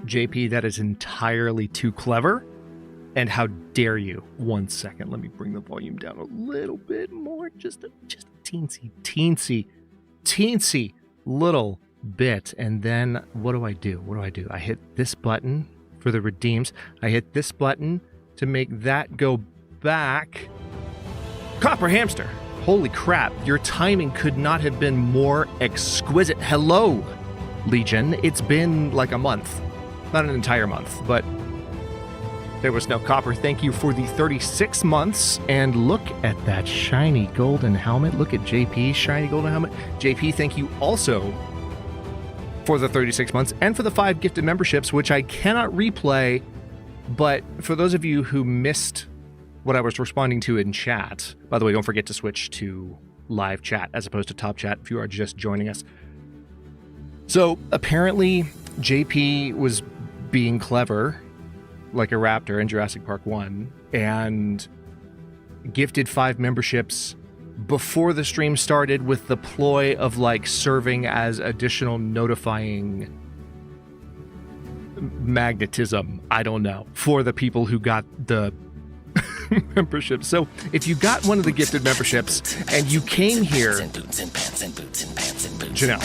JP, that is entirely too clever. And how dare you? 1 second, let me bring the volume down a little bit more. Just a teensy little bit. And then what do I do? I hit this button for the redeems. I hit this button to make that go back. Copper Hamster. Holy crap, your timing could not have been more exquisite. Hello, Legion. It's been like a month. Not an entire month, but there was no copper. Thank you for the 36 months. And look at that shiny golden helmet. Look at JP's shiny golden helmet. JP, thank you also for the 36 months and for the 5 gifted memberships, which I cannot replay. But for those of you who missed what I was responding to in chat, by the way, don't forget to switch to live chat as opposed to top chat if you are just joining us. So apparently JP was being clever like a raptor in Jurassic Park 1 and gifted 5 memberships before the stream started with the ploy of like serving as additional notifying magnetism, I don't know, for the people who got the membership. So if you got one of the gifted memberships and you came here, Janelle,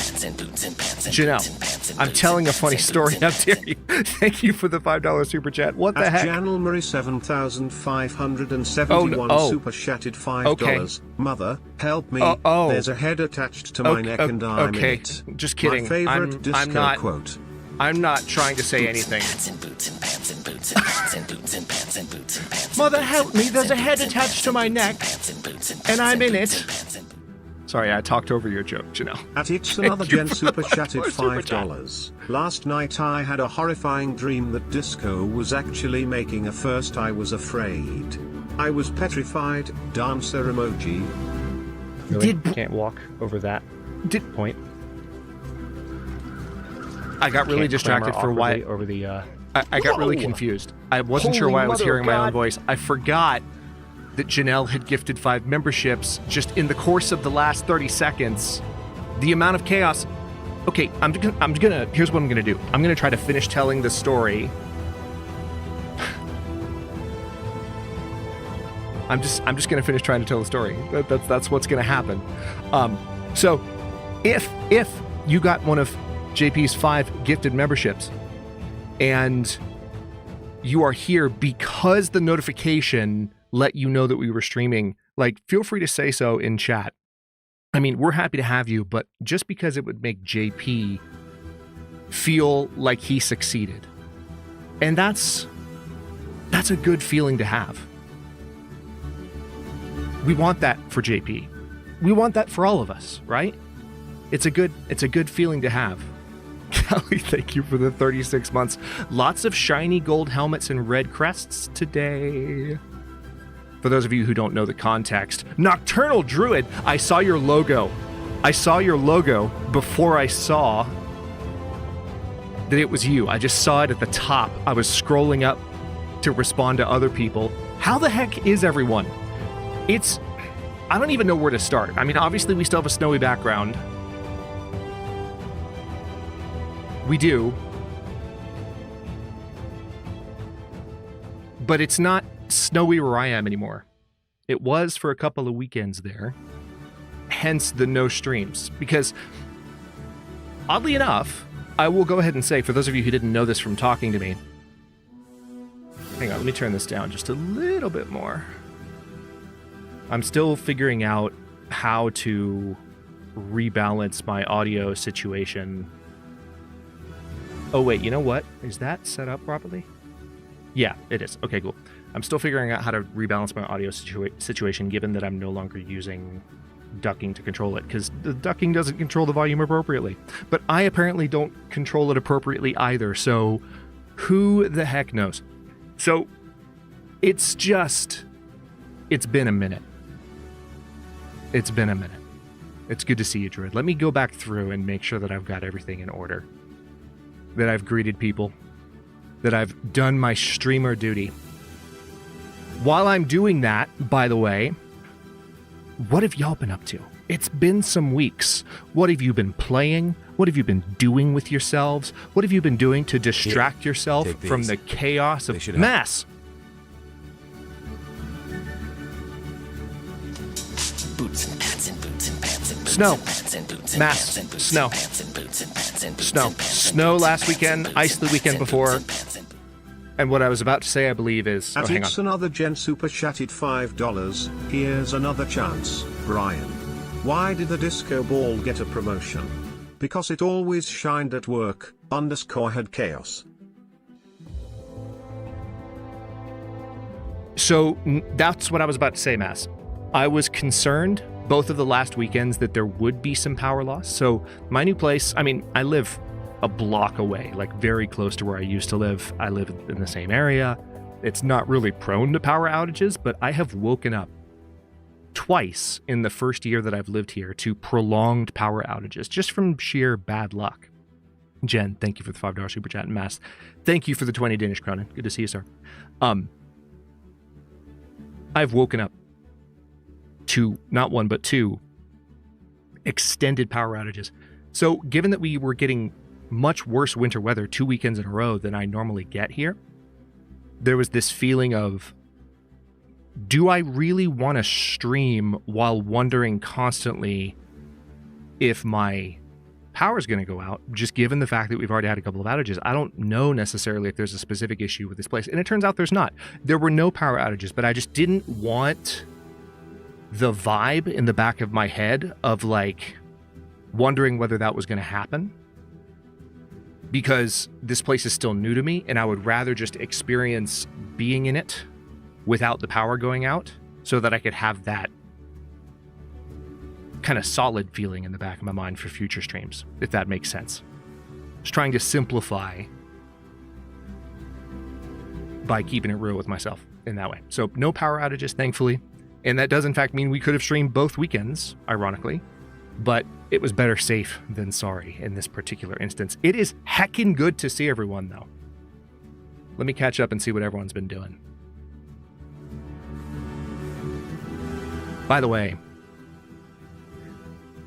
I'm telling a funny story. How dare you? Thank you for the $5 super chat. What the heck? Janelle Murray 7,571 super chatted $5. Okay. Mother, help me. There's a head attached to my neck and I'm in it. Just kidding. My favorite disco quote. I'm not trying to say anything. Mother, help me. There's a head attached to my neck and I'm in it. Sorry, I talked over your joke, Janelle. At It's Another Gen super chatted $5. Last night I had a horrifying dream that Disco was actually making a first. I was afraid. I was petrified. Dancer emoji. Really? Can't walk over that point. I got really distracted for why over the. I got really confused. I wasn't sure why I was hearing my own voice. I forgot that Janelle had gifted 5 memberships just in the course of the last 30 seconds. The amount of chaos. Okay, I'm gonna. Here's what I'm gonna do. I'm gonna try to finish telling the story. I'm just gonna finish trying to tell the story. That's what's gonna happen. So, if you got one of JP's 5 gifted memberships and you are here because the notification let you know that we were streaming, like, feel free to say so in chat. I mean, we're happy to have you, but just because it would make JP feel like he succeeded. And that's a good feeling to have. We want that for JP. We want that for all of us, right? It's a good feeling to have. Callie, thank you for the 36 months. Lots of shiny gold helmets and red crests today. For those of you who don't know the context, Nocturnal Druid, I saw your logo. I saw your logo before I saw that it was you. I just saw it at the top. I was scrolling up to respond to other people. How the heck is everyone? I don't even know where to start. I mean, obviously we still have a snowy background. We do. But it's not snowy where I am anymore. It was for a couple of weekends there. Hence the no streams. Because, oddly enough, I will go ahead and say, for those of you who didn't know this from talking to me, hang on, let me turn this down just a little bit more. I'm still figuring out how to rebalance my audio situation. Oh, wait, you know what? Is that set up properly? Yeah, it is. Okay, cool. I'm still figuring out how to rebalance my audio situation, given that I'm no longer using ducking to control it, because the ducking doesn't control the volume appropriately. But I apparently don't control it appropriately either, so who the heck knows? So it's been a minute. It's been a minute. It's good to see you, Druid. Let me go back through and make sure that I've got everything in order. That I've greeted people. That I've done my streamer duty. While I'm doing that, by the way, what have y'all been up to? It's been some weeks. What have you been playing? What have you been doing with yourselves? What have you been doing to distract yourself from the chaos of mass? Boots and pants and boots and pants and boots Snow. and pants and boots and Mass. pants and boots Snow. and pants and boots and pants and boots Snow. and pants and Snow boots last and pants weekend, and ice the boots weekend and before. pants and pants and- And what I was about to say, I believe, is... At hang it's on. another Gen Super Chatted $5. Here's another chance, Brian. Why did the disco ball get a promotion? Because it always shined at work, _ had chaos. So that's what I was about to say, Mass. I was concerned both of the last weekends that there would be some power loss. So my new place, I mean, I live a block away, like very close to where I used to live. I live in the same area. It's not really prone to power outages, but I have woken up twice in the first year that I've lived here to prolonged power outages, just from sheer bad luck. Jen, thank you for the $5 super chat. And Mass, thank you for the 20 Danish Kronen. Good to see you, sir. I've woken up to not one, but two extended power outages. So given that we were getting much worse winter weather 2 weekends in a row than I normally get here, there was this feeling of, do I really want to stream while wondering constantly if my power is going to go out, just given the fact that we've already had a couple of outages? I don't know necessarily if there's a specific issue with this place. And it turns out there's not. There were no power outages, but I just didn't want the vibe in the back of my head of like wondering whether that was going to happen, because this place is still new to me and I would rather just experience being in it without the power going out so that I could have that kind of solid feeling in the back of my mind for future streams, if that makes sense. Just trying to simplify by keeping it real with myself in that way. So no power outages, thankfully. And that does in fact mean we could have streamed both weekends, ironically, but it was better safe than sorry in this particular instance. It is heckin' good to see everyone though. Let me catch up and see what everyone's been doing. By the way,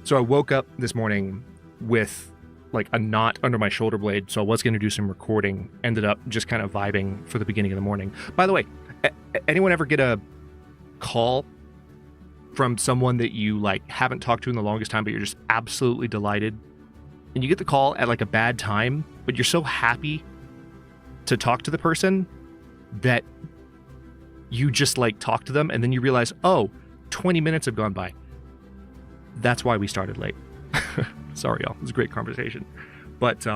so I woke up this morning with like a knot under my shoulder blade, so I was going to do some recording, ended up just kind of vibing for the beginning of the morning. By the way, anyone ever get a call from someone that you like haven't talked to in the longest time, but you're just absolutely delighted, and you get the call at like a bad time, but you're so happy to talk to the person that you just like talk to them, and then you realize, oh, 20 minutes have gone by. That's why we started late. Sorry, y'all. It was a great conversation. But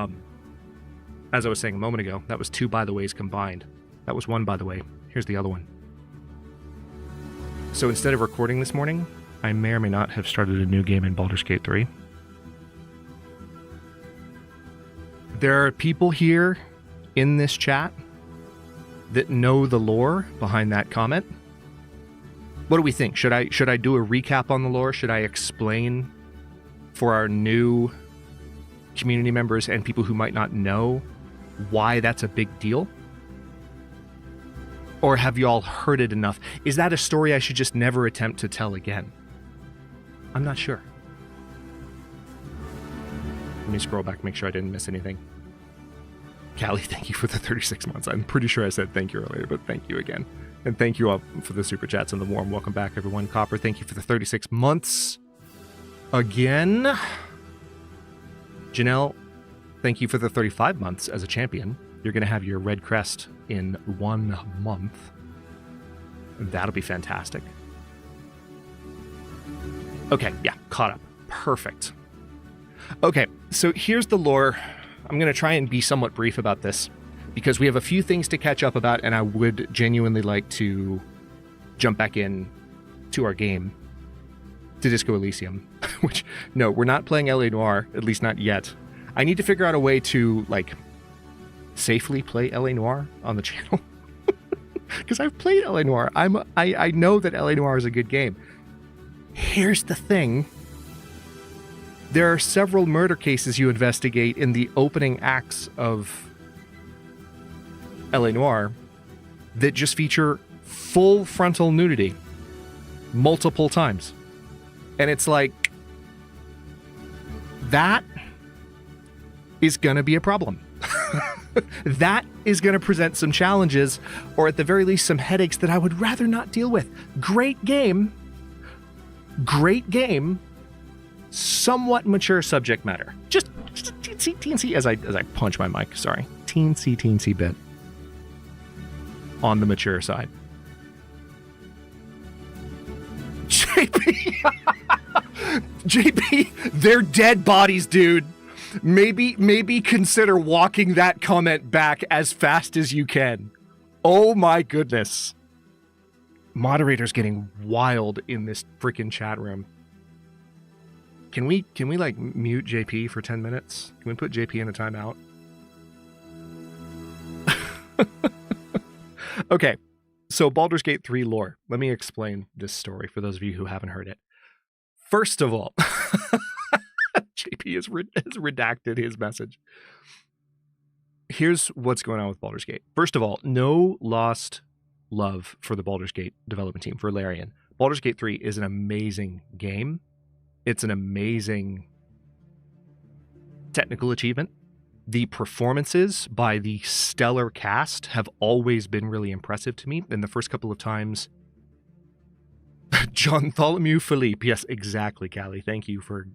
as I was saying a moment ago, that was two by the ways combined. That was one by the way. Here's the other one. So instead of recording this morning, I may or may not have started a new game in Baldur's Gate 3. There are people here in this chat that know the lore behind that comment. What do we think? Should I do a recap on the lore? Should I explain for our new community members and people who might not know why that's a big deal? Or have you all heard it enough? Is that a story I should just never attempt to tell again? I'm not sure. Let me scroll back, make sure I didn't miss anything. Callie, thank you for the 36 months. I'm pretty sure I said thank you earlier, but thank you again. And thank you all for the super chats and the warm welcome back, everyone. Copper, thank you for the 36 months. Again. Janelle, thank you for the 35 months as a champion. You're going to have your red crest in 1 month. That'll be fantastic. Okay, yeah, caught up. Perfect. Okay, so here's the lore. I'm going to try and be somewhat brief about this, because we have a few things to catch up about, and I would genuinely like to jump back in to our game, to Disco Elysium, which, no, we're not playing LA Noire, at least not yet. I need to figure out a way to, like, safely play LA Noire on the channel, because I've played LA Noire. I know that LA Noire is a good game. Here's the thing. There are several murder cases you investigate in the opening acts of LA Noire that just feature full frontal nudity multiple times. And it's like, that is going to be a problem. That is going to present some challenges, or at the very least, some headaches that I would rather not deal with. Great game, somewhat mature subject matter. Just teensy, as I punch my mic, sorry. Teensy bit on the mature side. JP, they're dead bodies, dude. Maybe consider walking that comment back as fast as you can. Oh my goodness. Moderators getting wild in this freaking chat room. Can we like mute JP for 10 minutes? Can we put JP in a timeout? Okay. So Baldur's Gate 3 lore. Let me explain this story for those of you who haven't heard it. First of all, JP has redacted his message. Here's what's going on with Baldur's Gate. First of all, no lost love for the Baldur's Gate development team, for Larian. Baldur's Gate 3 is an amazing game. It's an amazing technical achievement. The performances by the stellar cast have always been really impressive to me. And the first couple of times, John Tholomew Philippe. Yes, exactly, Callie. Thank you for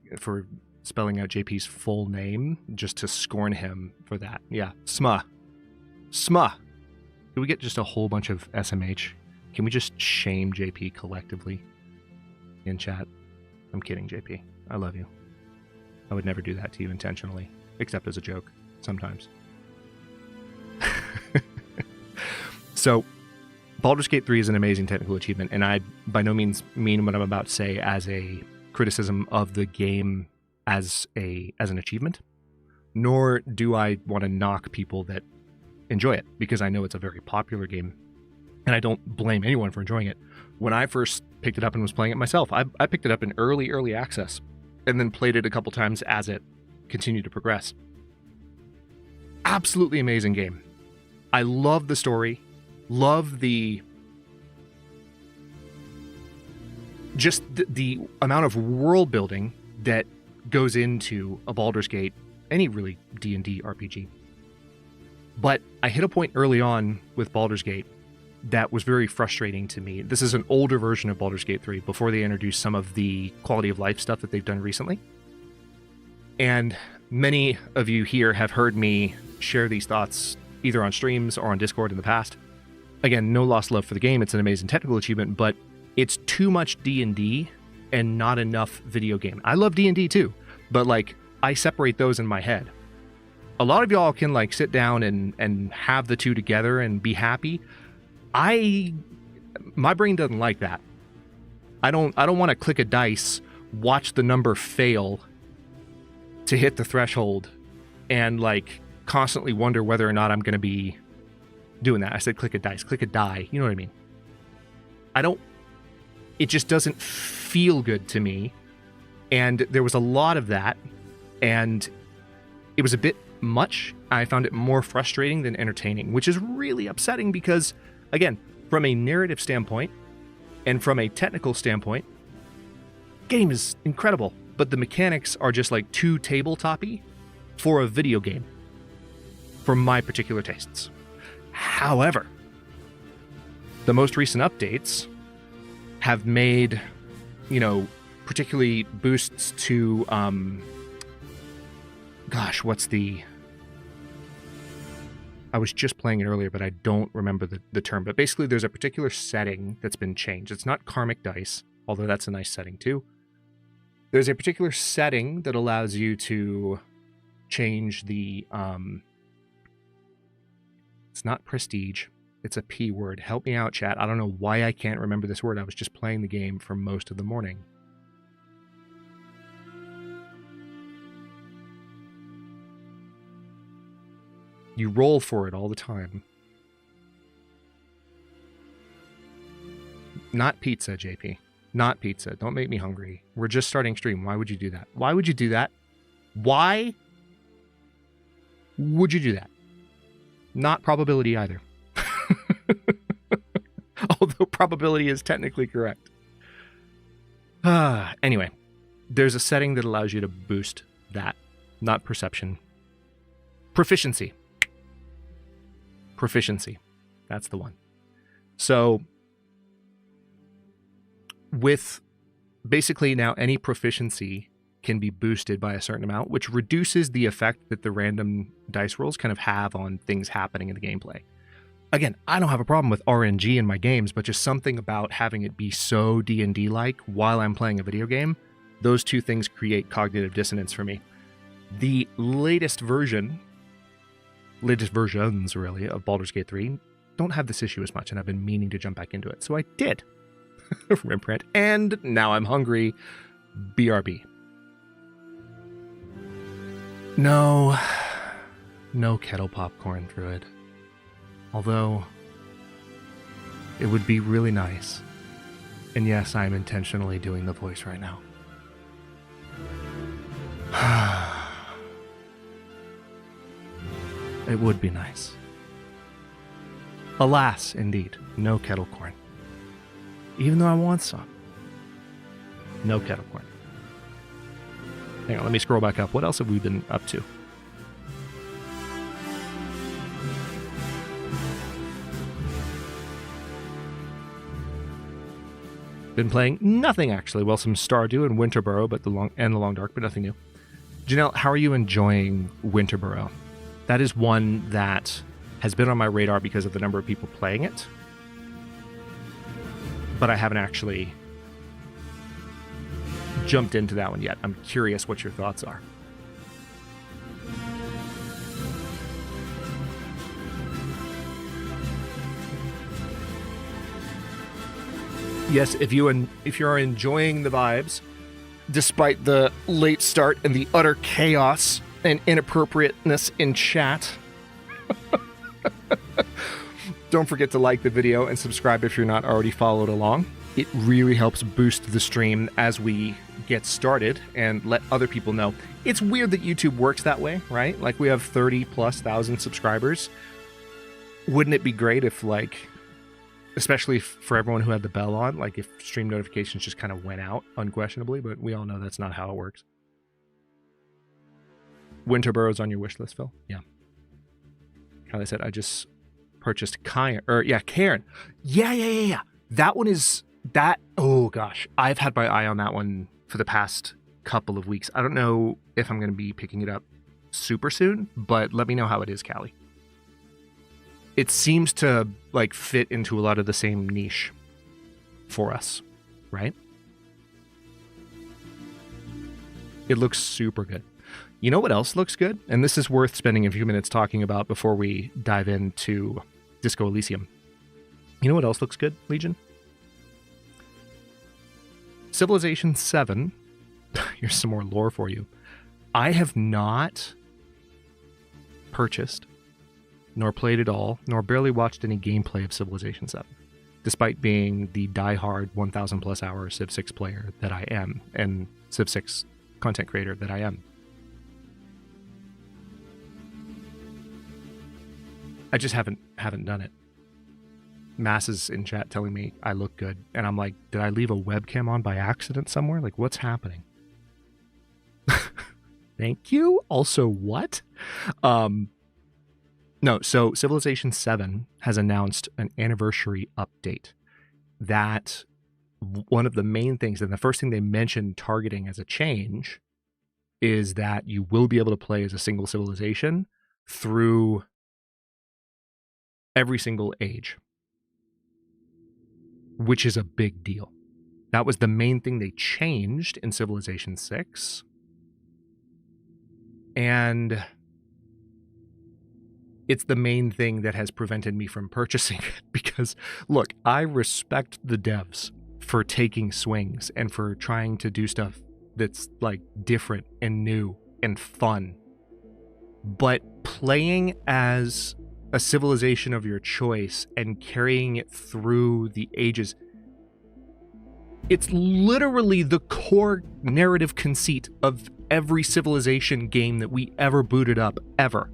spelling out JP's full name just to scorn him for that. Yeah, SMA. Can we get just a whole bunch of SMH? Can we just shame JP collectively in chat? I'm kidding, JP. I love you. I would never do that to you intentionally, except as a joke sometimes. So, Baldur's Gate 3 is an amazing technical achievement, and I by no means mean what I'm about to say as a criticism of the game as an achievement, nor do I want to knock people that enjoy it, because I know it's a very popular game, and I don't blame anyone for enjoying it. When I first picked it up and was playing it myself, I picked it up in early access, and then played it a couple times as it continued to progress. Absolutely amazing game. I love the story, love the amount of world building that goes into a Baldur's Gate, any really D&D RPG. But I hit a point early on with Baldur's Gate that was very frustrating to me. This is an older version of Baldur's Gate 3, before they introduced some of the quality of life stuff that they've done recently. And many of you here have heard me share these thoughts either on streams or on Discord in the past. Again, no lost love for the game. It's an amazing technical achievement, but it's too much D&D and not enough video game. I love D&D too, but like I separate those in my head. A lot of y'all can like sit down and have the two together and be happy. My brain doesn't like that. I don't want to click a dice, watch the number fail to hit the threshold, and like constantly wonder whether or not I'm going to be doing that. I said click a dice, click a die. You know what I mean? It just doesn't feel good to me. And there was a lot of that, and it was a bit much. I found it more frustrating than entertaining, which is really upsetting because, again, from a narrative standpoint and from a technical standpoint, game is incredible, but the mechanics are just like too tabletop-y for a video game, for my particular tastes. However, the most recent updates have made, particularly boosts to, I was just playing it earlier, but I don't remember the term. But basically, there's a particular setting that's been changed. It's not karmic dice, although that's a nice setting too. There's a particular setting that allows you to change the, it's not prestige, it's a P word. Help me out, chat. I don't know why I can't remember this word. I was just playing the game for most of the morning. You roll for it all the time. Not pizza, JP. Not pizza. Don't make me hungry. We're just starting stream. Why would you do that? Why would you do that? Why would you do that? Not probability either. Although probability is technically correct. Anyway, there's a setting that allows you to boost that. Not perception. Proficiency. That's the one. So with basically now any proficiency can be boosted by a certain amount, which reduces the effect that the random dice rolls kind of have on things happening in the gameplay. Again, I don't have a problem with RNG in my games, but just something about having it be so D&D-like while I'm playing a video game, those two things create cognitive dissonance for me. The latest versions really of Baldur's Gate 3 don't have this issue as much, and I've been meaning to jump back into it, so I did. Remprint, and now I'm hungry. BRB. No kettle popcorn, Druid. Although, it would be really nice. And yes, I'm intentionally doing the voice right now. It would be nice. Alas, indeed, no kettle corn. Even though I want some. No kettle corn. Hang on, let me scroll back up. What else have we been up to? Been playing nothing, actually. Well, some Stardew and Winterborough, but the Long Dark, but nothing new. Janelle, how are you enjoying Winterborough? That is one that has been on my radar because of the number of people playing it, but I haven't actually jumped into that one yet. I'm curious what your thoughts are. Yes, if you are enjoying the vibes, despite the late start and the utter chaos and inappropriateness in chat, don't forget to like the video and subscribe if you're not already followed along. It really helps boost the stream as we get started and let other people know. It's weird that YouTube works that way, right? Like, we have 30,000+ subscribers. Wouldn't it be great if, like, especially for everyone who had the bell on, like, if stream notifications just kind of went out unquestionably, but we all know that's not how it works. Winterborough's on your wish list, Phil? Yeah. How they said, I just purchased Cairn. Yeah. That one is that. Oh gosh, I've had my eye on that one for the past couple of weeks. I don't know if I'm going to be picking it up super soon, but let me know how it is, Callie. It seems to like fit into a lot of the same niche for us, right? It looks super good. You know what else looks good? And this is worth spending a few minutes talking about before we dive into Disco Elysium. You know what else looks good, Legion? Civilization 7. Here's some more lore for you. I have not purchased, nor played at all, nor barely watched any gameplay of Civilization 7, despite being the diehard 1,000+ hour Civ 6 player that I am, and Civ 6 content creator that I am. I just haven't done it. Masses in chat telling me I look good, and I'm like, did I leave a webcam on by accident somewhere? Like, what's happening? Thank you. Also, what? No, so Civilization 7 has announced an anniversary update. That one of the main things, and the first thing they mentioned targeting as a change, is that you will be able to play as a single civilization through every single age, which is a big deal. That was the main thing they changed in Civilization 6. And it's the main thing that has prevented me from purchasing it, because, look, I respect the devs for taking swings and for trying to do stuff that's, like, different and new and fun. But playing as a civilization of your choice and carrying it through the ages, it's literally the core narrative conceit of every Civilization game that we ever booted up, ever.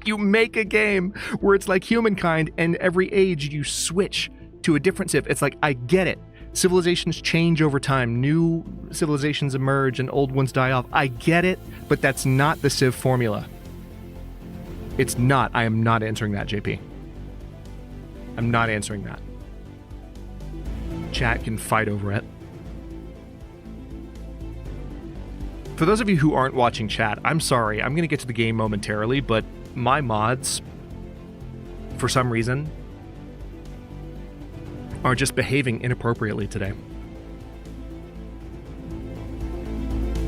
You make a game where it's like Humankind, and every age you switch to a different civ. It's like, I get it. Civilizations change over time. New civilizations emerge and old ones die off. I get it, but that's not the Civ formula. It's not. I am not answering that, JP. I'm not answering that. Chat can fight over it. For those of you who aren't watching chat, I'm sorry. I'm going to get to the game momentarily, but my mods, for some reason, are just behaving inappropriately today.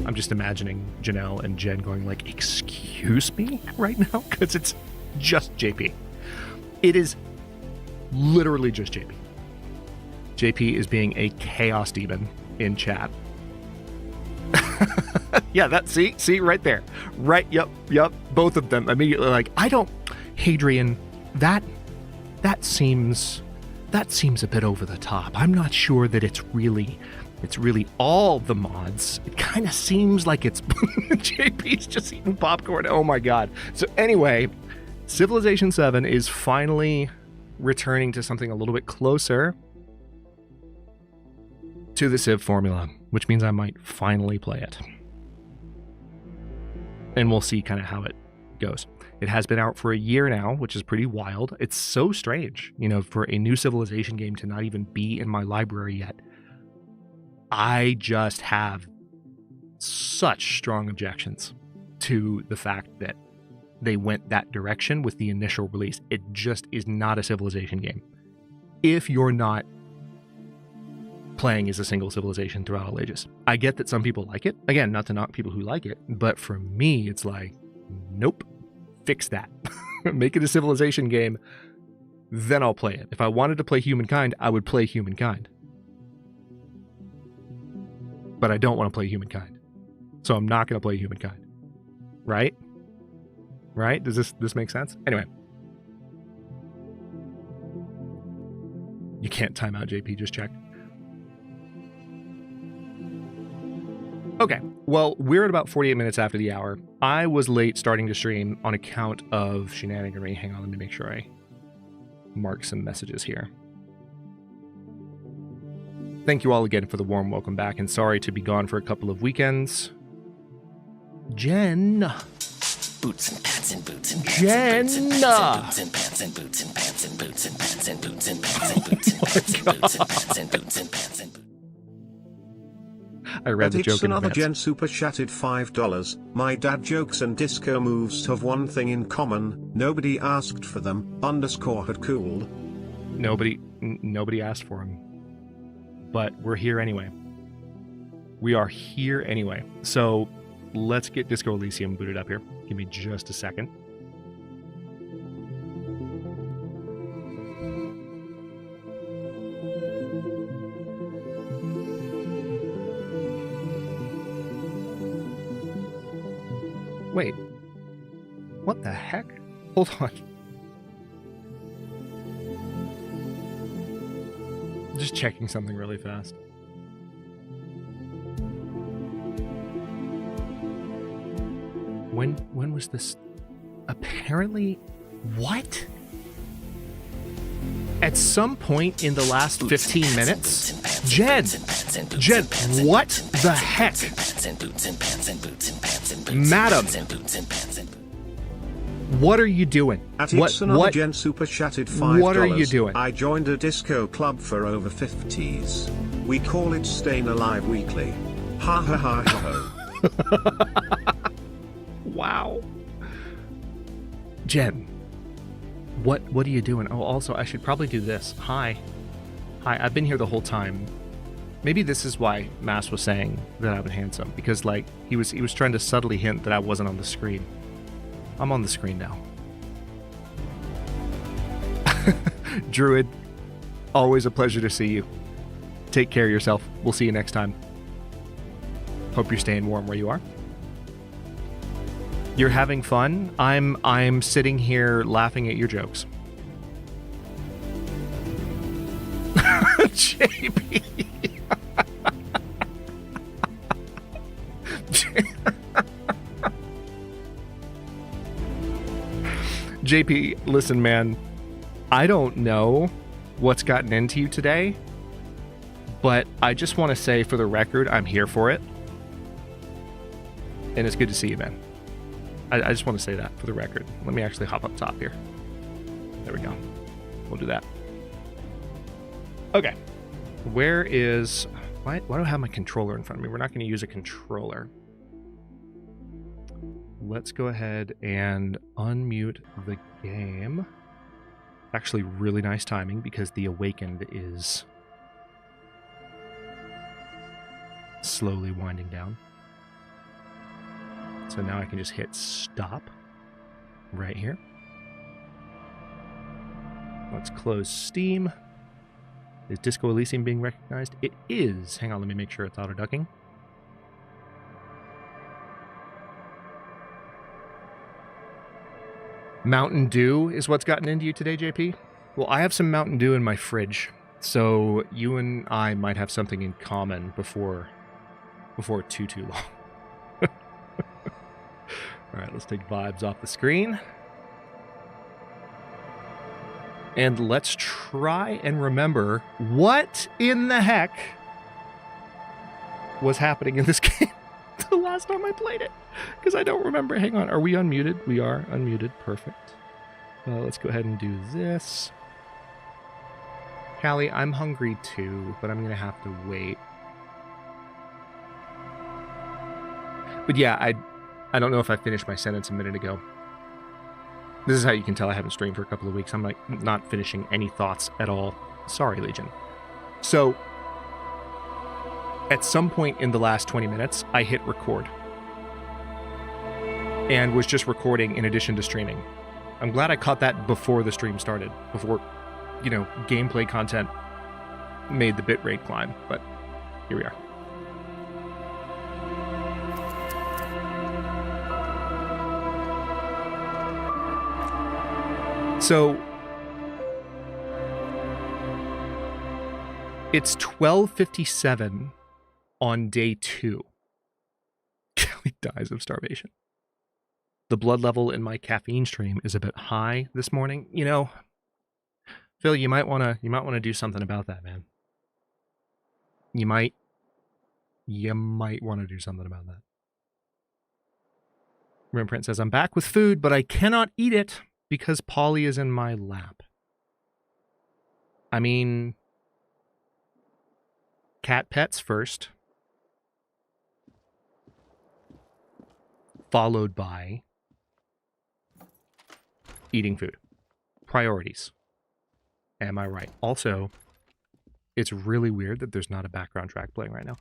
I'm just imagining Janelle and Jen going like, excuse me right now? Because it's just JP. It is literally just JP. JP is being a chaos demon in chat. Yeah, that, see right there. Right, yep, both of them immediately like, Hadrian, that seems a bit over the top. I'm not sure that it's really all the mods. It kind of seems like it's JP's just eating popcorn. Oh my god. So anyway, Civilization 7 is finally returning to something a little bit closer to the Civ formula, which means I might finally play it. And we'll see kind of how it goes. It has been out for a year now, which is pretty wild. It's so strange, for a new Civilization game to not even be in my library yet. I just have such strong objections to the fact that they went that direction with the initial release. It just is not a Civilization game. If you're not playing as a single civilization throughout all ages. I get that some people like it. Again, not to knock people who like it, but for me, it's like, nope, fix that. Make it a Civilization game, then I'll play it. If I wanted to play Humankind, I would play Humankind. But I don't want to play Humankind. So I'm not going to play Humankind. Right? Right? Does this make sense? Anyway. You can't time out, JP, just checked. Okay, well, we're at about 48 minutes after the hour. I was late starting to stream on account of shenaniganry. Hang on, let me make sure I mark some messages here. Thank you all again for the warm welcome back, and sorry to be gone for a couple of weekends. Jen. Boots and pants and boots and Jen. pants and boots and boots and pants and boots and pants and boots and pants and boots and pants and boots and pants and boots and pants and boots. I read the joke in another advance. Jen super chatted $5. My dad jokes and disco moves have one thing in common. Nobody asked for them. _ had cooled. Nobody asked for them. But we're here anyway. We are here anyway. So let's get Disco Elysium booted up here. Give me just a second. Wait, what the heck? Hold on. Just checking something really fast. When was this? Apparently, what? At some point in the last 15 minutes? Jen, what the heck? Madam, what are you doing? What? Jen super chatted $5. What are you doing? I joined a disco club for over 50s. We call it Staying Alive Weekly. Ha ha ha ha. Wow. Jen, what are you doing? Oh, also, I should probably do this. Hi, I've been here the whole time. Maybe this is why Mass was saying that I'm handsome, because like he was trying to subtly hint that I wasn't on the screen. I'm on the screen now. Druid, always a pleasure to see you. Take care of yourself. We'll see you next time. Hope you're staying warm where you are. You're having fun. I'm sitting here laughing at your jokes. JP. JP, listen, man. I don't know what's gotten into you today, But I just want to say, for the record, I'm here for it. And it's good to see you, man. I just want to say that for the record. Let me actually hop up top here. There we go. We'll do that. Okay. Where is... Why do I have my controller in front of me? We're not going to use a controller. Let's go ahead and unmute the game. Actually, really nice timing because the Awakened is slowly winding down. So now I can just hit stop right here. Let's close Steam. Is Disco Elysium being recognized? It is. Hang on, let me make sure it's auto-ducking. Mountain Dew is what's gotten into you today, JP? Well, I have some Mountain Dew in my fridge, so you and I might have something in common before too long. All right, let's take vibes off the screen. And let's try and remember what in the heck was happening in this game the last time I played it. Because I don't remember. Hang on, are we unmuted? We are unmuted. Perfect. Let's go ahead and do this. Callie, I'm hungry too, but I'm going to have to wait. But yeah, I don't know if I finished my sentence a minute ago. This is how you can tell I haven't streamed for a couple of weeks. I'm like not finishing any thoughts at all. Sorry, Legion. So, at some point in the last 20 minutes, I hit record. And was just recording in addition to streaming. I'm glad I caught that before the stream started. Before, gameplay content made the bitrate climb. But here we are. So, it's 12:57 on day 2. Kelly dies of starvation. The blood level in my caffeine stream is a bit high this morning. Phil, you might want to do something about that, man. You might want to do something about that. Rembrandt says, I'm back with food, but I cannot eat it because Polly is in my lap. I mean, cat pets first, followed by eating food. Priorities. Am I right? Also, it's really weird that there's not a background track playing right now.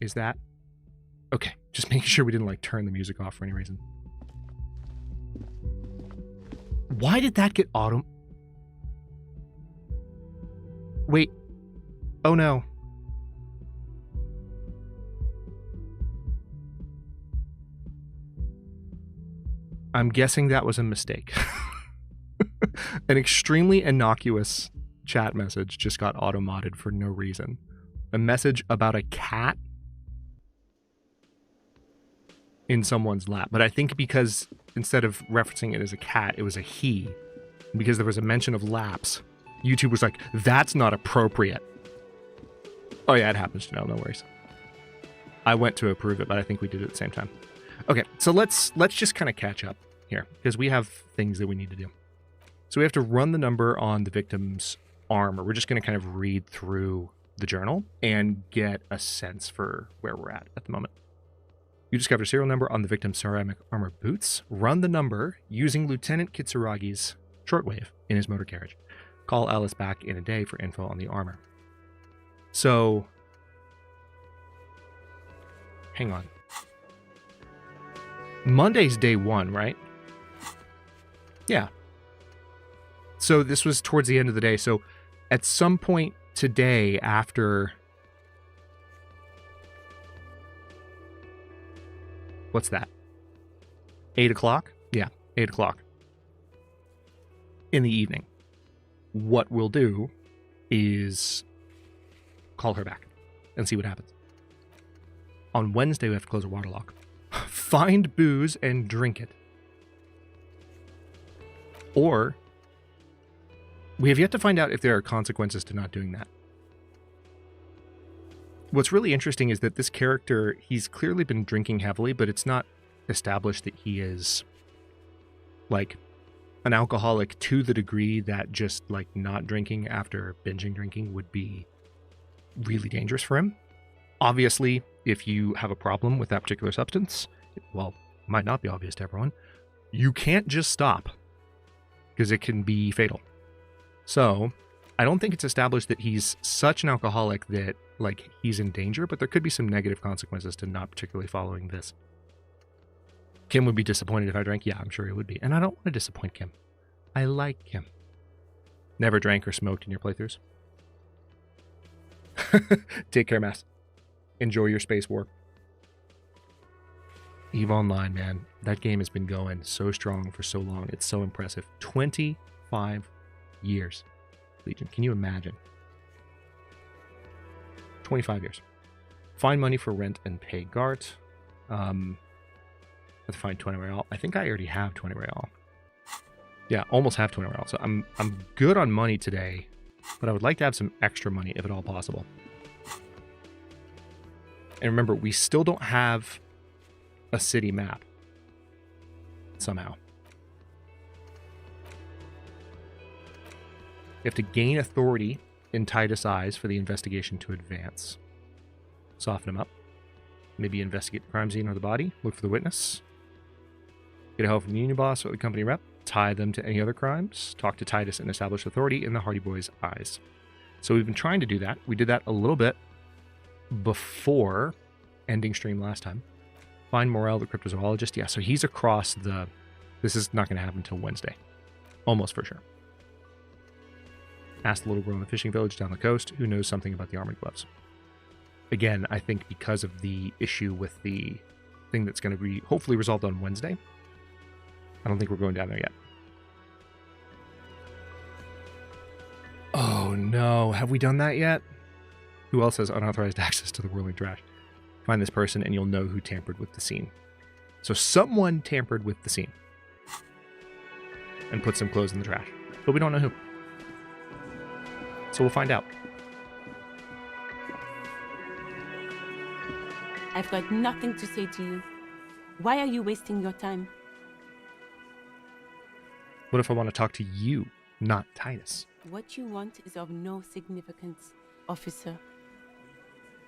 Is that... Okay, just making sure we didn't, turn the music off for any reason. Why did that get auto... Wait. Oh, no. I'm guessing that was a mistake. An extremely innocuous chat message just got auto-modded for no reason. A message about a cat in someone's lap. But I think because instead of referencing it as a cat, it was a he. Because there was a mention of lapse, YouTube was like, that's not appropriate. Oh yeah, it happens, Janelle, no worries. I went to approve it, but I think we did it at the same time. Okay, so let's just kind of catch up here, because we have things that we need to do. So we have to run the number on the victim's arm, or we're just going to kind of read through the journal and get a sense for where we're at the moment. You discovered a serial number on the victim's ceramic armor boots. Run the number using Lieutenant Kitsuragi's shortwave in his motor carriage. Call Alice back in a day for info on the armor. So, hang on. Monday's day 1, right? Yeah. So this was towards the end of the day. So at some point today after... What's that? 8 o'clock? Yeah, 8 o'clock. In the evening. What we'll do is call her back and see what happens. On Wednesday, we have to close a water lock. Find booze and drink it. Or, we have yet to find out if there are consequences to not doing that. what's really interesting is that this character, he's clearly been drinking heavily, but it's not established that he is like an alcoholic to the degree that just like not drinking after binging drinking would be really dangerous for him. Obviously, if you have a problem with that particular substance, well, it might not be obvious to everyone, you can't just stop because it can be fatal. So I don't think it's established that he's such an alcoholic that like he's in danger, but there could be some negative consequences to not particularly following this. Kim would be disappointed if I drank. Yeah, I'm sure he would be. And I don't want to disappoint Kim. I like Kim. Never drank or smoked in your playthroughs. Take care, Mass. Enjoy your space war. EVE Online, man. That game has been going so strong for so long. It's so impressive. 25 years. Legion, can you imagine? 25 years. Find money for rent and pay Gart. Let's find 20 real. I think I already have 20 real. Yeah, almost have 20 real. So I'm good on money today, but I would like to have some extra money if at all possible. And remember, we still don't have a city map somehow. You have to gain authority in Titus' eyes for the investigation to advance. Soften him up. Maybe investigate the crime scene or the body. Look for the witness. Get a help from the union boss or the company rep. Tie them to any other crimes. Talk to Titus and establish authority in the Hardy Boys' eyes. So we've been trying to do that. We did that a little bit before ending stream last time. Find Morel, the cryptozoologist. Yeah, so he's across the... This is not going to happen until Wednesday. Almost for sure. Ask the little girl in the fishing village down the coast who knows something about the armored gloves. Again, I think because of the issue with the thing that's going to be hopefully resolved on Wednesday, I don't think we're going down there yet. Oh no, have we done that yet? Who else has unauthorized access to the whirling trash? Find this person and you'll know who tampered with the scene. So someone tampered with the scene and put some clothes in the trash, but we don't know who. So we'll find out. I've got nothing to say to you. Why are you wasting your time? What if I want to talk to you, not Titus? What you want is of no significance, officer.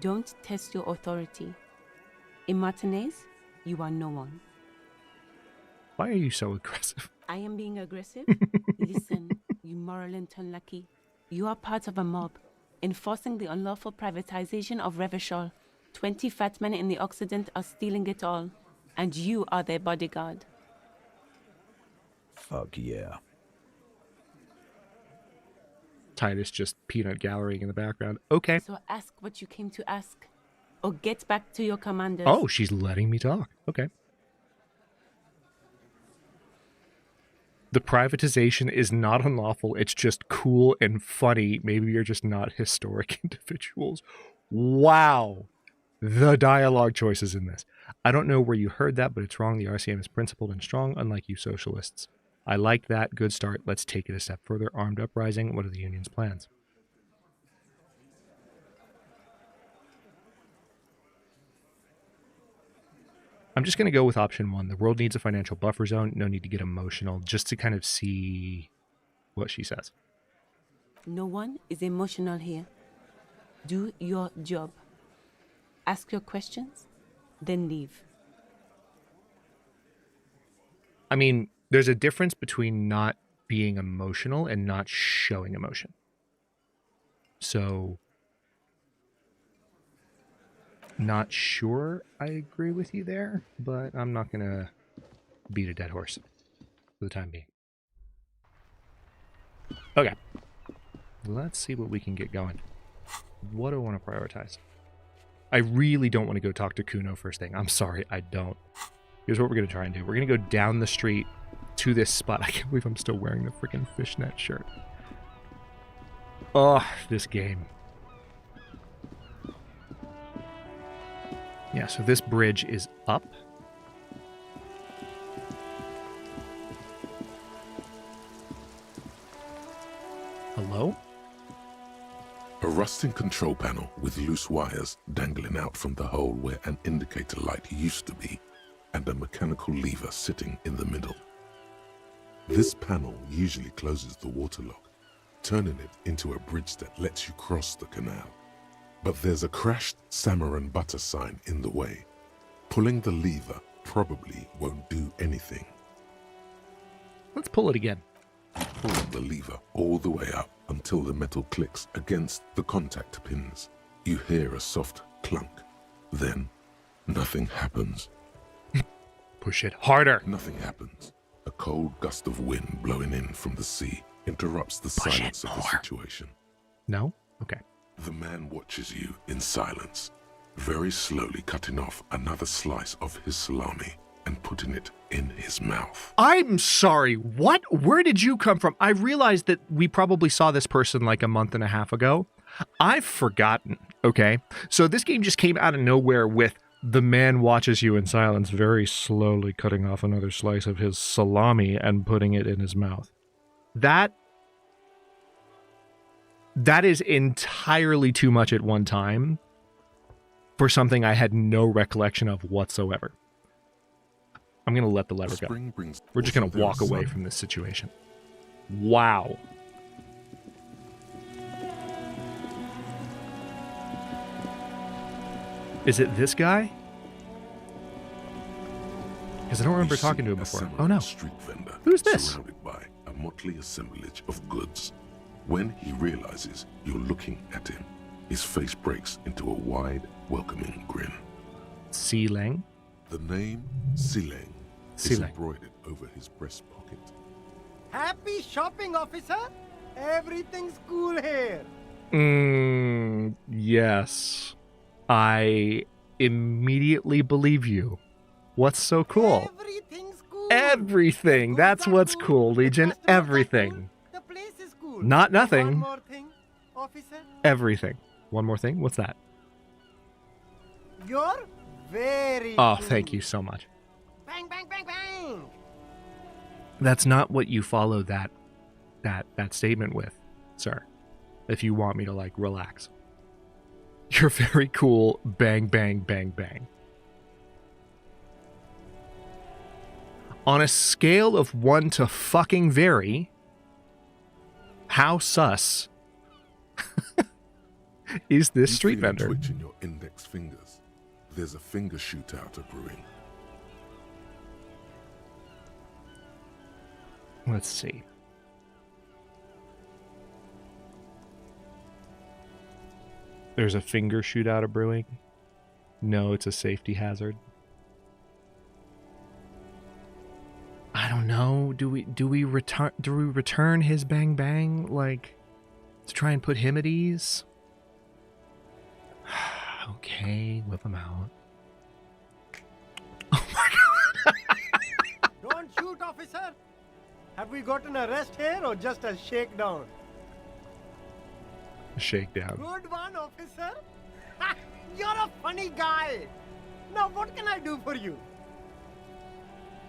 Don't test your authority. In Martinez, you are no one. Why are you so aggressive? I am being aggressive? Listen, you moral and unlucky. You are part of a mob, enforcing the unlawful privatization of Revachol. 20 fat men in the Occident are stealing it all, and you are their bodyguard. Fuck yeah. Titus just peanut gallerying in the background. Okay. So ask what you came to ask, or get back to your commanders. Oh, she's letting me talk. Okay. The privatization is not unlawful. It's just cool and funny. Maybe you're just not historic individuals. Wow. The dialogue choices in this. I don't know where you heard that, but it's wrong. The RCM is principled and strong, unlike you socialists. I like that. Good start. Let's take it a step further. Armed uprising. What are the union's plans? I'm just going to go with option one. The world needs a financial buffer zone. No need to get emotional, just to kind of see what she says. No one is emotional here. Do your job. Ask your questions, then leave. I mean, there's a difference between not being emotional and not showing emotion. So, not sure I agree with you there, but I'm not going to beat a dead horse for the time being. Okay. Let's see what we can get going. What do I want to prioritize? I really don't want to go talk to Kuno first thing. I'm sorry, I don't. Here's what we're going to try and do. We're going to go down the street to this spot. I can't believe I'm still wearing the freaking fishnet shirt. Oh, this game. Yeah, so this bridge is up. Hello? A rusting control panel with loose wires dangling out from the hole where an indicator light used to be, and a mechanical lever sitting in the middle. This panel usually closes the waterlock, turning it into a bridge that lets you cross the canal. But there's a crashed salmon and butter sign in the way. Pulling the lever probably won't do anything. Let's pull it again. Pull the lever all the way up until the metal clicks against the contact pins. You hear a soft clunk. Then, nothing happens. Push it harder. Nothing happens. A cold gust of wind blowing in from the sea interrupts the Push silence it of the more. situation. No? Okay. The man watches you in silence, very slowly cutting off another slice of his salami and putting it in his mouth. I'm sorry, what? Where did you come from? I realized that we probably saw this person like a month and a half ago. I've forgotten, okay? So this game just came out of nowhere with the man watches you in silence, very slowly cutting off another slice of his salami and putting it in his mouth. That is entirely too much at one time for something I had no recollection of whatsoever. I'm going to let the lever go. We're just going to walk away from this situation. Wow. Is it this guy? Because I don't remember talking to him before. Oh no. Street vendor Who's this? Surrounded by a motley assemblage of goods. When he realizes you're looking at him, his face breaks into a wide, welcoming grin. Sealang. The name Sileng is Sileng. embroidered over his breast pocket. Happy shopping, officer! Everything's cool here. Yes. I immediately believe you. What's so cool? Everything's cool. Everything. That's what's cool, Legion. Everything. The place is cool. Not nothing. One more thing, officer. Everything. One more thing. What's that? You're very Oh, cool. thank you so much. Bang, bang, bang, bang. That's not what you follow that statement with, sir. If you want me to like relax. You're very cool. Bang, bang, bang, bang. On a scale of 1 to fucking very, how sus is this You street feel a vendor? twitch in your index fingers. There's a finger shootout of brewing. Let's see. There's a finger shootout of brewing. No, it's a safety hazard. I don't know. Do we return his bang bang like to try and put him at ease? Okay, whip him out. Oh my god. Don't shoot, officer. Have we got an arrest here or just a shakedown? Shakedown. Good one, officer. You're a funny guy. Now, what can I do for you?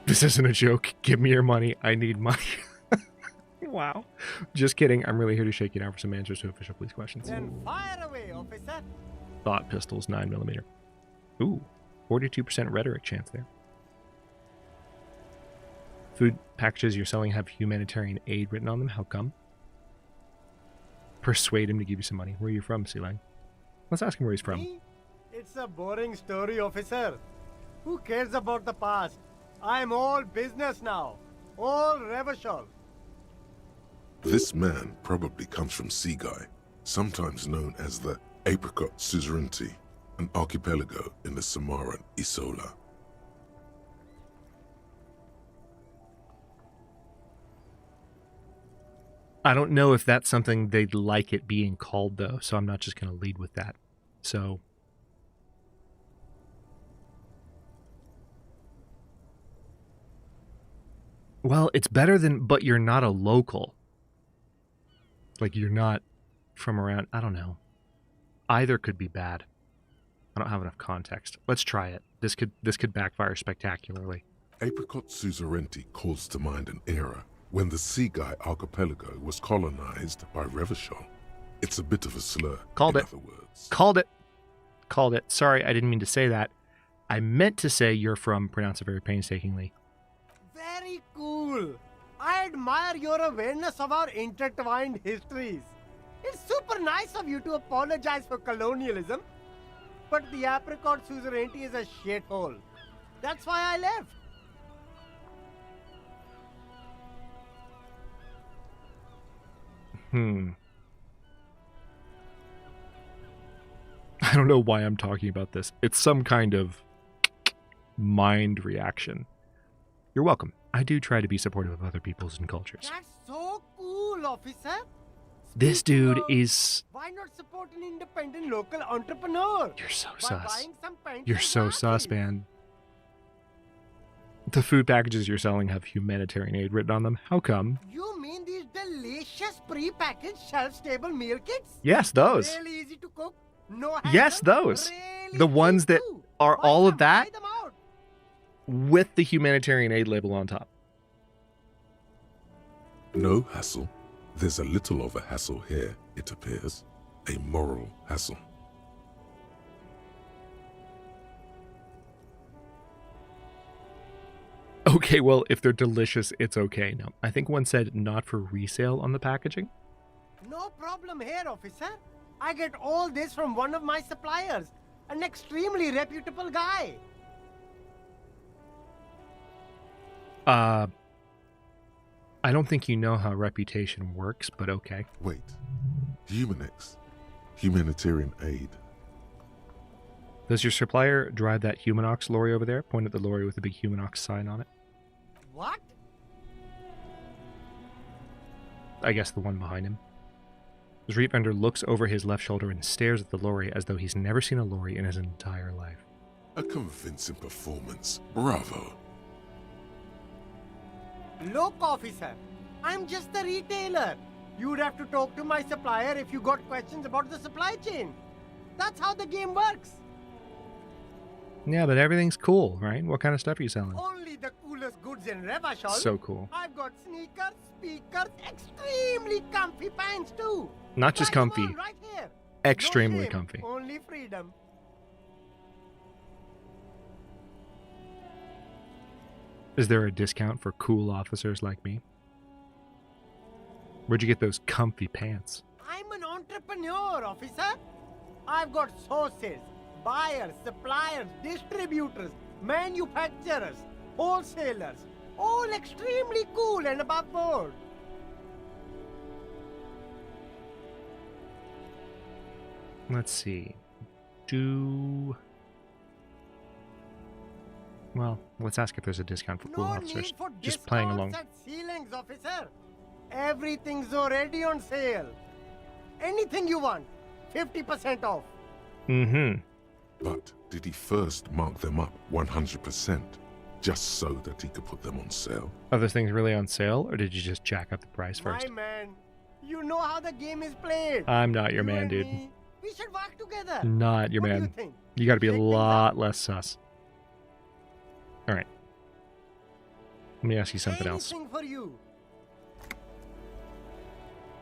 This isn't a joke. Give me your money. I need money. Wow. Just kidding. I'm really here to shake you down for some answers to official police questions. Then fire away, officer. Thought pistols, 9mm. Ooh, 42% rhetoric chance there. Food packages you're selling have humanitarian aid written on them. How come? Persuade him to give you some money. Where are you from, Sealang? Let's ask him where he's from. Me? It's a boring story, officer. Who cares about the past? I'm all business now. All Revachol. This man probably comes from Seaguy, sometimes known as the Apricot Suzerainty, an archipelago in the Samaran Isola. I don't know if that's something they'd like it being called, though, so I'm not just going to lead with that. So... Well, it's better than, but you're not a local. Like, you're not from around, I don't know. Either could be bad. I don't have enough context. Let's try it. This could backfire spectacularly. Apricot Suzerainty calls to mind an era when the Seaguy archipelago was colonized by Revachol. It's a bit of a slur. Called in it. other words. Called it. Called it. Sorry, I didn't mean to say that. I meant to say you're from, pronounce it very painstakingly. Very cool. I admire your awareness of our intertwined histories. It's super nice of you to apologize for colonialism. But the apricot suzerainty is a shithole. That's why I left. I don't know why I'm talking about this. It's some kind of mind reaction. You're welcome. I do try to be supportive of other peoples and cultures. That's so cool, officer. This Speaking dude of, is... Why not support an independent local entrepreneur? You're so by sus. buying some paints You're and so glasses? sus, man. The food packages you're selling have humanitarian aid written on them. How come? You mean these delicious pre-packaged shelf-stable meal kits? Yes, those. Really easy to cook. No Yes, hassle, those. really The ones cheap that too. are Buy all of them, that buy them out. with the humanitarian aid label on top. No hassle. There's a little of a hassle here, it appears. A moral hassle. Okay, well, if they're delicious, it's okay. No, I think one said not for resale on the packaging. No problem here, officer. I get all this from one of my suppliers, an extremely reputable guy. I don't think you know how reputation works, but okay. Wait. Humanix. Humanitarian aid. Does your supplier drive that Humanox lorry over there? Point at the lorry with the big Humanox sign on it. What? I guess the one behind him. The street vendor looks over his left shoulder and stares at the lorry as though he's never seen a lorry in his entire life. A convincing performance. Bravo. Look, officer, I'm just a retailer. You'd have to talk to my supplier if you got questions about the supply chain. That's how the game works. Yeah, but everything's cool, right? What kind of stuff are you selling? Only the coolest goods in Revachol. So cool. I've got sneakers, speakers, extremely comfy pants too. Not just Try them comfy, on right here. extremely No shame, comfy. Only freedom. Is there a discount for cool officers like me? Where'd you get those comfy pants? I'm an entrepreneur, officer. I've got sources, buyers, suppliers, distributors, manufacturers, wholesalers, all extremely cool and above board. Let's see. Well, let's ask if there's a discount for cool No officers. need for Just playing along. discounts at ceilings, officer. Everything's already on sale. Anything you want, 50% off. Mm-hmm. But did he first mark them up 100%, just so that he could put them on sale? Are those things really on sale, or did you just jack up the price first? My man, you know how the game is played. I'm not your You man, and dude. me, we should work together. Not your What do man. you think? You gotta be a Shake things up? lot less sus. Alright. Let me ask you something else. Anything for you.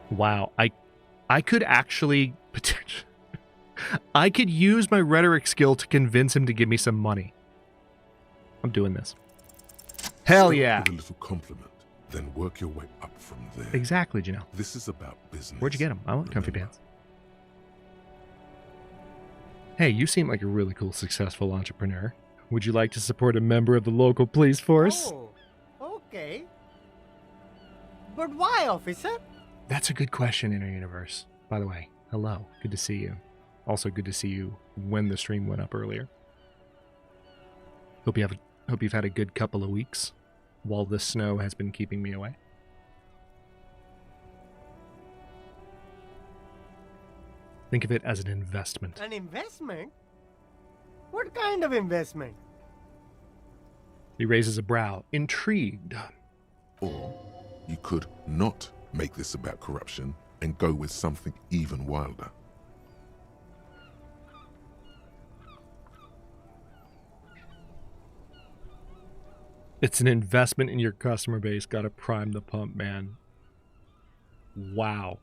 Wow, I could actually I could use my rhetoric skill to convince him to give me some money. I'm doing this. Hell Start yeah. With a little compliment, then work your way up from there. Exactly, Janelle. This is about business. Where'd you get them? I want comfy Remember. pants. Hey, you seem like a really cool, successful entrepreneur. Would you like to support a member of the local police force? Oh, okay. But why, officer? That's a good question, Inner Universe. By the way, hello. Good to see you. Also good to see you when the stream went up earlier. Hope you've had a good couple of weeks while the snow has been keeping me away. Think of it as an investment. An investment? What kind of investment? He raises a brow, intrigued. Or you could not make this about corruption and go with something even wilder. It's an investment in your customer base. Gotta prime the pump, man. Wow.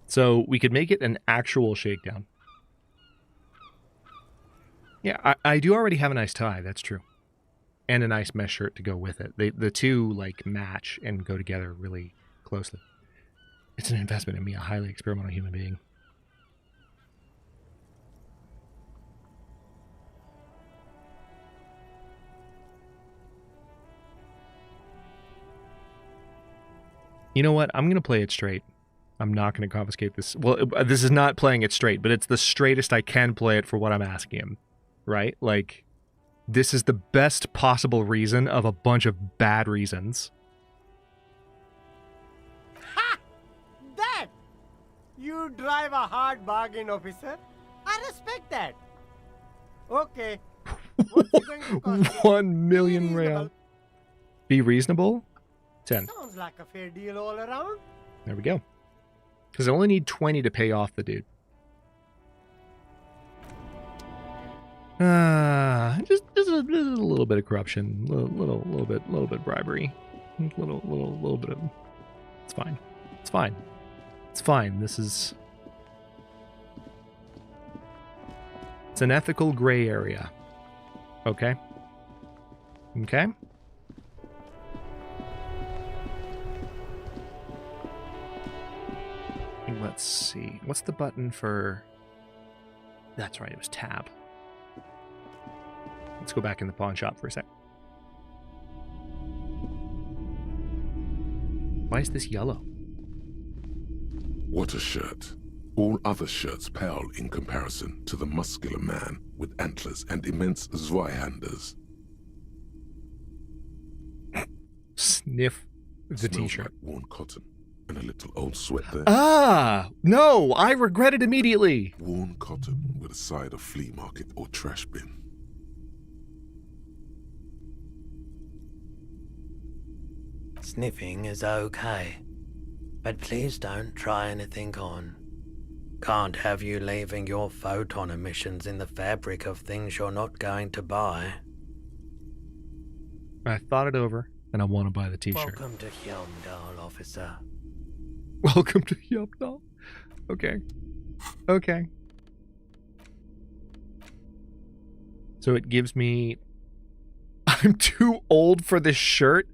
So we could make it an actual shakedown. Yeah, I do already have a nice tie. That's true. And a nice mesh shirt to go with it. The two, like, match and go together really closely. It's an investment in me, a highly experimental human being. You know what? I'm going to play it straight. I'm not going to confiscate this. Well, this is not playing it straight, but it's the straightest I can play it for what I'm asking him. Right? Like, this is the best possible reason of a bunch of bad reasons. Ha! That! You drive a hard bargain, officer. I respect that. Okay. What's it going to cost you? 1 million real. Be reasonable? 10. Sounds like a fair deal all around. There we go. Because I only need 20 to pay off the dude. Just a little bit of corruption, little bit bribery, little bit of. It's fine. It's fine. It's fine. It's an ethical gray area. Okay. Okay. Let's see. What's the button for? That's right. It was tab. Let's go back in the pawn shop for a sec. Why is this yellow? What a shirt. All other shirts pale in comparison to the muscular man with antlers and immense Zweihanders. Sniff the Smells t-shirt. like worn cotton and a little old sweat there. Ah! No! I regret it immediately! Worn cotton with a side of flea market or trash bin. Sniffing is okay, but please don't try anything on. Can't have you leaving your photon emissions in the fabric of things you're not going to buy. I thought it over, and I want to buy the t-shirt. Welcome to Hyundai, officer. Welcome to Yupdal. Okay. Okay. So it gives me... I'm too old for this shirt?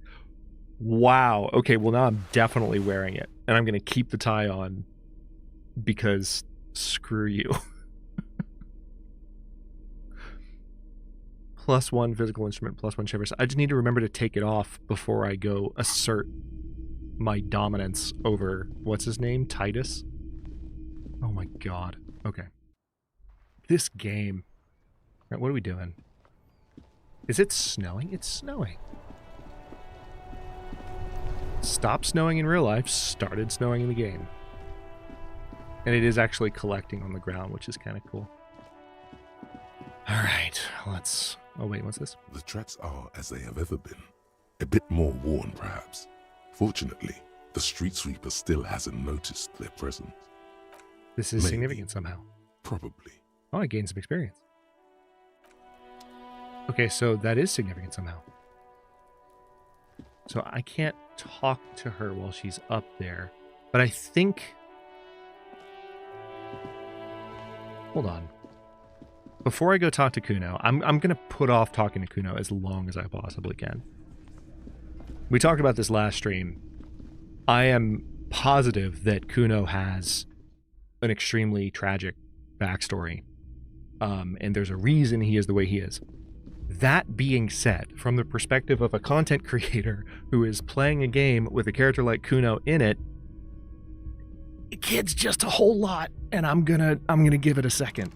Wow. Okay, well now I'm definitely wearing it. And I'm going to keep the tie on because screw you. +1 physical instrument, +1 shivers. I just need to remember to take it off before I go assert my dominance over, what's his name? Titus? Oh my god. Okay. This game. Right, what are we doing? Is it snowing? It's snowing. Stopped snowing in real life, started snowing in the game. And it is actually collecting on the ground, which is kind of cool. Alright, let's... Oh wait, what's this? The tracks are as they have ever been. A bit more worn, perhaps. Fortunately, the street sweeper still hasn't noticed their presence. This is Maybe. significant somehow. Probably. Oh, I gained some experience. Okay, so that is significant somehow. So I can't talk to her while she's up there. But I think... Hold on. Before I go talk to Kuno, I'm going to put off talking to Kuno as long as I possibly can. We talked about this last stream. I am positive that Kuno has an extremely tragic backstory. And there's a reason he is the way he is. That being said, from the perspective of a content creator who is playing a game with a character like Kuno in it, the kid's just a whole lot, and I'm gonna give it a second.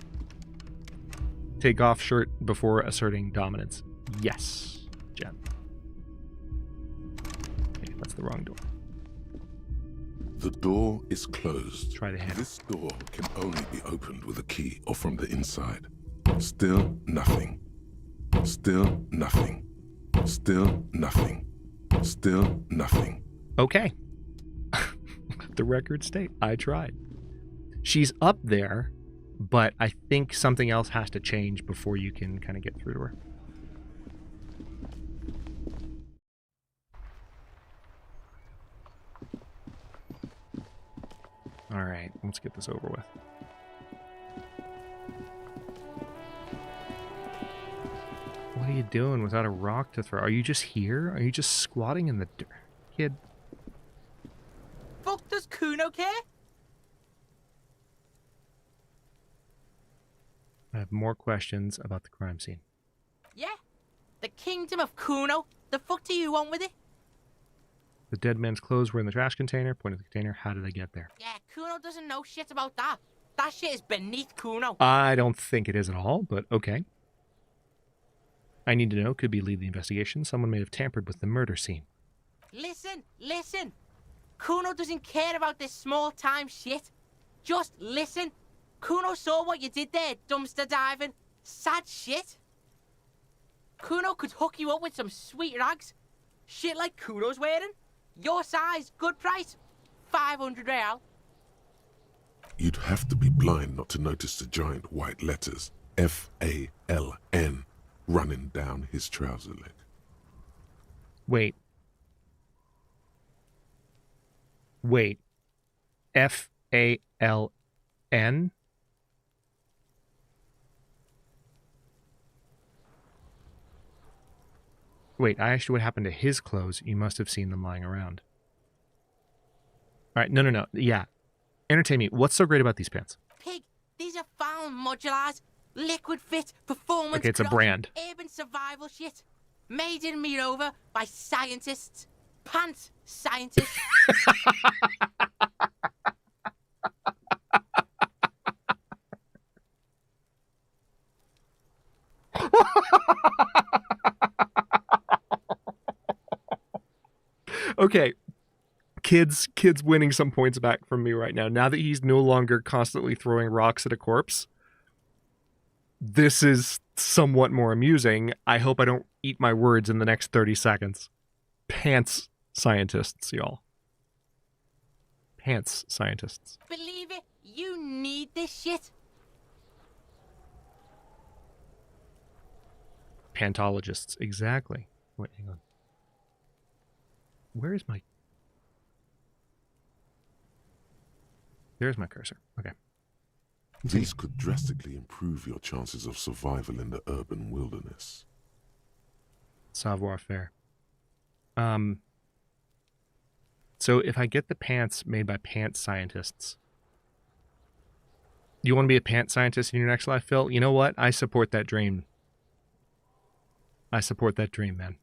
Take off shirt before asserting dominance. Yes, Jen. Okay, that's the wrong door. The door is closed. Try to handle. This door can only be opened with a key or from the inside. Still nothing. Still nothing. Still nothing. Still nothing. Okay. Let the record state, I tried. She's up there, but I think something else has to change before you can kind of get through to her. All right, let's get this over with. What are you doing without a rock to throw? Are you just here? Are you just squatting in the dirt? Kid. Fuck does Kuno care? I have more questions about the crime scene. Yeah? The kingdom of Kuno? The fuck do you want with it? The dead man's clothes were in the trash container. Point at the container. How did they get there? Yeah, Kuno doesn't know shit about that. That shit is beneath Kuno. I don't think it is at all, but okay. I need to know. Could be lead the investigation. Someone may have tampered with the murder scene. Listen. Kuno doesn't care about this small-time shit. Just listen. Kuno saw what you did there, dumpster diving. Sad shit. Kuno could hook you up with some sweet rags. Shit like Kuno's wearing. Your size, good price. 500 real. You'd have to be blind not to notice the giant white letters F-A-L-N running down his trouser leg. Wait. F-A-L-N? Wait, I asked you what happened to his clothes. You must have seen them lying around. All right, no. Yeah. Entertain me. What's so great about these pants? Pig, these are found modulars. Liquid fit, performance. Okay, it's a brand. Urban survival shit. Made in Mirova by scientists. Pants scientists. Okay. Kid's winning some points back from me right now. Now that he's no longer constantly throwing rocks at a corpse, this is somewhat more amusing. I hope I don't eat my words in the next 30 seconds. Pants scientists, y'all. Pants scientists. Believe it, you need this shit. Pantologists, exactly. Wait, hang on. Where is my... There's my cursor. Okay. These could drastically improve your chances of survival in the urban wilderness. Savoir-faire. So if I get the pants made by pants scientists, you want to be a pants scientist in your next life, Phil? You know what? I support that dream. I support that dream, man.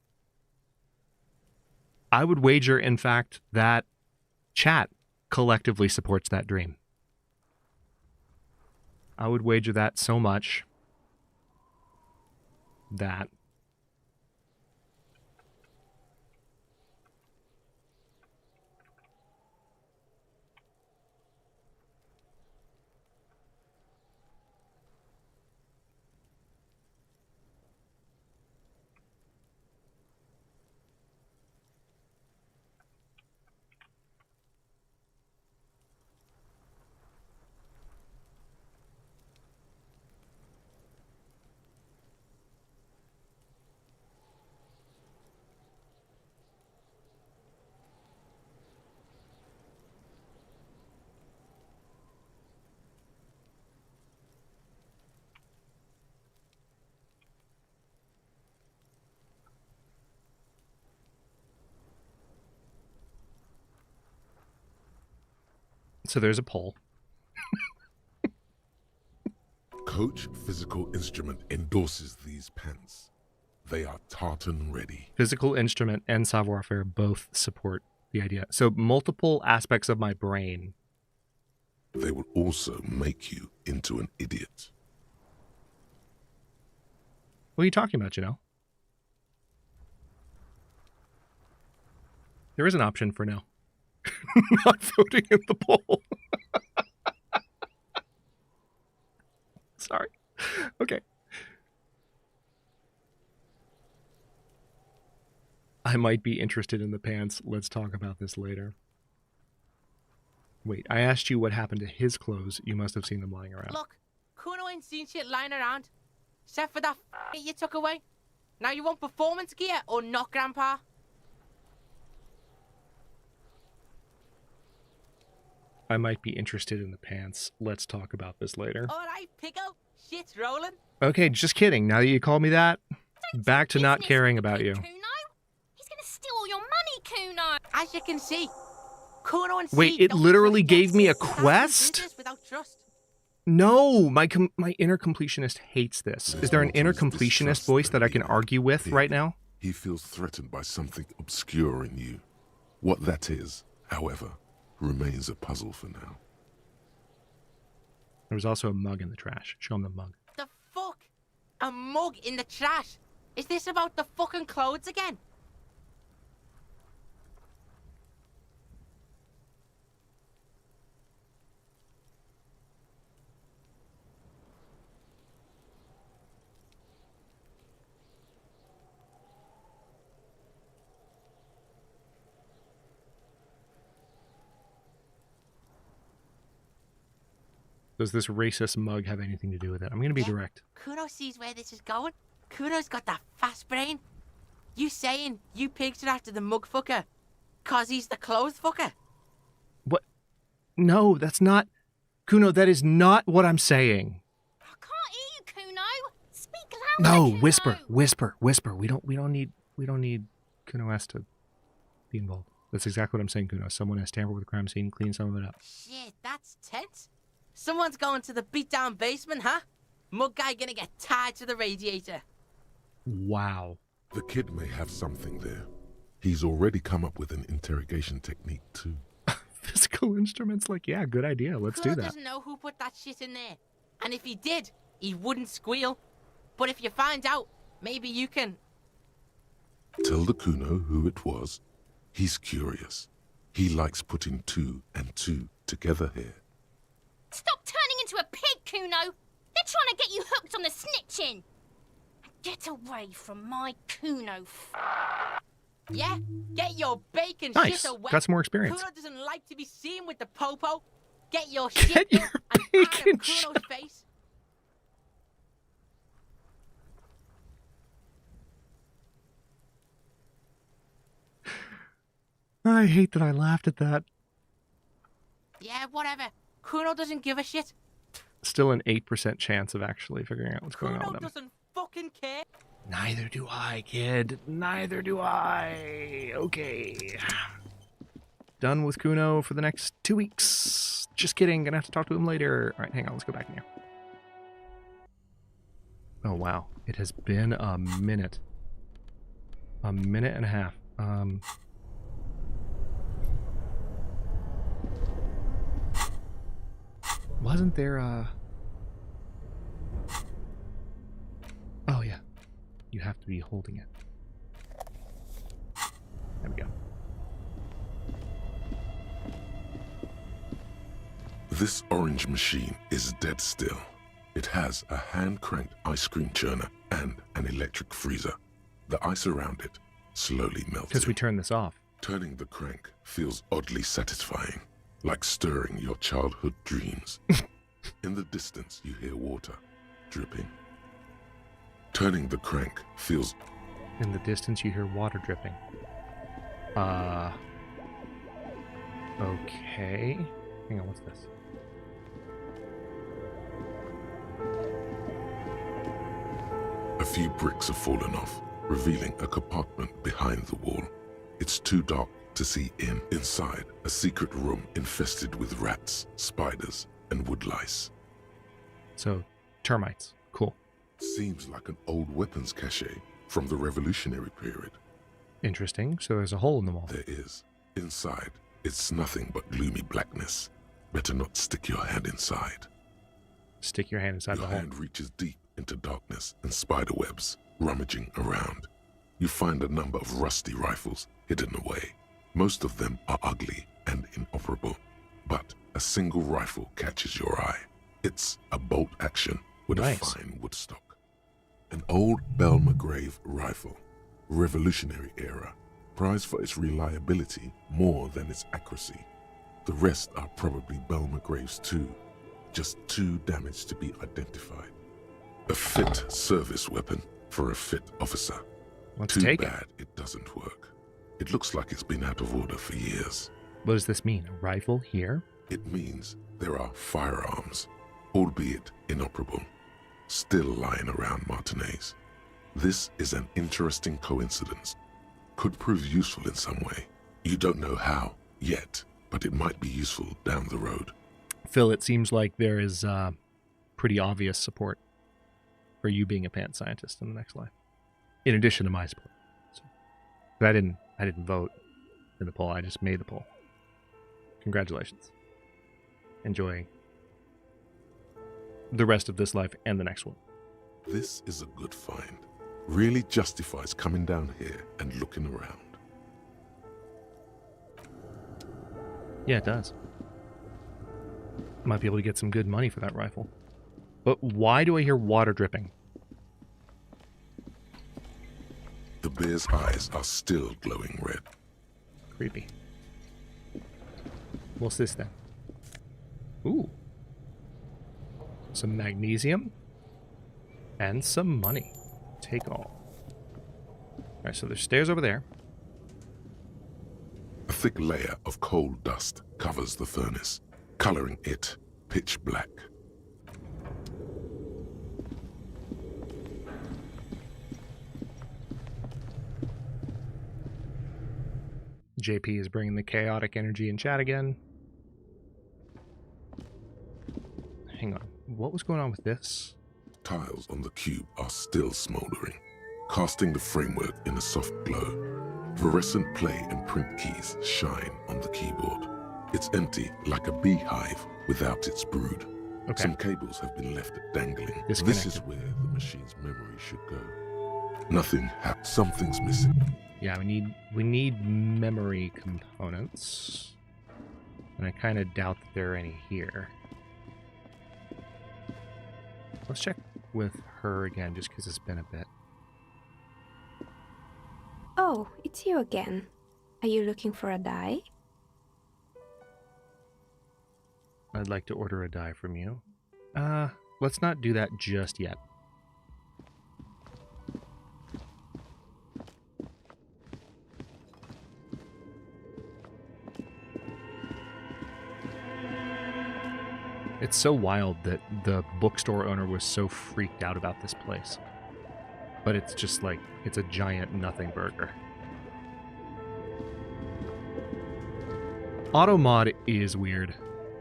I would wager, in fact, that chat collectively supports that dream. I would wager that so much that so there's a poll. Coach Physical Instrument endorses these pants. They are tartan ready. Physical Instrument and Savoir-Faire both support the idea. So multiple aspects of my brain. They will also make you into an idiot. What are you talking about, Janelle? There is an option for no. Not voting in the poll. Sorry. Okay. I might be interested in the pants. Let's talk about this later. Wait, I asked you what happened to his clothes. You must have seen them lying around. Look, Kuno ain't seen shit lying around. Except for that you took away. Now you want performance gear or not, Grandpa? I might be interested in the pants. Let's talk about this later. All right, Pico. Shit's rolling. Okay, just kidding. Now that you called me that, back to not caring about you. Kuno? He's gonna steal all your money, Kuno! As you can see, Kuno and Wait, Steve it don't literally trust gave us. me a That's quest? business without trust. No, my inner completionist hates this. Is there an inner completionist voice that I can argue with right now? He feels threatened by something obscure in you. What that is, however, remains a puzzle for now. There was also a mug in the trash. Show him the mug. The fuck? A mug in the trash? Is this about the fucking clothes again? Does this racist mug have anything to do with it? I'm going to be direct. Kuno sees where this is going. Kuno's got that fast brain. You saying you picked it after the mug fucker? Cause he's the clothes fucker? What? No, that's not... Kuno, that is not what I'm saying. I can't hear you, Kuno! Speak louder, No, Kuno. whisper. We don't need Kuno S to be involved. That's exactly what I'm saying, Kuno. Someone has tampered with the crime scene, clean some of it up. Shit, that's tense. Someone's going to the beat-down basement, huh? Mug guy gonna get tied to the radiator. Wow. The kid may have something there. He's already come up with an interrogation technique too. Physical instruments, like, yeah, good idea. Let's do Kuno that. doesn't know who put that shit in there. And if he did, he wouldn't squeal. But if you find out, maybe you can... Tell the Kuno who it was. He's curious. He likes putting 2 and 2 together here. Stop turning into a pig, Kuno! They're trying to get you hooked on the snitching! Get away from my Kuno. Yeah? Get your bacon Nice. shit away. Got some more experience. Kuno doesn't like to be seen with the popo. Get your Get shit your in and out bacon of Kuno's shut- face. I hate that I laughed at that. Yeah, whatever. Kuno doesn't give a shit. Still an 8% chance of actually figuring out what's going on Kuno with them. doesn't fucking care. Neither do I, kid. Neither do I. Okay. Done with Kuno for the next 2 weeks. Just kidding. Gonna have to talk to him later. All right, hang on. Let's go back in here. Oh, wow. It has been a minute. A minute and a half. Wasn't there Oh, yeah. You have to be holding it. There we go. This orange machine is dead still. It has a hand-cranked ice cream churner and an electric freezer. The ice around it slowly melts. Because we turned this off. Turning the crank feels oddly satisfying, like stirring your childhood dreams. In the distance, you hear water dripping. Turning the crank feels... In the distance, you hear water dripping. Okay. Hang on, what's this? A few bricks have fallen off, revealing a compartment behind the wall. It's too dark to see in. Inside, a secret room infested with rats, spiders, and woodlice. So, termites. Cool. Seems like an old weapons cache from the Revolutionary period. Interesting. So there's a hole in the wall. There is. Inside, it's nothing but gloomy blackness. Better not stick your hand inside. Stick your hand inside Your the hole. hand reaches deep into darkness and spider webs, rummaging around. You find a number of rusty rifles hidden away. Most of them are ugly and inoperable, but a single rifle catches your eye. It's a bolt action with Nice. a fine wood stock. An old Belmagrave rifle, Revolutionary era, prized for its reliability more than its accuracy. The rest are probably Belmagraves too, just too damaged to be identified. A fit service weapon for a fit officer. Let's Too take it. bad it doesn't work. It looks like it's been out of order for years. What does this mean? A rifle here? It means there are firearms, albeit inoperable, still lying around Martinez. This is an interesting coincidence. Could prove useful in some way. You don't know how yet, but it might be useful down the road. Phil, it seems like there is pretty obvious support for you being a pants scientist in the next life, in addition to my support. So, but I didn't vote in the poll. I just made the poll. Congratulations. Enjoy the rest of this life and the next one. This is a good find. Really justifies coming down here and looking around. Yeah, it does. Might be able to get some good money for that rifle. But why do I hear water dripping? The bear's eyes are still glowing red. Creepy. What's this then? Ooh. Some magnesium. And some money. Take all. Alright, so there's stairs over there. A thick layer of coal dust covers the furnace, coloring it pitch black. JP is bringing the chaotic energy in chat again. Hang on. What was going on with this? Tiles on the cube are still smoldering, casting the framework in a soft glow. Fluorescent play and print keys shine on the keyboard. It's empty like a beehive without its brood. Okay. Some cables have been left dangling. This is where the machine's memory should go. Nothing happened. Something's missing. Yeah, we need memory components. And I kind of doubt that there are any here. Let's check with her again, just because it's been a bit. Oh, it's you again. Are you looking for a die? I'd like to order a die from you. Let's not do that just yet. It's so wild that the bookstore owner was so freaked out about this place. But it's just like, it's a giant nothing burger. Auto mod is weird.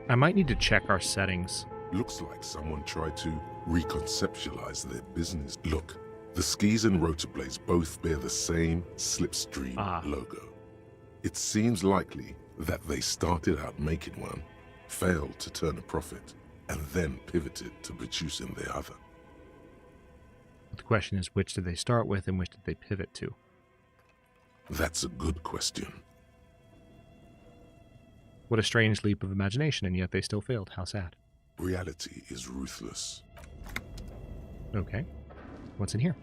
I might need to check our settings. Looks like someone tried to reconceptualize their business. Look, the skis and rotor blades both bear the same Slipstream logo. It seems likely that they started out making one, failed to turn a profit, and then pivoted to producing the other. The question is, which did they start with and which did they pivot to? That's a good question. What a strange leap of imagination, and yet they still failed. How sad. Reality is ruthless. Okay. What's in here?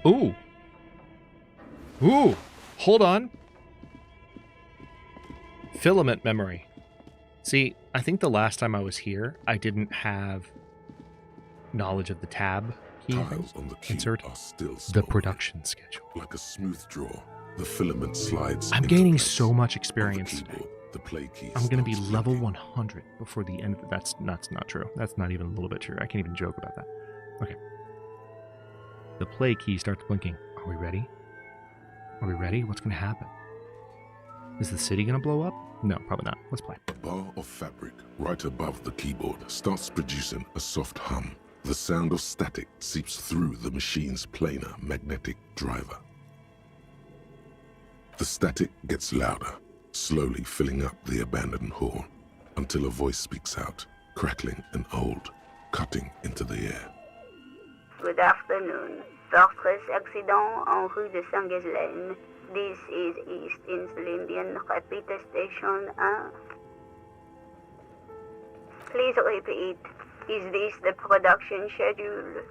Ooh! Ooh! Hold on! Filament memory. See, I think the last time I was here, I didn't have knowledge of the tab key. Tiles on the cube Insert are still the production schedule. Like a smooth draw, the filament slides. I'm into gaining place. so much On experience the today. keyboard, the play key I'm going to be starts level blinking. 100 before the end. That's not true. That's not even a little bit true. I can't even joke about that. Okay. The play key starts blinking. Are we ready? Are we ready? What's going to happen? Is the city going to blow up? No, probably not. Let's play. A bar of fabric right above the keyboard starts producing a soft hum. The sound of static seeps through the machine's planar magnetic driver. The static gets louder, slowly filling up the abandoned hall, until a voice speaks out, crackling and old, cutting into the air. Good afternoon. Fortress accident en rue de Saint-Ghislaine. This is East Insulindian Repeater Station 1. Please repeat. Is this the production schedule?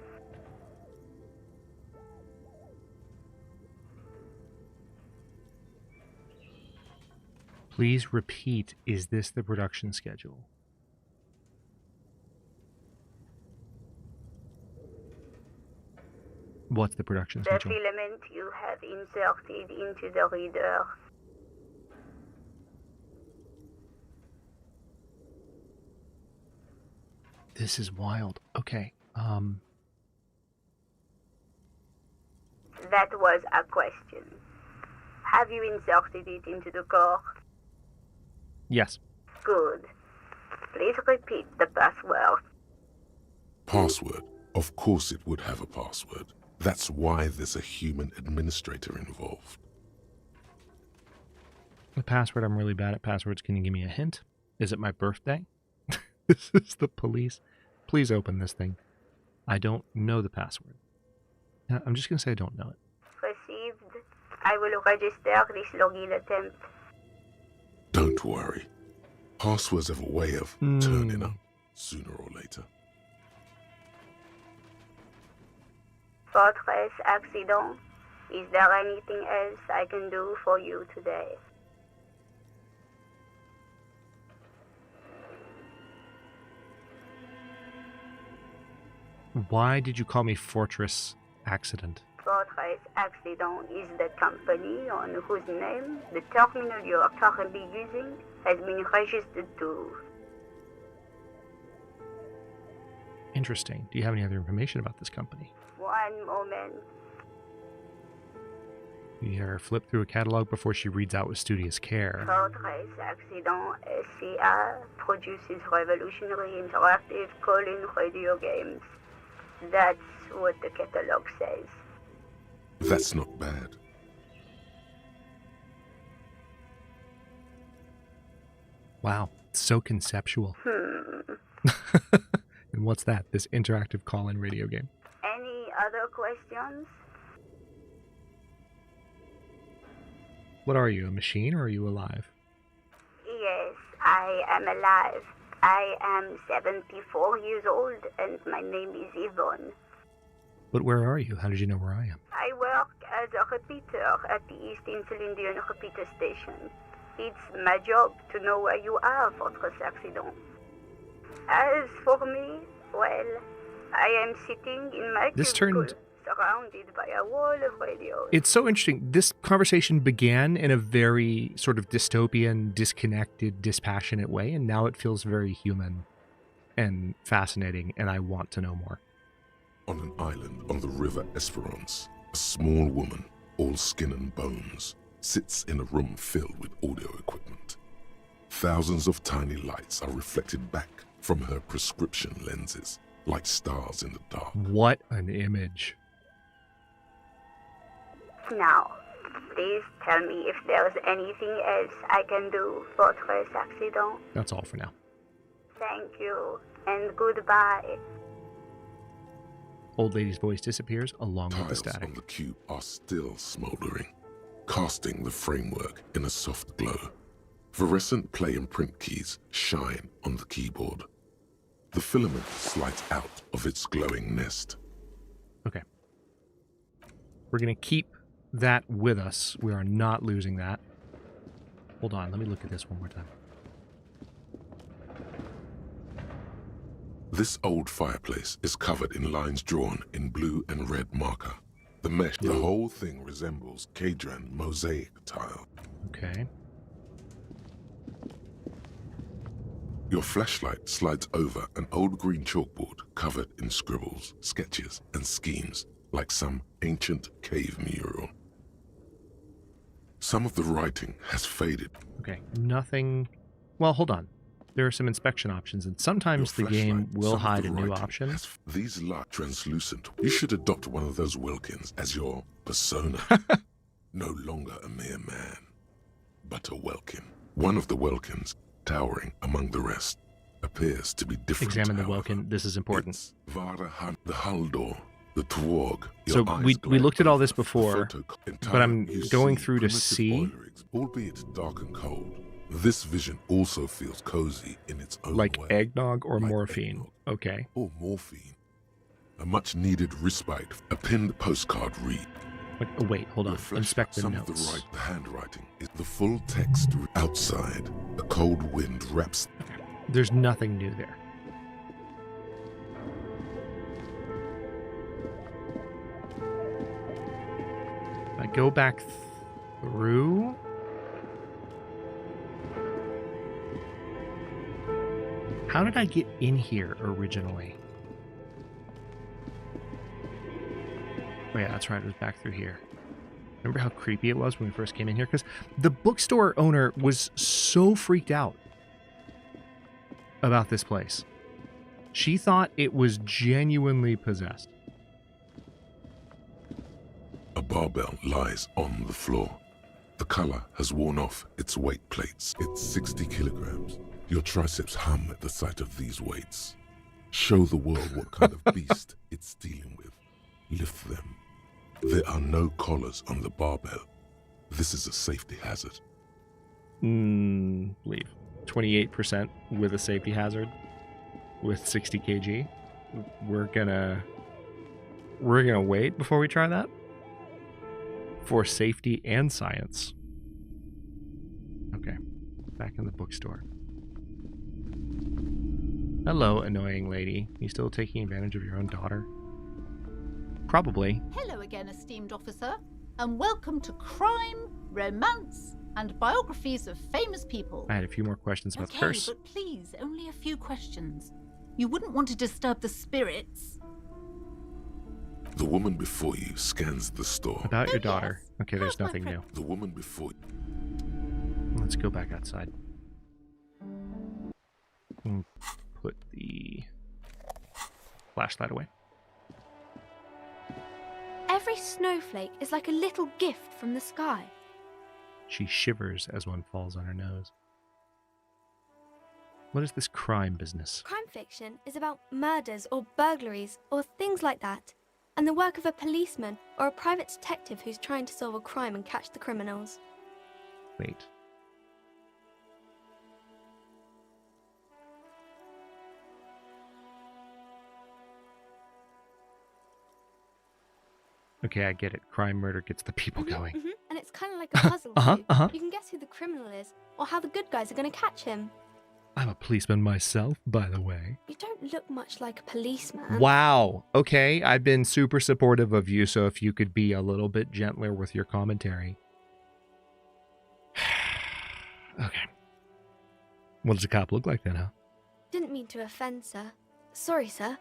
Please repeat, is this the production schedule? What's the production The schedule? filament you have inserted into the reader This is wild. Okay. That was a question. Have you inserted it into the core? Yes. Good. Please repeat the password. Password? Of course it would have a password. That's why there's a human administrator involved. The password, I'm really bad at passwords. Can you give me a hint? Is it my birthday? This is the police. Please open this thing. I don't know the password. I'm just going to say I don't know it. Received. I will register this login attempt. Don't worry. Passwords have a way of turning up sooner or later. Fortress accident. Is there anything else I can do for you today? Why did you call me Fortress Accident? Fortress Accident is the company on whose name the terminal you are currently using has been registered to. Interesting. Do you have any other information about this company? One moment. You hear her flip through a catalog before she reads out with studious care. Fortress Accident SCA produces revolutionary interactive call-in radio games. That's what the catalog says. That's not bad. Wow, so conceptual. And what's that? This interactive call-in radio game. Any other questions? What are you, a machine, or are you alive? Yes, I am alive. I am 74 years old and my name is Yvonne. But where are you? How did you know where I am? I work as a repeater at the East Insulindian repeater station. It's my job to know where you are, Fortress Accident. As for me, well, I am sitting in my cubicle, surrounded by a wall of radios. It's so interesting. This conversation began in a very sort of dystopian, disconnected, dispassionate way, and now it feels very human and fascinating, and I want to know more. On an island on the river Esperance, a small woman, all skin and bones, sits in a room filled with audio equipment. Thousands of tiny lights are reflected back from her prescription lenses, like stars in the dark. What an image. Now, please tell me if there's anything else I can do, Fortress Accident. That's all for now. Thank you, and goodbye. Old lady's voice disappears along with the Tiles static. on the cube are still smoldering, casting the framework in a soft glow. Fluorescent play and print keys shine on the keyboard. The filament slides out of its glowing nest. Okay. We're going to keep that with us. We are not losing that. Hold on, let me look at this one more time. This old fireplace is covered in lines drawn in blue and red marker. The mesh, the whole thing resembles Kadran mosaic tile. Okay. Your flashlight slides over an old green chalkboard covered in scribbles, sketches, and schemes like some ancient cave mural. Some of the writing has faded. Okay, nothing... Well, hold on. There are some inspection options, and sometimes the game will hide a new option. These light translucent. You should adopt one of those Wilkins as your persona. No longer a mere man, but a Welkin. One of the Welkins, towering among the rest, appears to be different. Examine the Welkin. This is important. It's Varahan, the Haldor, the Tuog. So we looked at all this before, but I'm going through to see... Albeit dark and cold, this vision also feels cozy in its own like way. Eggnog or Like morphine. eggnog. Okay. Or morphine. A much-needed respite. A pinned postcard read. Oh, wait, hold on. Inspect the Some notes. of the handwriting is the full text. Outside, a cold wind wraps. Okay. There's nothing new there. I go back through. How did I get in here originally? Oh yeah, that's right. It was back through here. Remember how creepy it was when we first came in here? Because the bookstore owner was so freaked out about this place. She thought it was genuinely possessed. A barbell lies on the floor. The color has worn off its weight plates. It's 60 kilograms. Your triceps hum at the sight of these weights. Show the world what kind of beast it's dealing with. Lift them. There are no collars on the barbell. This is a safety hazard. Leave. 28% with a safety hazard with 60 kg. We're gonna wait before we try that for safety and science. Okay, back in the bookstore. Hello, annoying lady. You still taking advantage of your own daughter? Probably. Hello again, esteemed officer, and welcome to Crime, Romance, and Biographies of Famous People. I had a few more questions about the Okay, curse. but please, only a few questions. You wouldn't want to disturb the spirits. The woman before you scans the store. About your daughter. Okay, there's nothing new. The woman before you. Let's go back outside. Put the flashlight away. Every snowflake is like a little gift from the sky. She shivers as one falls on her nose. What is this crime business? Crime fiction is about murders or burglaries or things like that, and the work of a policeman or a private detective who's trying to solve a crime and catch the criminals. Wait. Okay, I get it. Crime, murder gets the people going. And it's kind of like a puzzle too. You can guess who the criminal is or how the good guys are going to catch him. I'm a policeman myself, by the way. You don't look much like a policeman. Wow. Okay, I've been super supportive of you, so if you could be a little bit gentler with your commentary. Okay. What does a cop look like then, huh? Didn't mean to offend, sir. Sorry, sir.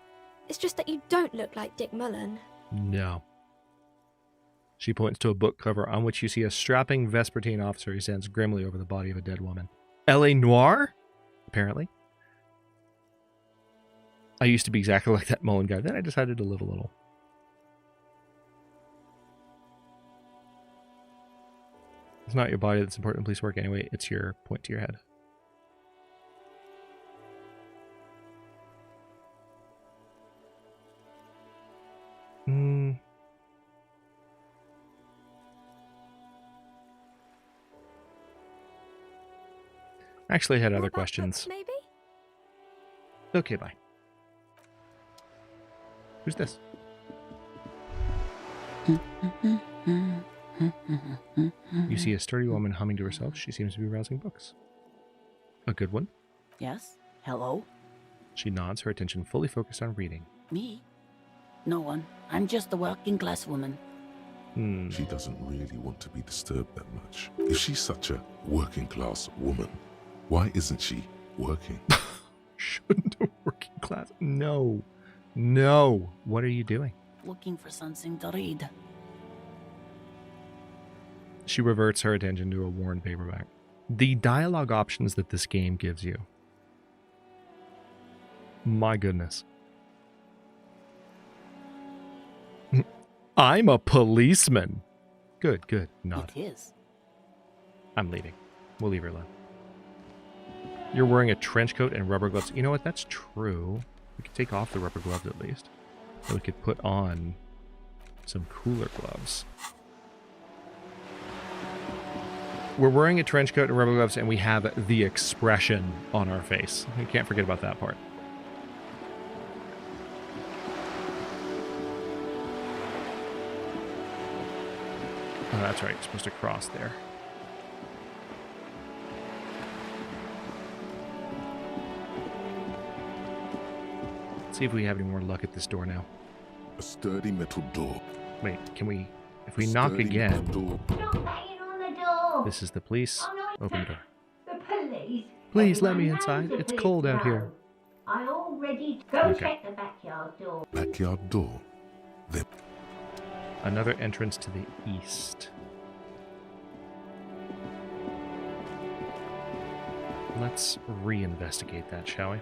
It's just that you don't look like Dick Mullen. No. She points to a book cover on which you see a strapping Vespertine officer who stands grimly over the body of a dead woman. L.A. Noire? Apparently. I used to be exactly like that Mullen guy. Then I decided to live a little. It's not your body that's important in police work anyway. It's your point to your head. Actually, I had other questions. Maybe? Okay, bye. Who's this? You see a sturdy woman humming to herself. She seems to be browsing books. A good one? Yes? Hello? She nods, her attention fully focused on reading. Me? No one. I'm just a working class woman. She doesn't really want to be disturbed that much. If she's such a working class woman, why isn't she working? Shouldn't a working class? No. No. What are you doing? Looking for something to read. She reverts her attention to a worn paperback. The dialogue options that this game gives you. My goodness. I'm a policeman. Good, good. Nod. It is. I'm leaving. We'll leave her alone. You're wearing a trench coat and rubber gloves. You know what? That's true. We could take off the rubber gloves at least. And we could put on some cooler gloves. We're wearing a trench coat and rubber gloves, and we have the expression on our face. You can't forget about that part. Oh, that's right. You're supposed to cross there. Let's see if we have any more luck at this door now. A sturdy metal door. Wait, can we... If we knock again... Don't bang on the door. This is the police. Oh, no, Open the door. the police. Please let me Everyone inside. knows the It's police cold out now. here. Everybody, go Okay. check the backyard door. Backyard door. Then Another entrance to the east. Let's reinvestigate that, shall we?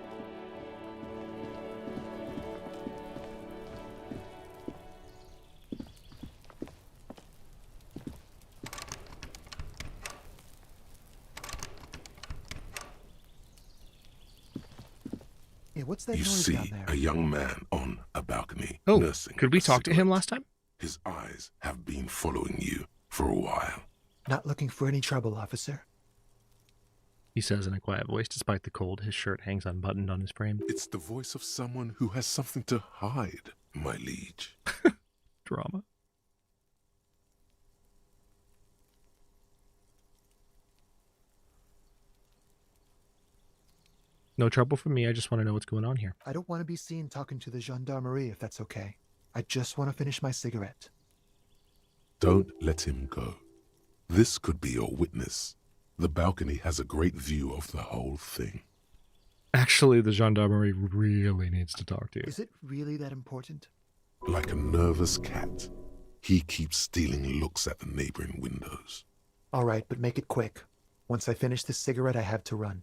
Yeah, what's that you noise see down there? a young man on a balcony Oh, nursing could we a talk to him cigarette. last time? His eyes have been following you for a while. Not looking for any trouble, officer. He says in a quiet voice, despite the cold. His shirt hangs unbuttoned on his frame. It's the voice of someone who has something to hide, my liege. Drama. No trouble for me. I just want to know what's going on here. I don't want to be seen talking to the gendarmerie if that's okay. I just want to finish my cigarette. Don't let him go. This could be your witness. The balcony has a great view of the whole thing. Actually, the gendarmerie really needs to talk to you. Is it really that important? Like a nervous cat, he keeps stealing looks at the neighboring windows. All right, but make it quick. Once I finish this cigarette, I have to run.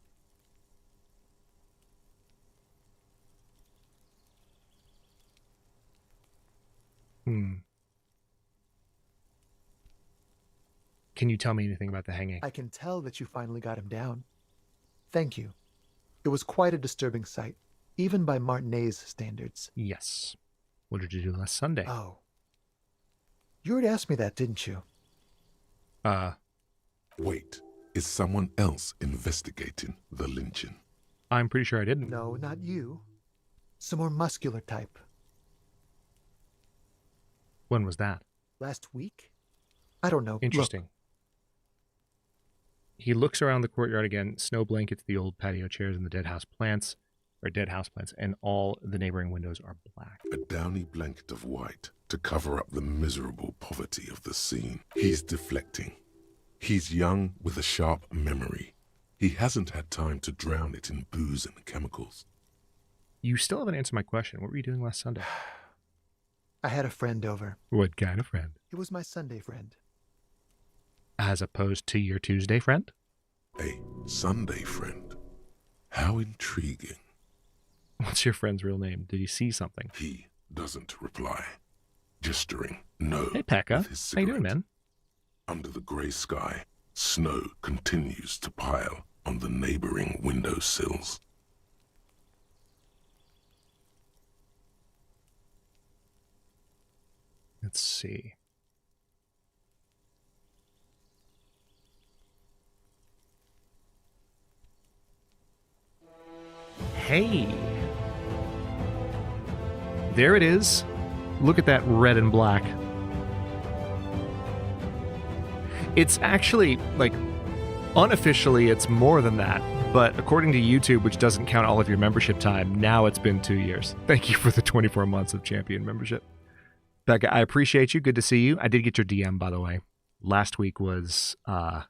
Can you tell me anything about the hanging? I can tell that you finally got him down. Thank you. It was quite a disturbing sight, even by Martinet's standards. Yes. What did you do last Sunday? Oh. You already asked me that, didn't you? Wait, is someone else investigating the lynching? I'm pretty sure I didn't. No, not you. Some more muscular type. When was that? Last week? I don't know. Interesting. Look, he looks around the courtyard again. Snow blankets, the old patio chairs, and the dead house plants, and all the neighboring windows are black. A downy blanket of white to cover up the miserable poverty of the scene. He's deflecting. He's young with a sharp memory. He hasn't had time to drown it in booze and chemicals. You still haven't answered my question. What were you doing last Sunday? I had a friend over. What kind of friend? It was my Sunday friend. As opposed to your Tuesday friend? A Sunday friend. How intriguing. What's your friend's real name? Did he see something? He doesn't reply. Gesturing no. Hey, Pekka. with his How you doing, cigarette. man? Under the grey sky, snow continues to pile on the neighboring windowsills. Let's see. Hey. There it is. Look at that red and black. It's actually, like, unofficially, it's more than that. But according to YouTube, which doesn't count all of your membership time, now it's been 2 years. Thank you for the 24 months of Champion membership. Becca, I appreciate you. Good to see you. I did get your DM, by the way. Last week was a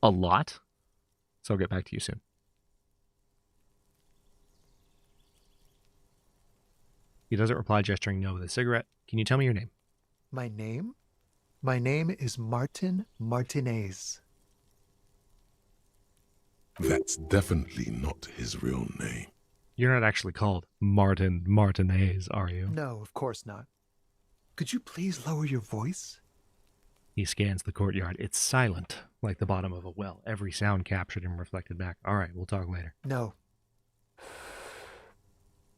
lot. So I'll get back to you soon. He doesn't reply, gesturing no with a cigarette. Can you tell me your name? My name? My name is Martin Martinez. That's definitely not his real name. You're not actually called Martin Martinez, are you? No, of course not. Could you please lower your voice? He scans the courtyard. It's silent, like the bottom of a well. Every sound captured and reflected back. All right, we'll talk later. No.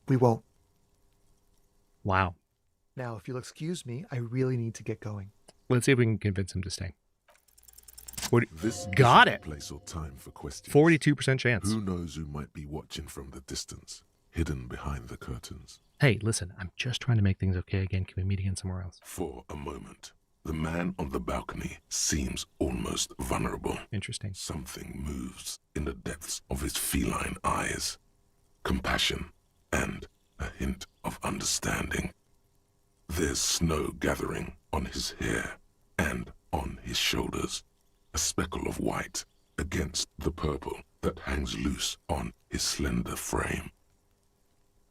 We won't. Wow. Now, if you'll excuse me, I really need to get going. Let's see if we can convince him to stay. This Got isn't it. a place or time for questions. 42% chance. Who knows who might be watching from the distance, hidden behind the curtains. Hey, listen, I'm just trying to make things okay again. Can we meet again somewhere else? For a moment, the man on the balcony seems almost vulnerable. Interesting. Something moves in the depths of his feline eyes. Compassion and a hint of understanding. There's snow gathering on his hair and on his shoulders. A speckle of white against the purple that hangs loose on his slender frame.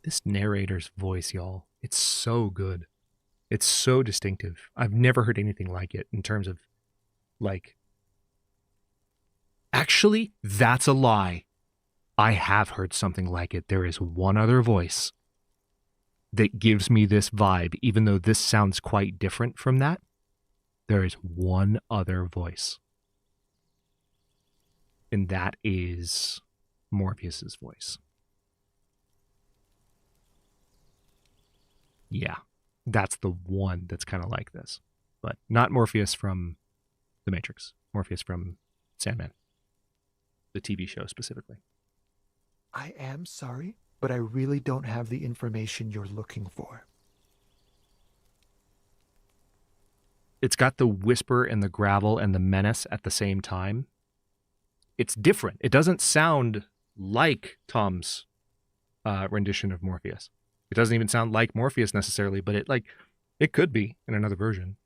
This narrator's voice, y'all, it's so good. It's so distinctive. I've never heard anything like it in terms of, like... Actually, that's a lie. I have heard something like it. There is one other voice that gives me this vibe, even though this sounds quite different from that. There is one other voice. And that is Morpheus's voice. Yeah, that's the one that's kind of like this. But not Morpheus from The Matrix. Morpheus from Sandman. The TV show specifically. I am sorry, but I really don't have the information you're looking for. It's got the whisper and the gravel and the menace at the same time. It's different. It doesn't sound like Tom's rendition of Morpheus. It doesn't even sound like Morpheus necessarily, but it could be in another version.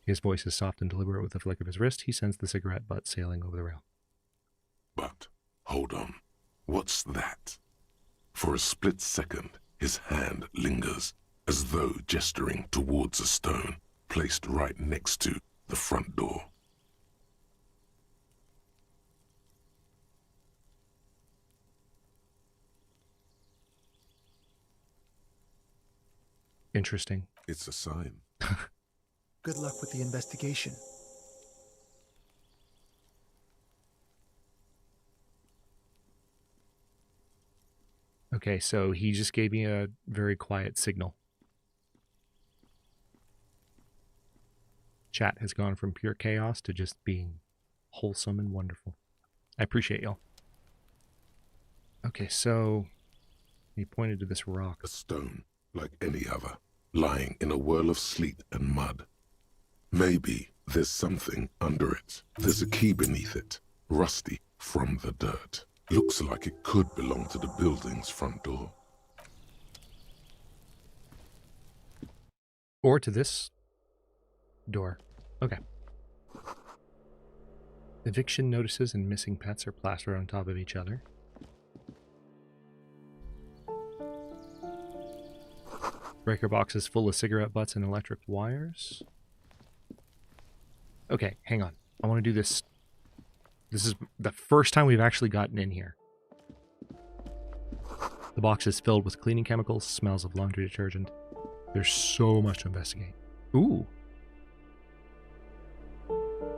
His voice is soft and deliberate with a flick of his wrist. He sends the cigarette butt sailing over the rail. But, hold on. What's that? For a split second, his hand lingers, as though gesturing towards a stone placed right next to the front door. Interesting. It's a sign. Good luck with the investigation. Okay, so he just gave me a very quiet signal. Chat has gone from pure chaos to just being wholesome and wonderful. I appreciate y'all. Okay, so he pointed to this rock. A stone, like any other, lying in a whirl of sleet and mud. Maybe there's something under it. There's a key beneath it, rusty from the dirt. Looks like it could belong to the building's front door. Or to this door. Okay. Eviction notices and missing pets are plastered on top of each other. Breaker boxes full of cigarette butts and electric wires. Okay, hang on. I want to do this. This is the first time we've actually gotten in here. The box is filled with cleaning chemicals, smells of laundry detergent. There's so much to investigate. Ooh.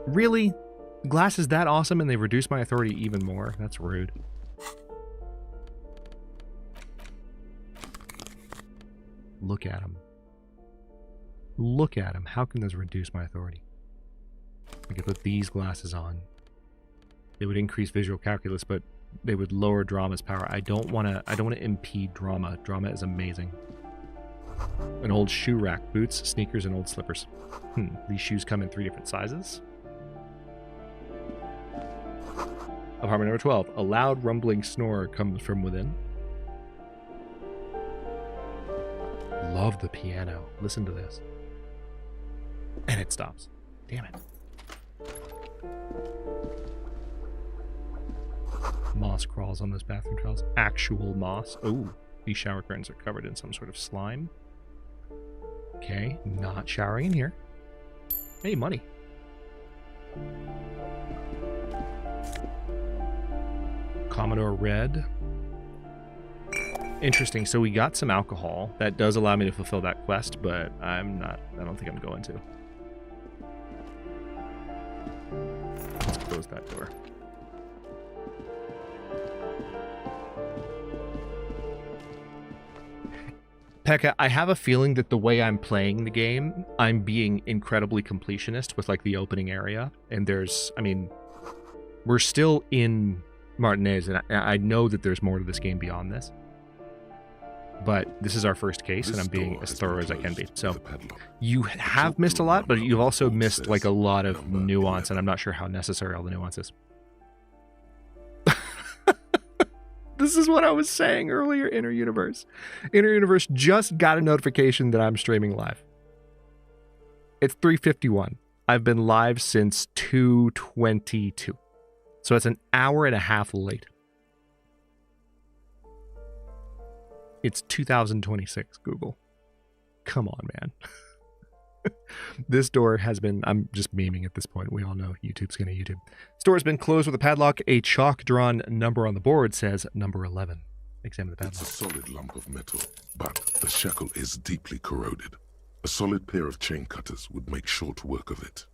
Really? Glass is that awesome and they've reduced my authority even more? That's rude. Look at him. Look at him. How can this reduce my authority? I could put these glasses on. They would increase visual calculus, but they would lower drama's power. I don't want to impede drama. Drama is amazing. An old shoe rack, boots, sneakers, and old slippers. These shoes come in 3 different sizes. Apartment number 12. A loud rumbling snore comes from within. Love the piano. Listen to this. And it stops. Damn it. Moss crawls on those bathroom tiles. Actual moss. Oh, these shower curtains are covered in some sort of slime. Okay, not showering in here. Hey, money. Commodore Red. Interesting. So we got some alcohol. That does allow me to fulfill that quest, but I don't think I'm going to. Let's close that door. Pekka, I have a feeling that the way I'm playing the game, I'm being incredibly completionist with like the opening area. And we're still in Martinez, and I know that there's more to this game beyond this. But this is our first case, and I'm being as thorough as I can be. So you have missed a lot, but you've also missed like a lot of nuance, and I'm not sure how necessary all the nuance is. This is what I was saying earlier, Inner Universe. Inner Universe just got a notification that I'm streaming live. It's 3:51. I've been live since 2:22. So it's an hour and a half late. It's 2026, Google. Come on, man. This door has been, I'm just memeing at this point. We all know YouTube's going to YouTube. This door has been closed with a padlock. A chalk-drawn number on the board says number 11. Examine the padlock. It's a solid lump of metal, but the shackle is deeply corroded. A solid pair of chain cutters would make short work of it.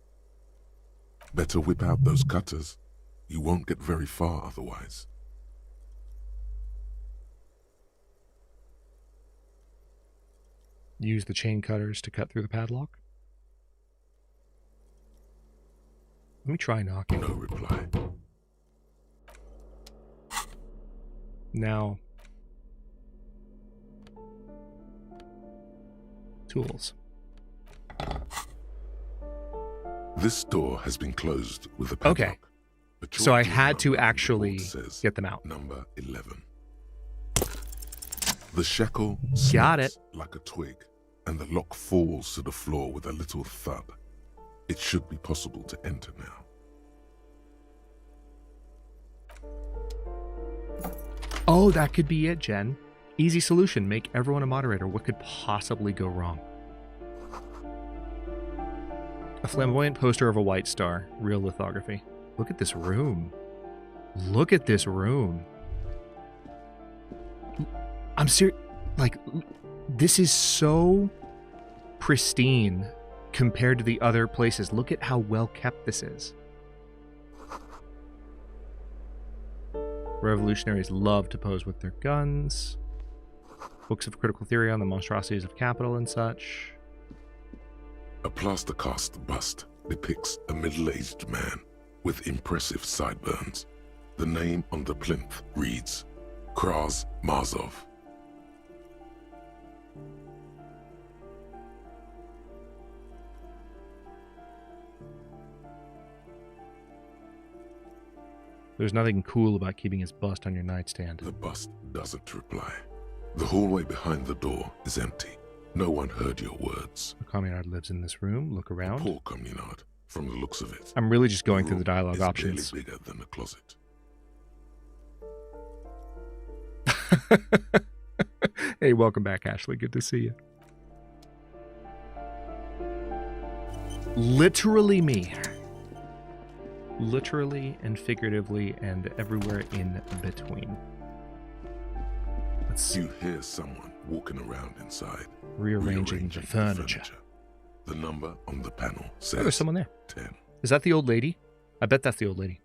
Better whip out those cutters. You won't get very far otherwise. Use the chain cutters to cut through the padlock. Let me try knocking. No reply. Now, tools. This door has been closed with a padlock. Okay. So I had to actually get them out. Number 11. The shackle Got it. snaps like a twig, and the lock falls to the floor with a little thud. It should be possible to enter now. Oh, that could be it, Jen. Easy solution. Make everyone a moderator. What could possibly go wrong? A flamboyant poster of a white star. Real lithography. Look at this room. Look at this room. I'm serious. Like, this is so pristine compared to the other places. Look at how well kept this is. Revolutionaries love to pose with their guns. Books of critical theory on the monstrosities of capital and such. A plaster cast bust depicts a middle-aged man with impressive sideburns. The name on the plinth reads Kraz Marzov. There's nothing cool about keeping his bust on your nightstand. The bust doesn't reply. The hallway behind the door is empty. No one heard your words. The communard lives in this room. Look around. Poor communard, from the looks of it. I'm really just going through the dialogue options. It's barely bigger than a closet. Hey, welcome back, Ashley. Good to see you. Literally me. Literally and figuratively and everywhere in between. Let's see. You hear someone walking around inside. Rearranging the furniture. The number on the panel says there's someone there. 10. Is that the old lady? I bet that's the old lady.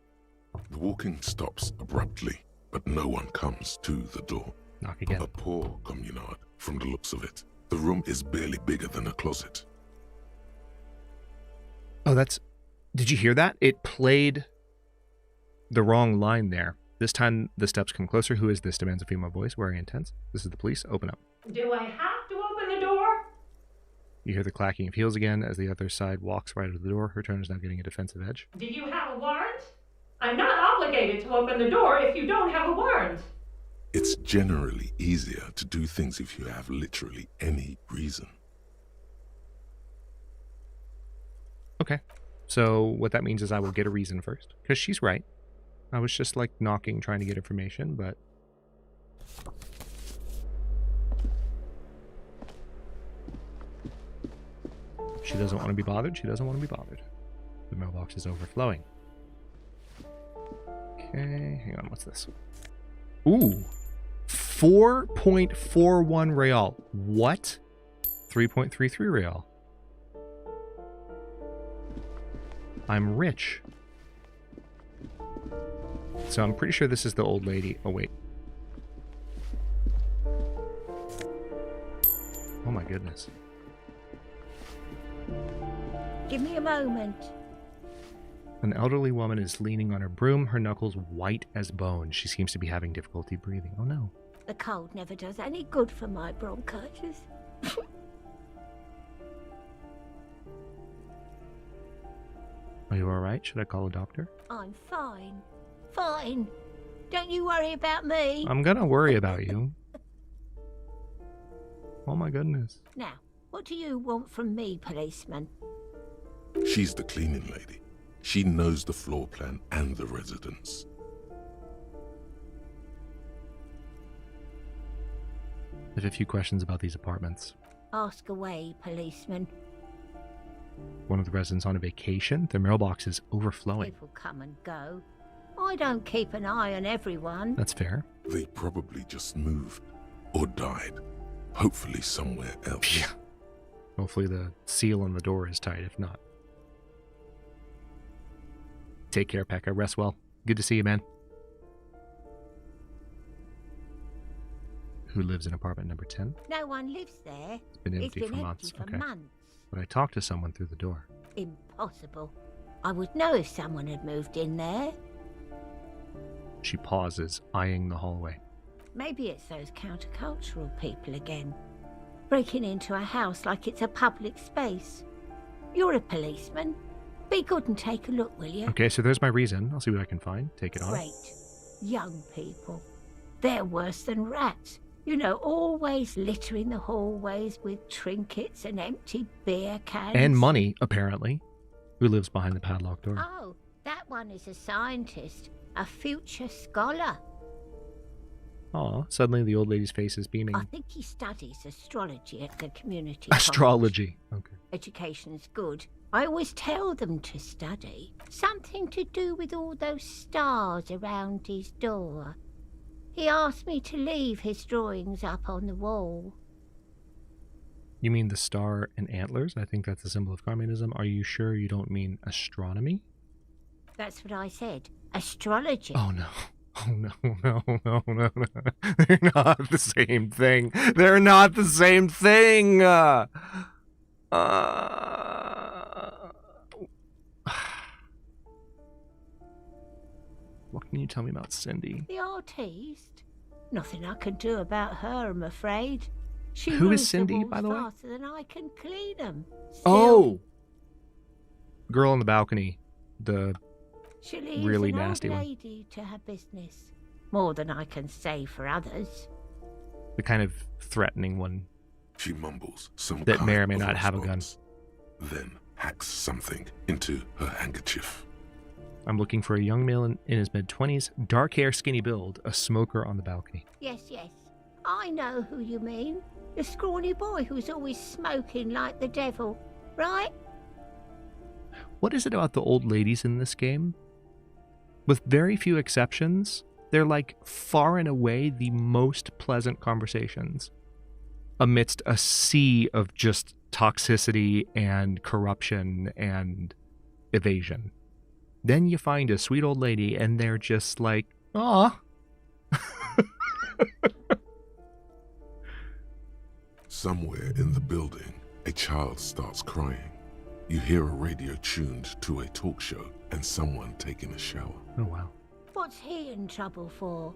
The walking stops abruptly, but no one comes to the door. Knock again. A poor communard, from the looks of it. The room is barely bigger than a closet. Oh, that's... Did you hear that? It played the wrong line there. This time the steps come closer. Who is this? Demands a female voice, wearing intense. This is the police. Open up. Do I have to open the door? You hear the clacking of heels again as the other side walks right to the door. Her turn is now getting a defensive edge. Do you have a warrant? I'm not obligated to open the door if you don't have a warrant. It's generally easier to do things if you have literally any reason. Okay. So what that means is I will get a reason first. Because she's right. I was just like knocking, trying to get information, but... She doesn't want to be bothered. She doesn't want to be bothered. The mailbox is overflowing. Okay, hang on. What's this? Ooh. 4.41 real. What? 3.33 real. I'm rich. So I'm pretty sure this is the old lady. Oh, wait. Oh my goodness. Give me a moment. An elderly woman is leaning on her broom, her knuckles white as bone. She seems to be having difficulty breathing. Oh no. The cold never does any good for my bronchitis. Are you alright? Should I call a doctor? I'm fine. Fine. Don't you worry about me. I'm gonna worry about you. Oh my goodness. Now, what do you want from me, policeman? She's the cleaning lady. She knows the floor plan and the residence. I have a few questions about these apartments. Ask away, policeman. One of the residents on a vacation. Their mailbox is overflowing. People come and go. I don't keep an eye on everyone. That's fair. They probably just moved or died. Hopefully somewhere else. Yeah. Hopefully the seal on the door is tight, if not. Take care, Pekka. Rest well. Good to see you, man. Who lives in apartment number 10? No one lives there. It's been empty for months. For months. But I talked to someone through the door. Impossible. I would know if someone had moved in there. She pauses, eyeing the hallway. Maybe it's those countercultural people again. Breaking into a house like it's a public space. You're a policeman. Be good and take a look, will you? Okay, so there's my reason. I'll see what I can find. Take it on. Great. Young people. They're worse than rats. You know, always littering the hallways with trinkets and empty beer cans. And money, apparently. Who lives behind the padlocked door? Oh, that one is a scientist. A future scholar. Aw, suddenly the old lady's face is beaming. I think he studies astrology at the community Astrology. college. Okay. Education's good. I always tell them to study. Something to do with all those stars around his door. He asked me to leave his drawings up on the wall. You mean the star and antlers? I think that's a symbol of communism. Are you sure you don't mean astronomy? That's what I said. Astrology. Oh, no. Oh, no. They're not the same thing. They're not the same thing. What can you tell me about Cindy? The artiste? Nothing I can do about her, I'm afraid. She Who is moves Cindy, the by the way? faster than I can clean them. Oh! Girl on the balcony. The She leaves really an nasty old one. lady to her business. More than I can say for others. The kind of threatening one. She mumbles some that may or kind may of not have a gun. response, then hacks something into her handkerchief. I'm looking for a young male in his mid-20s, dark hair, skinny build, a smoker on the balcony. Yes. I know who you mean. The scrawny boy who's always smoking like the devil, right? What is it about the old ladies in this game? With very few exceptions, they're like far and away the most pleasant conversations amidst a sea of just toxicity and corruption and evasion. Then you find a sweet old lady and they're just like, aw. Somewhere in the building, a child starts crying. You hear a radio tuned to a talk show and someone taking a shower. Oh, wow. What's he in trouble for?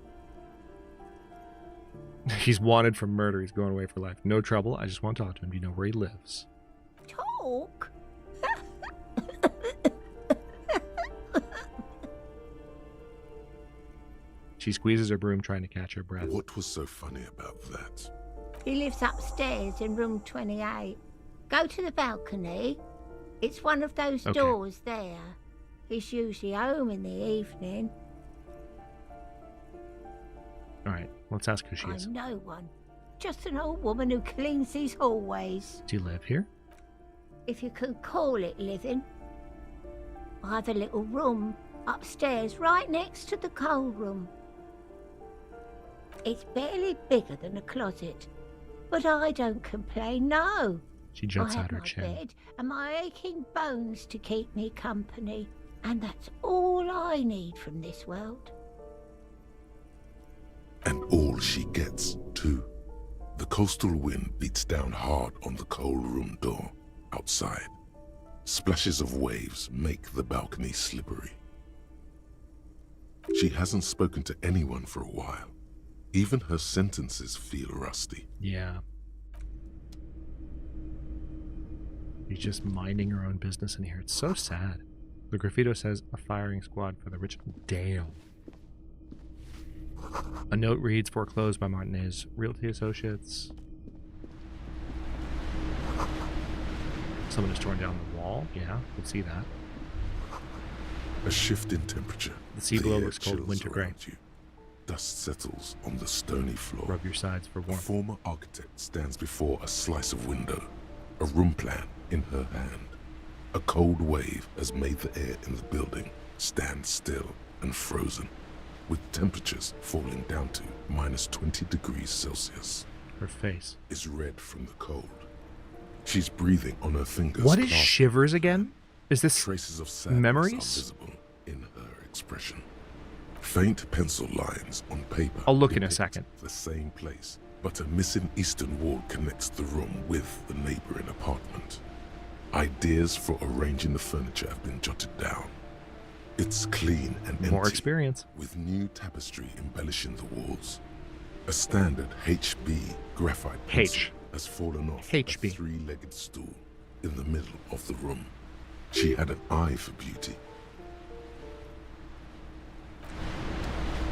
He's wanted for murder. He's going away for life. No trouble. I just want to talk to him. Do you know where he lives? Talk? She squeezes her broom trying to catch her breath. What was so funny about that? He lives upstairs in room 28. Go to the balcony. It's one of those Okay. doors there. He's usually home in the evening. All right, let's ask who she is. I'm no one. Just an old woman who cleans these hallways. Do you live here? If you can call it living. I have a little room upstairs right next to the coal room. It's barely bigger than a closet, but I don't complain, no. She juts I have out her my chin. bed and my aching bones to keep me company, and that's all I need from this world. And all she gets, too. The coastal wind beats down hard on the coal room door outside. Splashes of waves make the balcony slippery. She hasn't spoken to anyone for a while. Even her sentences feel rusty. Yeah. She's just minding her own business in here. It's so sad. The graffito says a firing squad for the rich. Damn. A note reads, foreclosed by Martinez Realty Associates. Someone has torn down the wall. Yeah, could see that. A shift in temperature. The sea below air looks cold, chills winter gray. around you. Dust settles on the stony floor. Rub your sides for A warmth. former architect stands before a slice of window, a room plan in her hand. A cold wave has made the air in the building stand still and frozen, with temperatures falling down to -20 degrees Celsius. Her face is red from the cold. She's breathing on her fingers. What is shivers again? Is this traces of sadness memories? are visible in her expression. Faint pencil lines on paper. I'll look in a depict second. The same place, but a missing eastern wall connects the room with the neighboring apartment. Ideas for arranging the furniture have been jotted down. It's clean and empty. More experience. With new tapestry embellishing the walls. A standard HB graphite pencil has fallen off a three-legged stool in the middle of the room. She had an eye for beauty.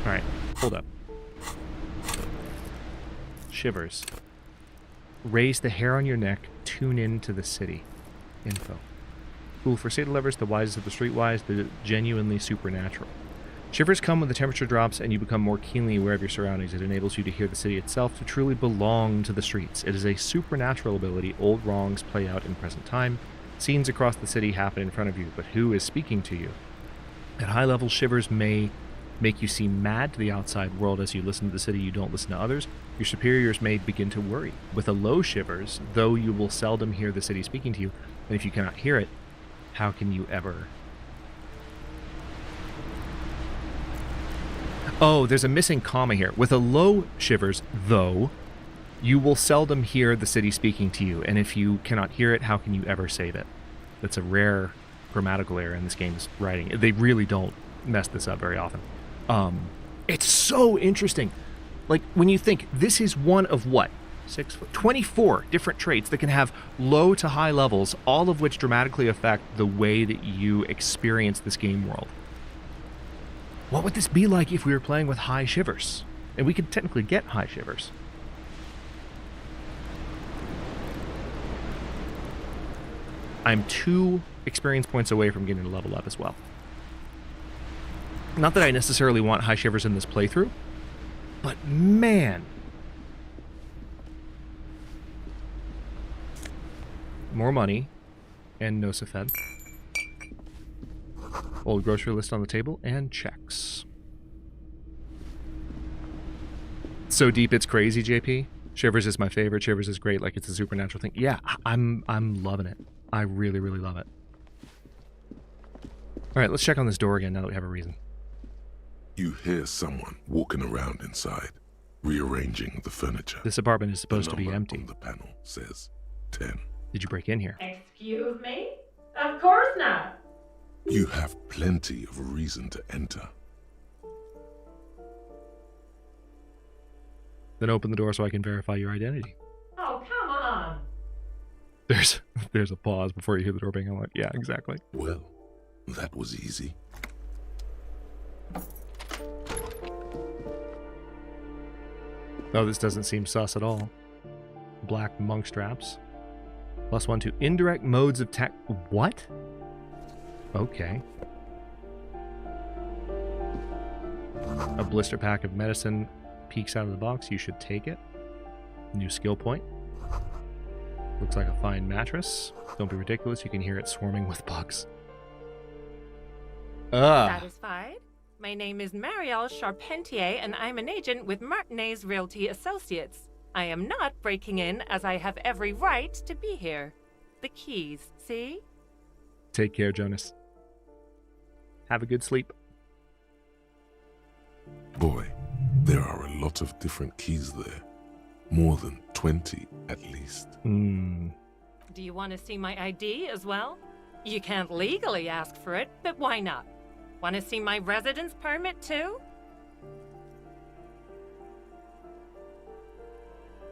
All right, hold up. Shivers. Raise the hair on your neck. Tune in to the city. Info. Cool for city lovers, the wisest of the streetwise, the genuinely supernatural. Shivers come when the temperature drops and you become more keenly aware of your surroundings. It enables you to hear the city itself, to truly belong to the streets. It is a supernatural ability. Old wrongs play out in present time. Scenes across the city happen in front of you, but who is speaking to you? At high level, shivers may make you seem mad to the outside world. As you listen to the city, you don't listen to others. Your superiors may begin to worry. With a low shivers, though you will seldom hear the city speaking to you, and if you cannot hear it, how can you ever? Oh, there's a missing comma here. With a low shivers, though, you will seldom hear the city speaking to you, and if you cannot hear it, how can you ever save it? That's a rare grammatical error in this game's writing. They really don't mess this up very often. It's so interesting. Like, when you think this is one of what? 24 different traits that can have low to high levels, all of which dramatically affect the way that you experience this game world. What would this be like if we were playing with high shivers? And we could technically get high shivers. I'm 2 experience points away from getting to level up as well. Not that I necessarily want high shivers in this playthrough, but man. More money and Nosafed. Old grocery list on the table and checks. So deep it's crazy, JP. Shivers is my favorite. Shivers is great, like it's a supernatural thing. Yeah, I'm loving it. I really, really love it. All right, let's check on this door again now that we have a reason. You hear someone walking around inside, rearranging the furniture. This apartment is supposed to be The empty. number on the panel says 10. Did you break in here? Excuse me? Of course not. You have plenty of reason to enter. Then open the door so I can verify your identity. Oh, come on. There's a pause before you hear the door bang. I'm like, yeah, exactly. Well, that was easy. Oh, this doesn't seem sus at all. Black monk straps. +1 to indirect modes of tech. What? Okay. A blister pack of medicine peeks out of the box. You should take it. New skill point. Looks like a fine mattress. Don't be ridiculous. You can hear it swarming with bugs. Satisfied? My name is Marielle Charpentier, and I'm an agent with Martinez Realty Associates. I am not breaking in, as I have every right to be here. The keys, see? Take care, Jonas. Have a good sleep. Boy, there are a lot of different keys there. More than 20 at least. Do you want to see my ID as well? You can't legally ask for it, but why not? Want to see my residence permit too?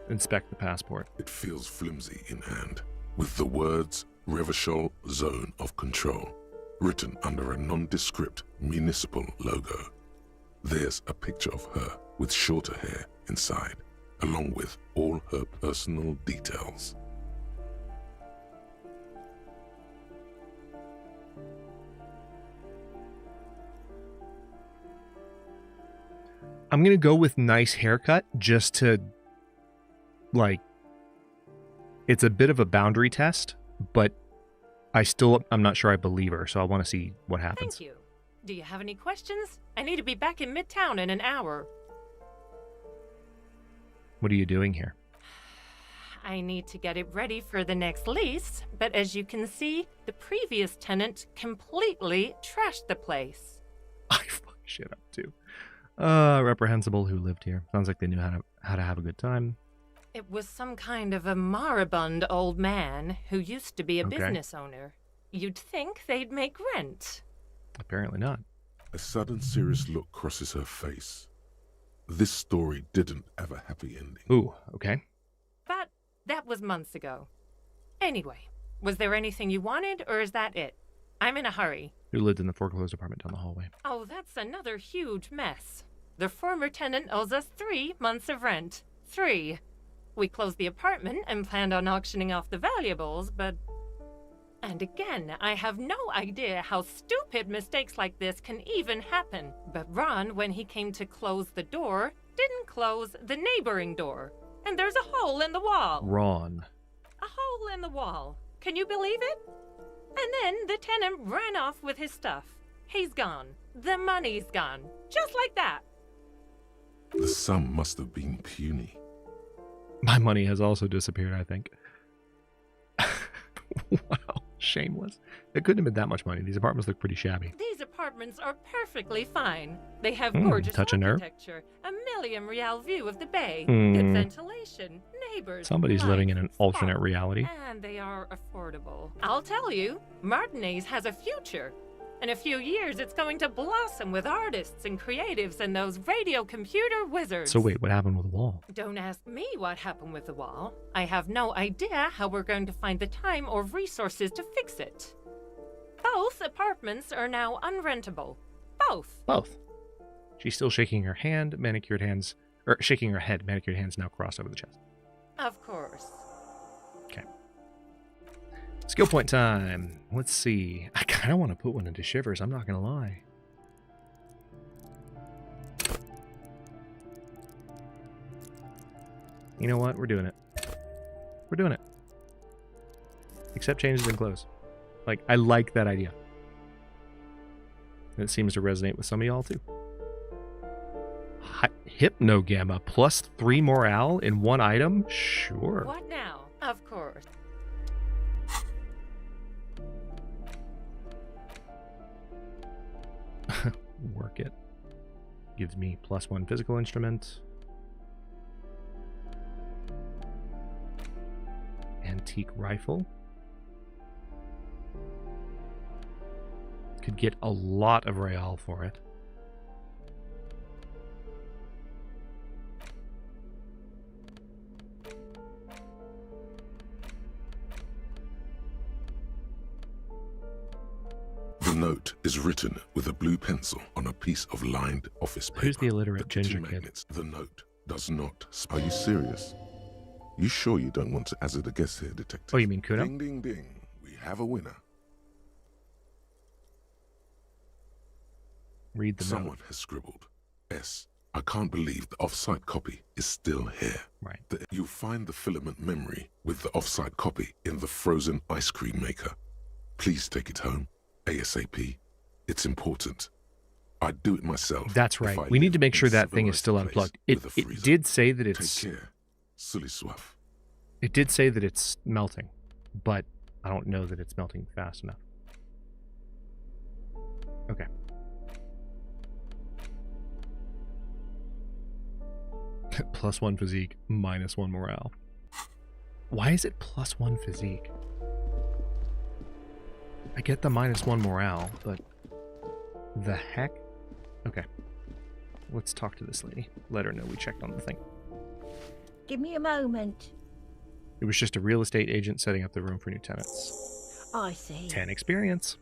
Inspect the passport. It feels flimsy in hand, with the words Revachol Zone of Control written under a nondescript municipal logo. There's a picture of her with shorter hair inside, along with all her personal details. I'm going to go with nice haircut just to, like, it's a bit of a boundary test, but I'm not sure I believe her, so I want to see what happens. Thank you. Do you have any questions? I need to be back in Midtown in an hour. What are you doing here? I need to get it ready for the next lease, but as you can see, the previous tenant completely trashed the place. I fuck shit up too. Reprehensible who lived here. Sounds like they knew how to have a good time. It was some kind of a moribund old man who used to be a Okay. business owner. You'd think they'd make rent. Apparently not. A sudden serious look crosses her face. This story didn't have a happy ending. Ooh, okay. But that was months ago. Anyway, was there anything you wanted, or is that it? I'm in a hurry. Who lived in the foreclosed apartment down the hallway? Oh, that's another huge mess. The former tenant owes us 3 months of rent. 3. We closed the apartment and planned on auctioning off the valuables, but... And again, I have no idea how stupid mistakes like this can even happen. But Ron, when he came to close the door, didn't close the neighboring door. And there's a hole in the wall. Ron. A hole in the wall. Can you believe it? And then the tenant ran off with his stuff. He's gone. The money's gone. Just like that. The sum must have been puny. My money has also disappeared, I think. Wow, shameless. It couldn't have been that much money. These apartments look pretty shabby. These apartments are perfectly fine. They have gorgeous touch a nerve. architecture, a million-real view of the bay, Hmm. good ventilation, neighbors. Somebody's light, living in an alternate reality. And they are affordable. I'll tell you, Martinez has a future. In a few years, it's going to blossom with artists and creatives and those radio computer wizards. So wait, what happened with the wall? Don't ask me what happened with the wall. I have no idea how we're going to find the time or resources to fix it. Both apartments are now unrentable. Both. Both. She's still shaking her hand, manicured hands, or shaking her head, manicured hands now crossed over the chest. Of course. Okay. Skill point time. Let's see. I kind of want to put one into Shivers, I'm not going to lie. You know what? We're doing it. We're doing it. Accept changes and close. Like, I like that idea. And it seems to resonate with some of y'all too. Hypnogamma plus 3 morale in one item? Sure. What now? Of course. Work it. Gives me +1 physical instrument. Antique rifle. Could get a lot of real for it. The note is written with a blue pencil on a piece of lined office paper. Who's the illiterate ginger kid? Magnets. The note does not. Are you serious? You sure you don't want to hazard a guess here, detective? Oh, you mean Kuno? Ding, ding, ding. We have a winner. Read the Someone note. has scribbled. S. I can't believe the off-site copy is still here. Right. You find the filament memory with the off-site copy in the frozen ice cream maker. Please take it home. ASAP. It's important. I'd do it myself. That's right. We need to make sure that thing is still unplugged. It did say that it's... Take care. Silly Swaff. It did say that it's melting, but I don't know that it's melting fast enough. Okay. +1 physique, -1 morale. Why is it +1 physique? I get the -1 morale, but the heck? Okay. Let's talk to this lady. Let her know we checked on the thing. Give me a moment. It was just a real estate agent setting up the room for new tenants. I see. 10 experience.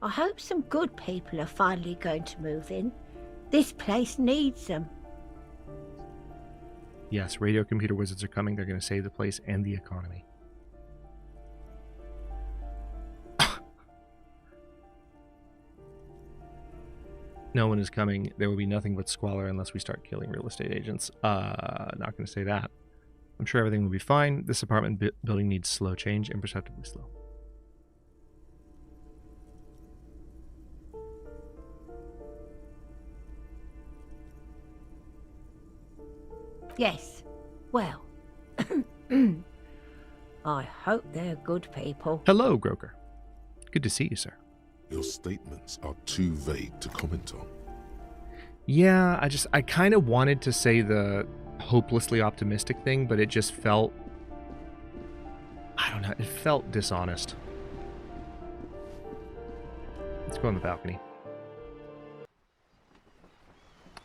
I hope some good people are finally going to move in. This place needs them. Yes, radio computer wizards are coming. They're going to save the place and the economy. No one is coming. There will be nothing but squalor unless we start killing real estate agents. Not going to say that. I'm sure everything will be fine. This apartment building needs slow change, imperceptibly slow. Yes. Well. I hope they're good people. Hello, Groker. Good to see you, sir. Your statements are too vague to comment on. Yeah, I kind of wanted to say the hopelessly optimistic thing, but it just felt, I don't know, it felt dishonest. Let's go on the balcony.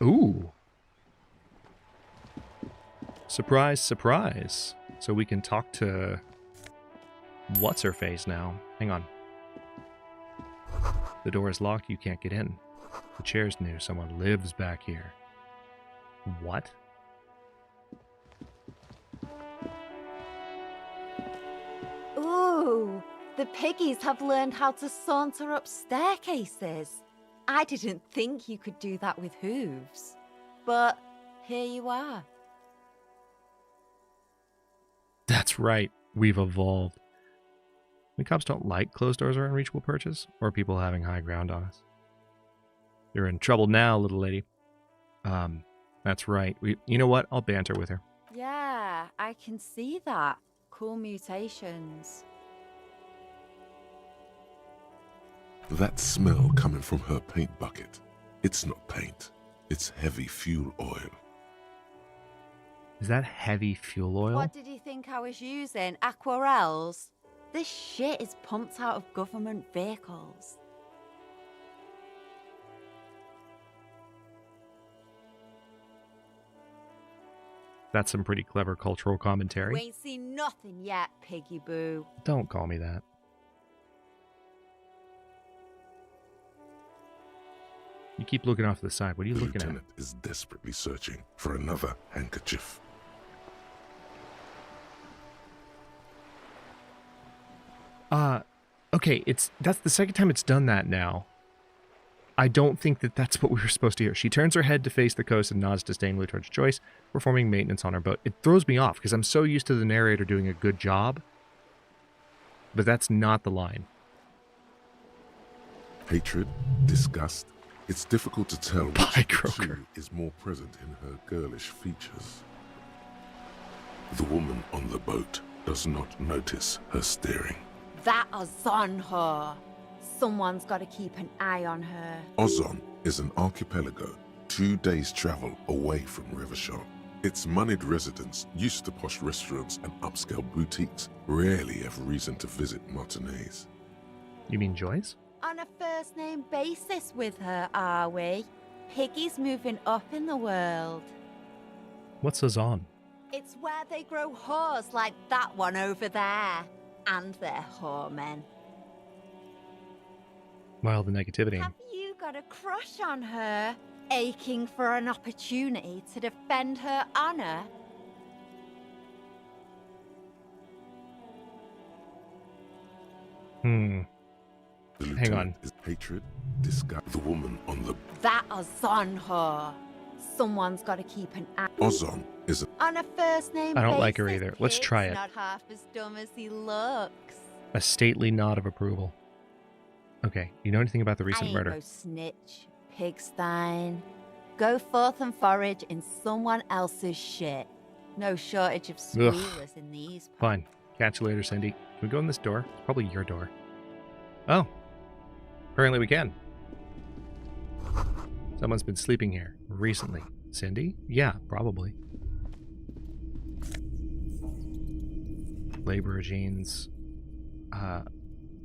Ooh. Surprise, surprise. So we can talk to what's-her-face now. Hang on. The door is locked, you can't get in. The chair's new, someone lives back here. What? Ooh, the piggies have learned how to saunter up staircases. I didn't think you could do that with hooves. But here you are. That's right, we've evolved. The cops don't like closed doors or unreachable perches, or people having high ground on us. You're in trouble now, little lady. That's right. You know what? I'll banter with her. Yeah, I can see that. Cool mutations. That smell coming from her paint bucket. It's not paint. It's heavy fuel oil. Is that heavy fuel oil? What did you think I was using? Aquarels? This shit is pumped out of government vehicles. That's some pretty clever cultural commentary. We ain't seen nothing yet, piggy boo. Don't call me that. You keep looking off to the side. What are you looking at? The lieutenant is desperately searching for another handkerchief. Okay, that's the second time it's done that now. I don't think that's what we were supposed to hear. She turns her head to face the coast and nods disdainfully towards Joyce, performing maintenance on her boat. It throws me off because I'm so used to the narrator doing a good job. But that's not the line. Hatred, disgust. It's difficult to tell which of the two is more present in her girlish features. The woman on the boat does not notice her staring. That is on her. Someone's got to keep an eye on her. Ozon is an archipelago 2 days' travel away from Rivershore. Its moneyed residents, used to posh restaurants and upscale boutiques, rarely have reason to visit Martinez. You mean Joyce? On a first-name basis with her, are we? Piggy's moving up in the world. What's Ozon? It's where they grow whores like that one over there. And their whoremen. Well, the negativity. Have you got a crush on her? Aching for an opportunity to defend her honor? Hang on. Is hatred, disgust. The woman on the... That is on her. Someone's got to keep an eye. Ozon is on a first-name I don't basis, like her either. Let's try it. Not half as dumb as he looks. A stately nod of approval. Okay, you know anything about the recent murder? No snitch, Pigstein. Go forth and forage in someone else's shit. No shortage of squealers in these parts. Fine. Catch you later, Cindy. Can we go in this door? It's probably your door. Oh. Apparently we can. Someone's been sleeping here recently. Cindy? Yeah, probably. Labor genes.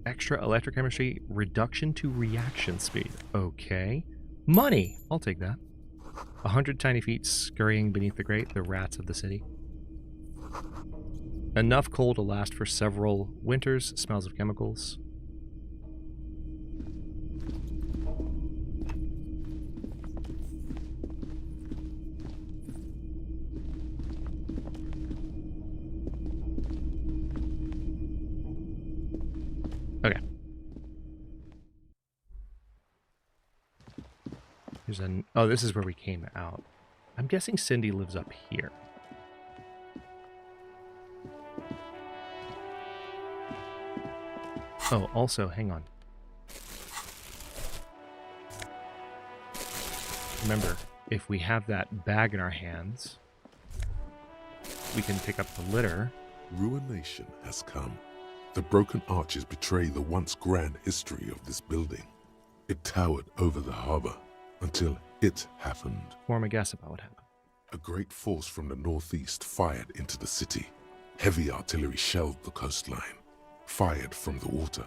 Extra electrochemistry, reduction to reaction speed. Okay. Money! I'll take that. 100 tiny feet scurrying beneath the grate, the rats of the city. Enough coal to last for several winters, smells of chemicals. Okay. There's an... Oh, this is where we came out. I'm guessing Cindy lives up here. Oh, also, hang on. Remember, if we have that bag in our hands, we can pick up the litter. Ruination has come. The broken arches betray the once grand history of this building. It towered over the harbor until it happened. Form a guess about what happened. A great force from the northeast fired into the city. Heavy artillery shelled the coastline. Fired from the water,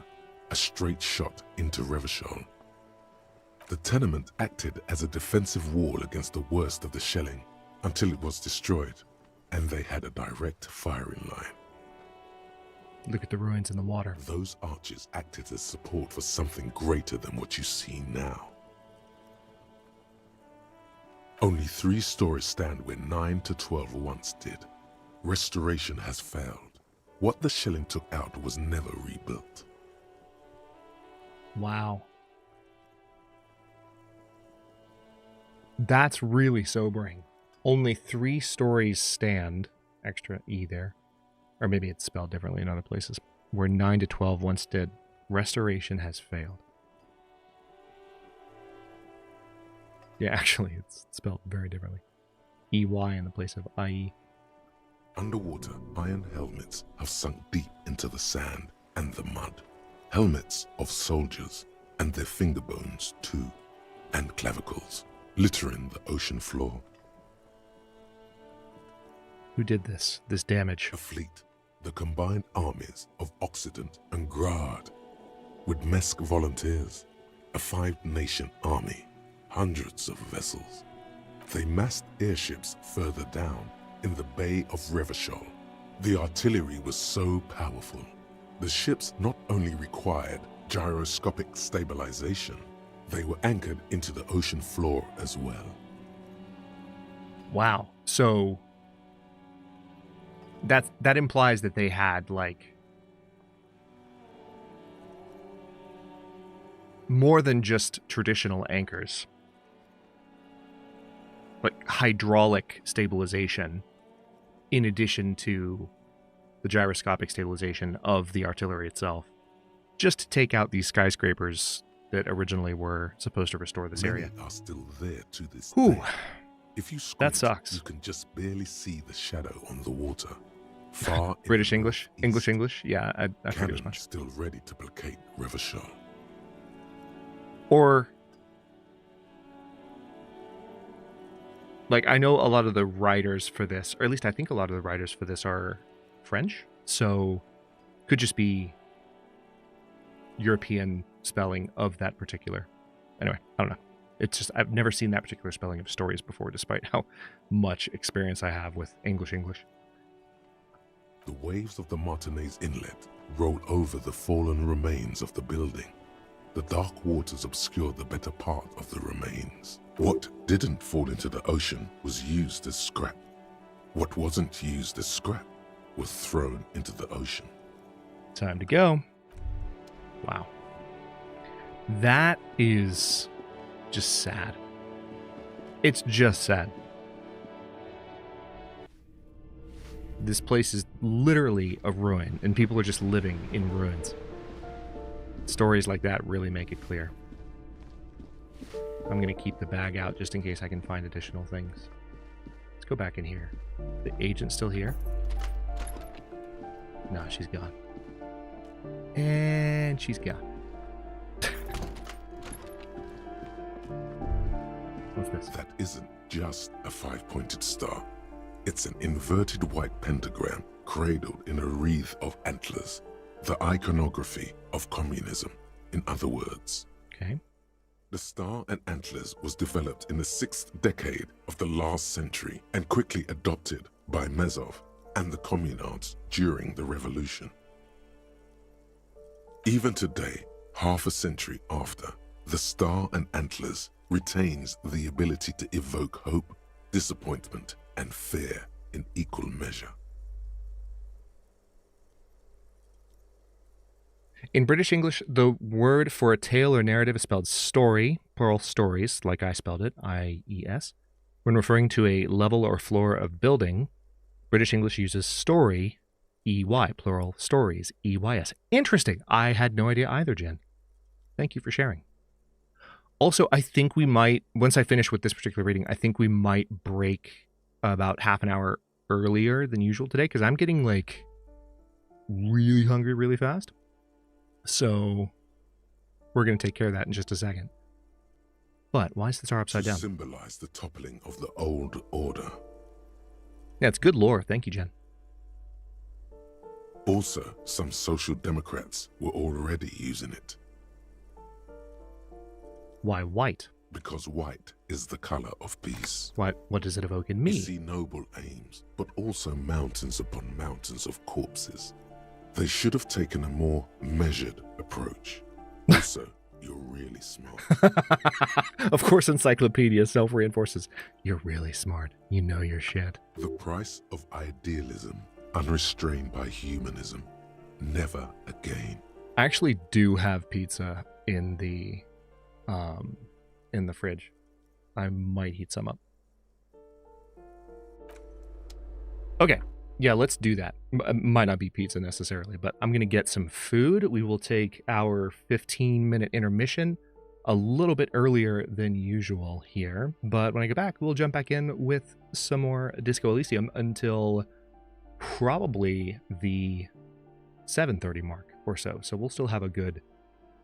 a straight shot into Revachol. The tenement acted as a defensive wall against the worst of the shelling until it was destroyed, and they had a direct firing line. Look at the ruins in the water. Those arches acted as support for something greater than what you see now. Only 3 stories stand where 9 to 12 once did. Restoration has failed. What the shelling took out was never rebuilt. Wow. That's really sobering. Only 3 stories stand, extra E there, or maybe it's spelled differently in other places, where 9 to 12 once did. Restoration has failed. Yeah, actually, it's spelled very differently. EY in the place of IE. Underwater, iron helmets have sunk deep into the sand and the mud. Helmets of soldiers, and their finger bones too, and clavicles, littering the ocean floor. Who did this damage? A fleet, the combined armies of Occident and Grad, with Mesk volunteers, a 5-nation army, hundreds of vessels. They massed airships further down in the Bay of Revachol. The artillery was so powerful. The ships not only required gyroscopic stabilization, they were anchored into the ocean floor as well. Wow. So that implies that they had like more than just traditional anchors. Like hydraulic stabilization in addition to the gyroscopic stabilization of the artillery itself, just to take out these skyscrapers that originally were supposed to restore this area. Many are still there to this Whew. day. If you squint, That sucks. you can just barely see the shadow on the water. Far in British the English? northeast. English? Yeah, I figured as Cannon much. still ready to placate Revachol. Or, like, I know a lot of the writers for this, or at least I think a lot of the writers for this are French, so could just be European spelling of that particular. Anyway, I don't know. It's just, I've never seen that particular spelling of stories before, despite how much experience I have with English. The waves of the Martinez Inlet roll over the fallen remains of the building. The dark waters obscure the better part of the remains. What didn't fall into the ocean was used as scrap. What wasn't used as scrap was thrown into the ocean. Time to go. Wow. That is just sad. It's just sad. This place is literally a ruin, and people are just living in ruins. Stories like that really make it clear. I'm going to keep the bag out just in case I can find additional things. Let's go back in here. The agent's still here? No, she's gone. And she's gone. What's this? That isn't just a 5-pointed star. It's an inverted white pentagram cradled in a wreath of antlers. The iconography of communism, in other words. Okay. The star and antlers was developed in the 6th decade of the last century and quickly adopted by Mezov and the communards during the revolution. Even today, half a century after, the star and antlers retains the ability to evoke hope, disappointment, and fear in equal measure. In British English, the word for a tale or narrative is spelled story, plural stories, like I spelled it, I-E-S. When referring to a level or floor of building, British English uses story, E-Y, plural stories, E-Y-S. Interesting. I had no idea either, Jen. Thank you for sharing. Also, I think we might, once I finish with this particular reading, I think we might break about half an hour earlier than usual today, because I'm getting like really hungry really fast. So we're going to take care of that in just a second. But why is the star upside down? To symbolize the toppling of the old order. Yeah, it's good lore. Thank you, Jen. Also, some social democrats were already using it. Why white? Because white is the color of peace. What does it evoke in me? You see noble aims, but also mountains upon mountains of corpses. They should have taken a more measured approach. Also, you're really smart. Of course, Encyclopedia self-reinforces. You're really smart. You know your shit. The price of idealism, unrestrained by humanism. Never again. I actually do have pizza in the fridge. I might heat some up. Okay. Yeah, let's do that. Might not be pizza necessarily, but I'm going to get some food. We will take our 15-minute intermission a little bit earlier than usual here. But when I get back, we'll jump back in with some more Disco Elysium until probably the 7:30 mark or so. So we'll still have a good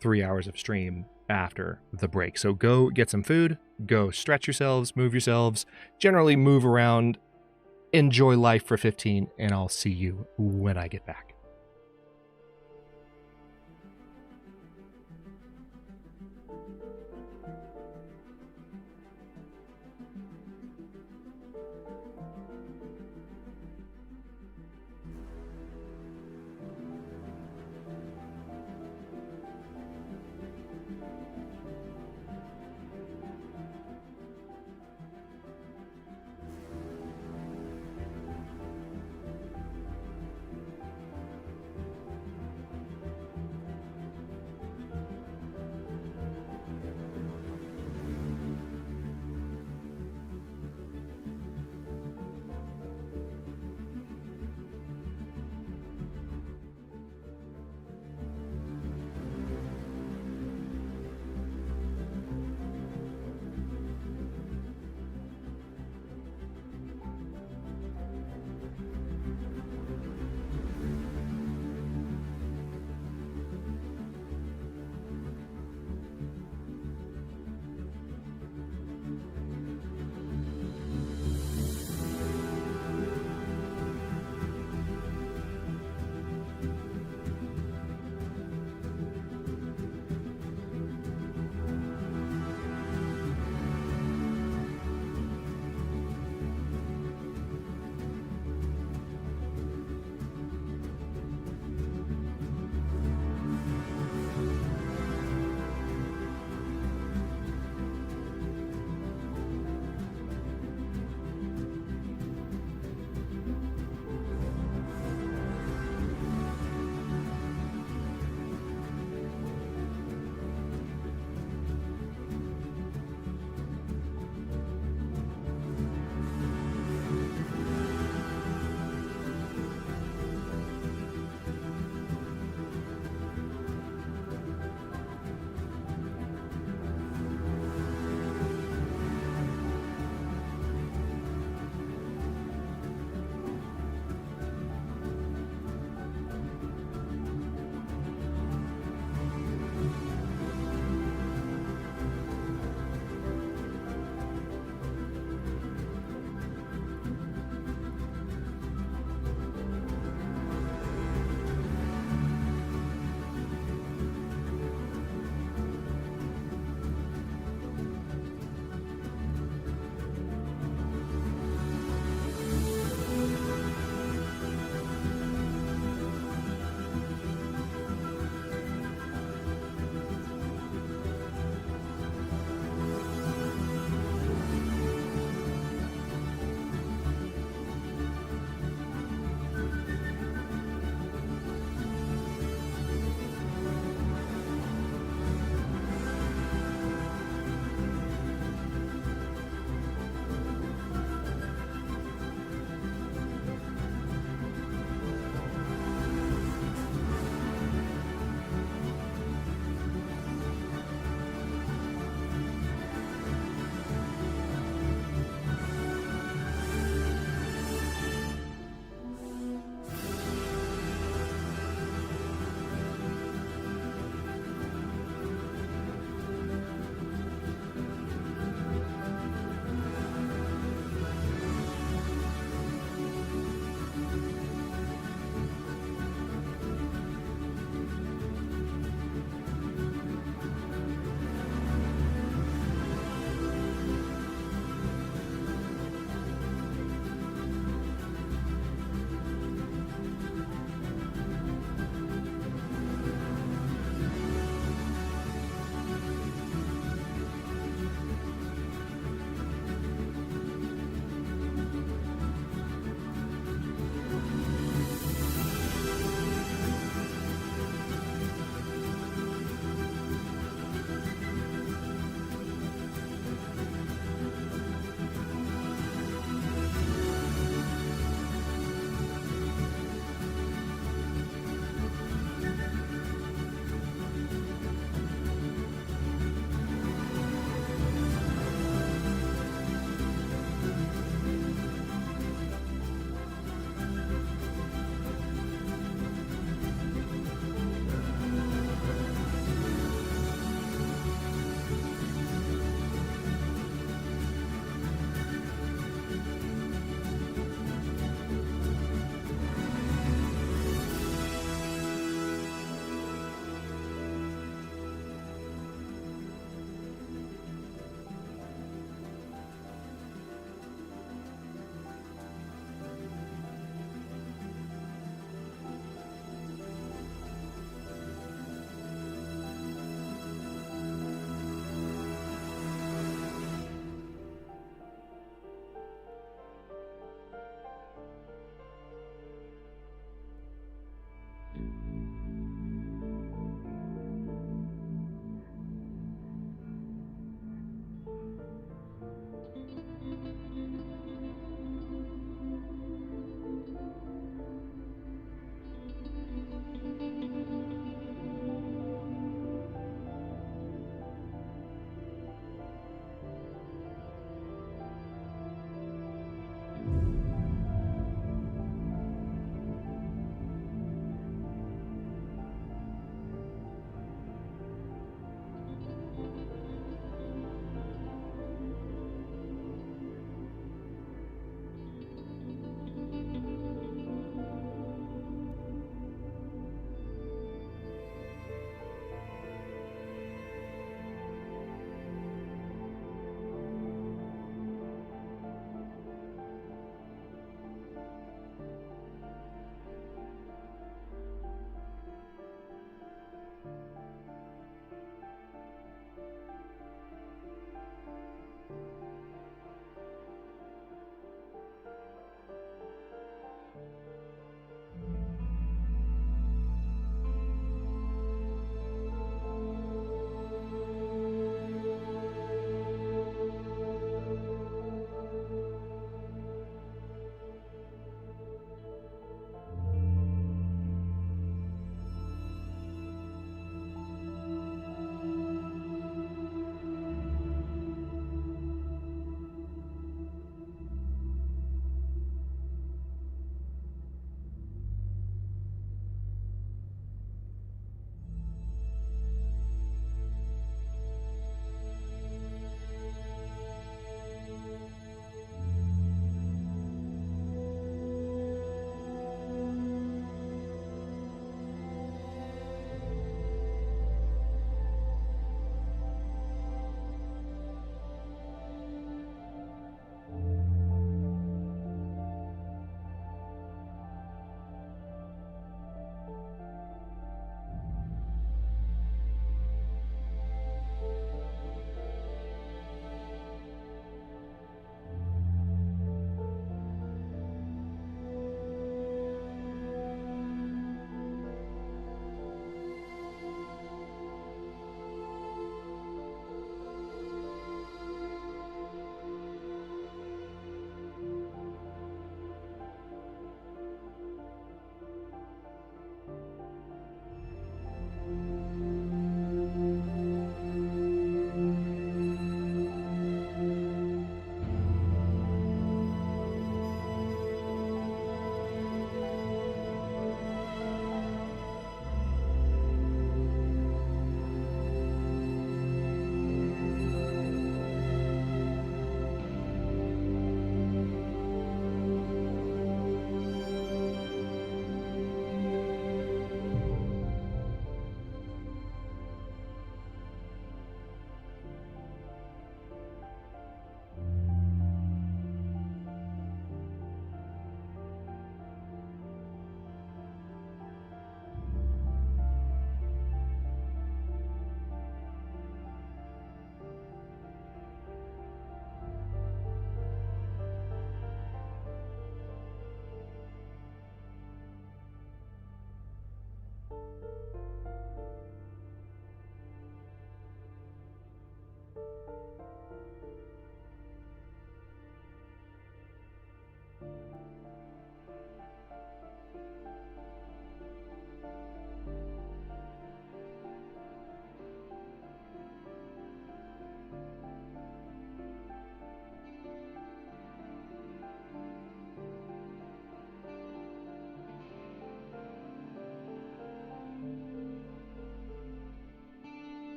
3 hours of stream after the break. So go get some food, go stretch yourselves, move yourselves, generally move around, enjoy life for 15, and I'll see you when I get back.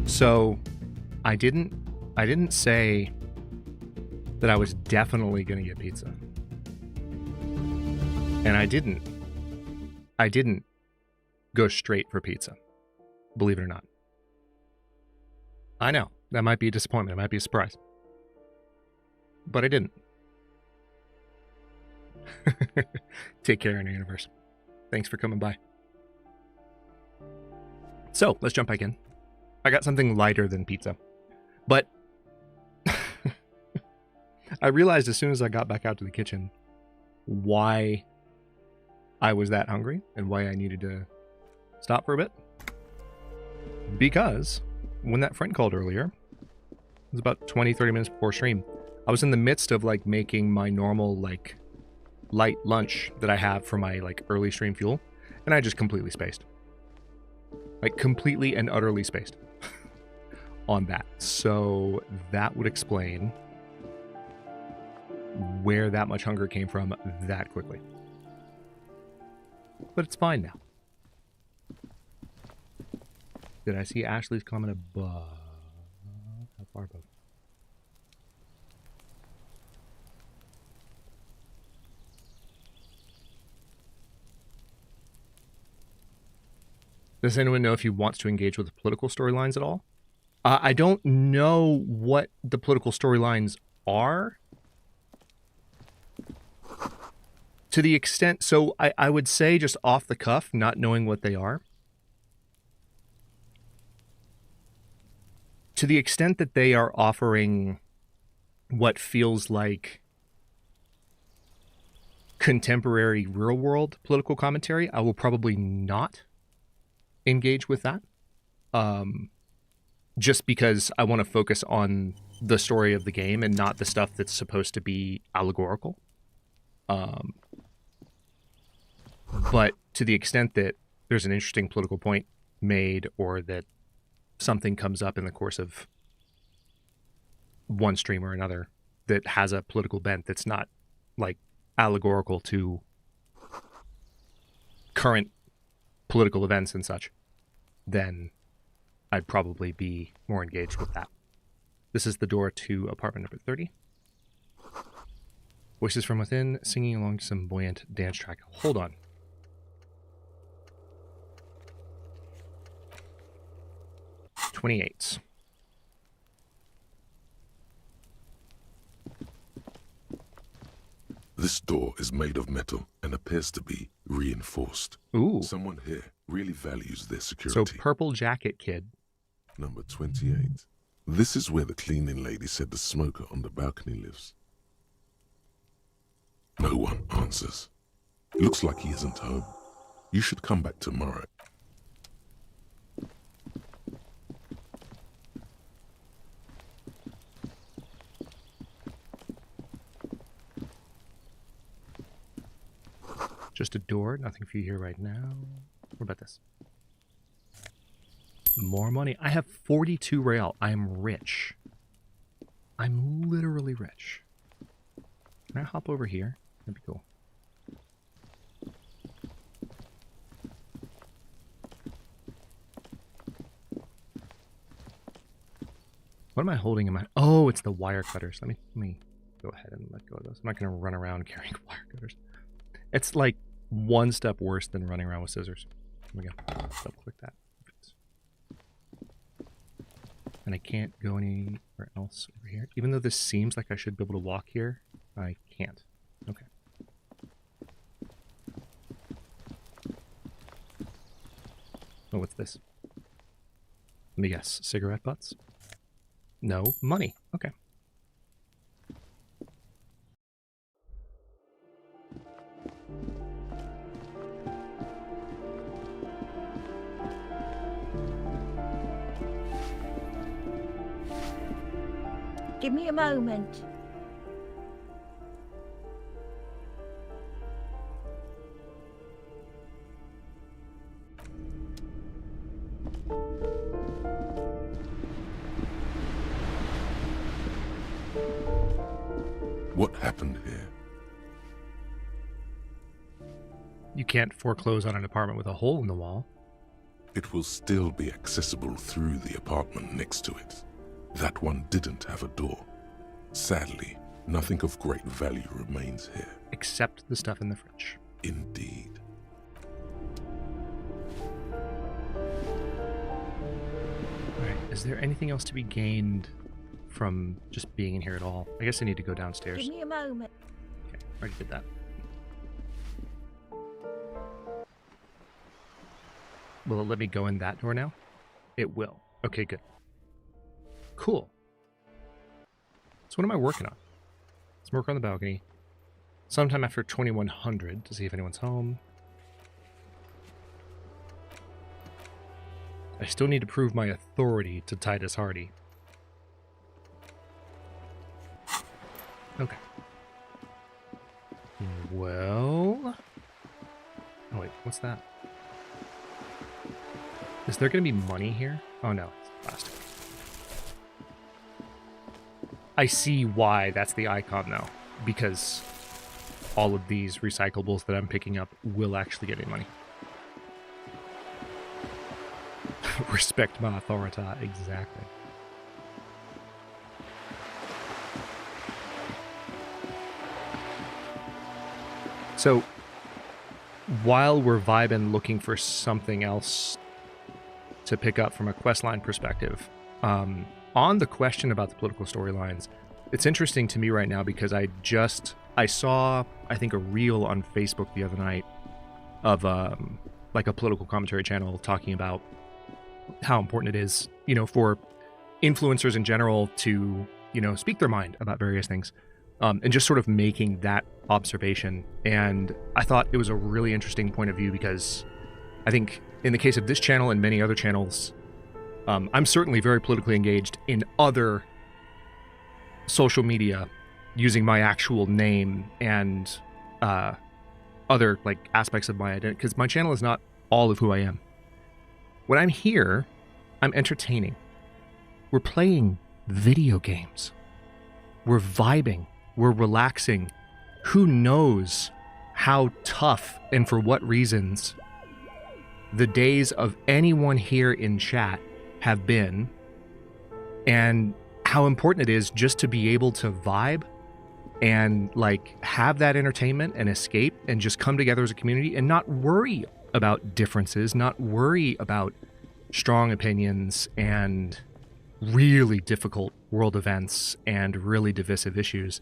So I didn't say that I was definitely going to get pizza. And I didn't go straight for pizza. Believe it or not. I know, that might be a disappointment, it might be a surprise. But I didn't. Take care, Inner Universe. Thanks for coming by. So, let's jump back in. I got something lighter than pizza. But I realized as soon as I got back out to the kitchen why I was that hungry and why I needed to stop for a bit. Because when that friend called earlier, it was about 20-30 minutes before stream, I was in the midst of like making my normal like light lunch that I have for my like early stream fuel, and I just completely spaced. Like completely and utterly spaced on that. So that would explain where that much hunger came from that quickly. But it's fine now. Did I see Ashley's comment above? How far above? Does anyone know if he wants to engage with the political storylines at all? I don't know what the political storylines are. To the extent, so I would say just off the cuff, not knowing what they are. To the extent that they are offering what feels like contemporary real world political commentary, I will probably not engage with that. Just because I want to focus on the story of the game and not the stuff that's supposed to be allegorical. But to the extent that there's an interesting political point made, or that something comes up in the course of one stream or another that has a political bent that's not like allegorical to current political events and such, then I'd probably be more engaged with that. This is the door to apartment number 30. Voices from within, singing along to some buoyant dance track. Hold on. $28. This door is made of metal and appears to be reinforced. Ooh. Someone here really values their So security. purple jacket kid. Number 28. This is where the cleaning lady said the smoker on the balcony lives. No one answers. It looks like he isn't home. You should come back tomorrow. Just a door, nothing for you here right now. What about this? More money. I have 42 real. I am rich. I'm literally rich. Can I hop over here? That'd be cool. What am I holding in my... Oh, it's the wire cutters. Let me go ahead and let go of those. I'm not going to run around carrying wire cutters. It's like one step worse than running around with scissors. There we go. Double click that. And I can't go anywhere else over here. Even though this seems like I should be able to walk here, I can't. Okay. Oh, what's this? Let me guess. Cigarette butts? No money. Okay. Give me a moment. What happened here? You can't foreclose on an apartment with a hole in the wall. It will still be accessible through the apartment next to it. That one didn't have a door. Sadly, nothing of great value remains here. Except the stuff in the fridge. Indeed. Alright, is there anything else to be gained from just being in here at all? I guess I need to go downstairs. Give me a moment. Okay, already did that. Will it let me go in that door now? It will. Okay, good. Cool. So what am I working on? Let's work on the balcony. Sometime after 2100 to see if anyone's home. I still need to prove my authority to Titus Hardy. Okay. Well... Oh wait, what's that? Is there going to be money here? Oh no, it's plastic. I see why that's the icon though, because all of these recyclables that I'm picking up will actually get me money. Respect my authority, exactly. So, while we're vibing looking for something else to pick up from a questline perspective, on the question about the political storylines, it's interesting to me right now because I saw, I think, a reel on Facebook the other night of like a political commentary channel talking about how important it is, you know, for influencers in general to, you know, speak their mind about various things, and just sort of making that observation. And I thought it was a really interesting point of view because I think in the case of this channel and many other channels, I'm certainly very politically engaged in other social media using my actual name and other like aspects of my identity, because my channel is not all of who I am. When I'm here, I'm entertaining. We're playing video games. We're vibing. We're relaxing. Who knows how tough and for what reasons the days of anyone here in chat have been, and how important it is just to be able to vibe and like have that entertainment and escape and just come together as a community and not worry about differences, not worry about strong opinions and really difficult world events and really divisive issues.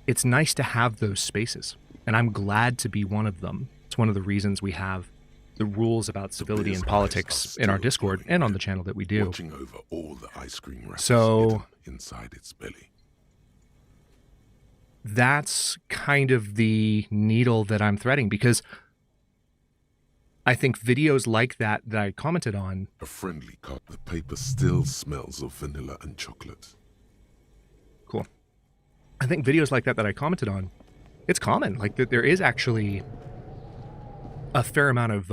It's nice to have those spaces, and I'm glad to be one of them. It's one of the reasons we have the rules about civility and politics in our Discord and on the channel that we do. Watching over all the ice cream wrappers So inside its belly. That's kind of the needle that I'm threading, because I think videos like that I commented on. A friendly cut. The paper still smells of vanilla and chocolate. Cool. I think videos like that I commented on, it's common. Like there is actually a fair amount of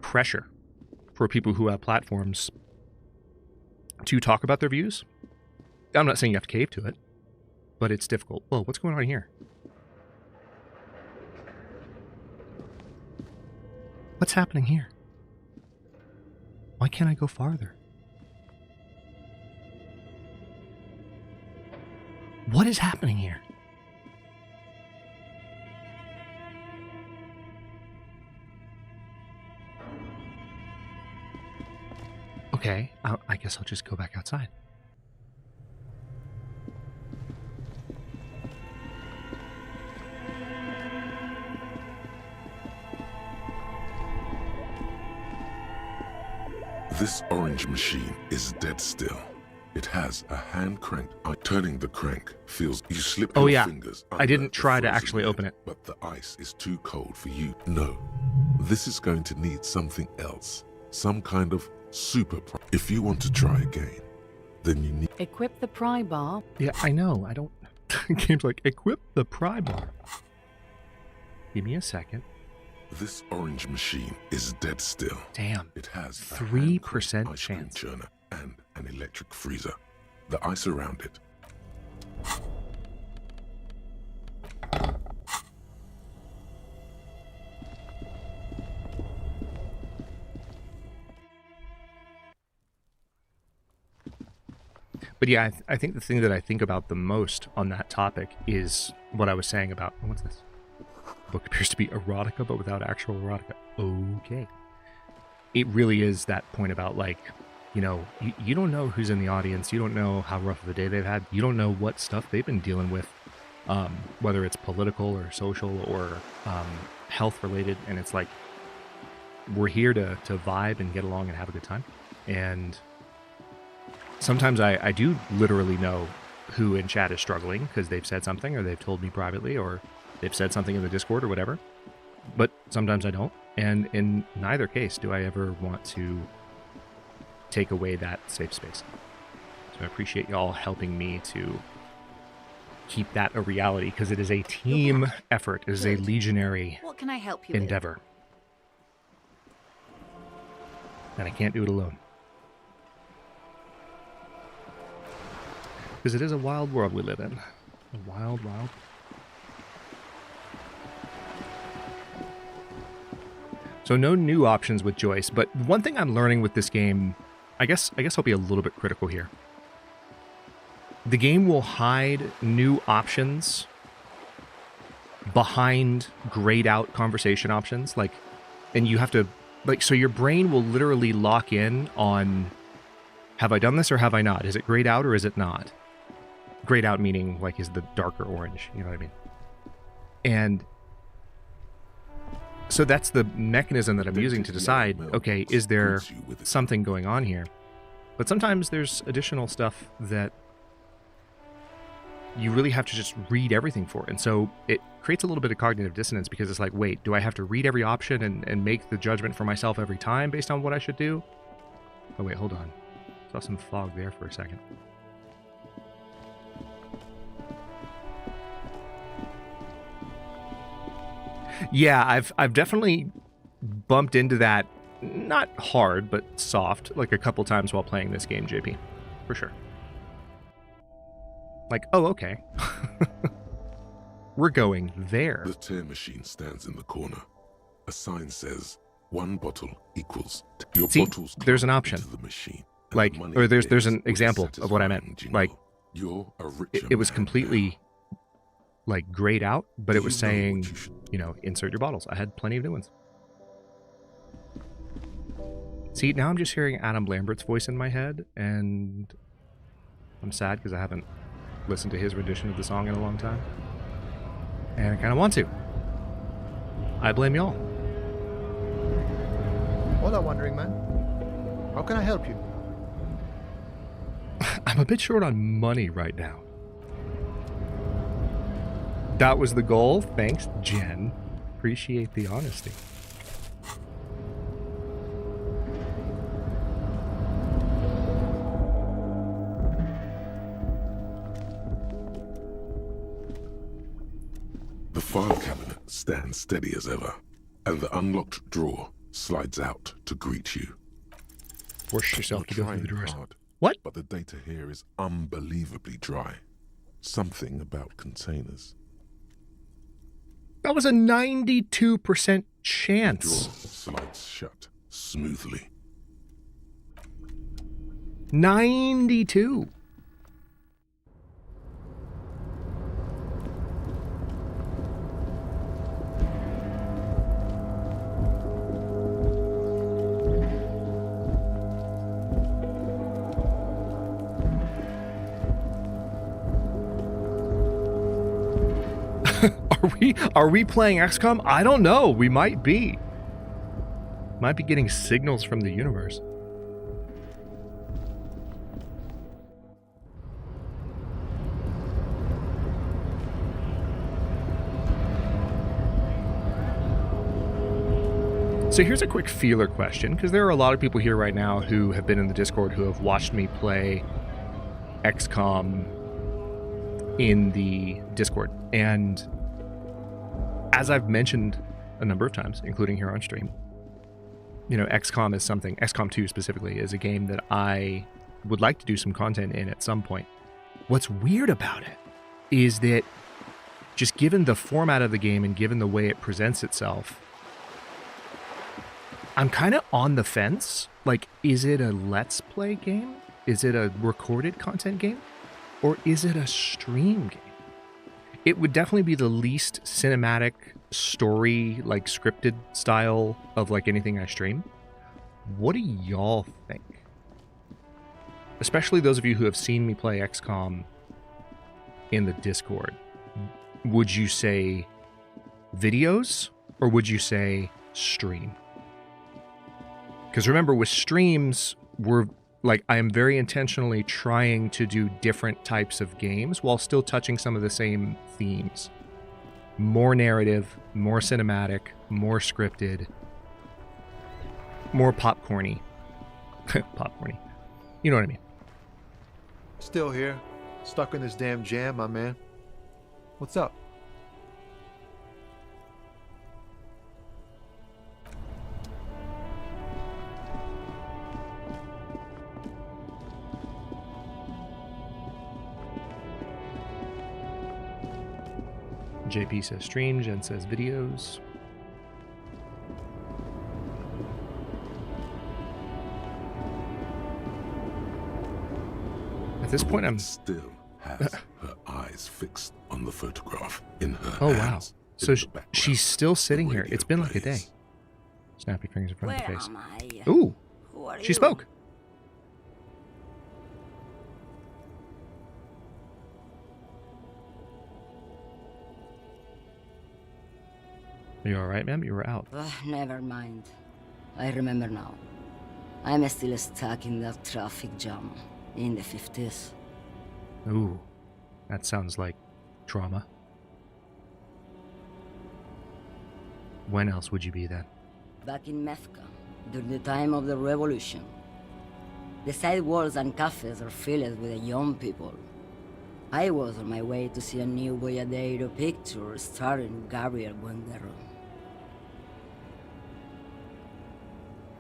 pressure for people who have platforms to talk about their views. I'm not saying you have to cave to it, but it's difficult. Whoa, what's going on here? What's happening here? Why can't I go farther? What is happening here? Okay, I guess I'll just go back outside. This orange machine is dead still. It has a hand-cranked eye. Turning the crank feels you slip your fingers. I didn't try to frozen actually lid, open it. But the ice is too cold for you. No, this is going to need something else. Some kind of super pry. If you want to try again, then you need... Equip the pry bar. Yeah, I know. I don't... Game's like, equip the pry bar. Give me a second. This orange machine is dead still. Damn. It has 3% chance. Churner and an electric freezer. The ice around it. But yeah, I think the thing that I think about the most on that topic is what I was saying about... What's this? Book appears to be erotica, but without actual erotica. Okay. It really is that point about, like, you know, you don't know who's in the audience. You don't know how rough of a day they've had. You don't know what stuff they've been dealing with, whether it's political or social or health related. And it's like, we're here to vibe and get along and have a good time. And sometimes I do literally know who in chat is struggling because they've said something or they've told me privately or they've said something in the Discord or whatever. But sometimes I don't. And in neither case do I ever want to take away that safe space. So I appreciate y'all helping me to keep that a reality because it is a team effort. It is a legionary What can I help you endeavor. And I can't do it alone. Because it is a wild world we live in. A wild, wild. So no new options with Joyce, but one thing I'm learning with this game, I guess I'll be a little bit critical here. The game will hide new options behind grayed out conversation options, like, and you have to, like, so your brain will literally lock in on, have I done this or have I not? Is it grayed out or is it not? Grayed out meaning, like, is the darker orange, you know what I mean? And so that's the mechanism that I'm using to decide, okay, is there something going on here? But sometimes there's additional stuff that you really have to just read everything for. And so it creates a little bit of cognitive dissonance because it's like, wait, do I have to read every option and make the judgment for myself every time based on what I should do? Oh, wait, hold on. Saw some fog there for a second. Yeah, I've definitely bumped into that, not hard, but soft, like a couple times while playing this game, JP. For sure. Like, oh, okay. We're going there. The tear machine stands in the corner. A sign says, 1 bottle equals... Your bottles there's an option. The machine, like, or there's an example of what I meant. Like, it was completely... like grayed out, but it was saying, you know, insert your bottles. I had plenty of new ones. See, now I'm just hearing Adam Lambert's voice in my head, and I'm sad because I haven't listened to his rendition of the song in a long time. And I kind of want to. I blame y'all. Hola, Wandering Man. How can I help you? I'm a bit short on money right now. That was the goal. Thanks, Jen. Appreciate the honesty. The file cabinet stands steady as ever, and the unlocked drawer slides out to greet you. Force yourself to go through the drawers. What? But the data here is unbelievably dry. Something about containers. That was a 92% chance. The drawer slides shut smoothly. 92. Are we playing XCOM? I don't know. We might be. Might be getting signals from the universe. So here's a quick feeler question, because there are a lot of people here right now who have been in the Discord who have watched me play XCOM in the Discord. And as I've mentioned a number of times, including here on stream, XCOM is something, XCOM 2 specifically, is a game that I would like to do some content in at some point. What's weird about it is that just given the format of the game and given the way it presents itself, I'm kind of on the fence. Like, is it a Let's Play game? Is it a recorded content game? Or is it a stream game? It would definitely be the least cinematic story, like scripted style of like anything I stream. What do y'all think? Especially those of you who have seen me play XCOM in the Discord. Would you say videos or would you say stream? Because remember, with streams, I am very intentionally trying to do different types of games while still touching some of the same themes. More narrative, more cinematic, more scripted, more popcorny. Popcorny. You know what I mean? Still here. Stuck in this damn jam, my man. What's up? JP says stream, Jen says videos. At this point, I'm still has her eyes fixed on the photograph in her Oh, wow. hands. So she's still sitting here. It's been like a day. Snappy fingers in front of the face. Ooh, she spoke. Are you alright, ma'am? You were out. Never mind. I remember now. I'm still stuck in that traffic jam in the 50s. Ooh, that sounds like trauma. When else would you be then? Back in Methka, during the time of the revolution. The sidewalks and cafes are filled with young people. I was on my way to see a new Boyadero picture starring Gabriel Buendero.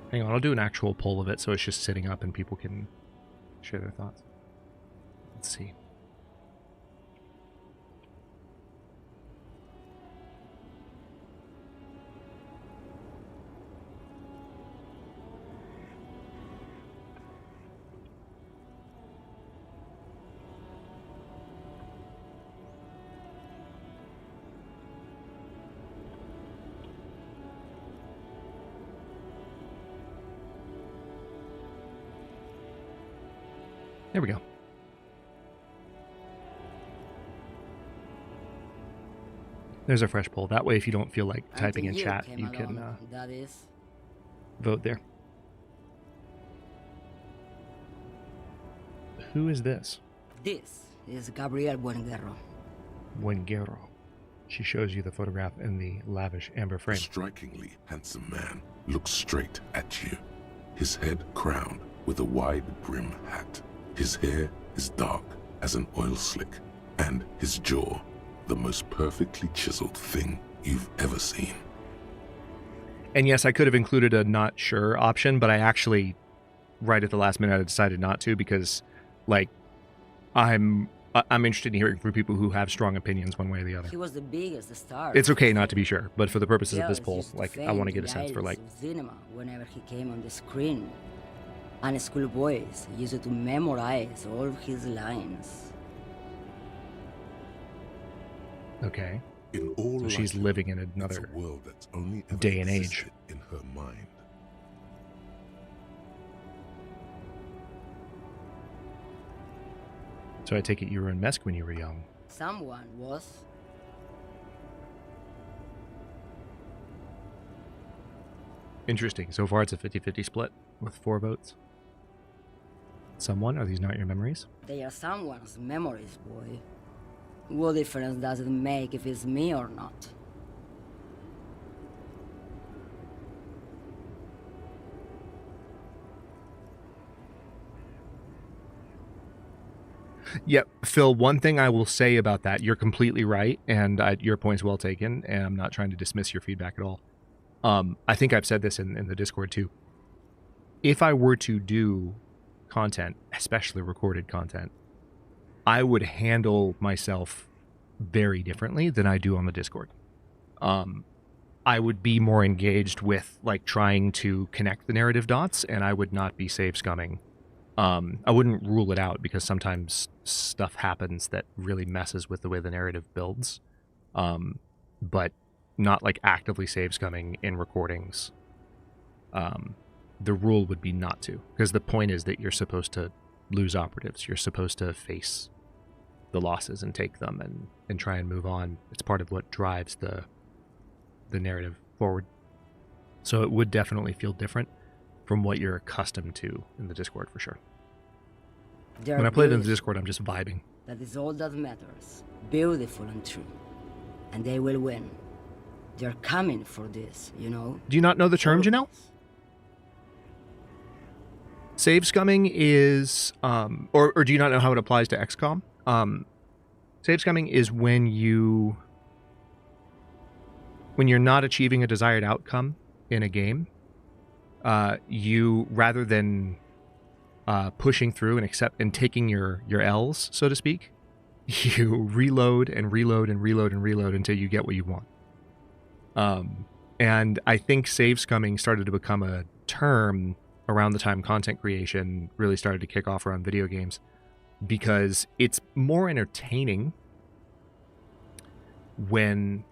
Hang on, I'll do an actual poll of it so it's just sitting up and people can share their thoughts. Let's see. There we go. There's a fresh poll. That way, if you don't feel like typing in chat, you can vote there. Who is this? This is Gabriel Buendero. Buendero. She shows you the photograph in the lavish amber frame. A strikingly handsome man looks straight at you. His head crowned with a wide brim hat. His hair is dark as an oil slick, and his jaw the most perfectly chiseled thing you've ever seen. And yes, I could have included a not sure option, but I actually, right at the last minute, I decided not to because, like, I'm interested in hearing from people who have strong opinions one way or the other. He was the biggest star. It's okay not to be sure, but for the purposes of this poll, like, I want to get a sense for, like, cinema whenever he came on the screen. And schoolboys used to memorize all his lines. Okay. In all so she's living in another world that's only day and age. In her mind. So I take it you were in Mesk when you were young. Someone was. Interesting. So far it's a 50-50 split with 4 votes. Someone? Are these not your memories? They are someone's memories, boy. What difference does it make if it's me or not? Yep, Phil, one thing I will say about that, you're completely right, and your point's well taken, and I'm not trying to dismiss your feedback at all. I think I've said this in the Discord too. If I were to do content, especially recorded content, I would handle myself very differently than I do on the Discord. I would be more engaged with like trying to connect the narrative dots, and I would not be save scumming. I wouldn't rule it out because sometimes stuff happens that really messes with the way the narrative builds. But not like actively save scumming in recordings. The rule would be not to, because the point is that you're supposed to lose operatives. You're supposed to face the losses and take them and try and move on. It's part of what drives the narrative forward. So it would definitely feel different from what you're accustomed to in the Discord for sure. When I play it in the Discord, I'm just vibing. That is all that matters. Beautiful and true. And they will win. They're coming for this, you know? Do you not know the term, Janelle? Save scumming is, or do you not know how it applies to XCOM? Save scumming is when you're not achieving a desired outcome in a game, you, rather than pushing through and taking your L's, so to speak, you reload and reload and reload and reload until you get what you want. And I think save scumming started to become a term around the time content creation really started to kick off around video games, because it's more entertaining when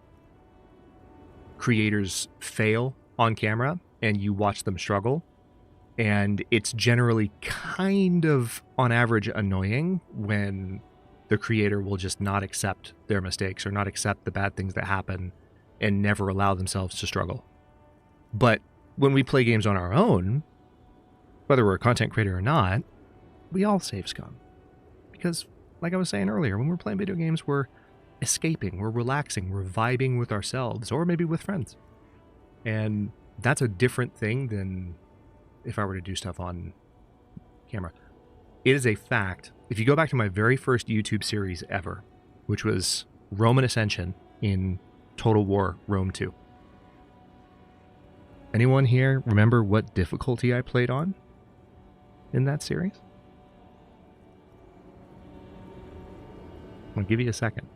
creators fail on camera and you watch them struggle. And it's generally kind of, on average, annoying when the creator will just not accept their mistakes or not accept the bad things that happen and never allow themselves to struggle. But when we play games on our own, whether we're a content creator or not, we all save scum. Because, like I was saying earlier, when we're playing video games, we're escaping, we're relaxing, we're vibing with ourselves, or maybe with friends. And that's a different thing than if I were to do stuff on camera. It is a fact. If you go back to my very first YouTube series ever, which was Roman Ascension in Total War Rome 2. Anyone here remember what difficulty I played on in that series? I'll give you a second.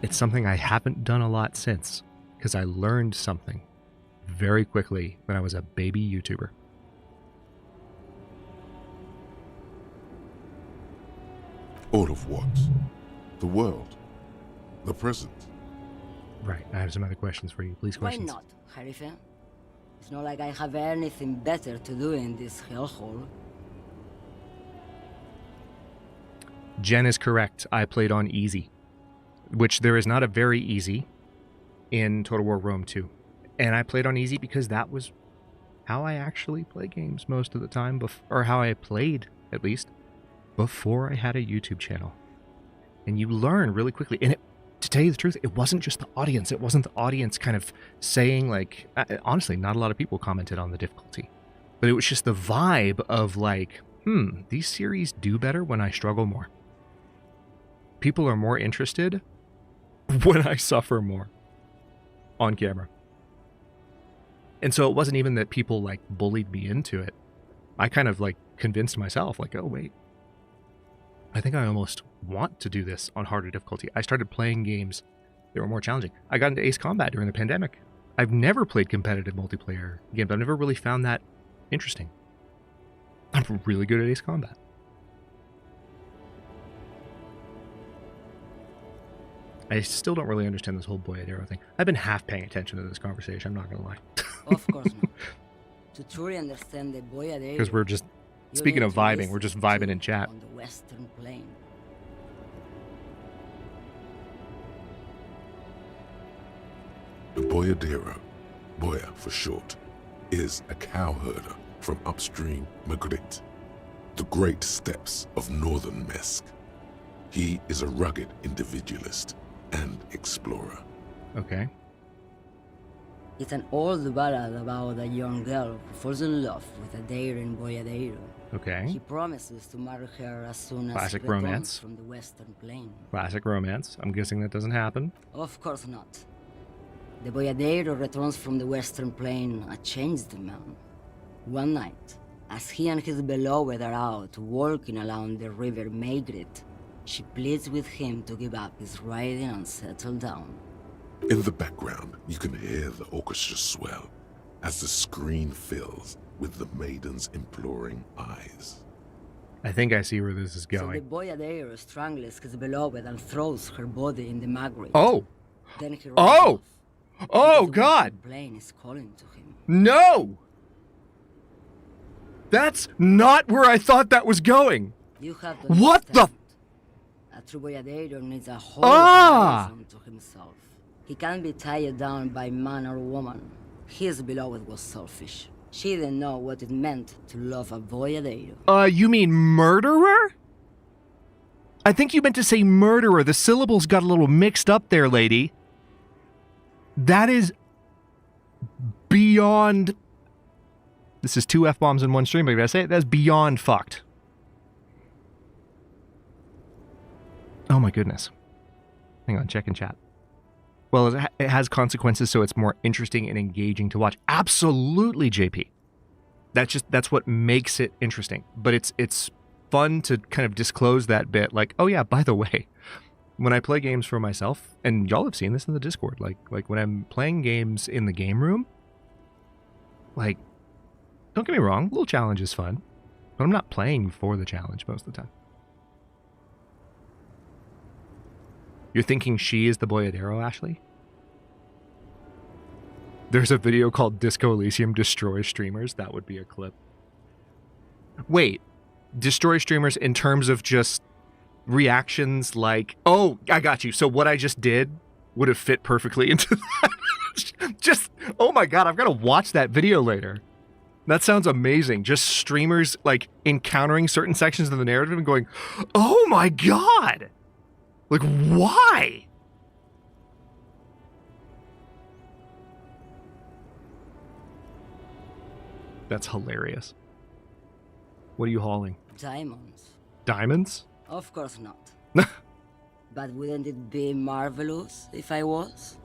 It's something I haven't done a lot since, because I learned something very quickly when I was a baby YouTuber. All of what? The world? The present? Right, I have some other questions for you. Please, questions. Why not, Harife? It's not like I have anything better to do in this hellhole. Jen is correct. I played on easy, which there is not a very easy in Total War Rome 2. And I played on easy because that was how I actually play games most of the time, or how I played, at least, before I had a YouTube channel. And you learn really quickly. And to tell you the truth, it wasn't just the audience. It wasn't the audience kind of saying, like, honestly, not a lot of people commented on the difficulty. But it was just the vibe of like, these series do better when I struggle more. People are more interested when I suffer more on camera. And so it wasn't even that people like bullied me into it. I kind of like convinced myself, like, oh wait, I think I almost want to do this on harder difficulty. I started playing games that were more challenging. I got into Ace Combat during the pandemic. I've never played competitive multiplayer games. I've never really found that interesting. I'm really good at Ace Combat. I still don't really understand this whole Boyadero thing. I've been half paying attention to this conversation, I'm not going to lie. Of course not. To truly understand the Boyadero, because we're just, speaking of vibing, we're just vibing in chat. On the Western Plain. The Boyadero, Boya for short, is a cowherder from upstream Magritte, the great steppes of northern Mesk. He is a rugged individualist and explorer. Okay. It's an old ballad about a young girl who falls in love with a daring boyadero. Okay. He promises to marry her as soon as Classic he returns romance. from the Western Plain. Classic romance. I'm guessing that doesn't happen. Of course not. The boyadero returns from the Western Plain a changed man. One night, as he and his beloved are out walking along the river Maigret, she pleads with him to give up his riding and settle down. In the background, you can hear the orchestra swell as the screen fills with the maiden's imploring eyes. I think I see where this is So the going. boyadero strangles his beloved and throws her body in the Maigret. Oh! Then he runs Oh! off, Oh, because the God! Western Plain is calling to him. No! That's not where I thought that was going. You have to What the? understand. A true boyadero needs a whole horizon to himself. He can't be tied down by man or woman. His beloved was selfish. She didn't know what it meant to love a boyadero. You mean murderer? I think you meant to say murderer. The syllables got a little mixed up there, lady. That is beyond... This is 2 F-bombs in one stream, but I say it, that's beyond fucked. Oh my goodness. Hang on, check in chat. Well, it has consequences, so it's more interesting and engaging to watch. Absolutely, JP. That's what makes it interesting. But it's fun to kind of disclose that bit. Like, oh yeah, by the way, when I play games for myself, and y'all have seen this in the Discord, like when I'm playing games in the game room, like, don't get me wrong, a little challenge is fun, but I'm not playing for the challenge most of the time. You're thinking she is the boyadero, Ashley? There's a video called Disco Elysium Destroys Streamers. That would be a clip. Wait, destroy streamers in terms of just reactions like, oh, I got you. So what I just did would have fit perfectly into that. Just, oh my God, I've got to watch that video later. That sounds amazing. Just streamers like encountering certain sections of the narrative and going, oh my God. Like, why? That's hilarious. What are you hauling? Diamonds. Diamonds? Of course not. But wouldn't it be marvelous if I was?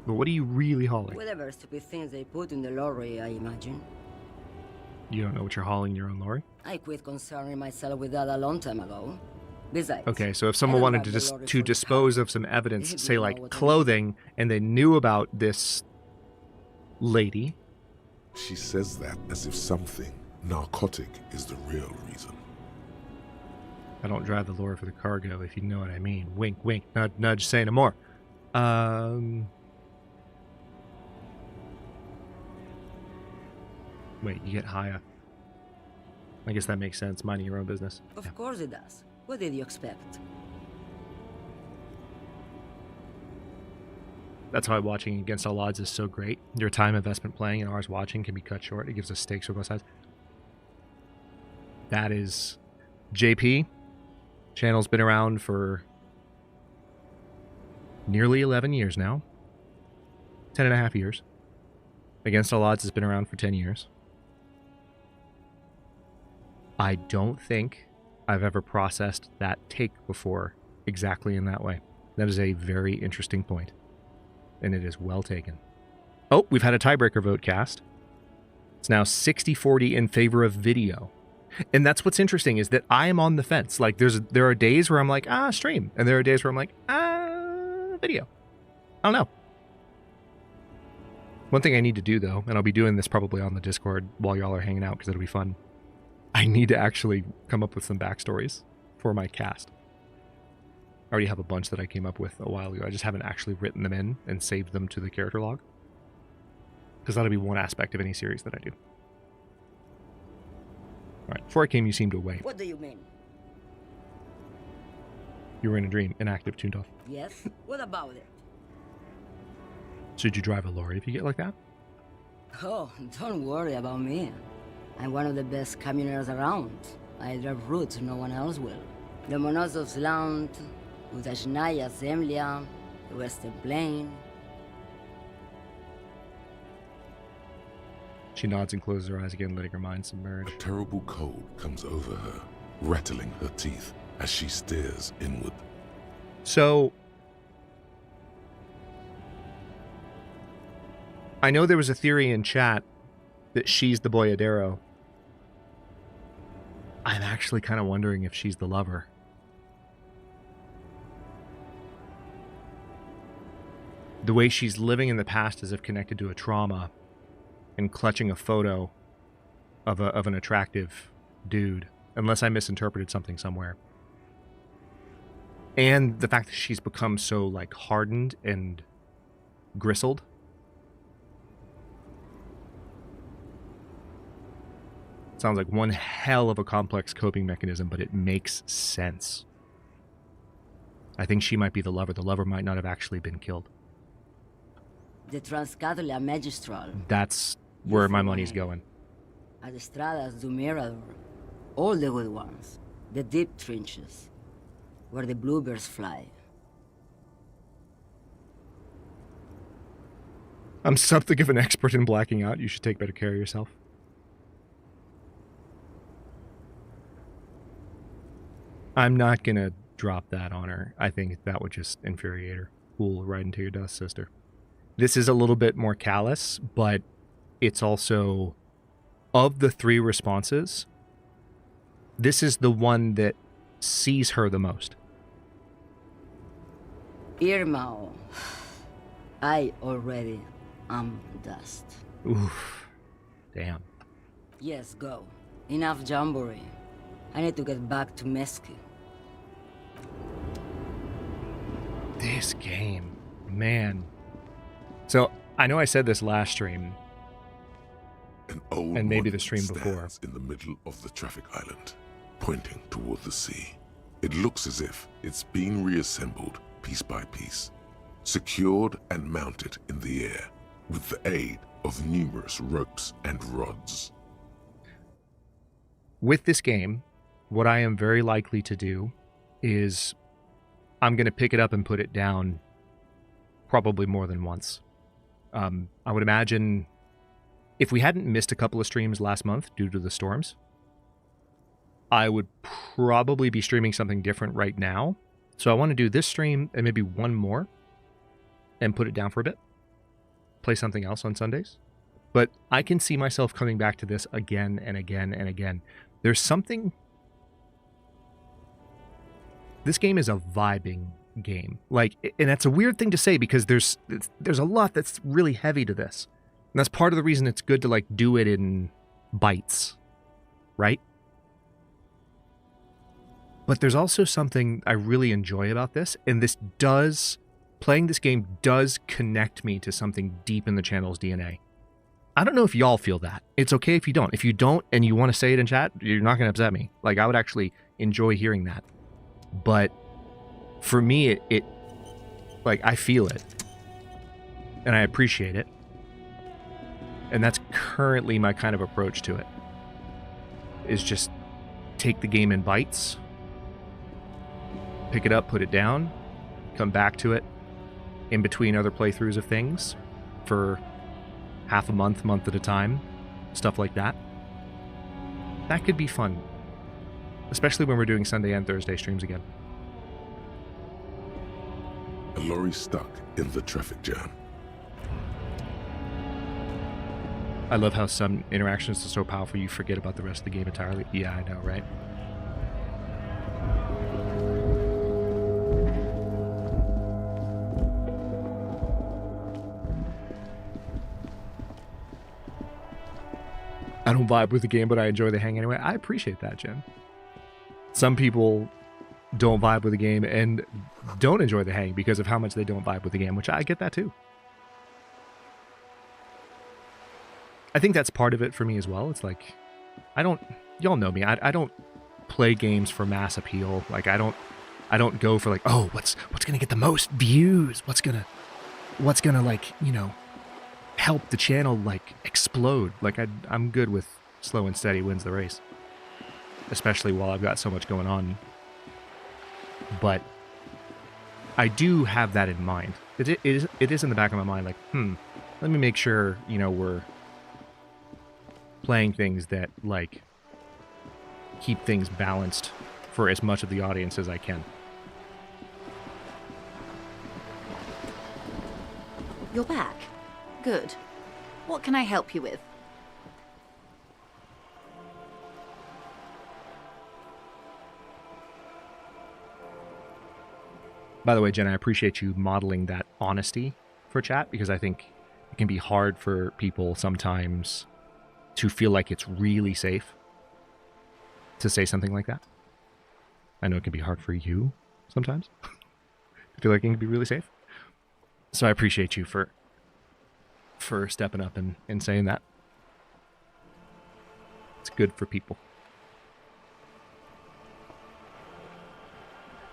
But what are you really hauling? Whatever stupid things they put in the lorry, I imagine. You don't know what you're hauling in your own lorry? I quit concerning myself with that a long time ago. Besides, Okay, so if someone wanted to dispose of some evidence, say like clothing, and they knew about this lady. She says that as if something narcotic is the real reason. I don't drive the lorry for the cargo, if you know what I mean. Wink, wink, nudge, nudge, say no more. Wait, you get higher. I guess that makes sense, minding your own business. Of course it does. What did you expect? That's why watching Against All Odds is so great. Your time investment playing and ours watching can be cut short. It gives us stakes for both sides. That is JP. Channel's been around for nearly 11 years now. 10 and a half years. Against All Odds has been around for 10 years. I don't think I've ever processed that take before exactly in that way. That is a very interesting point. And it is well taken. Oh, we've had a tiebreaker vote cast. It's now 60-40 in favor of video. And that's what's interesting is that I am on the fence. Like there are days where I'm like, stream. And there are days where I'm like, video. I don't know. One thing I need to do though, and I'll be doing this probably on the Discord while y'all are hanging out because it'll be fun. I need to actually come up with some backstories for my cast. I already have a bunch that I came up with a while ago. I just haven't actually written them in and saved them to the character log. Because that'll be one aspect of any series that I do. Alright, before I came, you seemed away. What do you mean? You were in a dream, inactive, tuned off. Yes? What about it? Should you drive a lorry if you get like that? Oh, don't worry about me. I'm one of the best camioners around. I drive routes no one else will. The Monosov's Land, Udashnaya Zemlya, the Western Plain. She nods and closes her eyes again, letting her mind submerge. A terrible cold comes over her, rattling her teeth as she stares inward. So, I know there was a theory in chat that she's the boyadero. I'm actually kind of wondering if she's the lover. The way she's living in the past as if connected to a trauma and clutching a photo of an attractive dude, unless I misinterpreted something somewhere. And the fact that she's become so like hardened and gristled. Sounds like one hell of a complex coping mechanism, but it makes sense. I think she might be the lover. The lover might not have actually been killed. The Transcatolia Magistral. That's where my money's going. Adestradas do Mirador. All the good ones. The deep trenches. Where the bluebirds fly. I'm something of an expert in blacking out. You should take better care of yourself. I'm not going to drop that on her. I think that would just infuriate her. Cool, right into your dust, sister. This is a little bit more callous, but it's also, of the three responses, this is the one that sees her the most. Irma, I already am dust. Oof. Damn. Yes, go. Enough jamboree. I need to get back to Mesky. This game, man. So, I know I said this last stream, and maybe the stream before. In the middle of the traffic island, pointing toward the sea. It looks as if it's been reassembled piece by piece, secured and mounted in the air with the aid of numerous ropes and rods. With this game, what I am very likely to do is I'm going to pick it up and put it down probably more than once. I would imagine if we hadn't missed a couple of streams last month due to the storms, I would probably be streaming something different right now. So I want to do this stream and maybe one more and put it down for a bit. Play something else on Sundays. But I can see myself coming back to this again and again and again. There's something... This game is a vibing game. Like, and that's a weird thing to say because there's a lot that's really heavy to this. And that's part of the reason it's good to like do it in bites, right? But there's also something I really enjoy about this, and playing this game does connect me to something deep in the channel's DNA. I don't know if y'all feel that. It's okay if you don't. If you don't and you want to say it in chat, you're not going to upset me. Like, I would actually enjoy hearing that. But for me, it like, I feel it. And I appreciate it. And that's currently my kind of approach to it. Is just take the game in bites. Pick it up, put it down. Come back to it in between other playthroughs of things for half a month at a time. Stuff like that. That could be fun. Especially when we're doing Sunday and Thursday streams again. A lorry stuck in the traffic jam. I love how some interactions are so powerful you forget about the rest of the game entirely. Yeah, I know, right? I don't vibe with the game, but I enjoy the hang anyway. I appreciate that, Jen. Some people don't vibe with the game and don't enjoy the hang because of how much they don't vibe with the game, which I get that too. I think that's part of it for me as well. It's like, y'all know me. I don't play games for mass appeal. Like, I don't go for like, oh, what's gonna get the most views? What's gonna like, you know, help the channel like explode. Like, I'm good with slow and steady wins the race, especially while I've got so much going on. But I do have that in mind. It is in the back of my mind, like, let me make sure, you know, we're playing things that, like, keep things balanced for as much of the audience as I can. You're back. Good. What can I help you with? By the way, Jen, I appreciate you modeling that honesty for chat, because I think it can be hard for people sometimes to feel like it's really safe to say something like that. I know it can be hard for you sometimes to feel like it can be really safe. So I appreciate you for stepping up and saying that. It's good for people.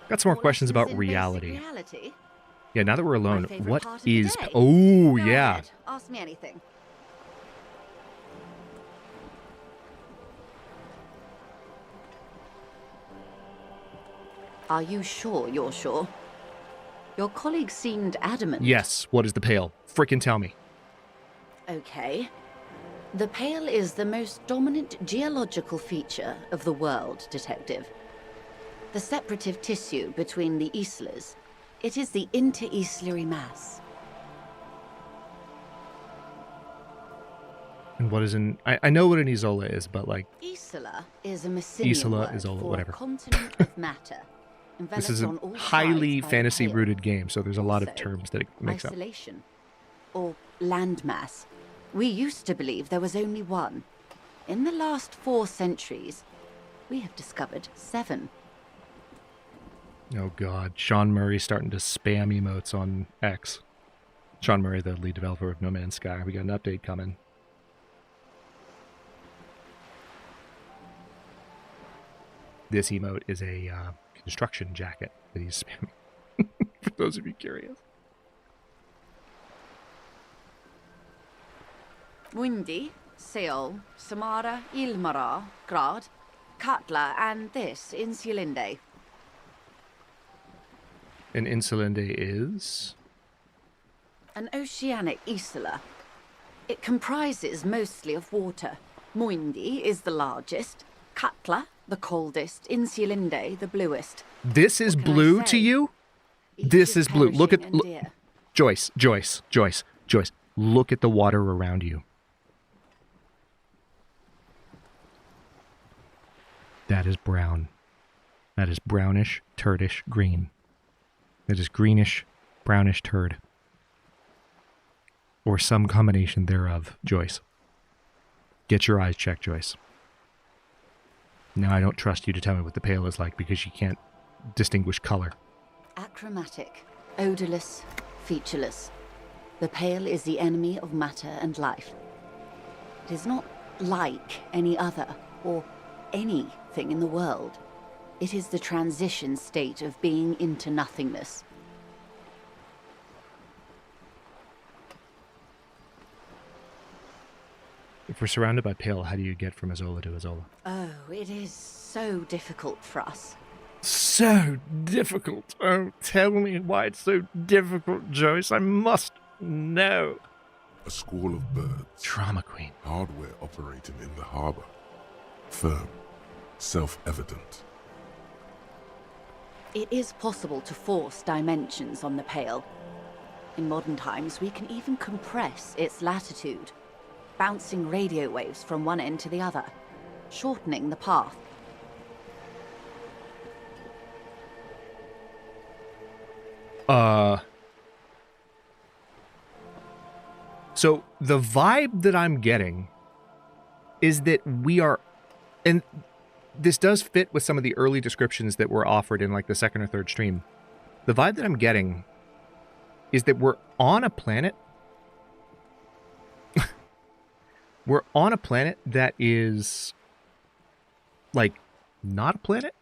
Got some more questions about reality. Yeah, now that we're alone, what is... Oh, yeah. Ahead. Ask me anything. Are you sure you're sure? Your colleague seemed adamant. Yes, what is the Pale? Frickin' tell me. Okay. The Pale is the most dominant geological feature of the world, Detective. The separative tissue between the islas. It is the inter-islary mass. And what is an... I know what an Isola is, but like... Isla is a Messinian word Isola, for whatever. continent of matter. This is a highly fantasy-rooted game, so there's a lot of terms that it makes up. Isolation, or landmass. We used to believe there was only one. In the last 4 centuries, we have discovered 7. Oh god, Sean Murray's starting to spam emotes on X. Sean Murray, the lead developer of No Man's Sky. We got an update coming. This emote is a construction jacket that he's spamming. For those of you curious. Windy, Seol, Samara, Ilmara, Grad, Katla, and this, Insulinde. An Insulinde is? An oceanic isla. It comprises mostly of water. Muindi is the largest, Katla the coldest, Insulinde the bluest. This is blue to you? This is blue. Look at... Joyce. Look at the water around you. That is brown. That is brownish, turdish, green. That is greenish, brownish turd. Or some combination thereof, Joyce. Get your eyes checked, Joyce. Now I don't trust you to tell me what the Pale is like because you can't distinguish color. Achromatic, odorless, featureless. The Pale is the enemy of matter and life. It is not like any other, or anything in the world. It is the transition state of being into nothingness. If we're surrounded by Pale, how do you get from Isola to Isola? Oh, it is so difficult for us. So difficult. Oh, tell me why it's so difficult, Joyce. I must know. A squall of birds. Trauma Queen. Hardware operating in the harbor. Firm. Self-evident. It is possible to force dimensions on the Pale. In modern times, we can even compress its latitude, bouncing radio waves from one end to the other, shortening the path. So the vibe that I'm getting is that we are, and this does fit with some of the early descriptions that were offered in like the second or third stream. The vibe that I'm getting is that we're on a planet. We're on a planet that is like not a planet.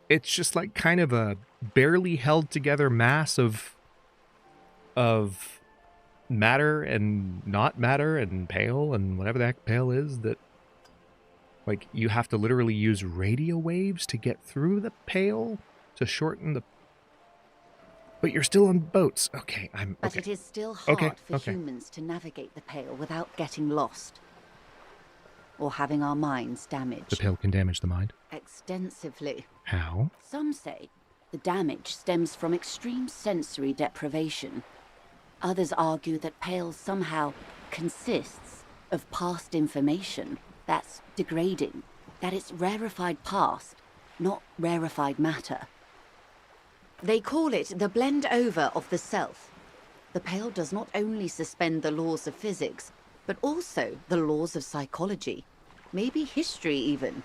It's just like kind of a barely held together mass of matter and not matter and Pale and whatever the heck Pale is, that like you have to literally use radio waves to get through the Pale to shorten the... But you're still on boats. Okay, But it is still hard for humans to navigate the Pale without getting lost. or having our minds damaged. The Pale can damage the mind. Extensively. How? Some say the damage stems from extreme sensory deprivation. Others argue that Pale somehow consists of past information that's degrading, that it's rarefied past, not rarefied matter. They call it the blend over of the self. The Pale does not only suspend the laws of physics, but also the laws of psychology, maybe history even.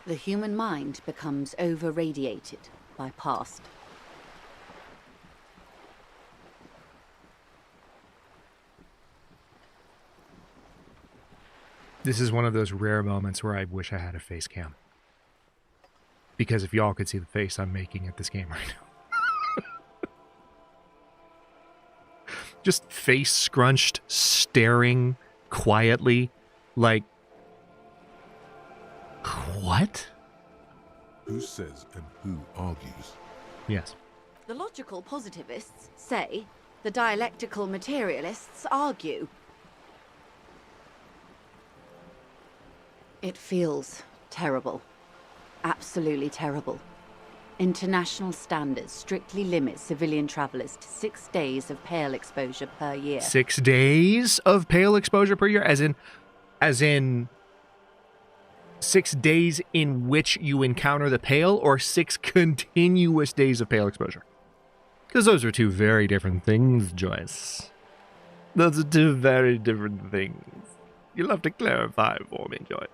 The human mind becomes over-radiated by past. This is one of those rare moments where I wish I had a face cam. Because if y'all could see the face I'm making at this game right now. Just face scrunched, staring quietly, like... What? Who says and who argues? Yes. The logical positivists say, the dialectical materialists argue. It feels terrible. Absolutely terrible. International standards strictly limit civilian travelers to 6 days of Pale exposure per year. 6 days of Pale exposure per year? As in 6 days in which you encounter the Pale, or 6 continuous days of Pale exposure? Because those are two very different things, Joyce. Those are two very different things. You'll have to clarify for me, Joyce.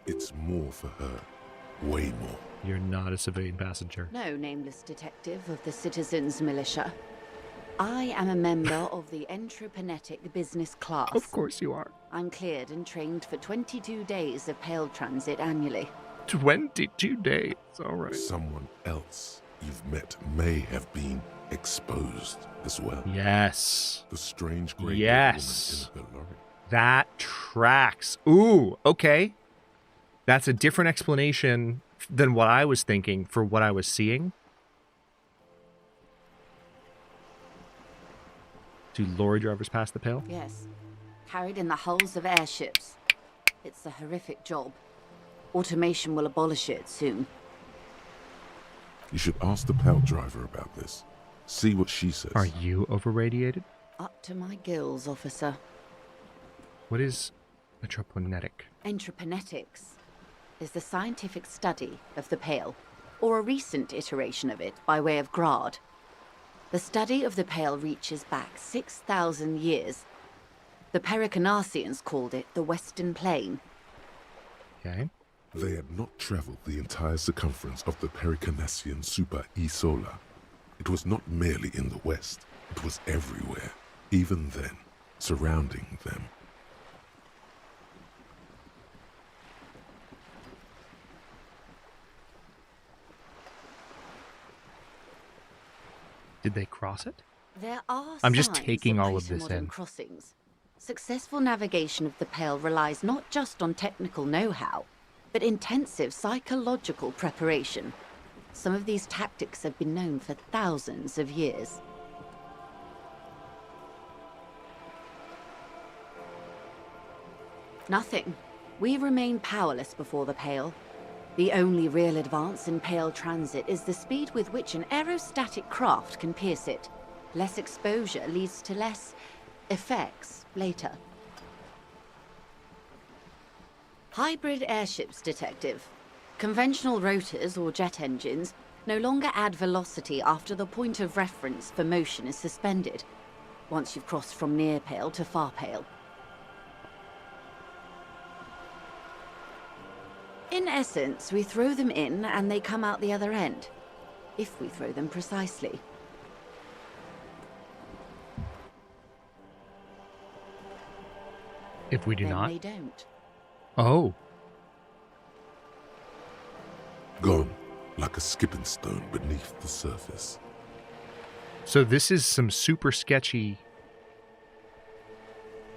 It's more for her. Way more. You're not a civilian passenger. No, nameless detective of the Citizens Militia. I am a member of the entreprenetic business class. Of course you are. I'm cleared and trained for 22 days of Pale transit annually. 22 days, all right. Someone else you've met may have been exposed as well. Yes. The strange grey yes. woman in her lorry. That tracks. Ooh, okay. That's a different explanation than what I was thinking for what I was seeing. Do lorry drivers pass the Pale? Yes. Carried in the hulls of airships. It's a horrific job. Automation will abolish it soon. You should ask the Pale driver about this. See what she says. Are you overradiated? Up to my gills, officer. What is entreprenetic? Entreprenetics is the scientific study of the Pale, or a recent iteration of it by way of grad. The study of the Pale reaches back 6,000 years. The Pericarnassians called it the Western Plain. Okay. They had not travelled the entire circumference of the Pericarnassian Super E-Solar. It was not merely in the west, it was everywhere, even then, surrounding them. Did they cross it? There are I'm just signs taking of all of later this modern in. crossings. Successful navigation of the Pale relies not just on technical know-how, but intensive psychological preparation. Some of these tactics have been known for thousands of years. Nothing. We remain powerless before the Pale. The only real advance in Pale transit is the speed with which an aerostatic craft can pierce it. Less exposure leads to less effects later. Hybrid airships, detective. Conventional rotors or jet engines no longer add velocity after the point of reference for motion is suspended, once you've crossed from near Pale to far Pale. In essence, we throw them in and they come out the other end, if we throw them precisely. If we do then not? They don't. Oh. Gone, like a skipping stone beneath the surface. So this is some super sketchy,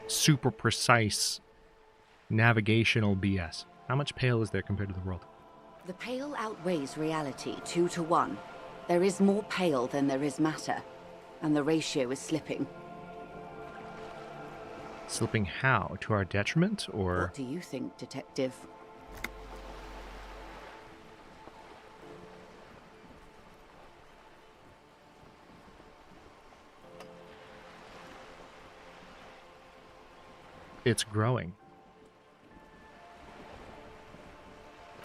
super precise navigational BS. How much Pale is there compared to the world? The Pale outweighs reality 2 to 1. There is more Pale than there is matter, and the ratio is slipping. Slipping how? To our detriment, or... What do you think, Detective? It's growing.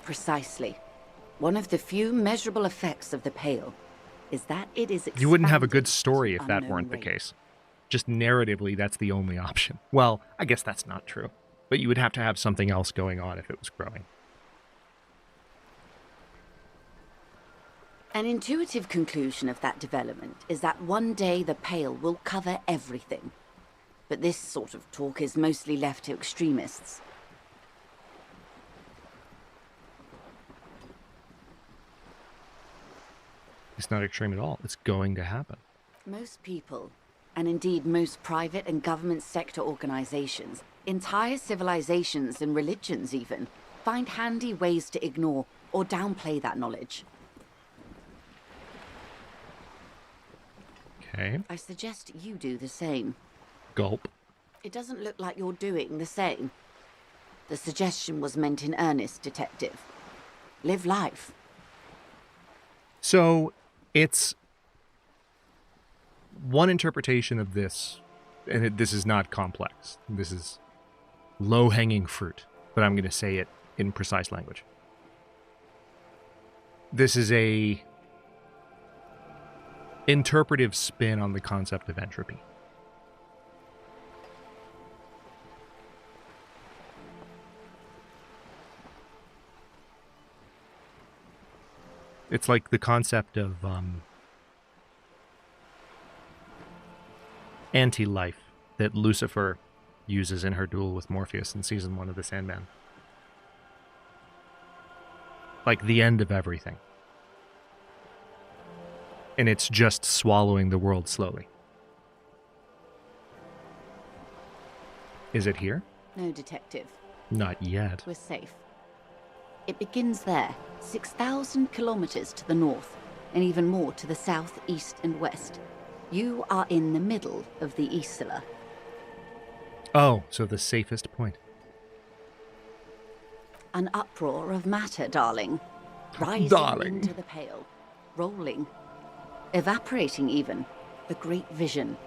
Precisely. One of the few measurable effects of the Pale is that it is You wouldn't have a good expanding story at if an that unknown weren't the rate. case. Just narratively, that's the only option. Well, I guess that's not true. But you would have to have something else going on if it was growing. An intuitive conclusion of that development is that one day the Pale will cover everything. But this sort of talk is mostly left to extremists. It's not extreme at all. It's going to happen. Most people, and indeed most private and government sector organizations, entire civilizations and religions even, find handy ways to ignore or downplay that knowledge. Okay. I suggest you do the same. Gulp. It doesn't look like you're doing the same. The suggestion was meant in earnest, Detective. Live life. So, it's one interpretation of this, and this is not complex. This is low-hanging fruit, but I'm going to say it in precise language. This is a interpretive spin on the concept of entropy. It's like the concept of anti-life that Lucifer uses in her duel with Morpheus in season 1 of The Sandman. Like the end of everything. And it's just swallowing the world slowly. Is it here? No, Detective. Not yet. We're safe. It begins there, 6,000 kilometers to the north, and even more to the south, east, and west. You are in the middle of the Isla. Oh, so the safest point. An uproar of matter, darling. Rising Darling. into the Pale. Rolling. Evaporating even. The Great Vision.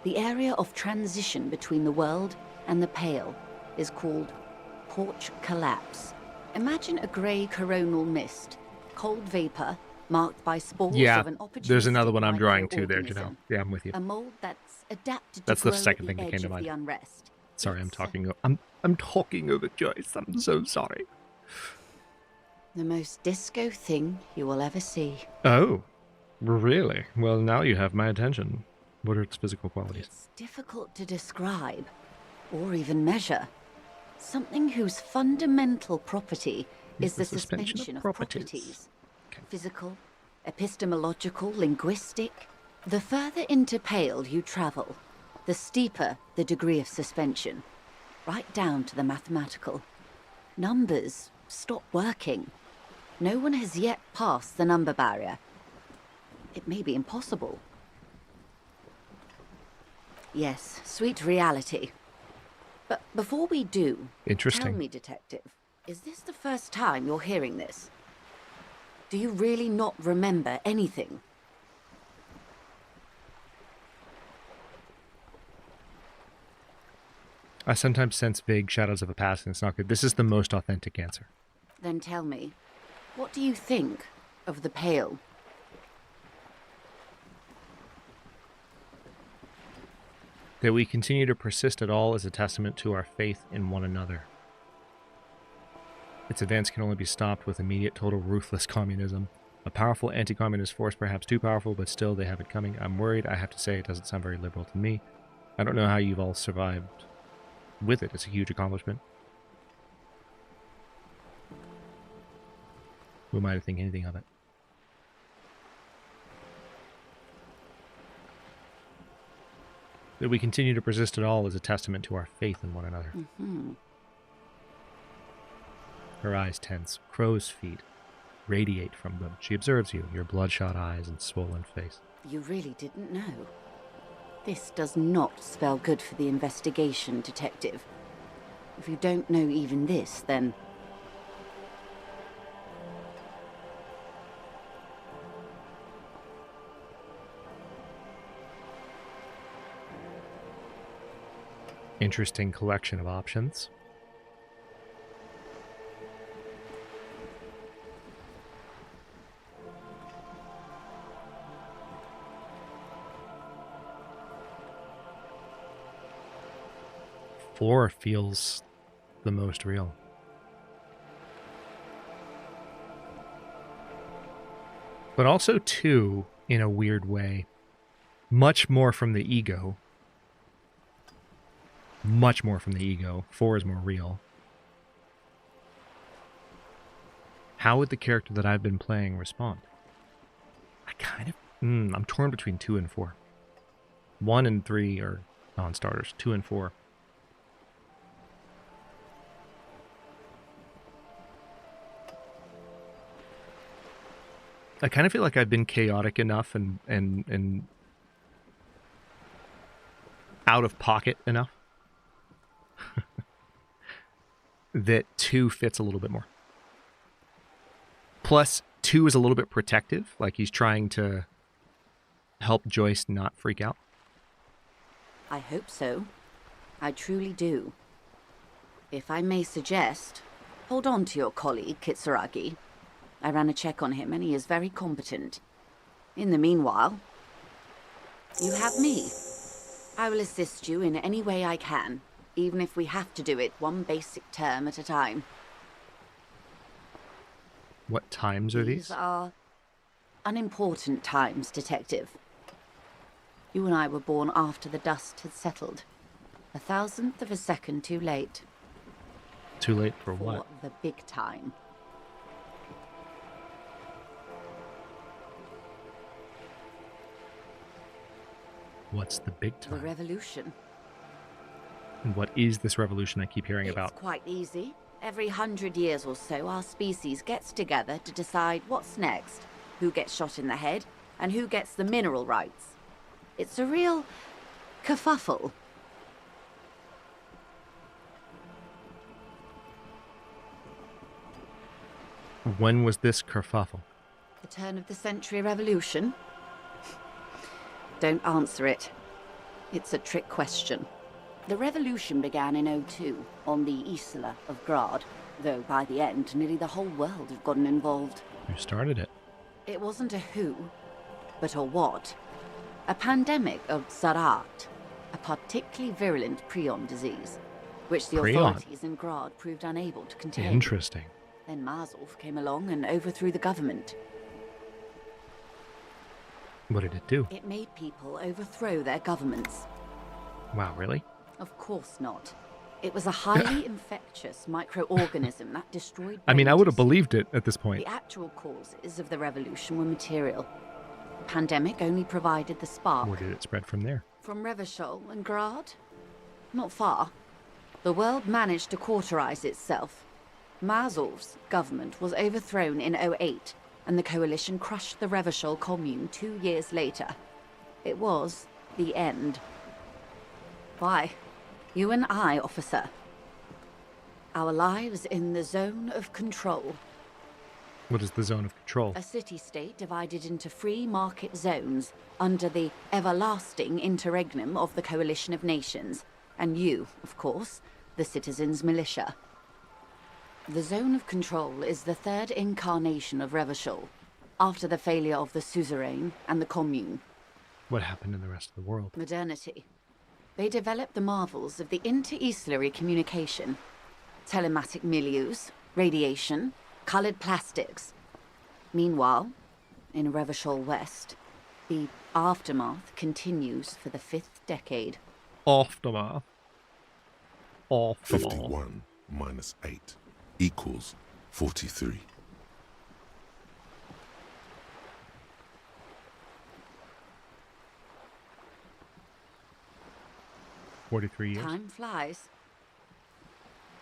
The area of transition between the world and the Pale is called Porch Collapse. Imagine a grey coronal mist, cold vapor marked by spores Yeah, of an opportunistic there's another one I'm drawing too there, microorganism. Janelle. Yeah, I'm with you. A mold that's adapted That's to the grow second at thing the that edge came to of mind. the unrest. Sorry, I'm talking. I'm talking over Joyce. I'm so sorry. The most disco thing you will ever see. Oh, really? Well, now you have my attention. What are its physical qualities? It's difficult to describe, or even measure. Something whose fundamental property is the suspension of properties. Physical, epistemological, linguistic. The further into Pale you travel, the steeper the degree of suspension, right down to the mathematical. Numbers stop working. No one has yet passed the number barrier. It may be impossible. Yes, sweet reality. But before we do, Interesting. tell me, Detective, is this the first time you're hearing this? Do you really not remember anything? I sometimes sense vague shadows of a past, and it's not good. This is the most authentic answer. Then tell me, what do you think of the Pale? That we continue to persist at all is a testament to our faith in one another. Its advance can only be stopped with immediate, total, ruthless communism. A powerful anti-communist force, perhaps too powerful, but still they have it coming. I'm worried. I have to say it doesn't sound very liberal to me. I don't know how you've all survived with it. It's a huge accomplishment. Who am I to think anything of it? That we continue to persist at all is a testament to our faith in one another. Mm-hmm. Her eyes tense. Crow's feet radiate from them. She observes you, your bloodshot eyes and swollen face. You really didn't know. This does not spell good for the investigation, Detective. If you don't know even this, then... Interesting collection of options. Four feels the most real. But also two, in a weird way. Much more from the ego. Much more from the ego. 4 is more real. How would the character that I've been playing respond? I kind of... I'm torn between 2 and 4. 1 and 3 are non-starters. 2 and 4. I kind of feel like I've been chaotic enough and out of pocket enough that 2 fits a little bit more. Plus, 2 is a little bit protective, like he's trying to help Joyce not freak out. I hope so. I truly do. If I may suggest, hold on to your colleague, Kitsuragi. I ran a check on him and he is very competent. In the meanwhile, you have me. I will assist you in any way I can, even if we have to do it one basic term at a time. What times are these? These are unimportant times, Detective. You and I were born after the dust had settled. 1,000th of a second too late. Too late for what? For the big time. What's the big The time? revolution. And what is this revolution I keep hearing about? It's quite easy. Every 100 years or so, our species gets together to decide what's next, who gets shot in the head, and who gets the mineral rights. It's a real kerfuffle. When was this kerfuffle? The turn of the century revolution? Don't answer it. It's a trick question. The revolution began in 02 on the Isla of Grad, though by the end, nearly the whole world had gotten involved. Who started it? It wasn't a who, but a what. A pandemic of Zarat, a particularly virulent prion disease, which the Prion? authorities in Grad proved unable to contain. Interesting. Then Marzolf came along and overthrew the government. What did it do? It made people overthrow their governments. Wow, really? Of course not. It was a highly infectious microorganism that destroyed... I mean, I would have believed it at this point. The actual causes of the revolution were material. The pandemic only provided the spark. Where did it spread from there? From Revachol and Grad? Not far. The world managed to cauterize itself. Marzolf's government was overthrown in 08, and the coalition crushed the Revachol commune 2 years later. It was the end. Why? You and I, officer. Our lives in the zone of control. What is the zone of control? A city-state divided into free market zones under the everlasting interregnum of the Coalition of Nations. And you, of course, the citizens' militia. The zone of control is the third incarnation of Revachol, after the failure of the suzerain and the commune. What happened in the rest of the world? Modernity. They developed the marvels of the inter-eastlery communication, telematic milieus, radiation, colored plastics. Meanwhile, in Revachol West, the aftermath continues for the 5th decade. Aftermath. 51 minus 8 equals 43. $43 years. Time flies.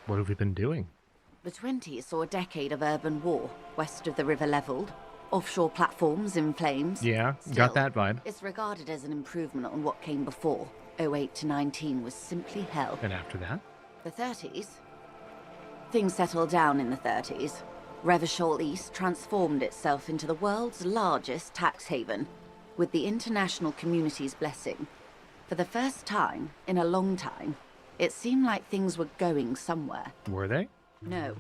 What have we been doing? The 20s saw a decade of urban war, west of the river leveled, offshore platforms in flames. Yeah, Still, got that vibe. It's regarded as an improvement on what came before. 08 to 19 was simply hell. And after that? The 30s? Things settled down in the 30s. Revachol East transformed itself into the world's largest tax haven, with the international community's blessing. For the first time in a long time, it seemed like things were going somewhere. Were they? No.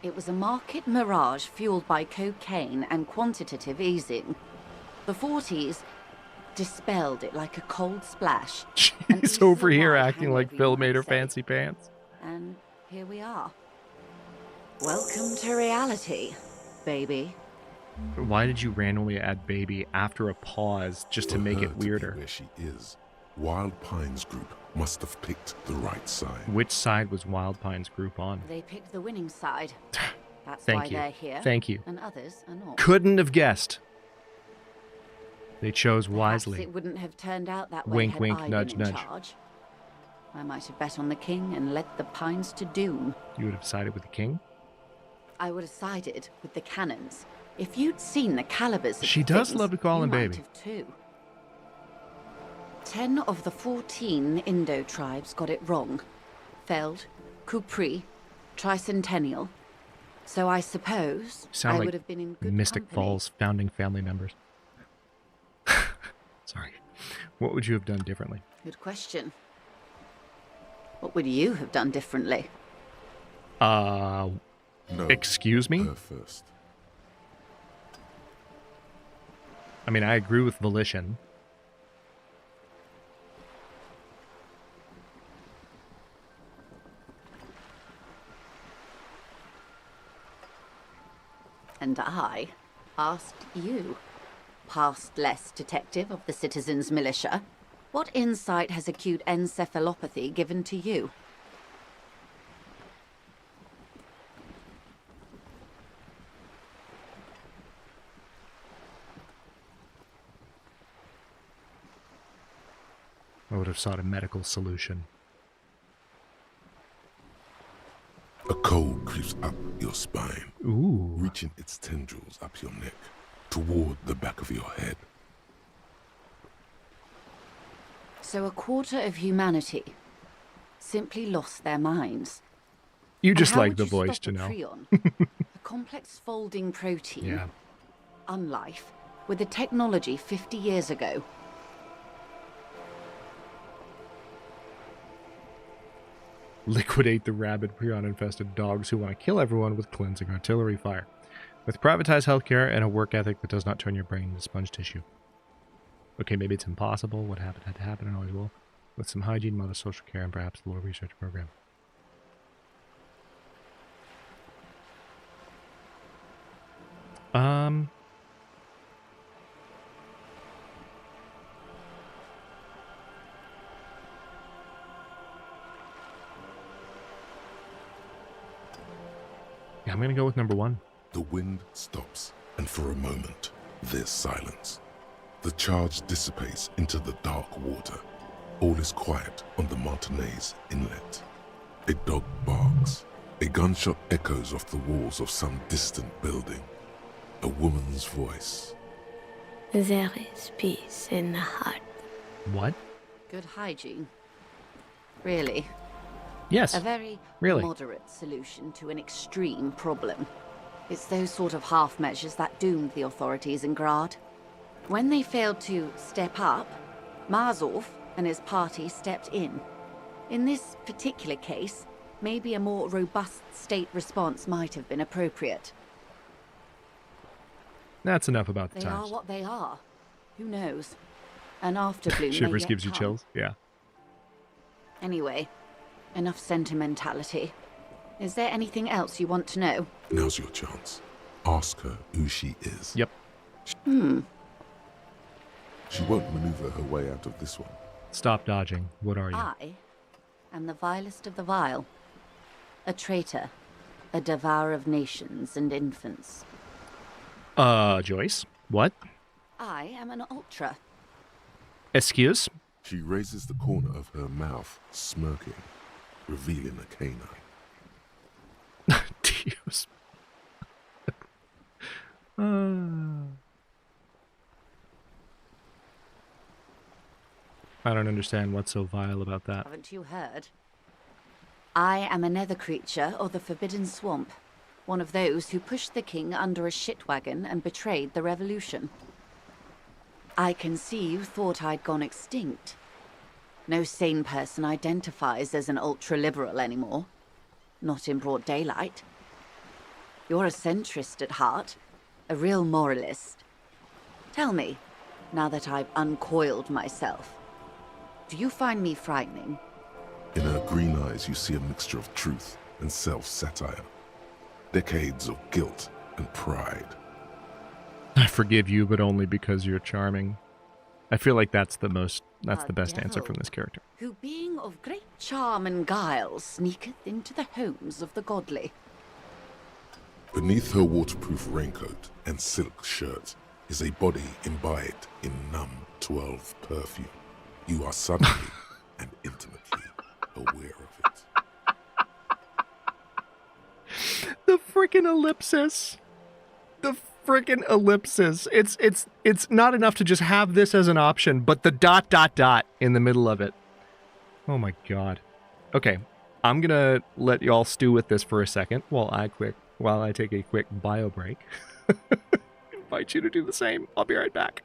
It was a market mirage fueled by cocaine and quantitative easing. The 40s dispelled it like a cold splash. She's over here acting like Phil made her fancy pants. And here we are. Welcome to reality, baby. Why did you randomly add baby after a pause just to make it weirder? Where she is, Wild Pines Group must have picked the right side. Which side was Wild Pine's group on? They picked the winning side. That's Thank why you. they're here. Thank you. And others are not. Couldn't have guessed. They chose Perhaps wisely. it wouldn't have turned out that way Wink, had wink, I nudge, been in nudge. charge. I might have bet on the king and led the Pines to doom. You would have sided with the king? I would have sided with the cannons. If you'd seen the calibers of She the does things, love to call you him might baby. have too. 10 of the 14 Indo tribes got it wrong. Feld, Kupri, Tricentennial. So I suppose Sound I like would have been in good Mystic company. Falls founding family members. Sorry. What would you have done differently? Good question. What would you have done differently? No. Excuse me? Her first. I mean, I agree with volition. And I asked you, past-less detective of the Citizens Militia, what insight has acute encephalopathy given to you? I would have sought a medical solution. A cold creeps up your spine, Ooh. reaching its tendrils up your neck, toward the back of your head. So a quarter of humanity simply lost their minds. You And just how like would the you voice, stop a Janelle. prion, a complex folding protein, Yeah. unlife, with the technology 50 years ago? Liquidate the rabid prion-infested dogs who want to kill everyone with cleansing artillery fire. With privatized healthcare and a work ethic that does not turn your brain into sponge tissue. Okay, maybe it's impossible. What happened had to happen and always will. With some hygiene, modest social care, and perhaps a little research program. Yeah, I'm gonna go with number one. The wind stops, and for a moment, there's silence. The charge dissipates into the dark water. All is quiet on the Martinez Inlet. A dog barks. A gunshot echoes off the walls of some distant building. A woman's voice. There is peace in the heart. What? Good hygiene. Really? Yes. A very really. moderate solution to an extreme problem. It's those sort of half measures that doomed the authorities in Grad. When they failed to step up, Marzov and his party stepped in. In this particular case, maybe a more robust state response might have been appropriate. That's enough about the They are times. what they are. Who knows? An afterbloom may Shivers yet gives you come. chills. Yeah. Anyway, enough sentimentality. Is there anything else you want to know? Now's your chance. Ask her who she is. Yep. She won't maneuver her way out of this one. Stop dodging. What are you? I am the vilest of the vile. A traitor. A devourer of nations and infants. Joyce? What? I am an ultra. Excuse? She raises the corner of her mouth, smirking, revealing a canine. Dios. I don't understand what's so vile about that. Haven't you heard? I am a nether creature of the Forbidden Swamp. One of those who pushed the king under a shit wagon and betrayed the revolution. I can see you thought I'd gone extinct. No sane person identifies as an ultra-liberal anymore. Not in broad daylight. You're a centrist at heart. A real moralist. Tell me, now that I've uncoiled myself, do you find me frightening? In her green eyes, you see a mixture of truth and self-satire. Decades of guilt and pride. I forgive you, but only because you're charming. I feel like that's the best answer from this character. Who being of great charm and guile sneaketh into the homes of the godly. Beneath her waterproof raincoat and silk shirt is a body imbibed in numb 12 perfume. You are suddenly and intimately aware of it. The frickin' ellipsis. The frickin' ellipsis. It's not enough to just have this as an option, but the ... in the middle of it. Oh my god. Okay, I'm gonna let y'all stew with this for a second while I take a quick bio break. Invite you to do the same. I'll be right back.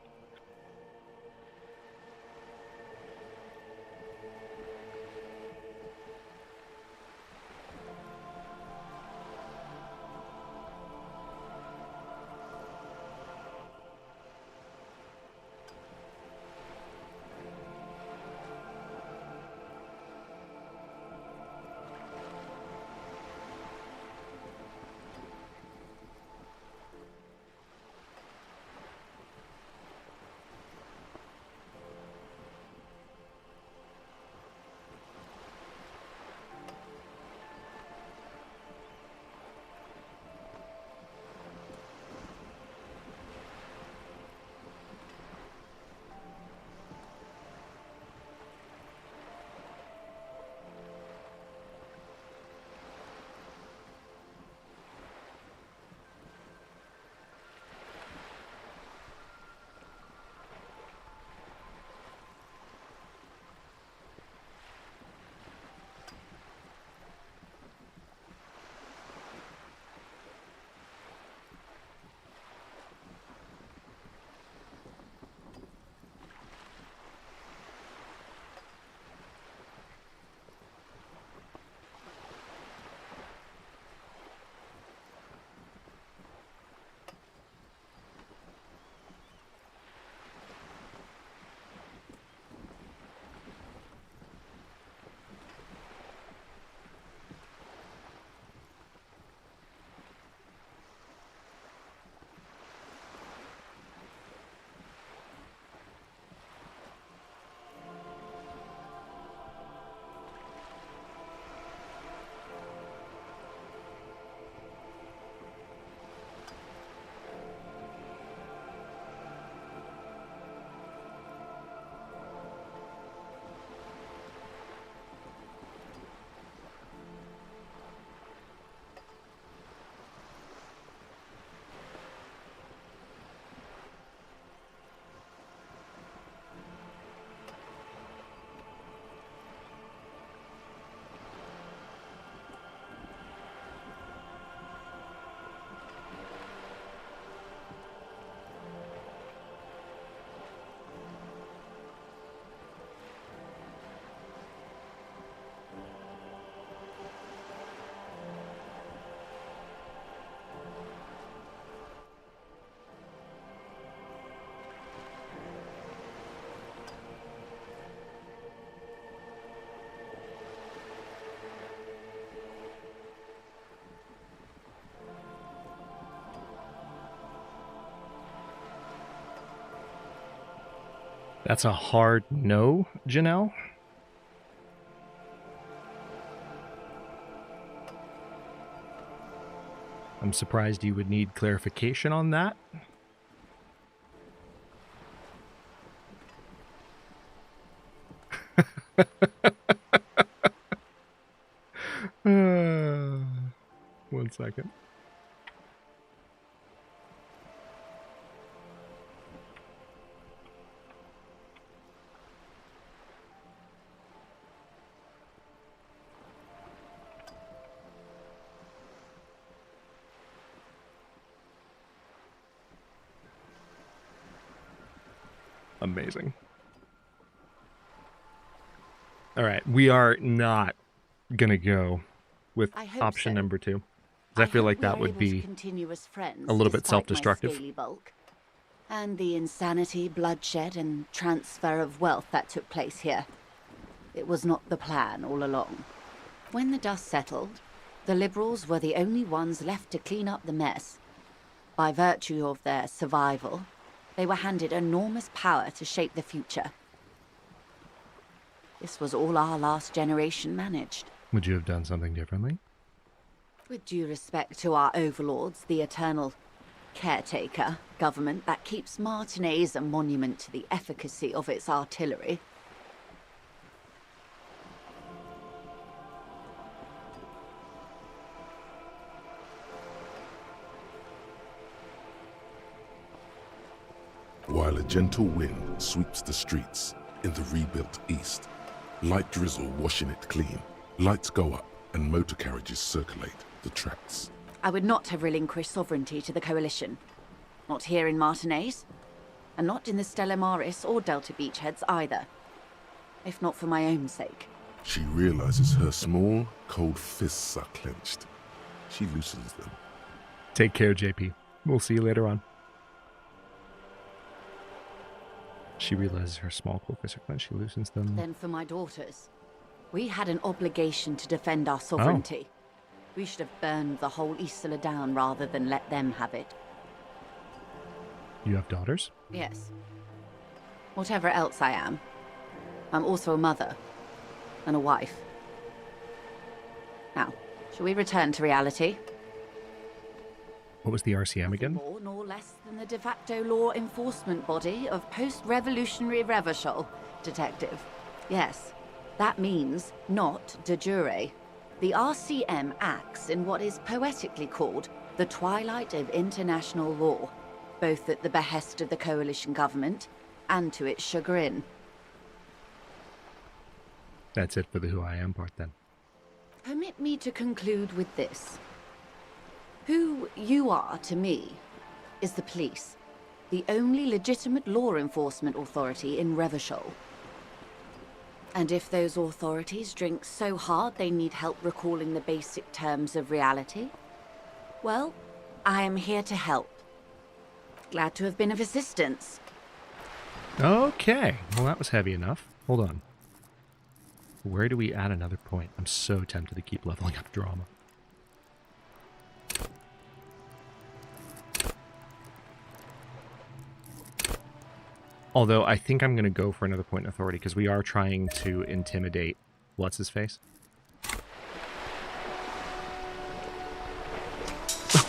That's a hard no, Janelle. I'm surprised you would need clarification on that. One second. Amazing. All right, we are not gonna go with I hope option so. number 2. 'Cause I feel like that would be a little bit self-destructive. And the insanity, bloodshed, and transfer of wealth that took place here. It was not the plan all along. When the dust settled, the Liberals were the only ones left to clean up the mess. By virtue of their survival, they were handed enormous power to shape the future. This was all our last generation managed. Would you have done something differently? With due respect to our overlords, the eternal caretaker government that keeps Martinez a monument to the efficacy of its artillery. While a gentle wind sweeps the streets in the rebuilt east, light drizzle washing it clean, lights go up and motor carriages circulate the tracks. I would not have relinquished sovereignty to the Coalition. Not here in Martinez, and not in the Stella Maris or Delta Beachheads either. If not for my own sake. She realizes her small, cold fists are clenched. She loosens them. Take care, JP. We'll see you later on. She realizes her small, cold fists are clenched. She loosens them. Then for my daughters. We had an obligation to defend our sovereignty. We should have burned the whole Isla down rather than let them have it. You have daughters? Yes. Whatever else I am, I'm also a mother and a wife. Now, shall we return to reality? What was the RCM again? More nor less than the de facto law enforcement body of post-revolutionary Revachol, Detective. Yes, that means not de jure. The RCM acts in what is poetically called the twilight of international law, both at the behest of the coalition government and to its chagrin. That's it for the who I am part then. Permit me to conclude with this. Who you are to me is the police, the only legitimate law enforcement authority in Revachol. And if those authorities drink so hard they need help recalling the basic terms of reality, well, I am here to help. Glad to have been of assistance. Okay. Well, that was heavy enough. Hold on. Where do we add another point? I'm so tempted to keep leveling up drama. Although I think I'm going to go for another point in authority because we are trying to intimidate what's-his-face.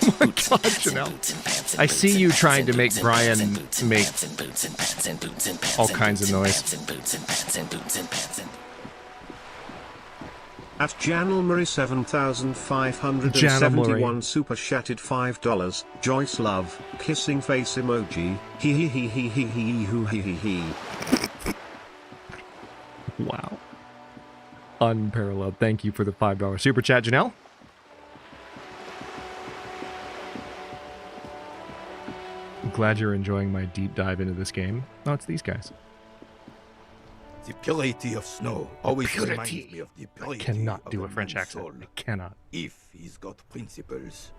Oh my god, Janelle. I see you trying to make Brian make all kinds of noise. At Janelmarie 7571 super chatted $5. Joyce Love, kissing face emoji. Hee hee hee hee hee hee hoo hee hee hee. Wow. Unparalleled. Thank you for the $5 super chat, Janelle. I'm glad you're enjoying my deep dive into this game. Oh, it's these guys. The purity of snow always reminds me of the purity I cannot do of a French man's accent. soul, I cannot. if he's got principles.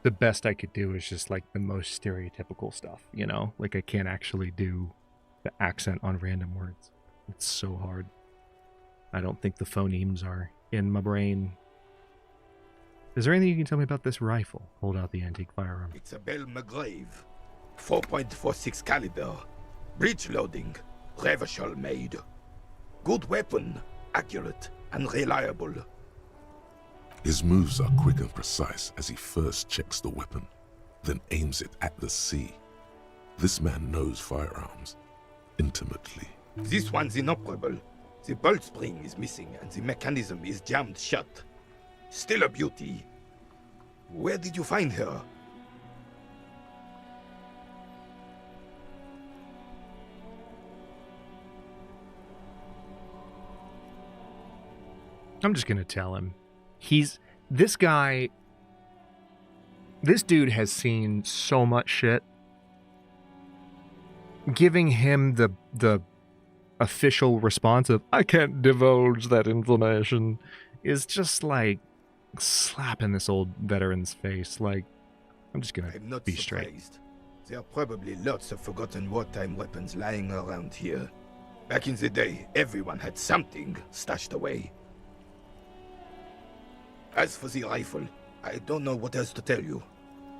The best I could do is just like the most stereotypical stuff, you know? Like I can't actually do the accent on random words. It's so hard. I don't think the phonemes are in my brain. Is there anything you can tell me about this rifle? Hold out the antique firearm. It's a Bell McGrave, 4.46 caliber, breech loading, Revachol made. Good weapon, accurate and reliable. His moves are quick and precise as he first checks the weapon, then aims it at the sea. This man knows firearms intimately. This one's inoperable. The bolt spring is missing and the mechanism is jammed shut. Still a beauty. Where did you find her? I'm just gonna tell him. He's this dude has seen so much shit. Giving him the official response of, I can't divulge that information, is just like slapping this old veteran's face. Like, I'm just gonna I'm not be straight. surprised. There are probably lots of forgotten wartime weapons lying around here. Back in the day, everyone had something stashed away. As for the rifle, I don't know what else to tell you.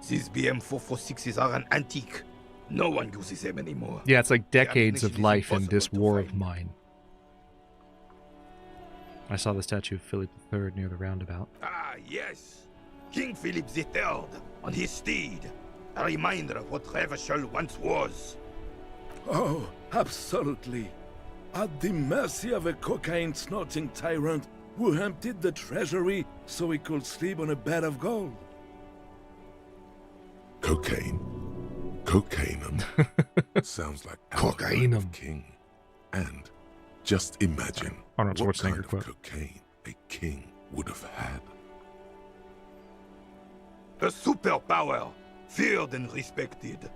These BM-446s are an antique. No one uses them anymore. Yeah, it's like The decades of ammunition is life in impossible this to war of find. mine. I saw the statue of Philip III near the roundabout. Ah, yes. King Philip III on his steed. A reminder of what Revachol once was. Oh, absolutely. At the mercy of a cocaine-snorting tyrant who emptied the treasury so he could sleep on a bed of gold. Cocaine. Cocainum. Sounds like Cocainum. King. And just imagine Arnold what Schwarzenegger kind of quote. cocaine a king would have had. A superpower, feared and respected.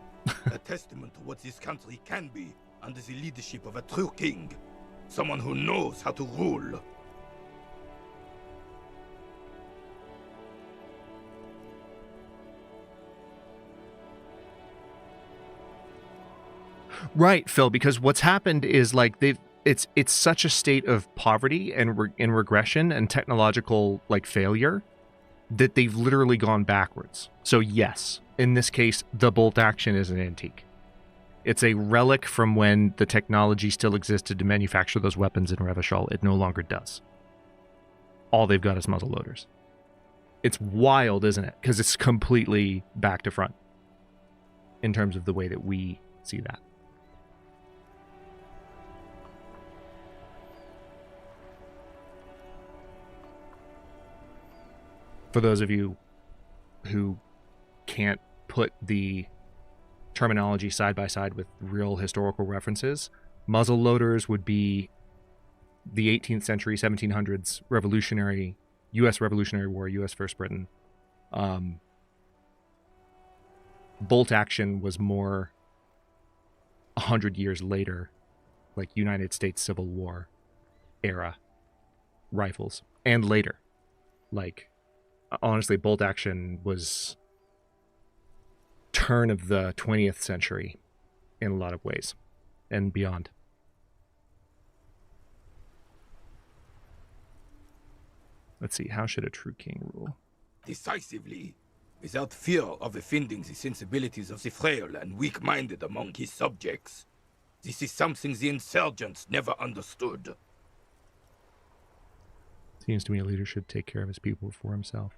A testament to what this country can be under the leadership of a true king. Someone who knows how to rule. Right, Phil, because what's happened is like it's such a state of poverty and regression and technological like failure that they've literally gone backwards. So yes, in this case, the bolt action is an antique. It's a relic from when the technology still existed to manufacture those weapons in Revachol. It no longer does. All they've got is muzzle loaders. It's wild, isn't it? Because it's completely back to front in terms of the way that we see that. For those of you who can't put the terminology side by side with real historical references, muzzle loaders would be the 18th century, 1700s U.S. Revolutionary War, U.S. First Britain. Bolt action was more 100 years later, like United States Civil War era rifles, and later. Like, honestly, bolt action was turn of the 20th century in a lot of ways and beyond. Let's see, how should a true king rule? Decisively, without fear of offending the sensibilities of the frail and weak-minded among his subjects. This is something the insurgents never understood. Seems to me a leader should take care of his people before himself.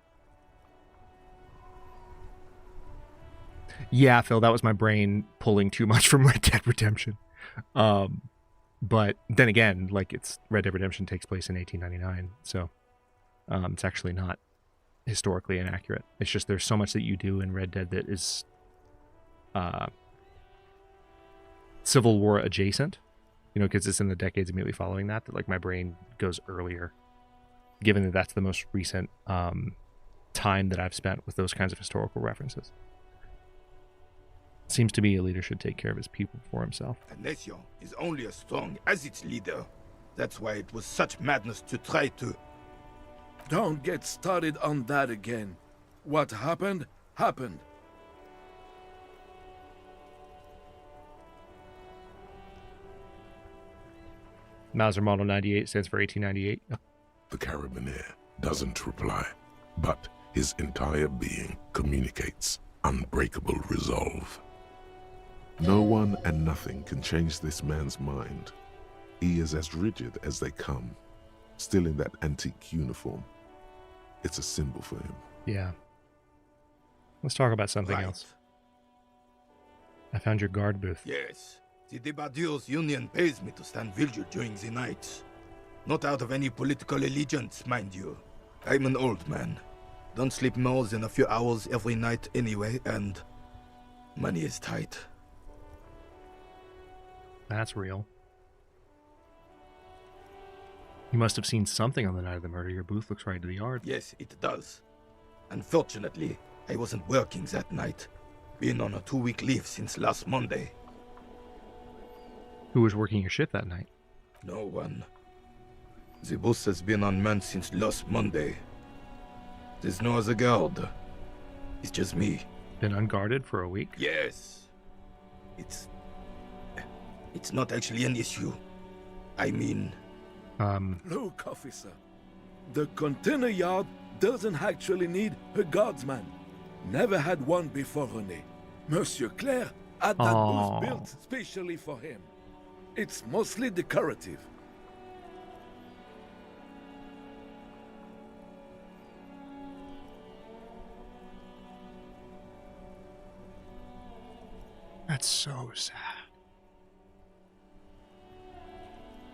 Yeah, Phil, that was my brain pulling too much from Red Dead Redemption. But then again, like, it's Red Dead Redemption takes place in 1899, so it's actually not historically inaccurate. It's just there's so much that you do in Red Dead that is Civil War adjacent, you know, because it's in the decades immediately following that like my brain goes earlier, given that that's the most recent time that I've spent with those kinds of historical references. Seems to me a leader should take care of his people before himself. A nation is only as strong as its leader. That's why it was such madness to try to... Don't get started on that again. What happened, happened. Mauser Model 98 stands for 1898. The Carabiner doesn't reply, but his entire being communicates unbreakable resolve. No one and nothing can change this man's mind. He is as rigid as they come, still in that antique uniform. It's a symbol for him. Yeah. Let's talk about something else. I found your guard booth. Yes, the Debardeurs Union pays me to stand vigil during the nights. Not out of any political allegiance, mind you. I'm an old man. Don't sleep more than a few hours every night anyway, and money is tight. That's real. You must have seen something on the night of the murder. Your booth looks right to the yard. Yes, it does. Unfortunately, I wasn't working that night. Been on a 2-week leave since last Monday. Who was working your shift that night? No one. The bus has been unmanned since last Monday. There's no other guard. It's just me. Been unguarded for a week? Yes. It's not actually an issue. I mean... Look, officer. The container yard doesn't actually need a guardsman. Never had one before, René. Monsieur Claire had that booth built specially for him. It's mostly decorative. That's so sad.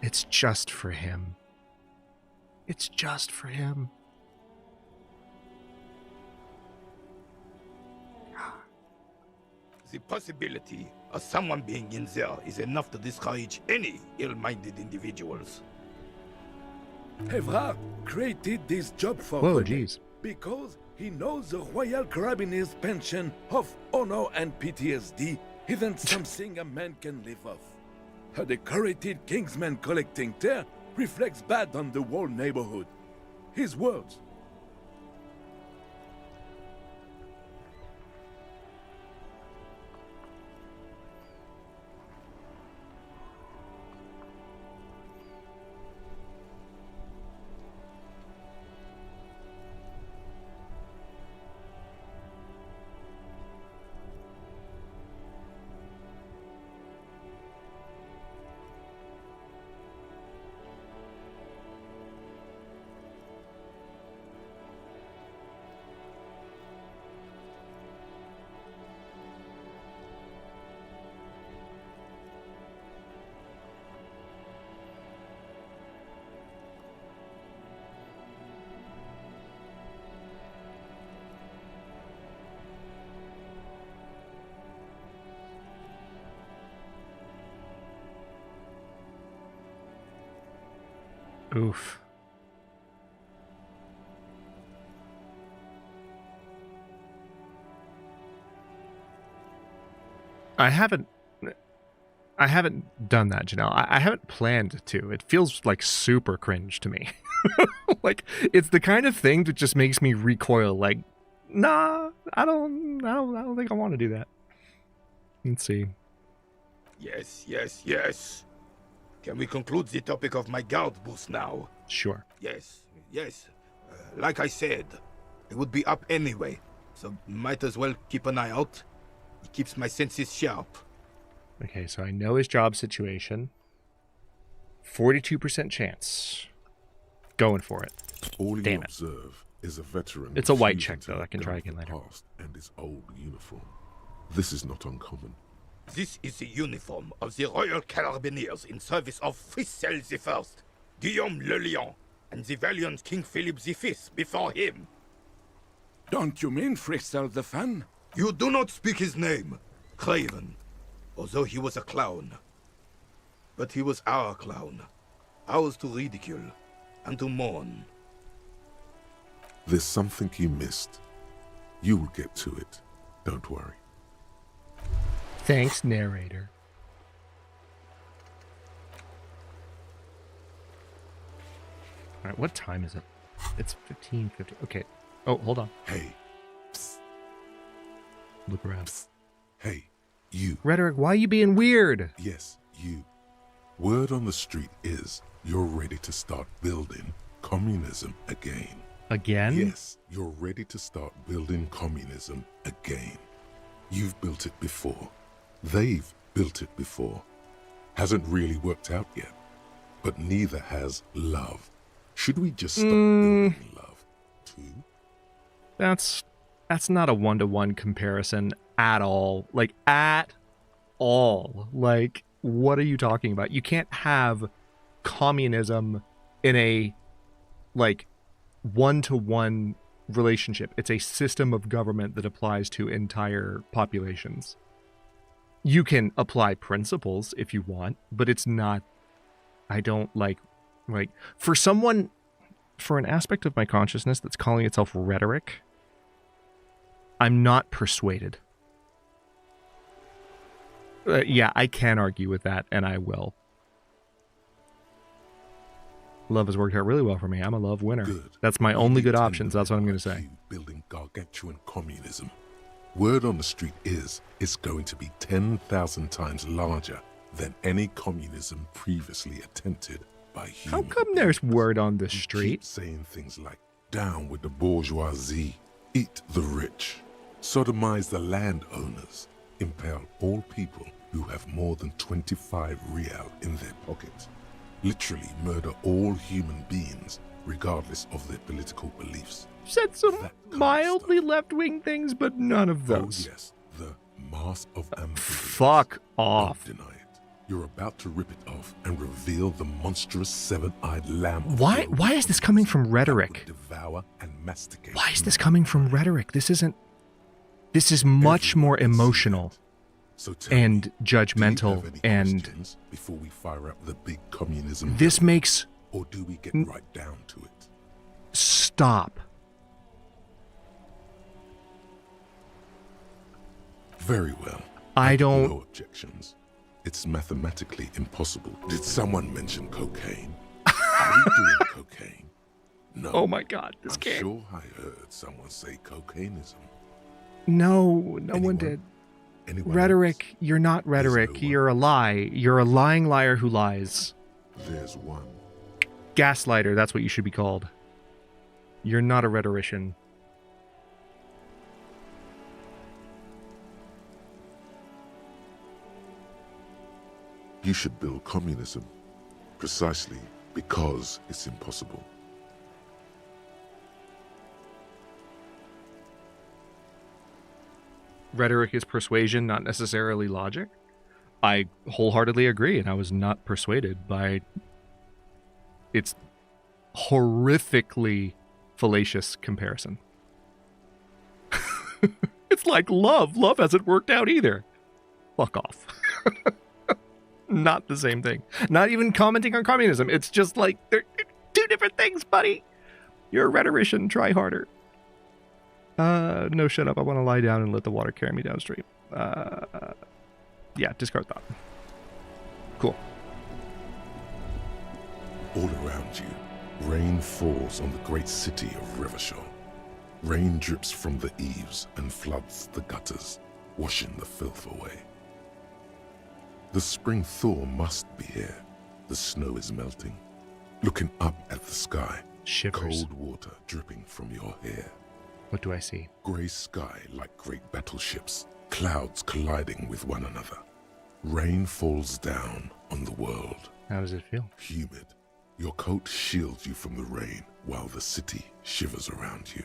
It's just for him. It's just for him. The possibility of someone being in there is enough to discourage any ill-minded individuals. Evrard created this job for Whoa, René jeez. because he knows the Royal Carabiniers' pension of honor and PTSD isn't something a man can live off. A decorated Kingsman collecting tear reflects bad on the whole neighborhood. His words. Oof. I haven't done that, Janelle. I haven't planned to. It feels like super cringe to me. Like it's the kind of thing that just makes me recoil. Like, nah, I don't think I want to do that. Let's see. Yes. Can we conclude the topic of my guard booth now? Sure. Yes. Like I said, it would be up anyway, so might as well keep an eye out. It keeps my senses sharp. Okay, so I know his job situation. 42% chance. Going for it. All you Damn it. observe is a veteran. It's a white fused check, into though. the I can try gun of again the later. past and his old uniform. This is not uncommon. This is the uniform of the Royal Carabiniers in service of Friesel I, Guillaume le Lion, and the valiant King Philip V before him. Don't you mean Friesel the Fan? You do not speak his name, Craven, although he was a clown. But he was our clown, ours to ridicule and to mourn. There's something you missed. You will get to it. Don't worry. Thanks, narrator. All right, what time is it? It's 15:50. Okay. Oh, hold on. Hey. Look around. Hey, you. Rhetoric, why are you being weird? Yes, you. Word on the street is you're ready to start building communism again. Again? Yes, you're ready to start building communism again. You've built it before. They've built it before. Hasn't really worked out yet. But neither has love. Should we just start building love too? That's not a one-to-one comparison at all. Like, at all. Like, what are you talking about? You can't have communism in a, like, one-to-one relationship. It's a system of government that applies to entire populations. You can apply principles if you want, but it's not, I don't, like, Like, for an aspect of my consciousness that's calling itself rhetoric, I'm not persuaded. Yeah, I can argue with that, and I will. Love has worked out really well for me. I'm a love winner. Good. That's my only good options. That's what I'm going to say. Building gargantuan communism. Word on the street is it's going to be 10,000 times larger than any communism previously attempted by humans. How come there's word on the street? Keep saying things like, down with the bourgeoisie, eat the rich, sodomize the landowners, impale all people who have more than 25 real in their pockets, literally murder all human beings regardless of their political beliefs. Said some mildly left-wing things, but none of those. Oh yes, the mass of ambivalence. Fuck off. Don't deny it. You're about to rip it off and reveal the monstrous seven-eyed lamb. Why is this coming from rhetoric? Devour and masticate. Why is this coming from rhetoric? This is much more emotional and judgmental, and before we fire up the big communism. This makes. Or do we get right down to it? Stop. Very well. I don't. No objections. It's mathematically impossible. Did someone mention cocaine? Are we doing cocaine? No. Oh my God, this I'm game. sure I heard someone say cocainism. No one did. Rhetoric, else? You're not rhetoric. You're a lie. You're a lying liar who lies. There's one. Gaslighter, that's what you should be called. You're not a rhetorician. You should build communism precisely because it's impossible. Rhetoric is persuasion, not necessarily logic. I wholeheartedly agree, and I was not persuaded by its horrifically fallacious comparison. It's like love. Love hasn't worked out either. Fuck off. Not the same thing. Not even commenting on communism. It's just like, they're two different things, buddy. You're a rhetorician. Try harder. No, shut up. I want to lie down and let the water carry me downstream. Yeah, discard thought. Cool. All around you, rain falls on the great city of Revachol. Rain drips from the eaves and floods the gutters, washing the filth away. The spring thaw must be here. The snow is melting. Looking up at the sky, shivers. Cold water dripping from your hair. What do I see? Grey sky like great battleships, clouds colliding with one another. Rain falls down on the world. How does it feel? Humid. Your coat shields you from the rain while the city shivers around you.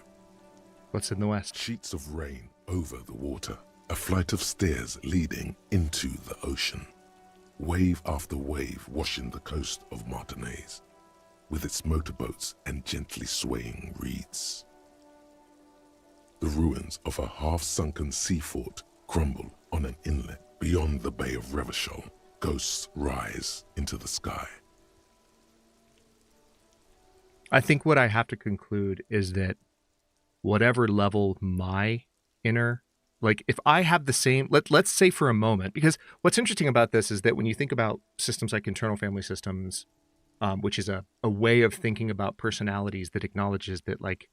What's in the west? Sheets of rain over the water. A flight of stairs leading into the ocean. Wave after wave washing the coast of Martinaise, with its motorboats and gently swaying reeds. The ruins of a half-sunken sea fort crumble on an inlet beyond the Bay of Revachol. Ghosts rise into the sky. I think what I have to conclude is that whatever level my inner, like if I have the same, let's say for a moment, because what's interesting about this is that when you think about systems like internal family systems, which is a way of thinking about personalities that acknowledges that, like,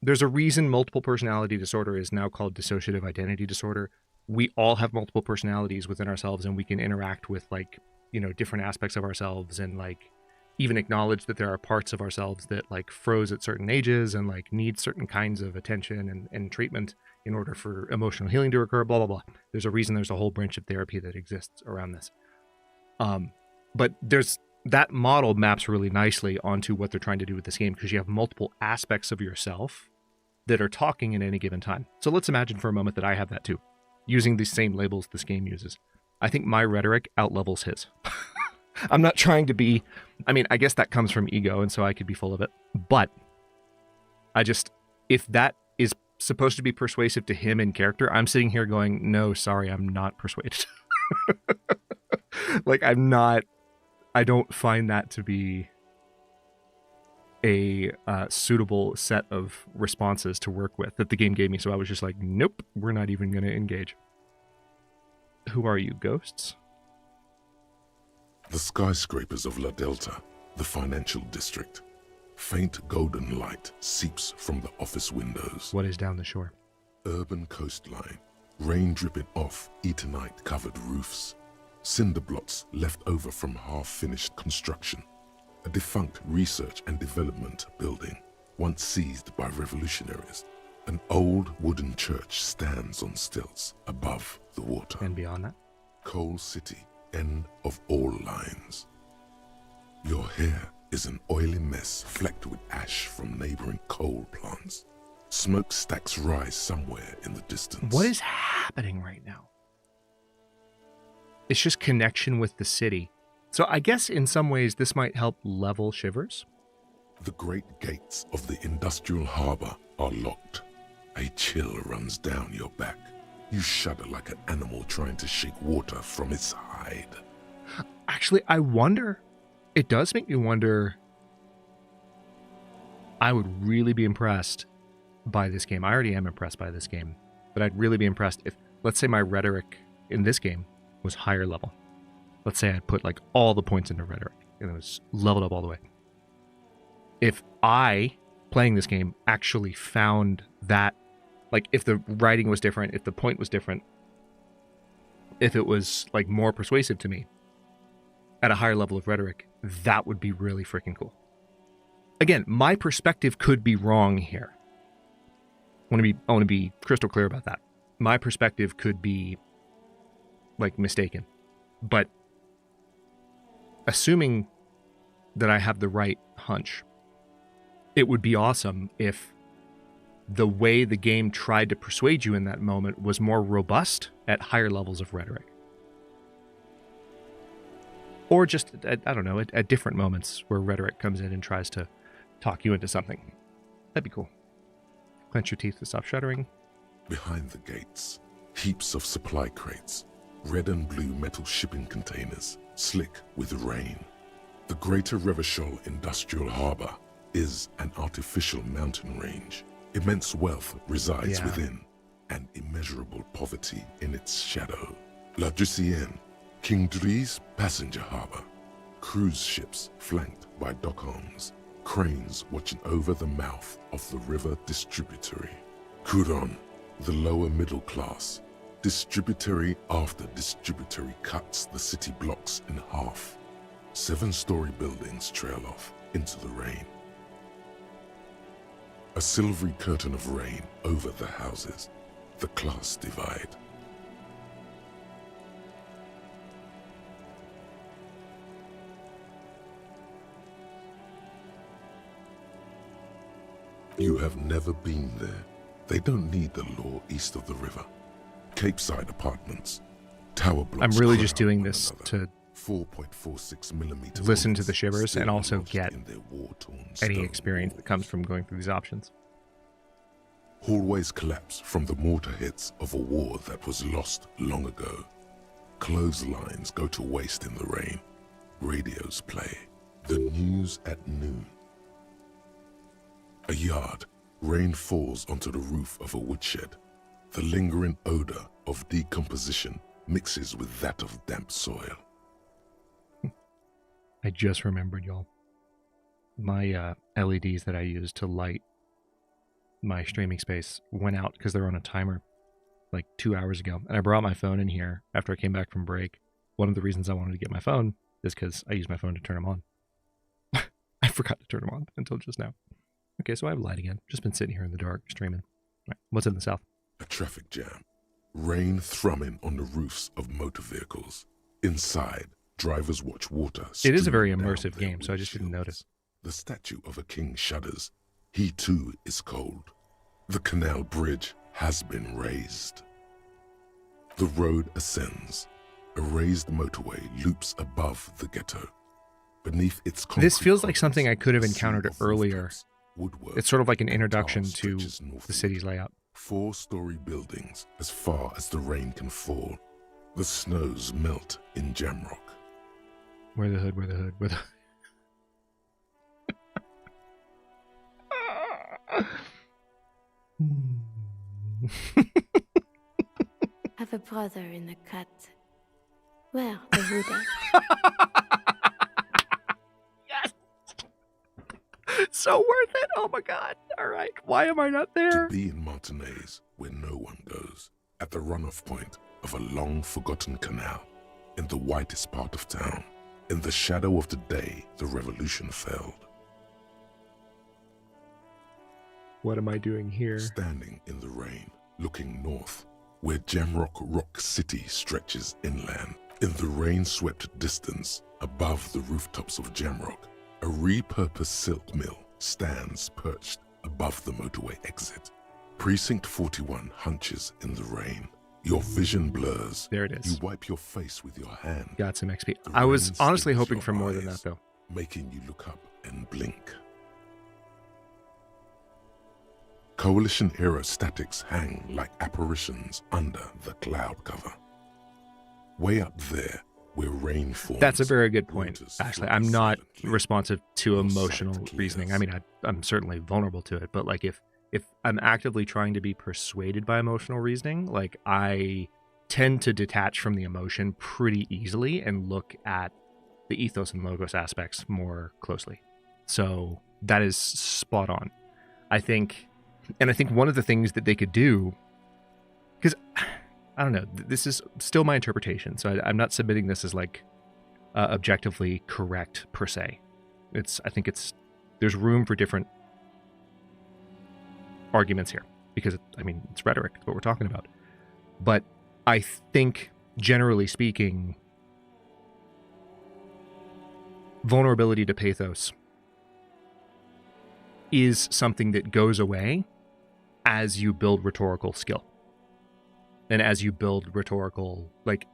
there's a reason multiple personality disorder is now called dissociative identity disorder. We all have multiple personalities within ourselves, and we can interact with, like, you know, different aspects of ourselves, and like even acknowledge that there are parts of ourselves that like froze at certain ages and like need certain kinds of attention and treatment in order for emotional healing to occur, blah, blah, blah. There's a reason there's a whole branch of therapy that exists around this. But there's that model maps really nicely onto what they're trying to do with this game, because you have multiple aspects of yourself that are talking at any given time. So let's imagine for a moment that I have that too, using the same labels this game uses. I think my rhetoric outlevels his. I'm not trying to be, I mean, I guess that comes from ego, and so I could be full of it. But I just, if that is supposed to be persuasive to him in character, I'm sitting here going, no, sorry, I'm not persuaded. Like, I don't find that to be a suitable set of responses to work with that the game gave me. So I was just like, nope, we're not even going to engage. Who are you, ghosts? The skyscrapers of La Delta, the financial district. Faint golden light seeps from the office windows. What is down the shore? Urban coastline, rain dripping off Eternite-covered roofs. Cinder blocks left over from half-finished construction. A defunct research and development building, once seized by revolutionaries. An old wooden church stands on stilts above the water. And beyond that? Coal City, end of all lines. Your hair is an oily mess flecked with ash from neighboring coal plants. Smokestacks rise somewhere in the distance. What is happening right now? It's just connection with the city. So I guess in some ways this might help level Shivers. The great gates of the industrial harbor are locked. A chill runs down your back. You shudder like an animal trying to shake water from its hide. Actually, I wonder. It does make me wonder. I would really be impressed by this game. I already am impressed by this game. But I'd really be impressed if, let's say, my rhetoric in this game was higher level. Let's say I put like all the points into rhetoric and it was leveled up all the way. If I, playing this game, actually found that, like if the writing was different, if the point was different, if it was like more persuasive to me at a higher level of rhetoric, that would be really freaking cool. Again, my perspective could be wrong here. I want to be crystal clear about that. My perspective could be like mistaken, but assuming that I have the right hunch, it would be awesome if the way the game tried to persuade you in that moment was more robust at higher levels of rhetoric. Or just, I don't know, at different moments where rhetoric comes in and tries to talk you into something. That'd be cool. Clench your teeth to stop shuddering. Behind the gates, heaps of supply crates, red and blue metal shipping containers, slick with rain. The Greater Revachol Industrial Harbor is an artificial mountain range. Immense wealth resides within, and immeasurable poverty in its shadow. La Drusienne, King Dries passenger harbor. Cruise ships flanked by dock arms. Cranes watching over the mouth of the river distributary. Couronne, the lower middle class. Distributary after distributary cuts the city blocks in half. 7-story buildings trail off into the rain. A silvery curtain of rain over the houses. The class divide. You have never been there. They don't need the law east of the river. Capeside apartments. Tower blocks. I'm really just doing this to 4.46mm listen to the shivers and also get any experience that comes from going through these options. Hallways collapse from the mortar hits of a war that was lost long ago. Clotheslines go to waste in the rain. Radios play. The news at noon. A yard. Rain falls onto the roof of a woodshed. The lingering odor of decomposition mixes with that of damp soil. I just remembered, y'all. My LEDs that I use to light my streaming space went out because they're on a timer like 2 hours ago. And I brought my phone in here after I came back from break. One of the reasons I wanted to get my phone is because I use my phone to turn them on. I forgot to turn them on until just now. Okay, so I have light again. Just been sitting here in the dark streaming. All right, what's in the south? A traffic jam. Rain thrumming on the roofs of motor vehicles. Inside, drivers watch water. It is a very immersive game, so I just didn't notice. The statue of a king shudders. He too is cold. The canal bridge has been raised. The road ascends. A raised motorway loops above the ghetto. Beneath its this feels like something I could have encountered earlier. It's sort of like an introduction to the city's layout. 4-story buildings as far as the rain can fall. The snows melt in Jamrock. Where the hood, where the hood, where the... Have a brother in the cut. Where the Buddha? So worth it. Oh my god. All right. Why am I not there? To be in Martinez, where no one goes, at the runoff point of a long-forgotten canal, in the whitest part of town, in the shadow of the day the revolution failed. What am I doing here? Standing in the rain, looking north, where Jamrock Rock City stretches inland, in the rain-swept distance, above the rooftops of Jamrock, a repurposed silk mill stands perched above the motorway exit. Precinct 41 hunches in the rain. Your vision blurs. There it is. You wipe your face with your hand. Got some XP. The I was rain honestly stings hoping your for more than eyes, that, though. making you look up and blink. Coalition era statics hang like apparitions under the cloud cover. Way up there, where rain falls. That's a very good point, Ashley. I'm not responsive to emotional reasoning. I mean, I'm certainly vulnerable to it, but like if I'm actively trying to be persuaded by emotional reasoning, like I tend to detach from the emotion pretty easily and look at the ethos and logos aspects more closely. So that is spot on. I think one of the things that they could do, because I don't know, this is still my interpretation, so I'm not submitting this as like objectively correct per se. I think there's room for different arguments here, because it's rhetoric, it's what we're talking about. But I think, generally speaking, vulnerability to pathos is something that goes away as you build rhetorical skill. And as you build rhetorical, like,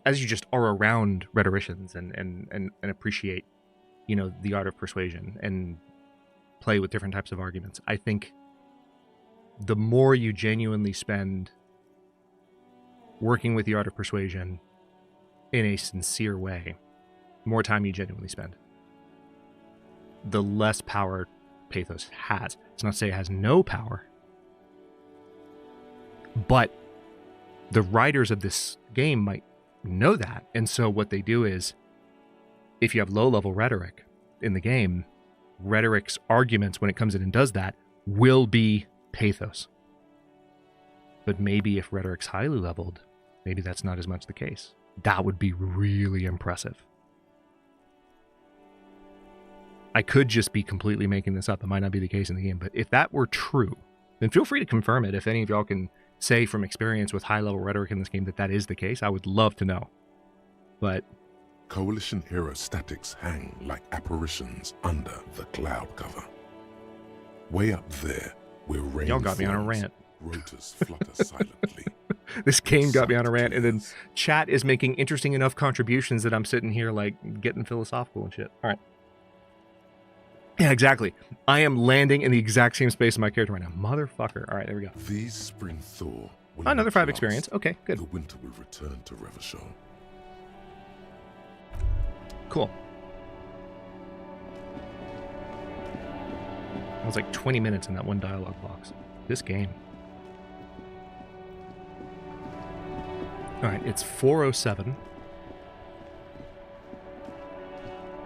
as you just are around rhetoricians and appreciate, the art of persuasion and play with different types of arguments, I think the more you genuinely spend working with the art of persuasion in a sincere way, the more time you genuinely spend, the less power pathos has. It's not to say it has no power, but the writers of this game might know that. And so what they do is, if you have low-level rhetoric in the game, rhetoric's arguments, when it comes in and does that, will be pathos. But maybe if rhetoric's highly leveled, maybe that's not as much the case. That would be really impressive. I could just be completely making this up. It might not be the case in the game, but if that were true, then feel free to confirm it. If any of y'all can say from experience with high-level rhetoric in this game that is the case, I would love to know. But Coalition era statics hang like apparitions under the cloud cover. Way up there, where rain y'all got me on a falls, rant. Rotors flutter silently. This game got me on a rant, and then chat is making interesting enough contributions that I'm sitting here like getting philosophical and shit. All right. Yeah, exactly. I am landing in the exact same space as my character right now. Motherfucker. All right, there we go. These spring thaw will Another 5 last. experience. Okay, good. The winter will return to Revachol. Cool. I was like 20 minutes in that one dialogue box. This game. All right, it's 4:07.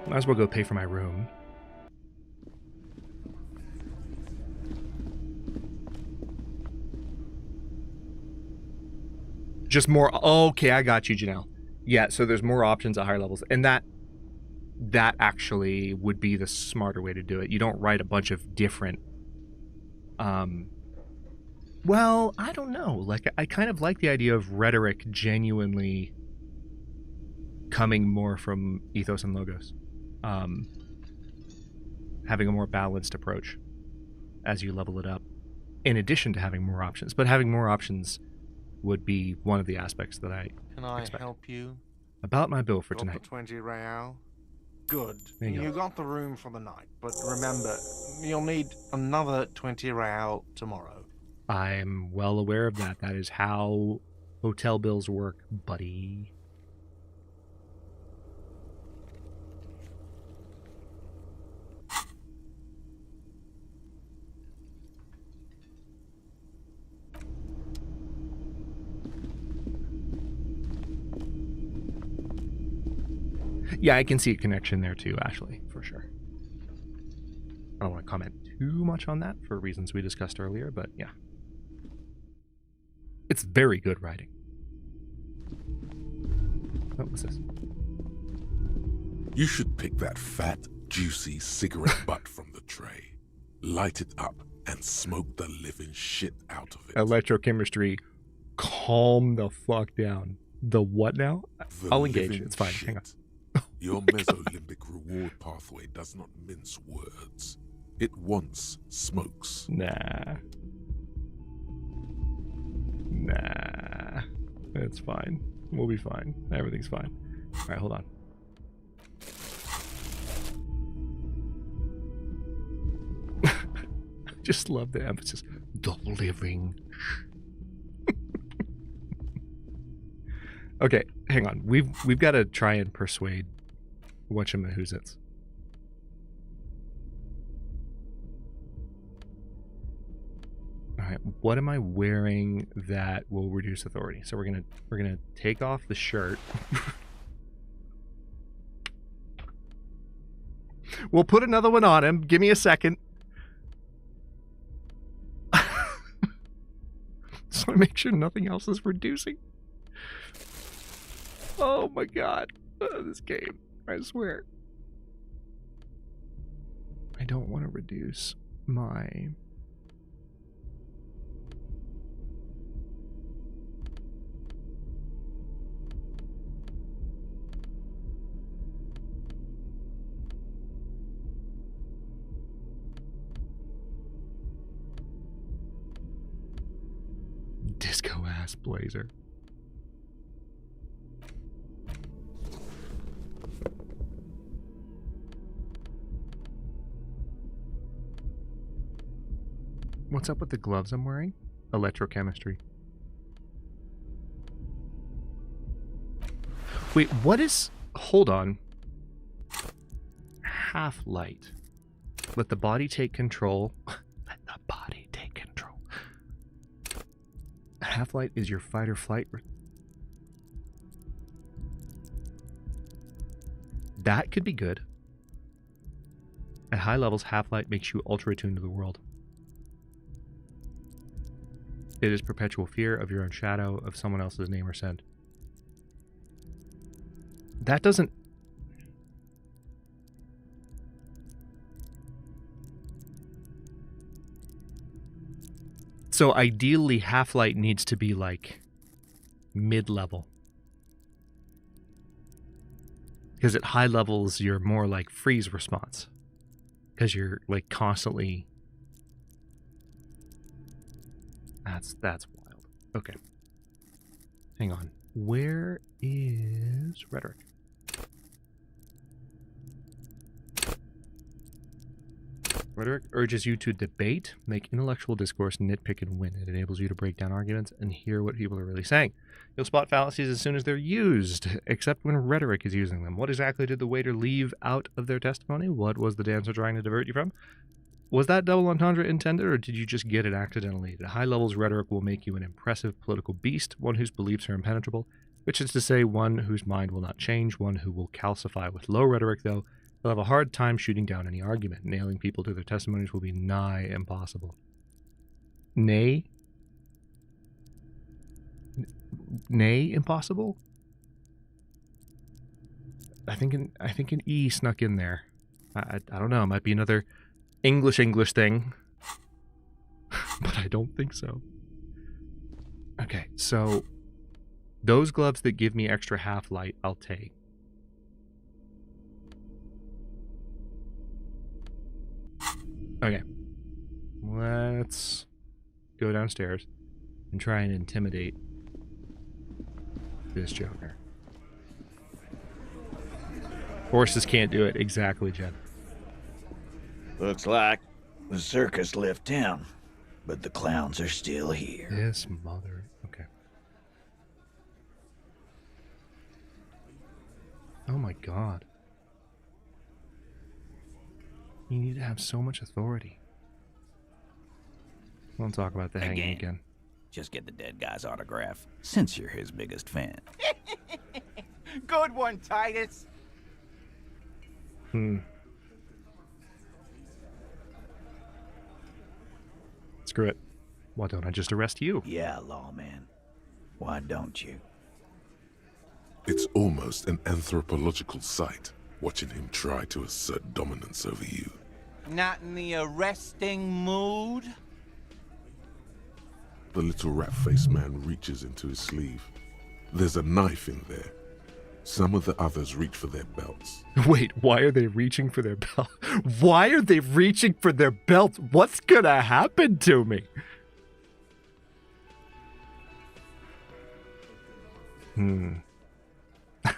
Might as well go pay for my room. Just more. Okay, I got you, Janelle. Yeah, so there's more options at higher levels, and that actually would be the smarter way to do it. You don't write a bunch of different. Well, I don't know. Like, I kind of like the idea of rhetoric genuinely coming more from ethos and logos, having a more balanced approach as you level it up, in addition to having more options. But having more options would be one of the aspects that I Can I expect. help you? About my bill for Got tonight. the 20 real? Good. There you go. got the room for the night, but remember, you'll need another 20 real tomorrow. I'm well aware of that. That is how hotel bills work, buddy. Yeah, I can see a connection there too, Ashley, for sure. I don't want to comment too much on that for reasons we discussed earlier, but yeah. It's very good writing. What was this? You should pick that fat, juicy cigarette butt from the tray, light it up, and smoke the living shit out of it. Electrochemistry, calm the fuck down. The what now? I'll engage. It's fine. Hang on. Your mesolimbic reward pathway does not mince words. It wants smokes. Nah. It's fine. We'll be fine. Everything's fine. All right, hold on. I just love the emphasis. The living. Okay, hang on. We've got to try and persuade whatchamahoots. All right, what am I wearing that will reduce authority? So we're gonna take off the shirt. We'll put another one on him. Give me a second. Just want to make sure nothing else is reducing. Oh my god, this game! I swear. I don't want to reduce my. Disco ass blazer. What's up with the gloves I'm wearing? Electrochemistry. Wait, what is... Hold on. Half-light. Let the body take control. Let the body take control. Half-light is your fight or flight. That could be good. At high levels, half-light makes you ultra-attuned to the world. It is perpetual fear of your own shadow, of someone else's name or scent. That doesn't... So ideally, half-light needs to be like mid-level. Because at high levels, you're more like freeze response. Because you're like constantly... That's wild. Okay. Hang on. Where is rhetoric? Rhetoric urges you to debate, make intellectual discourse, nitpick, and win. It enables you to break down arguments and hear what people are really saying. You'll spot fallacies as soon as they're used, except when rhetoric is using them. What exactly did the waiter leave out of their testimony? What was the dancer trying to divert you from? Was that double entendre intended, or did you just get it accidentally? At high levels, rhetoric will make you an impressive political beast, one whose beliefs are impenetrable, which is to say one whose mind will not change, one who will calcify. With low rhetoric, though, you'll have a hard time shooting down any argument. Nailing people to their testimonies will be nigh impossible. Nay? Nay impossible? I think an E snuck in there. I don't know, it might be another English thing, but I don't think so. Okay, so those gloves that give me extra half-light, I'll take. Okay, let's go downstairs and try and intimidate this Joker. Horses can't do it. Exactly, Jen. Looks like the circus left town, but the clowns are still here. This mother... Okay. Oh my god. You need to have so much authority. Won't talk about the hanging again. Just get the dead guy's autograph, since you're his biggest fan. Good one, Titus. Screw it. Why don't I just arrest you? Yeah, lawman. Why don't you? It's almost an anthropological sight, watching him try to assert dominance over you. Not in the arresting mood? The little rat-faced man reaches into his sleeve. There's a knife in there. Some of the others reach for their belts. Wait, why are they reaching for their belt? Why are they reaching for their belts? What's gonna happen to me? I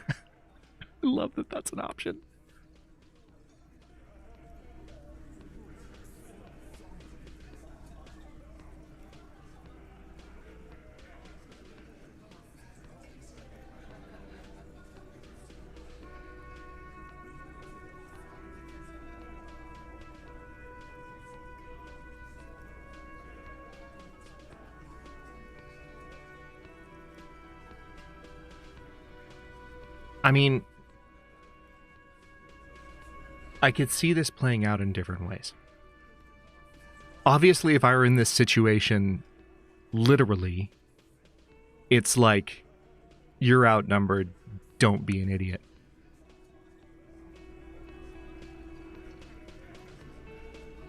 love that that's an option. I mean, I could see this playing out in different ways. Obviously, if I were in this situation, literally, it's like, you're outnumbered, don't be an idiot.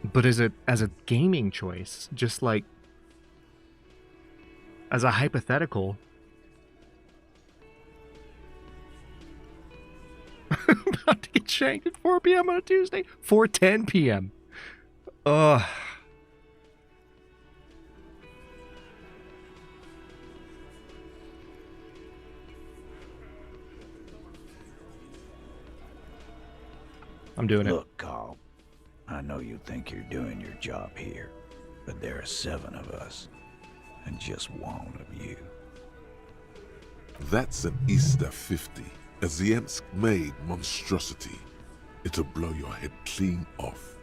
But as a gaming choice, just like, as a hypothetical, about to get shanked at 4 p.m. on a Tuesday. 4:10 p.m. Ugh. I'm doing it. Look, Carl, I know you think you're doing your job here, but there are 7 of us, and just 1 of you. That's an Easter 50. A Ziemsk-made monstrosity. It'll blow your head clean off.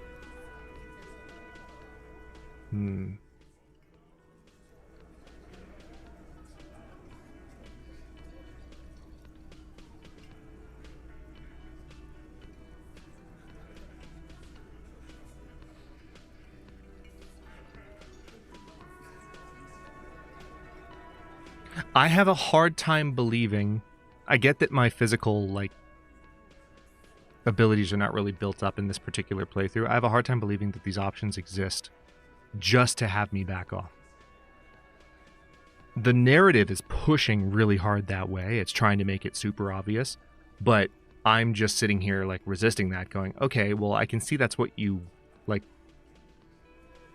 I have a hard time believing. I get that my physical, like, abilities are not really built up in this particular playthrough. I have a hard time believing that these options exist just to have me back off. The narrative is pushing really hard that way. It's trying to make it super obvious, but I'm just sitting here, like, resisting that, going, okay, well, I can see that's what you, like,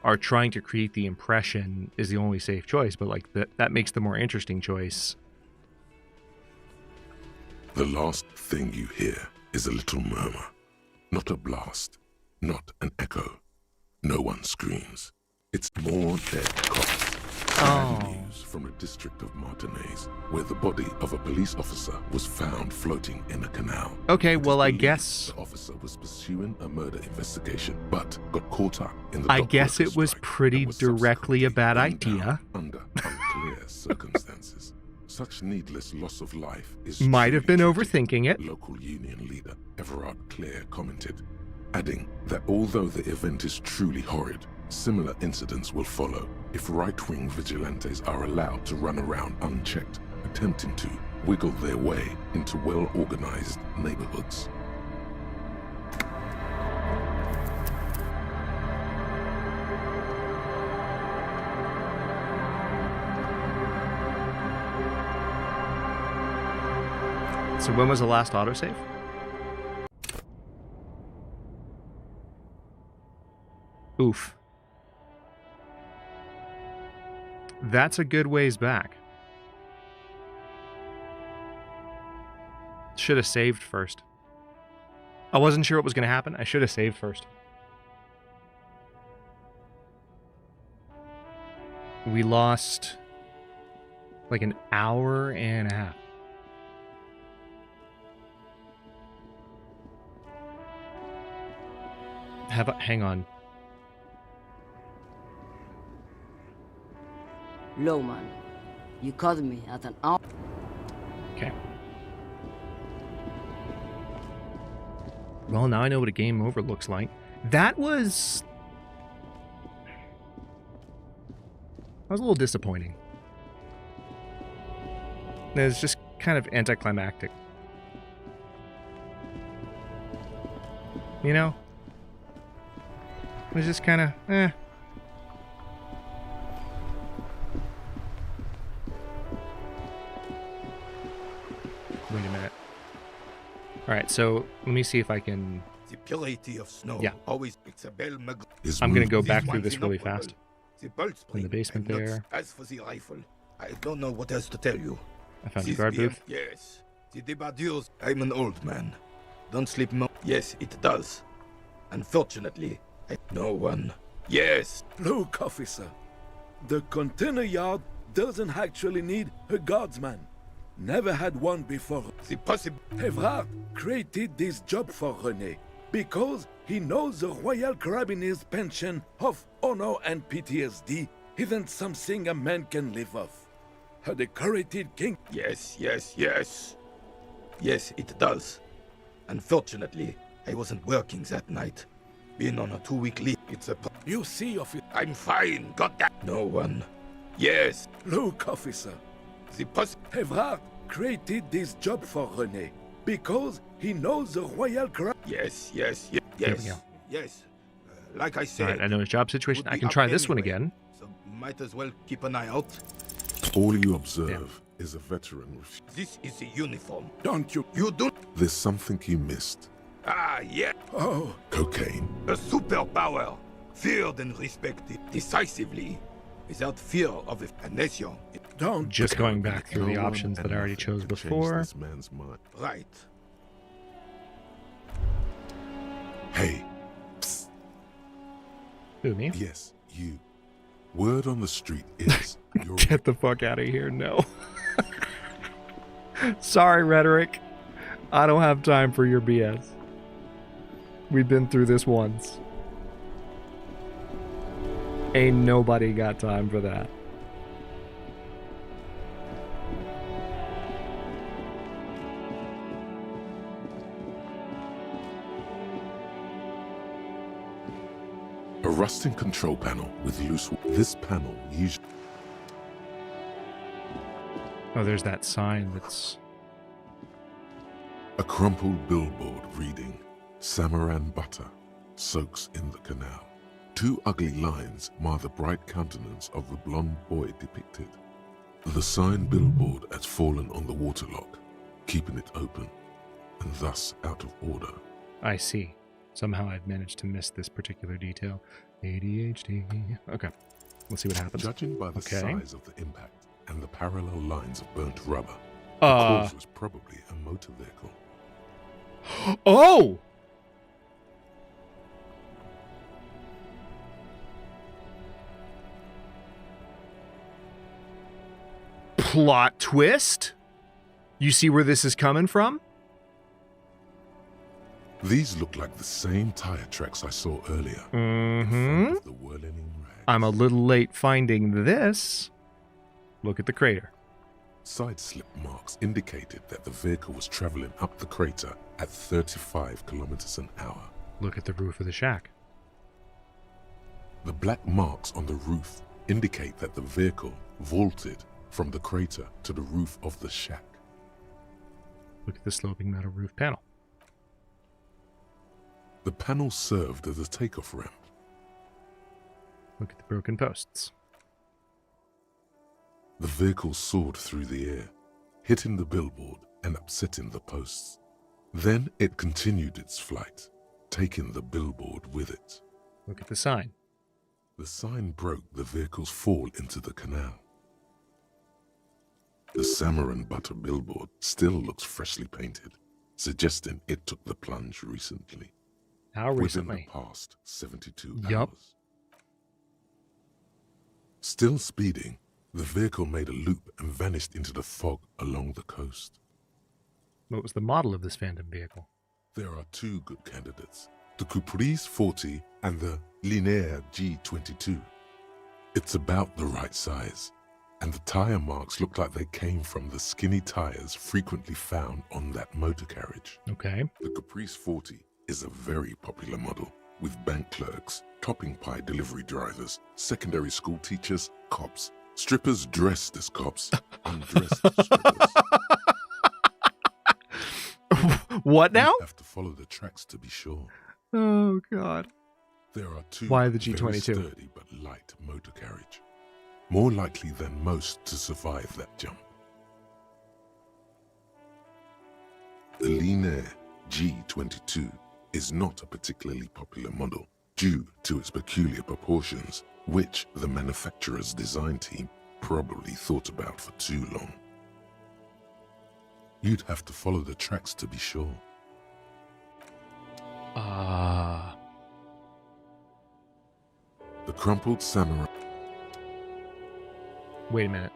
are trying to create the impression is the only safe choice, but, like, that makes the more interesting choice. The last thing you hear is a little murmur. Not a blast. Not an echo. No one screams. It's more dead cops. Bad news from the district of Martinez, where the body of a police officer was found floating in a canal. Okay, well, I guess the officer was pursuing a murder investigation, but got caught up in the I guess it was pretty directly a bad idea. Under unclear circumstances. Such needless loss of life is might have been overthinking it. Local union leader Everard Clare commented, adding that although the event is truly horrid, similar incidents will follow if right-wing vigilantes are allowed to run around unchecked, attempting to wiggle their way into well-organized neighborhoods. So when was the last autosave? Oof. That's a good ways back. Should have saved first. I wasn't sure what was going to happen. I should have saved first. We lost like an hour and a half. Hang on. Lowman, you caught me at an hour. Okay. Well, now I know what a game over looks like. That was a little disappointing. It was just kind of anticlimactic. You know? It was just kind of, eh. Wait a minute. Alright, so let me see if I can... The purity of snow. Yeah. Always it's a bell I'm going to go back through this really fast. In the basement there. As for the rifle, I don't know what else to tell you. I found a guard booth. Yes. The debardures. I'm an old man. Don't sleep more. Yes, it does. Unfortunately, no one. Yes. Look, officer. The container yard doesn't actually need a guardsman. Never had one before. The possible. Evrard created this job for René because he knows the Royal Carabinier's pension of honor and PTSD isn't something a man can live off. A decorated king. Yes. Yes, it does. Unfortunately, I wasn't working that night. Being on a 2-week leave, it's a... You see, officer. I'm fine, got that. No one. Yes. Look, officer. Evrard created this job for René because he knows the Royal Carabiniers. Yes. There we go. Yes. Like I said... Alright, I know his job situation. I can try this one again. So might as well keep an eye out. All you observe is a veteran. This is the uniform. Don't you? You don't... There's something you missed. Ah, yeah. Oh. Cocaine. A superpower. Feared and respected decisively. Without fear of a nation. Don't. Just going back through the options that I already chose before. This man's mind. Right. Hey. Psst. Who, me? Yes, you. Word on the street is you're... Get the fuck out of here, no. Sorry, Rhetoric. I don't have time for your BS. We've been through this once. Ain't nobody got time for that. A rusting control panel with loose... This panel usually... Oh, there's that sign that's... A crumpled billboard reading, Samaran butter soaks in the canal. 2 ugly lines mar the bright countenance of the blonde boy depicted. The sign billboard has fallen on the waterlock, keeping it open, and thus out of order. I see. Somehow I've managed to miss this particular detail. ADHD. Okay. Let's see what happens. Judging by the size of the impact and the parallel lines of burnt rubber, the cause was probably a motor vehicle. Oh! Plot twist? You see where this is coming from? These look like the same tire tracks I saw earlier. Mm-hmm. The whirling rags. I'm a little late finding this. Look at the crater. Side slip marks indicated that the vehicle was traveling up the crater at 35 kilometers an hour. Look at the roof of the shack. The black marks on the roof indicate that the vehicle vaulted from the crater to the roof of the shack. Look at the sloping metal roof panel. The panel served as a takeoff ramp. Look at the broken posts. The vehicle soared through the air, hitting the billboard and upsetting the posts. Then it continued its flight, taking the billboard with it. Look at the sign. The sign broke the vehicle's fall into the canal. The Samaran butter billboard still looks freshly painted, suggesting it took the plunge recently. How recently? Within the past 72 Yup. hours. Still speeding, the vehicle made a loop and vanished into the fog along the coast. What was the model of this phantom vehicle? There are 2 good candidates, the Caprice 40 and the Linear G22. It's about the right size, and the tire marks look like they came from the skinny tires frequently found on that motor carriage. Okay. The Caprice 40 is a very popular model, with bank clerks, topping pie delivery drivers, secondary school teachers, cops, strippers dressed as cops, undressed as strippers. What now? You have to follow the tracks to be sure. Oh, God. There are two Why the very G22? sturdy but light motor carriage, more likely than most to survive that jump. The Linear G22 is not a particularly popular model due to its peculiar proportions, which the manufacturer's design team probably thought about for too long. You'd have to follow the tracks to be sure. The crumpled samurai. Wait a minute.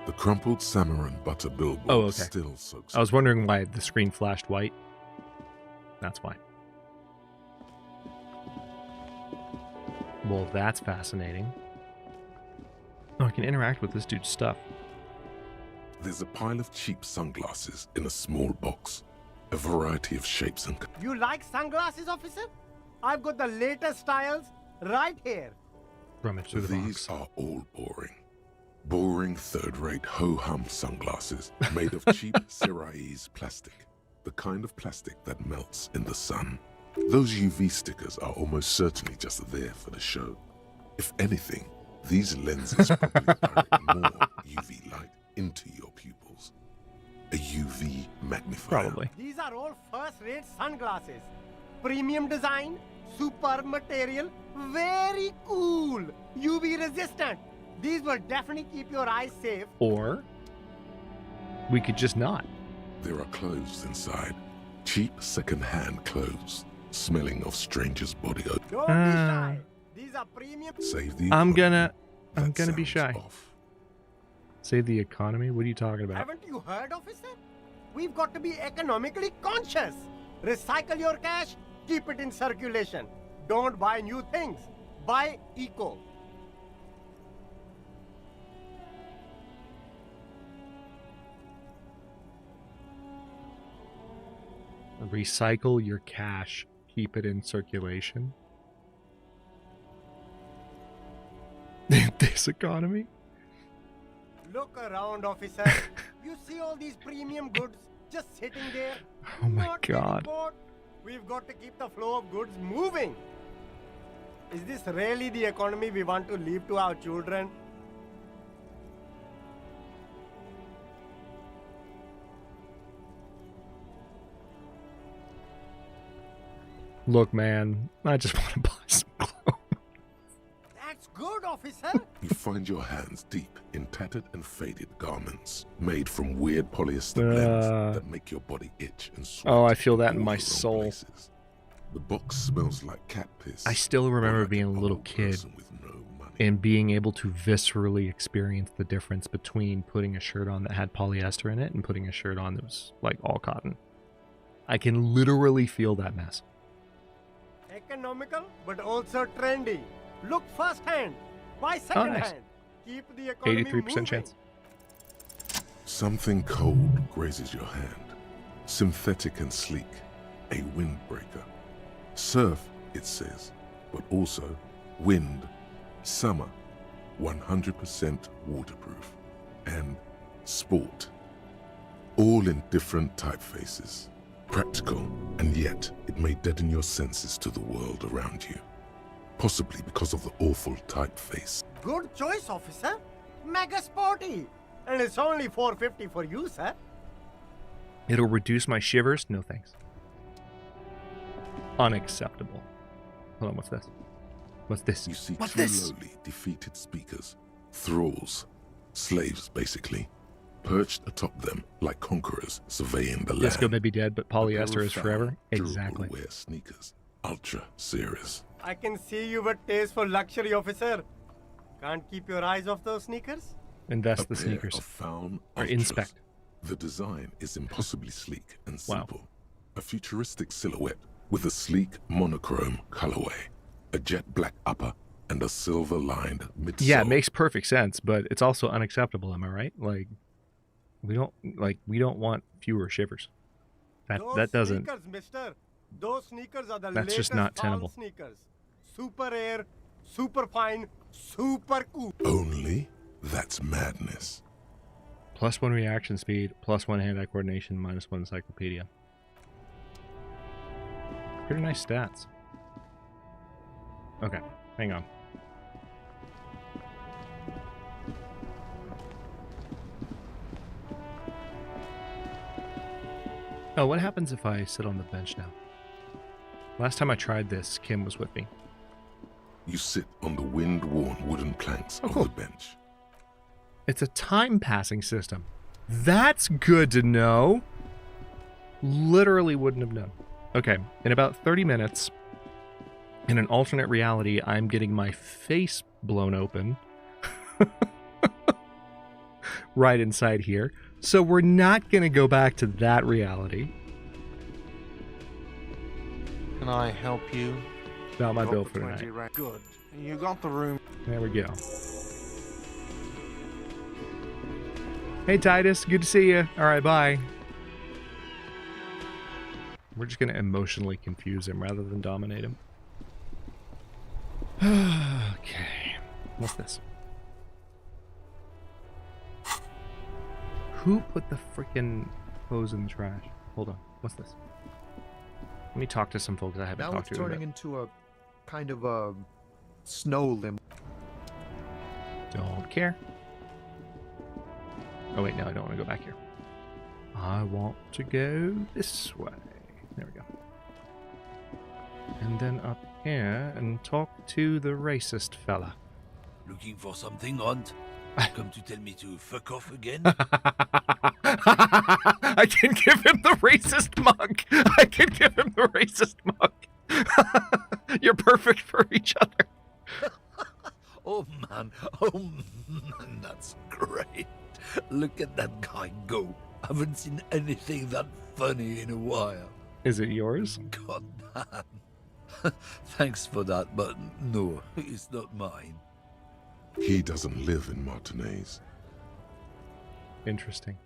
The crumpled Samaran butter billboard Oh, okay. still soaks. I was wondering why the screen flashed white. That's why. Well, that's fascinating. Oh, I can interact with this dude's stuff. There's a pile of cheap sunglasses in a small box. A variety of shapes and... You like sunglasses, officer? I've got the latest styles right here. Rummage through the These are all boring. Boring third-rate ho-hum sunglasses made of cheap Syrahese plastic. The kind of plastic that melts in the sun. Those UV stickers are almost certainly just there for the show. If anything, these lenses probably direct more UV light into your pupils. A UV magnifier. Probably. These are all first-rate sunglasses. Premium design, superb material, very cool, UV resistant. These will definitely keep your eyes safe. Or we could just not. There are clothes inside. Cheap second-hand clothes, smelling of strangers' body odor. Don't be shy. These are premium. Save the I'm economy. gonna be shy. Off. Save the economy? What are you talking about? Haven't you heard, officer? We've got to be economically conscious. Recycle your cash, keep it in circulation. Don't buy new things. Buy eco. Recycle your cash. Keep it in circulation. This economy? Look around, officer. You see all these premium goods just sitting there? Oh my Not getting God. bought? We've got to keep the flow of goods moving. Is this really the economy we want to leave to our children? Look, man, I just want to buy some clothes. That's good, officer. You find your hands deep in tattered and faded garments made from weird polyester blends that make your body itch and sweat. Oh, I feel that in all my the wrong soul. places. The box smells like cat piss. I still remember being a little kid and being able to viscerally experience the difference between putting a shirt on that had polyester in it and putting a shirt on that was like all cotton. I can literally feel that mess. Economical, but also trendy. Look firsthand. Buy second nice. hand. Keep the economy 83% moving. chance. Something cold grazes your hand. Synthetic and sleek. A windbreaker. Surf, it says, but also wind, summer, 100% waterproof, and sport. All in different typefaces. Practical, and yet it may deaden your senses to the world around you. Possibly because of the awful typeface. Good choice, officer. Mega sporty. And it's only $4.50 for you, sir. It'll reduce my shivers? No thanks. Unacceptable. Hold on, what's this? What's this? You see What's two this? lowly, defeated speakers, thralls, slaves basically, perched atop them like conquerors surveying the land. Disco may be dead, but polyester is forever. Durable Exactly. wear sneakers, ultra serious. I can see you with taste for luxury, officer. Can't keep your eyes off those sneakers? Invest A the pair sneakers. of found Or ultras. inspect. The design is impossibly sleek and Wow. simple. A futuristic silhouette with a sleek monochrome colorway, a jet black upper, and a silver-lined midsole. Yeah, it makes perfect sense, but it's also unacceptable, am I right? Like we don't want fewer shivers. That doesn't. Sneakers, mister. Those sneakers are the That's just latest not fall tenable. sneakers. Super air, super fine, super cool. Only? That's madness. +1 reaction speed, +1 hand-eye coordination, -1 encyclopedia. Pretty nice stats. Okay, hang on. Oh, what happens if I sit on the bench now? Last time I tried this, Kim was with me. You sit on the wind-worn wooden planks of the bench. It's a time-passing system. That's good to know. Literally wouldn't have known. Okay, in about 30 minutes, in an alternate reality, I'm getting my face blown open. Right inside here. So we're not going to go back to that reality. Can I help you? Not my Got bill the for 20 tonight. right. Good. You got the room. There we go. Hey Titus, good to see you. Alright, bye. We're just going to emotionally confuse him rather than dominate him. Okay. What's this? Who put the freaking clothes in the trash? Hold on. What's this? Let me talk to some folks I haven't Now talked it's to in a turning bit. into a kind of a snow limb. Don't care. Oh wait, no, I don't want to go back here. I want to go this way. There we go. And then up here and talk to the racist fella. Looking for something, Hunt? Come to tell me to fuck off again? I can give him the racist mug. I can give him the racist mug. You're perfect for each other. Oh man, that's great. Look at that guy go. Haven't seen anything that funny in a while. Is it yours? God damn. Thanks for that, but no, it's not mine. He doesn't live in Martinez. Interesting.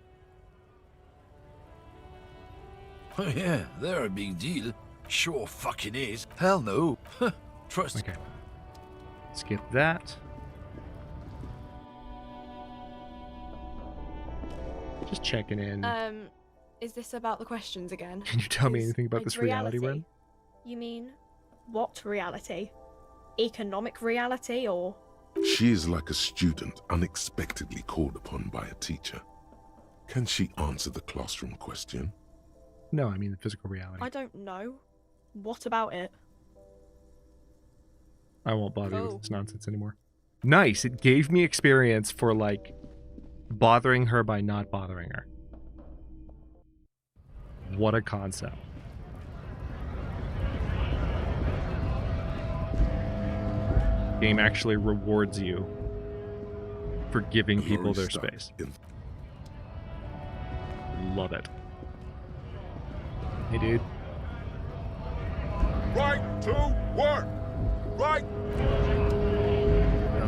Oh yeah, they're a big deal. Sure fucking is. Hell no. Trust me. Okay. Skip that. Just checking in. Is this about the questions again? Can you tell me Is anything about it this reality, Ren? You mean what reality? Economic reality or? She is like a student unexpectedly called upon by a teacher. Can she answer the classroom question? No, I mean the physical reality. I don't know. What about it? I won't bother you Oh. with this nonsense anymore. Nice. It gave me experience for, like, bothering her by not bothering her. What a concept. Game actually rewards you for giving people their space. Love it. Hey, dude. Right to work! Right!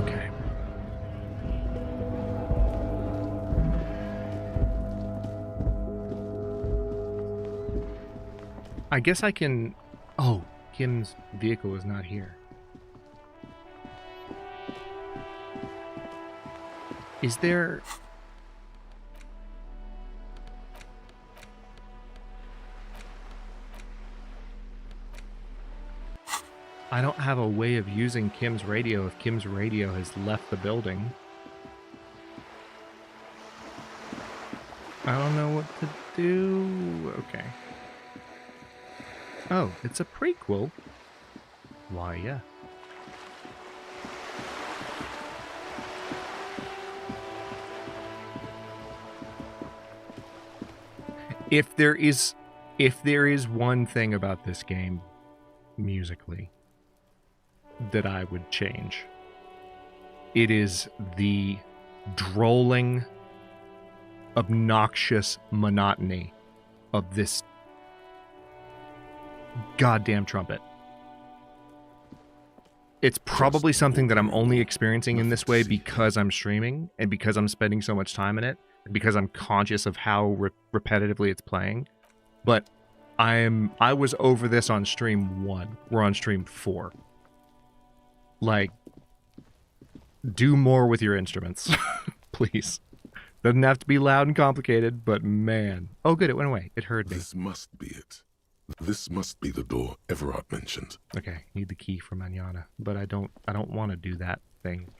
Okay. I guess I can... Oh, Kim's vehicle is not here. Is there... I don't have a way of using Kim's radio if Kim's radio has left the building. I don't know what to do. Okay. Oh, it's a prequel. Why, yeah. If there is one thing about this game musically that I would change, it is the drolling, obnoxious monotony of this goddamn trumpet. It's probably something that I'm only experiencing in this way because I'm streaming and because I'm spending so much time in it and because I'm conscious of how repetitively it's playing. But I was over this on stream 1. We're on stream 4. Like, do more with your instruments, please. Doesn't have to be loud and complicated, but man. Oh, good, it went away. It heard me. This must be it. This must be the door Everard mentioned. Okay, need the key for Manana, but I don't want to do that thing.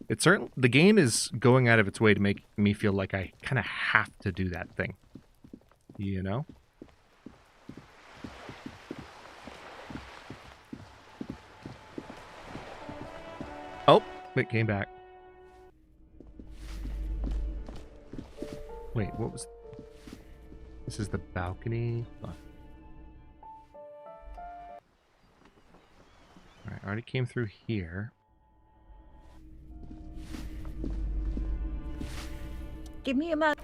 It's certain the game is going out of its way to make me feel like I kind of have to do that thing. You know? Oh, it came back. Wait, what was... This is the balcony. Oh. Alright, I already came through here. Give me a moment.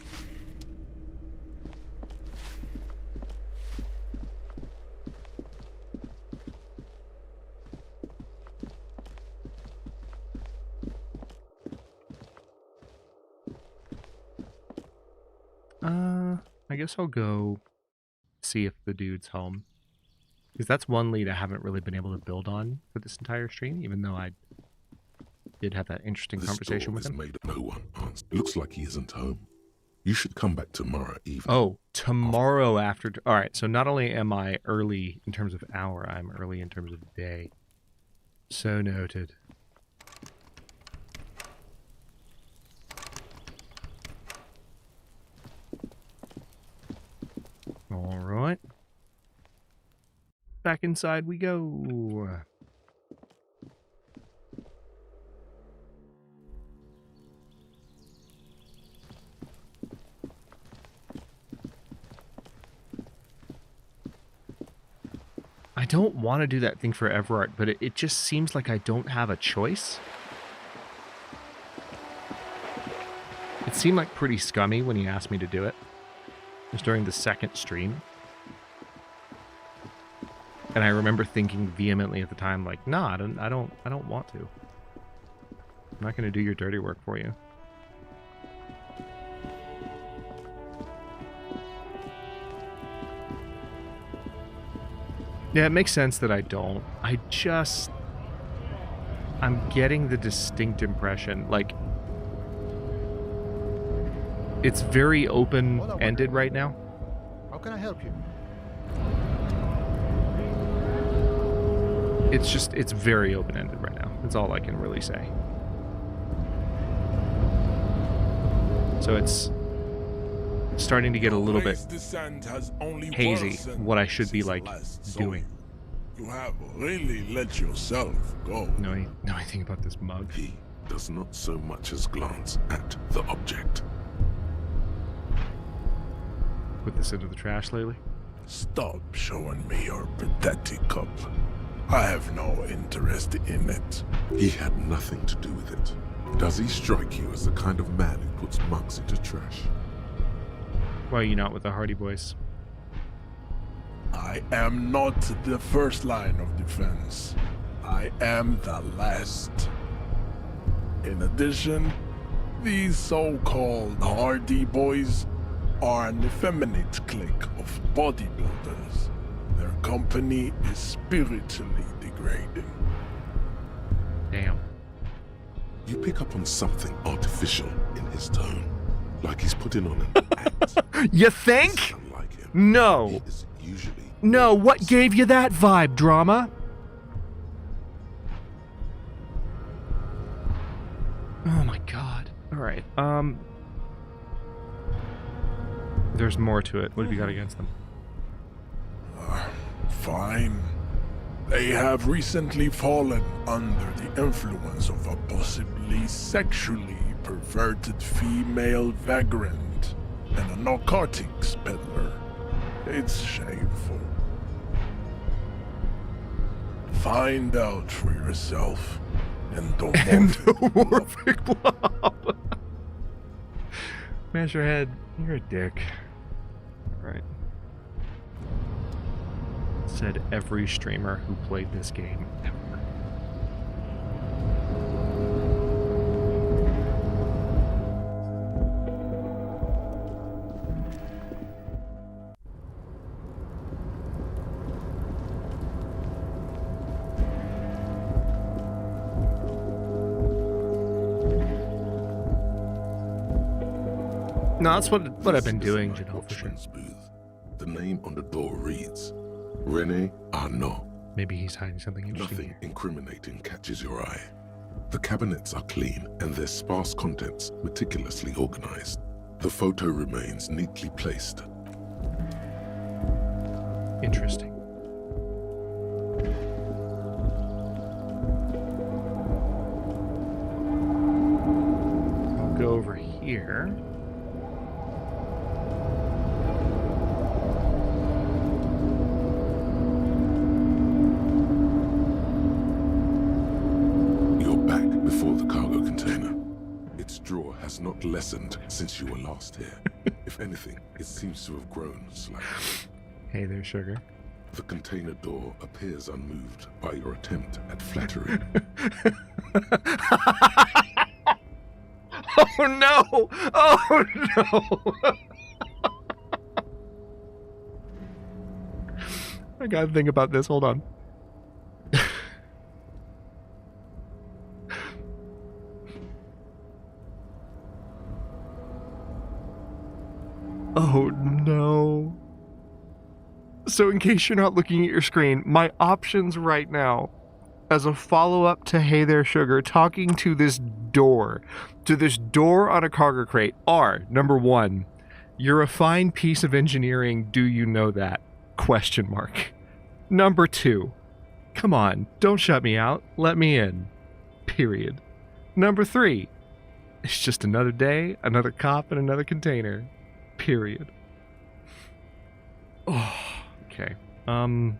I guess I'll go see if the dude's home. Because that's one lead I haven't really been able to build on for this entire stream, even though I did have that interesting conversation with him. Made no one answer. It looks like he isn't home. You should come back tomorrow evening. Oh, tomorrow after... Alright, so not only am I early in terms of hour, I'm early in terms of day. So noted. Alright. Back inside we go. I don't want to do that thing for Everard, but it just seems like I don't have a choice. It seemed like pretty scummy when he asked me to do it. It was during the second stream. And I remember thinking vehemently at the time, like, nah, I don't want to. I'm not going to do your dirty work for you. Yeah, it makes sense that I don't. I'm getting the distinct impression, like, it's very open-ended right now. How can I help you? It's very open-ended right now. That's all I can really say. So it's starting to get a little bit hazy what I should be, like, doing. You have really let yourself go. Know anything about this mug? He does not so much as glance at the object. Put this into the trash lately? Stop showing me your pathetic cup. I have no interest in it. He had nothing to do with it. Does he strike you as the kind of man who puts mugs into trash? Why are you not with the Hardy Boys? I am not the first line of defense. I am the last. In addition, these so-called Hardy Boys are an effeminate clique of bodybuilders. Their company is spiritually degrading. Damn. You pick up on something artificial in his tone, like he's putting on an act. You think? No. No, what gave you that vibe, drama? Oh my god. Alright, there's more to it. What have you got against them? Fine. They have recently fallen under the influence of a possibly sexually perverted female vagrant and a narcotics peddler. It's shameful. Find out for yourself. Endomorphic blob. Smash your head. You're a dick. Alright. Said every streamer who played this game ever. No, that's what I've been doing, you know, for sure. Booth. The name on the door reads, René Arnaud. Maybe he's hiding something interesting. Nothing incriminating catches your eye. The cabinets are clean and their sparse contents meticulously organized. The photo remains neatly placed. Interesting. I'll go over here. You're back before the cargo container. Its drawer has not lessened since you were last here. If anything, it seems to have grown slightly. Hey there, sugar. The container door appears unmoved by your attempt at flattery. Oh no! Oh no! I gotta think about this. Hold on. Oh no. So in case you're not looking at your screen, my options right now as a follow-up to Hey There Sugar talking to this door on a cargo crate are, number 1, you're a fine piece of engineering, do you know that? ? Number 2, come on, don't shut me out, let me in. Period. Number 3, it's just another day, another cop, and another container. Period. Oh, okay. I'm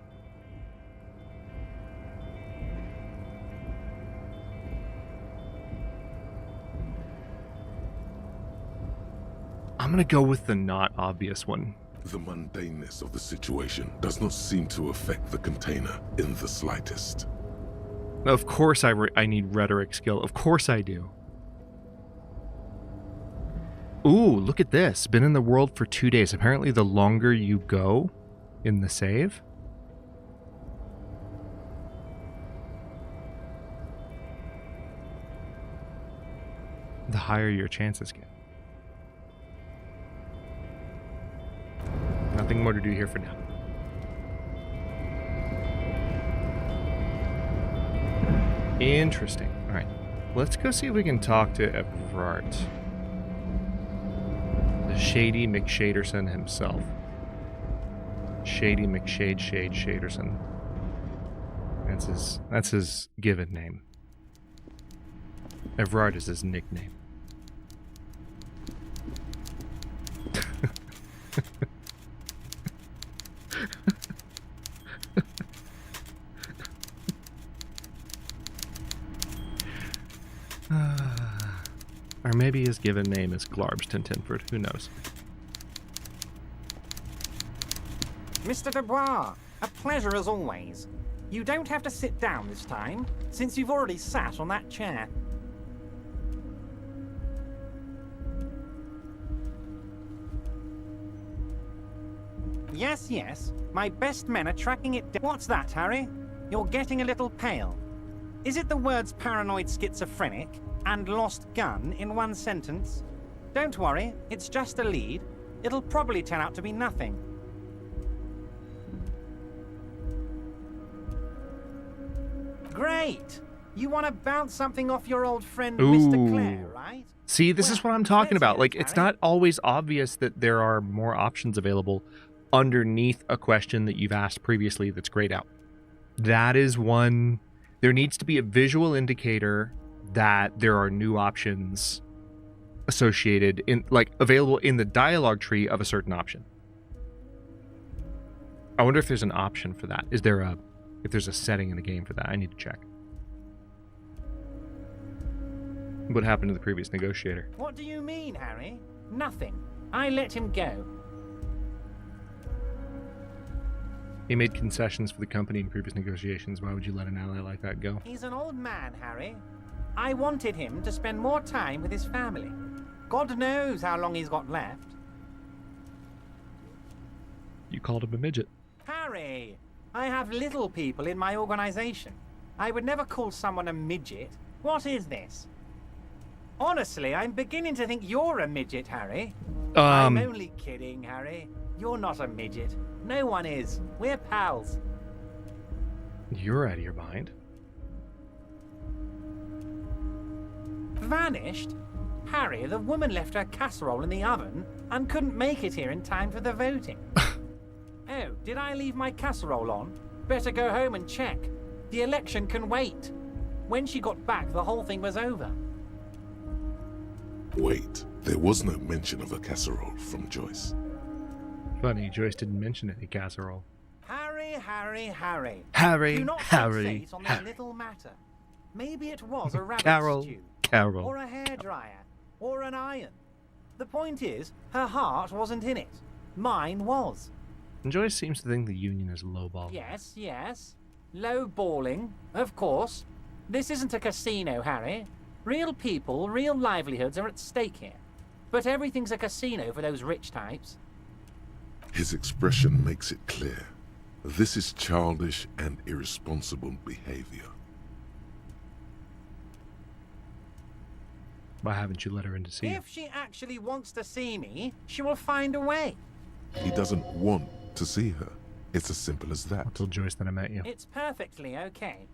gonna go with the not obvious one. The mundaneness of the situation does not seem to affect the container in the slightest. Of course I need rhetoric skill. Of course I do. Ooh, look at this. Been in the world for 2 days. Apparently the longer you go in the save, the higher your chances get. Nothing more to do here for now. Interesting. All right. Let's go see if we can talk to Evrart. The Shady McShaderson himself. Shady Shaderson. That's his given name. Evrart is his nickname. Or maybe his given name is Glarbston Tinford, who knows? Mr. Dubois, a pleasure as always. You don't have to sit down this time, since you've already sat on that chair. Yes, my best men are tracking it down. What's that, Harry? You're getting a little pale. Is it the words paranoid schizophrenic and lost gun in one sentence? Don't worry, it's just a lead. It'll probably turn out to be nothing. Great! You want to bounce something off your old friend, Mr. Clare, right? See, this is what I'm talking about. Like, it's not always obvious that there are more options available underneath a question that you've asked previously that's grayed out. That is one. There needs to be a visual indicator that there are new options associated in, like, available in the dialogue tree of a certain option. I wonder if there's an option for that. Is there if there's a setting in the game for that? I need to check. What happened to the previous negotiator? What do you mean, Harry? Nothing. I let him go. He made concessions for the company in previous negotiations. Why would you let an ally like that go? He's an old man, Harry. I wanted him to spend more time with his family. God knows how long he's got left. You called him a midget. Harry, I have little people in my organization. I would never call someone a midget. What is this? Honestly, I'm beginning to think you're a midget, Harry. I'm only kidding, Harry. You're not a midget. No one is. We're pals. You're out of your mind. Vanished? Harry, the woman left her casserole in the oven and couldn't make it here in time for the voting. Oh, did I leave my casserole on? Better go home and check. The election can wait. When she got back, the whole thing was over. Wait, there was no mention of a casserole from Joyce. Funny, Joyce didn't mention any casserole. Harry. Harry, Do not Harry, fixate on Harry. this little matter. Maybe it was a rabbit Carol, stew. Carol. Or a hairdryer. Or an iron. The point is, her heart wasn't in it. Mine was. And Joyce seems to think the Union is lowball. Yes. Low-balling, of course. This isn't a casino, Harry. Real people, real livelihoods are at stake here. But everything's a casino for those rich types. His expression makes it clear. This is childish and irresponsible behavior. Why haven't you let her in to see you? If she actually wants to see me, she will find a way. He doesn't want to see her. It's as simple as that. I told Joyce that I met you. It's perfectly okay.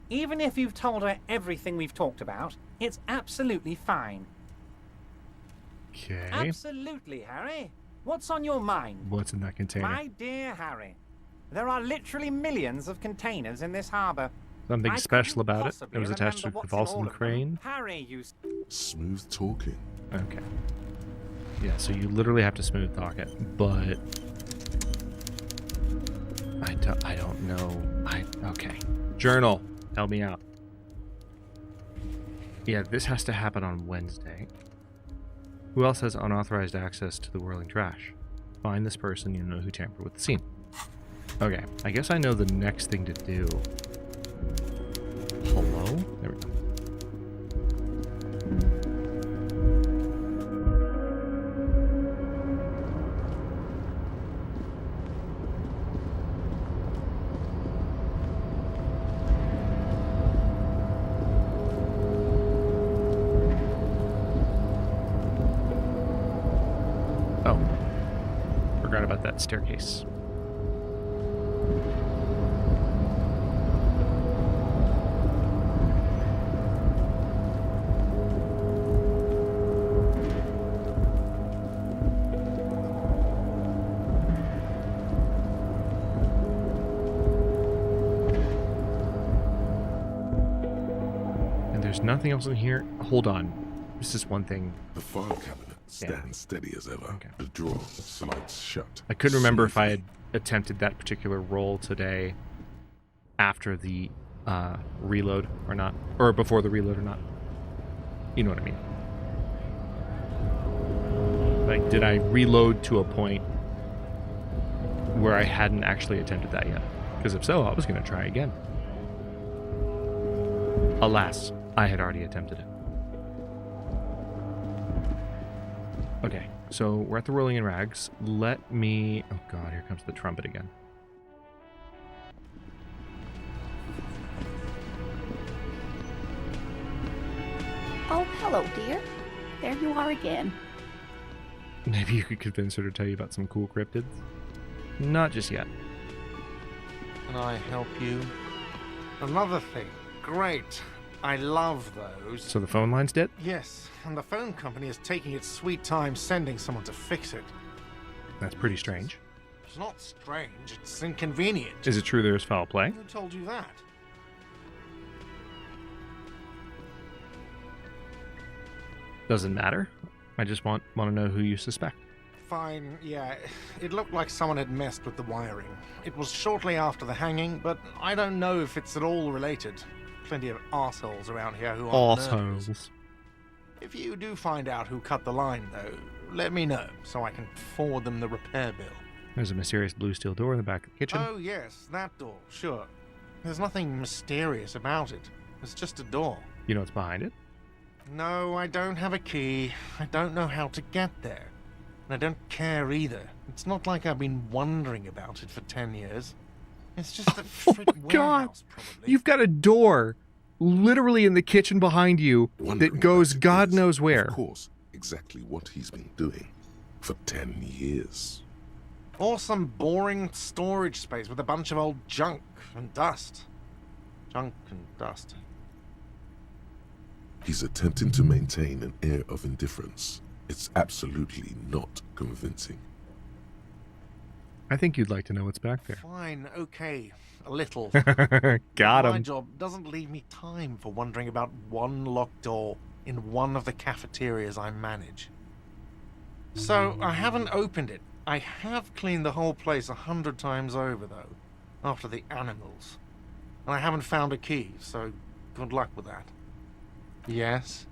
Even if you've told her everything we've talked about, it's absolutely fine. Okay. Absolutely, Harry. What's on your mind? What's in that container? My dear Harry, there are literally millions of containers in this harbor. Something I special couldn't about it? possibly It was attached to remember the what's in Volson all of them. crane? Harry, you... Smooth talking. Okay. Yeah, so you literally have to smooth talk it, but... I don't know. Okay. Journal. Help me out. Yeah, this has to happen on Wednesday. Who else has unauthorized access to the whirling trash? Find this person you know who tampered with the scene. Okay, I guess I know the next thing to do. Hello? There we go. Oh, forgot about that staircase. And there's nothing else in here. Hold on. This is one thing. The file cabinet stands steady as ever. Okay. The drawer slides shut. I couldn't remember if I had attempted that particular roll today after the reload or not, or before the reload or not. You know what I mean? Like, did I reload to a point where I hadn't actually attempted that yet? Because if so, I was going to try again. Alas, I had already attempted it. Okay, so we're at the Rolling in Rags. Let me... Oh god, here comes the trumpet again. Oh, hello, dear. There you are again. Maybe you could convince her to tell you about some cool cryptids? Not just yet. Can I help you? Another thing. Great. I love those. So the phone line's dead? Yes, and the phone company is taking its sweet time sending someone to fix it. That's pretty strange. It's not strange, it's inconvenient. Is it true there's foul play? Who told you that? Doesn't matter. I just want to know who you suspect. Fine, yeah. It looked like someone had messed with the wiring. It was shortly after the hanging, but I don't know if it's at all related. Plenty of arseholes around here who aren't murderers. Arseholes. If you do find out who cut the line, though, let me know so I can forward them the repair bill. There's a mysterious blue steel door in the back of the kitchen. Oh, yes, that door, sure. There's nothing mysterious about it. It's just a door. You know what's behind it? No, I don't have a key. I don't know how to get there. And I don't care either. It's not like I've been wondering about it for 10 years. It's just a frick warehouse, probably. You've got a door literally in the kitchen behind you that goes God knows where. Of course, exactly what he's been doing. for 10 years. Or some boring storage space with a bunch of old junk and dust. Junk and dust. He's attempting to maintain an air of indifference. It's absolutely not convincing. I think you'd like to know what's back there. Fine, okay, a little. Got him. My job doesn't leave me time for wondering about one locked door in one of the cafeterias I manage. So I haven't opened it. I have cleaned the whole place 100 times over, though, after the animals. And I haven't found a key, so good luck with that. Yes?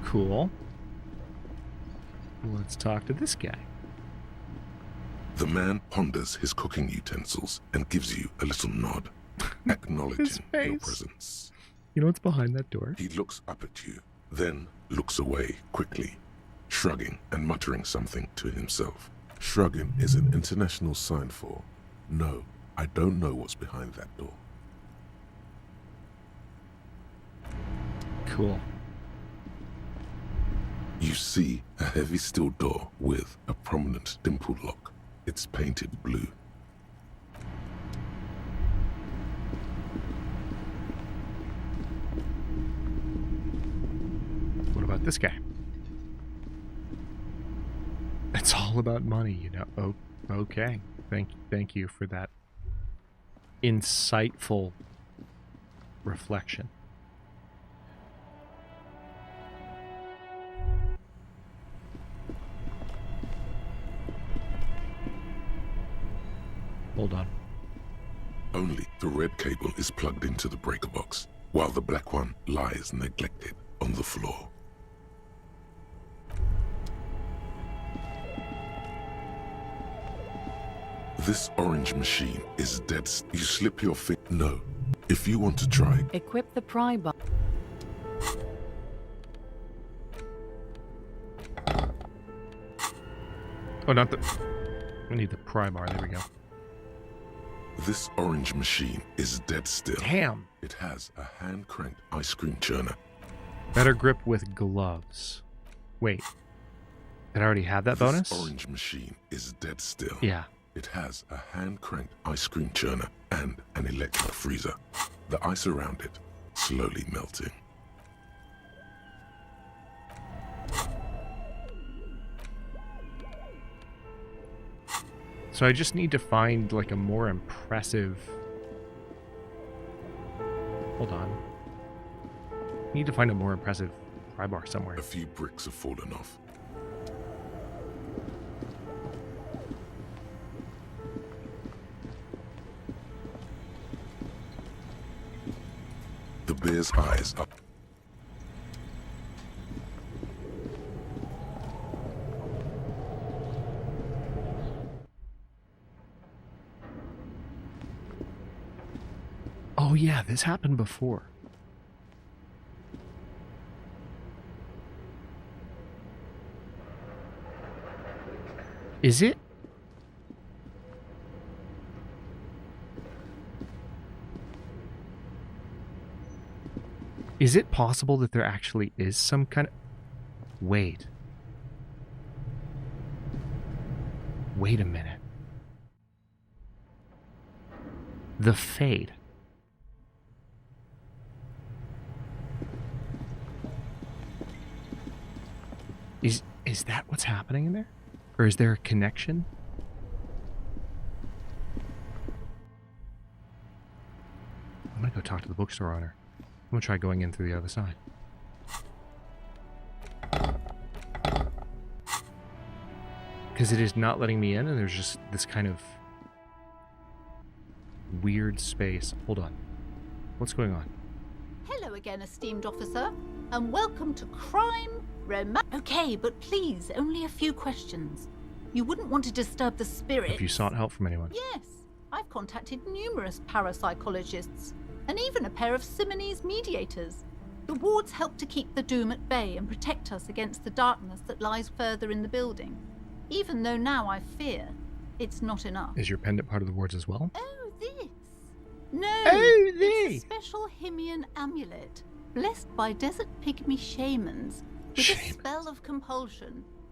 Cool. Let's talk to this guy. The man ponders his cooking utensils and gives you a little nod, acknowledging your presence. You know what's behind that door? He looks up at you, then looks away quickly, shrugging and muttering something to himself. Shrugging is an international sign for, no, I don't know what's behind that door. Cool. You see a heavy steel door with a prominent dimple lock. It's painted blue. What about this guy? It's all about money, you know. Oh, okay. Thank you for that insightful reflection. Hold on. Only the red cable is plugged into the breaker box, while the black one lies neglected on the floor. This orange machine is dead. You slip your finger. No. If you want to try. Equip the pry bar. Oh, not the... We need the pry bar. There we go. This orange machine is dead still. Damn. It has a hand-cranked ice cream churner. Better grip with gloves. Wait. Did I already have that bonus? This orange machine is dead still. Yeah. It has a hand-cranked ice cream churner and an electric freezer. The ice around it slowly melting. So I just need to find like a more impressive... Hold on. Need to find a more impressive pry bar somewhere. A few bricks have fallen off. The bear's eyes up. Oh yeah, this happened before. Is it? Is it possible that there actually is some kind of... Wait. Wait a minute. The Fade. Is that what's happening in there? Or is there a connection? I'm gonna go talk to the bookstore owner. I'm gonna try going in through the other side. Because it is not letting me in, and there's just this kind of weird space. Hold on. What's going on? Hello again, esteemed officer, and welcome to Crime Okay, but please, only a few questions. You wouldn't want to disturb the spirit. Have you sought help from anyone? Yes, I've contacted numerous parapsychologists, and even a pair of Simonese mediators. The wards help to keep the doom at bay and protect us against the darkness that lies further in the building. Even though now I fear it's not enough. Is your pendant part of the wards as well? Oh, this? No, oh, it's a special Himian amulet, blessed by desert pygmy shamans with a spell of compulsion.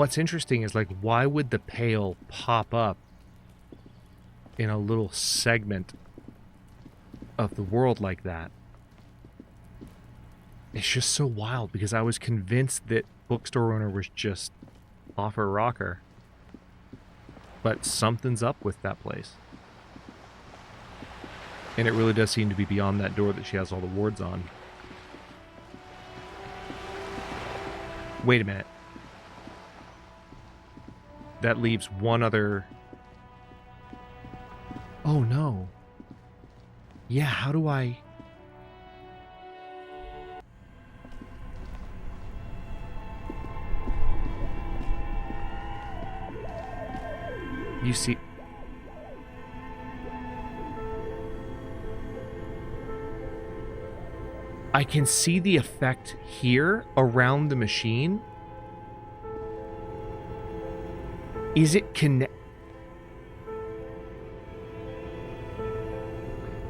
what's interesting is, like, why would the pail pop up in a little segment of the world like that? It's just so wild, because I was convinced that bookstore owner was just off her rocker. But something's up with that place. And it really does seem to be beyond that door that she has all the wards on. Wait a minute. That leaves one other... Oh no. Yeah, how do I... You see... I can see the effect here around the machine. Is it connect?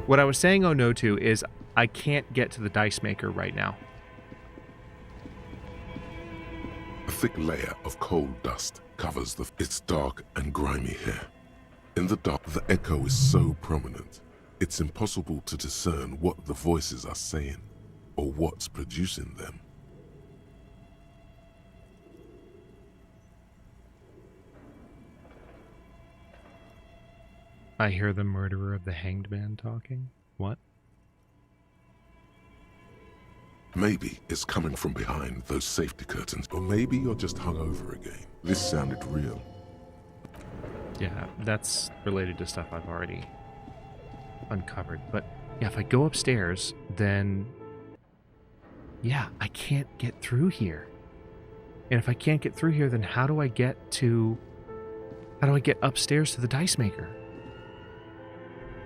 What I was saying oh no to is I can't get to the dice maker right now. A thick layer of coal dust covers the... It's dark and grimy here. In the dark, the echo is so prominent, it's impossible to discern what the voices are saying or what's producing them. I hear the murderer of the hanged man talking. What? Maybe it's coming from behind those safety curtains, or maybe you're just hungover again. This sounded real. Yeah, that's related to stuff I've already uncovered. But yeah, if I go upstairs, then yeah, I can't get through here. And if I can't get through here, then how do I get upstairs to the dice maker?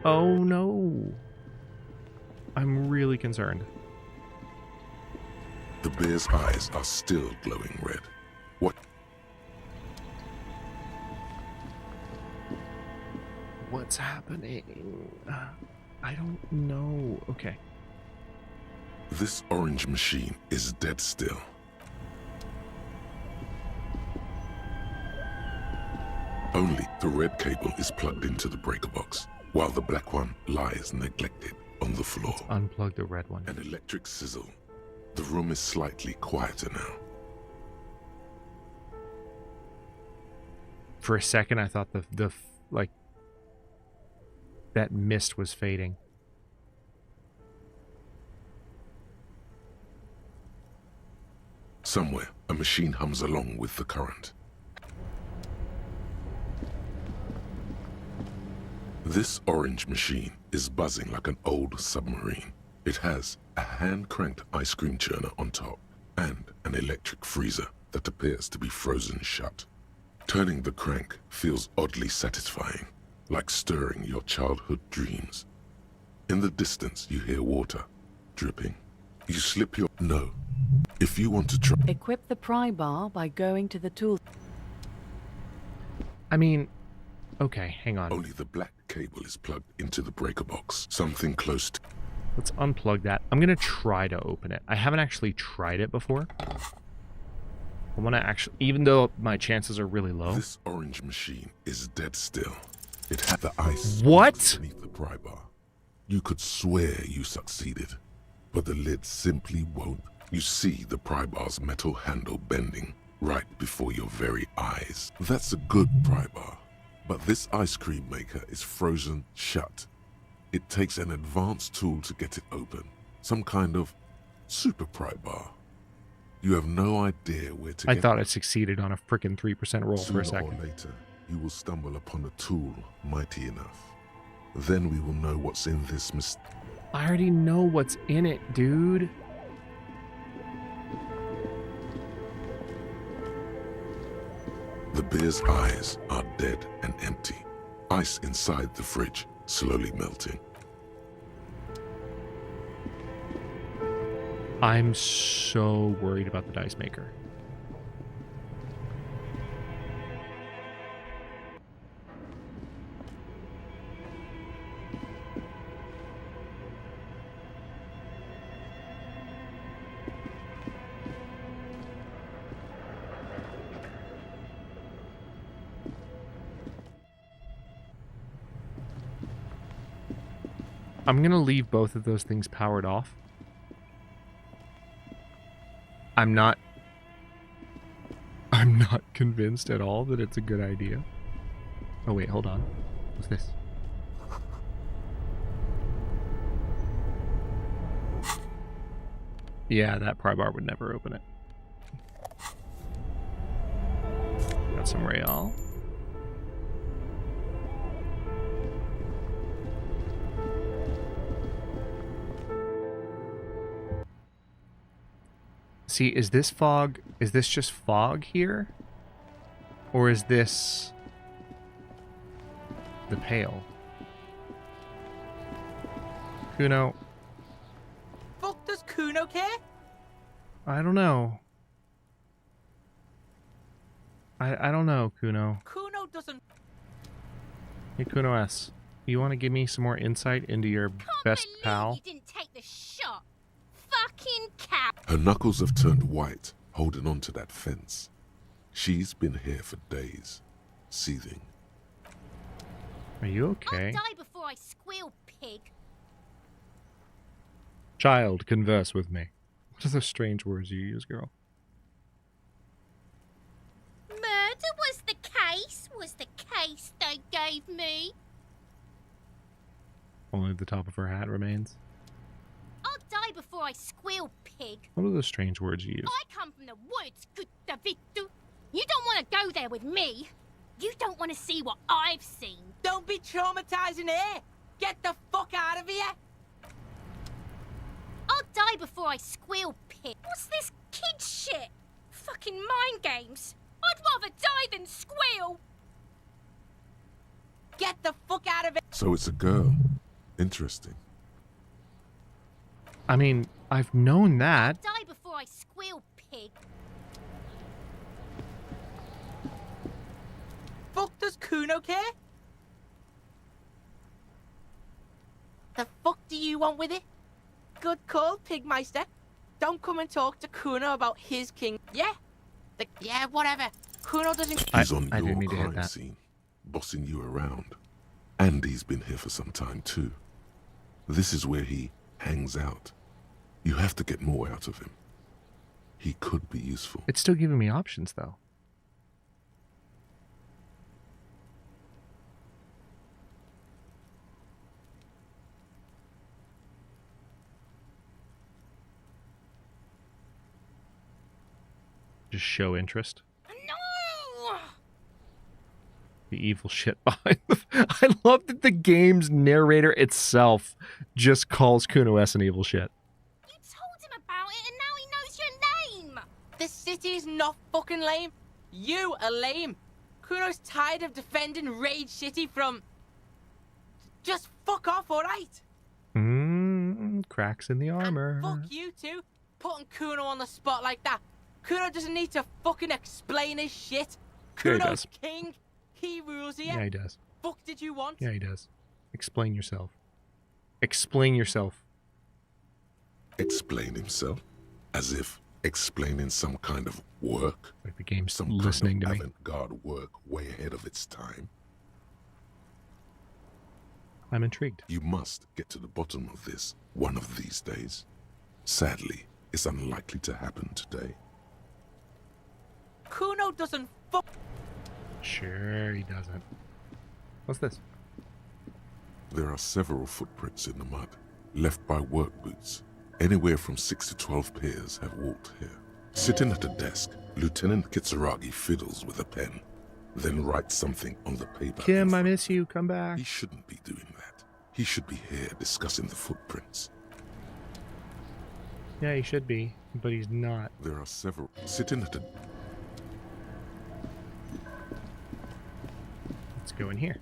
Oh no. I'm really concerned. The bear's eyes are still glowing red. What? What's happening? I don't know. Okay. This orange machine is dead still. Only the red cable is plugged into the breaker box, while the black one lies neglected on the floor. Let's unplug the red one. An electric sizzle. The room is slightly quieter now. For a second, I thought the like that mist was fading. Somewhere, a machine hums along with the current. This orange machine is buzzing like an old submarine. It has a hand-cranked ice cream churner on top and an electric freezer that appears to be frozen shut. Turning the crank feels oddly satisfying, like stirring your childhood dreams. In the distance, you hear water dripping. You slip your... No. If you want to try... Equip the pry bar by going to the tool... I mean... Okay, hang on. Only the black cable is plugged into the breaker box. Something close to... Let's unplug that. I'm going to try to open it. I haven't actually tried it before. I want to actually... Even though my chances are really low. This orange machine is dead still. It had the ice... What? ...beneath the pry bar. You could swear you succeeded. But the lid simply won't. You see the pry bar's metal handle bending right before your very eyes. That's a good pry bar. But this ice cream maker is frozen shut. It takes an advanced tool to get it open. Some kind of super pry bar. You have no idea where to get it. I thought I succeeded on a frickin' 3% roll for a second. Sooner or later, you will stumble upon a tool mighty enough. Then we will know what's in this I already know what's in it, dude. The bear's eyes are dead and empty. Ice inside the fridge slowly melting. I'm so worried about the dice maker. I'm going to leave both of those things powered off. I'm not convinced at all that it's a good idea. Oh wait, hold on. What's this? Yeah, that pry bar would never open it. Got some rail. See, is this fog? Is this just fog here? Or is this the pail? Kuno. Fuck does Kuno care? I don't know. I don't know, Kuno. Kuno doesn't. Hey, Kuno S. You want to give me some more insight into your best pal? You didn't take the shot. Fucking cap. Her knuckles have turned white, holding on to that fence. She's been here for days, seething. Are you okay? I'll die before I squeal, pig. Child, converse with me. What are those strange words you use, girl? Murder was the case they gave me. Only the top of her hat remains. I'll die before I squeal, pig. What are those strange words you use? I come from the woods, good Davidu. You don't want to go there with me. You don't want to see what I've seen. Don't be traumatizing here. Get the fuck out of here. I'll die before I squeal, pig. What's this kid shit? Fucking mind games. I'd rather die than squeal. Get the fuck out of it. So it's a girl. Interesting. I mean, I've known that. Die before I squeal, pig. Fuck does Kuno care? The fuck do you want with it? Good call, Pigmeister. Don't come and talk to Kuno about his king. Yeah? Yeah, whatever. Kuno doesn't... He's on your crime scene, bossing you around. And he's been here for some time too. This is where he hangs out. You have to get more out of him. He could be useful. It's still giving me options, though. Just show interest. No! The evil shit behind the... I love that the game's narrator itself just calls Kuno S an evil shit. You told him about it and now he knows your name. This city's not fucking lame. You are lame. Kuno's tired of defending Rage City from... Just fuck off, alright? Cracks in the armor. And fuck you two, putting Kuno on the spot like that. Kuno doesn't need to fucking explain his shit. Yeah, he Kuno's does. king. He rules here. Yeah, he does. Fuck did you want? Yeah, he does. Explain yourself. Explain yourself. Explain himself? As if explaining some kind of work? Like the game's some listening kind of to me. avant-garde work way ahead of its time? I'm intrigued. You must get to the bottom of this one of these days. Sadly, it's unlikely to happen today. Kuno doesn't fuck. Sure he doesn't. What's this? There are several footprints in the mud, left by work boots. Anywhere from 6 to 12 pairs have walked here. Sitting at a desk, Lieutenant Kitsuragi fiddles with a pen, then writes something on the paper. Kim, I miss you. Come back. He shouldn't be doing that. He should be here discussing the footprints. Yeah, he should be, but he's not. There are several sitting at a... Let's go in here.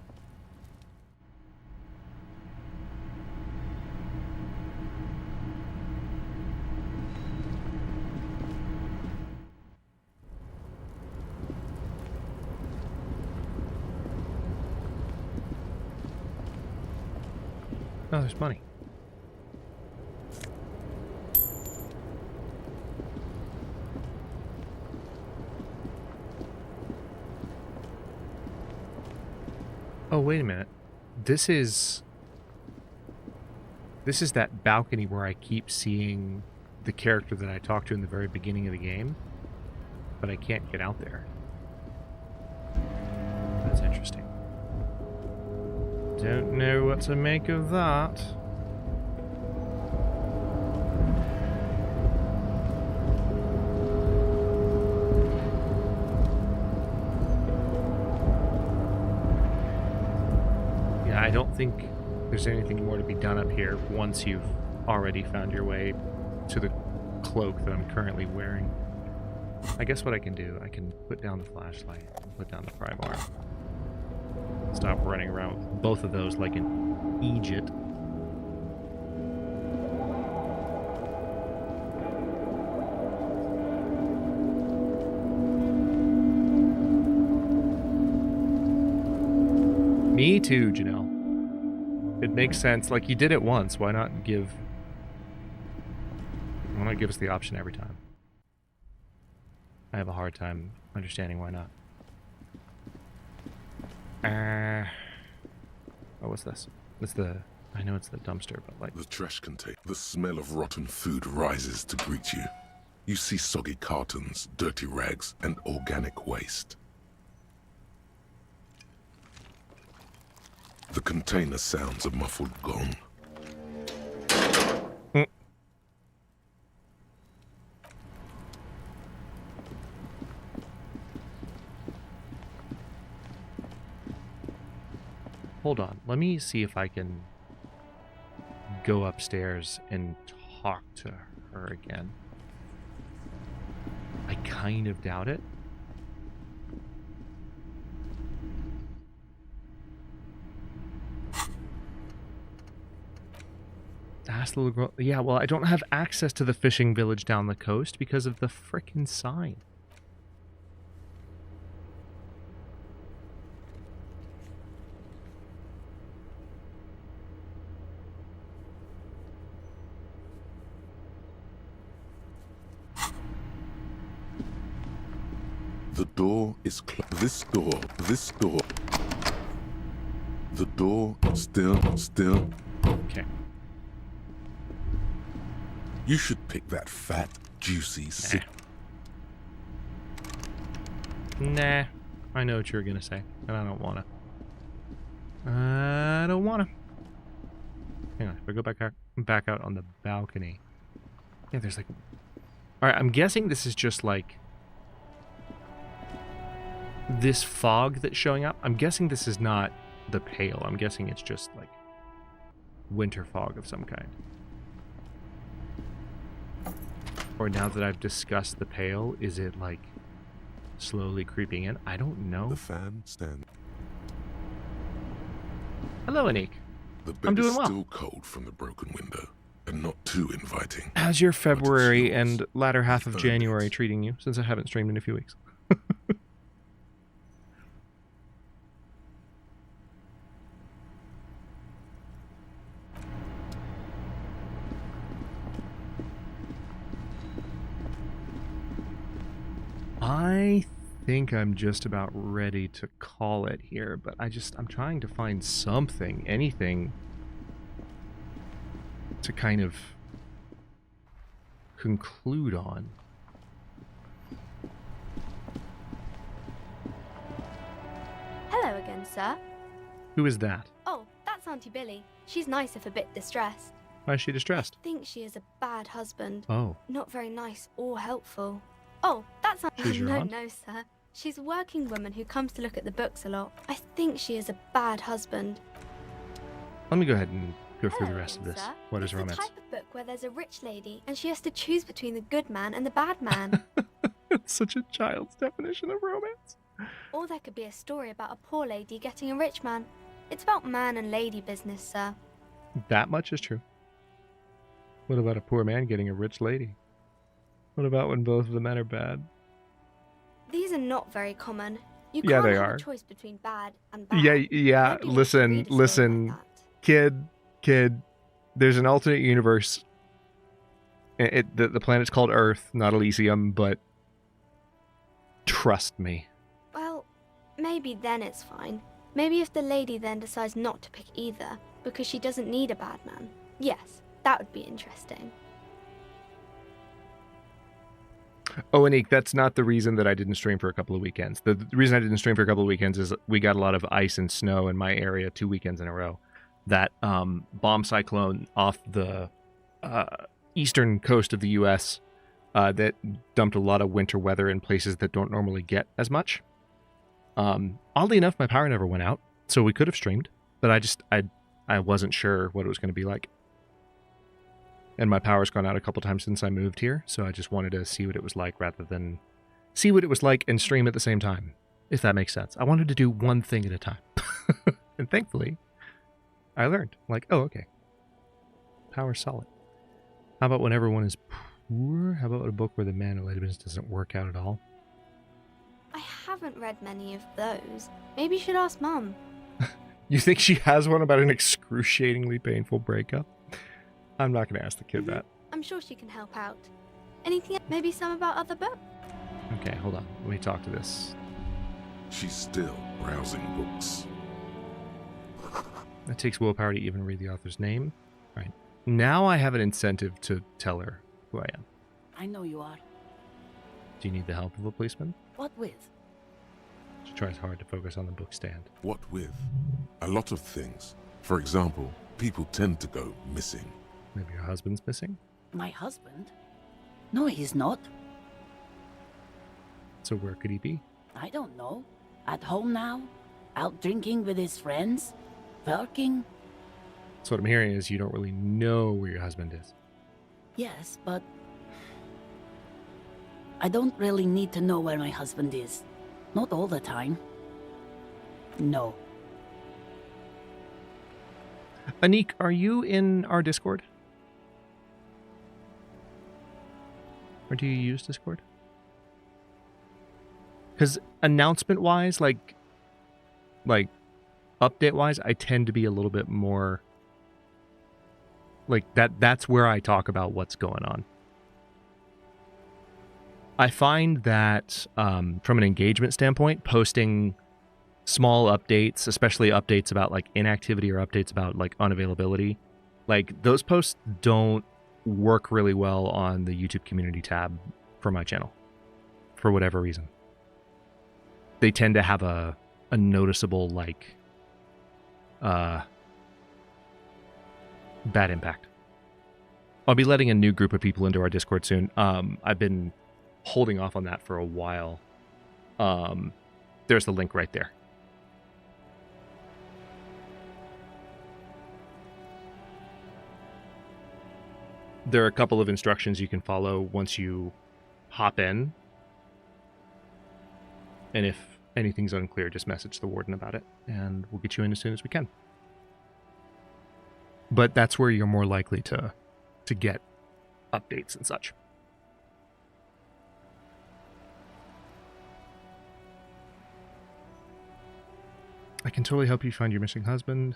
Oh, there's money. Oh, wait a minute. This is... This is that balcony where I keep seeing the character that I talked to in the very beginning of the game, but I can't get out there. That's interesting. Don't know what to make of that. Yeah, I don't think there's anything more to be done up here once you've already found your way to the cloak that I'm currently wearing. I guess what I can do, I can put down the flashlight and put down the pry bar. Stop running around with both of those like an Egypt. Me too, Janelle. It makes sense. Like, you did it once. Why not give us the option every time? I have a hard time understanding why not. Oh, what's this? I know it's the dumpster, but like... The trash container. The smell of rotten food rises to greet you. You see soggy cartons, dirty rags, and organic waste. The container sounds a muffled gong. Hold on, let me see if I can go upstairs and talk to her again. I kind of doubt it. Ask the little girl. Yeah, well, I don't have access to the fishing village down the coast because of the frickin' sign. The door is closed. This door. The door still. Okay. You should pick that fat, juicy sick. Nah. I know what you're gonna say, and I don't wanna. I don't wanna. Hang on, if I go back out on the balcony. Yeah, there's like... Alright, I'm guessing this is just like... this fog that's showing up. I'm guessing this is not the Pale. I'm guessing it's just like winter fog of some kind. Or now that I've discussed the Pale, is it like slowly creeping in? I don't know. The fan stand. Hello, Anik. The bed I'm doing is well. still cold from the broken window, and not too inviting. How's your February and latter half of January treating you, since I haven't streamed in a few weeks? I think I'm just about ready to call it here, but I'm trying to find something, anything to kind of conclude on. Hello again, sir. Who is that? Oh, that's Auntie Billy. She's nice if a bit distressed. Why is she distressed? I think she is a bad husband. Oh. Not very nice or helpful. Oh, that's not... She's your aunt? No, sir. She's a working woman who comes to look at the books a lot. I think she is a bad husband. Let me go ahead and go through the rest of this. Sir. What is It's romance? the type of book where there's a rich lady and she has to choose between the good man and the bad man. It's such a child's definition of romance. Or there could be a story about a poor lady getting a rich man. It's about man and lady business, sir. That much is true. What about a poor man getting a rich lady? What about when both of the men are bad? These are not very common. You Yeah, can't they have are. a choice between bad and bad. Yeah, Nobody wants to read a story listen, like kid. There's an alternate universe. The planet's called Earth, not Elysium, but trust me. Well, maybe then it's fine. Maybe if the lady then decides not to pick either, because she doesn't need a bad man. Yes, that would be interesting. Oh, Anik, that's not the reason that I didn't stream for a couple of weekends. The reason I didn't stream for a couple of weekends is we got a lot of ice and snow in my area 2 weekends in a row. That bomb cyclone off the eastern coast of the U.S. That dumped a lot of winter weather in places that don't normally get as much. Oddly enough, my power never went out, so we could have streamed, but I wasn't sure what it was going to be like. And my power's gone out a couple times since I moved here, so I just wanted to see what it was like rather than see what it was like and stream at the same time, if that makes sense. I wanted to do one thing at a time. And thankfully, I learned. Like, oh, okay. Power's solid. How about when everyone is poor? How about a book where the mannerisms doesn't work out at all? I haven't read many of those. Maybe you should ask Mum. You think she has one about an excruciatingly painful breakup? I'm not going to ask the kid that. I'm sure she can help out. Anything? Maybe some about other books? Okay, hold on. Let me talk to this. She's still browsing books. It takes willpower to even read the author's name. Right. Now I have an incentive to tell her who I am. I know you are. Do you need the help of a policeman? What with? She tries hard to focus on the book stand. What with? A lot of things. For example, people tend to go missing. Maybe your husband's missing? My husband? No, he's not. So where could he be? I don't know. At home now? Out drinking with his friends? Working? So what I'm hearing is you don't really know where your husband is. Yes, but I don't really need to know where my husband is. Not all the time. No. Anik, are you in our Discord? Or do you use Discord? Because announcement-wise, like update-wise, I tend to be a little bit more like that's where I talk about what's going on. I find that from an engagement standpoint, posting small updates, especially updates about like inactivity or updates about like unavailability, like those posts don't work really well on the YouTube community tab for my channel for whatever reason. They tend to have a noticeable like bad impact. I'll be letting a new group of people into our Discord soon. I've been holding off on that for a while. There's the link right there. There are a couple of instructions you can follow once you hop in. And if anything's unclear, just message the warden about it, and we'll get you in as soon as we can. But that's where you're more likely to get updates and such. I can totally help you find your missing husband.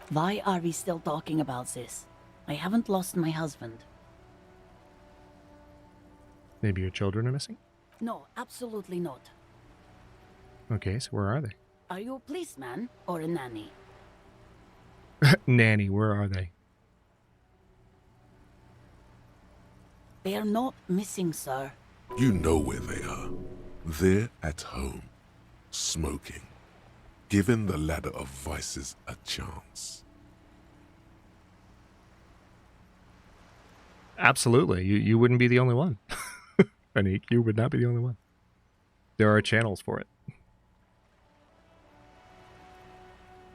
Why are we still talking about this? I haven't lost my husband. Maybe your children are missing? No, absolutely not. Okay, so where are they? Are you a policeman or a nanny? Nanny, where are they? They are not missing, sir. You know where they are. They're at home, smoking, giving the ladder of vices a chance. Absolutely. You wouldn't be the only one. Anik, you would not be the only one. There are channels for it.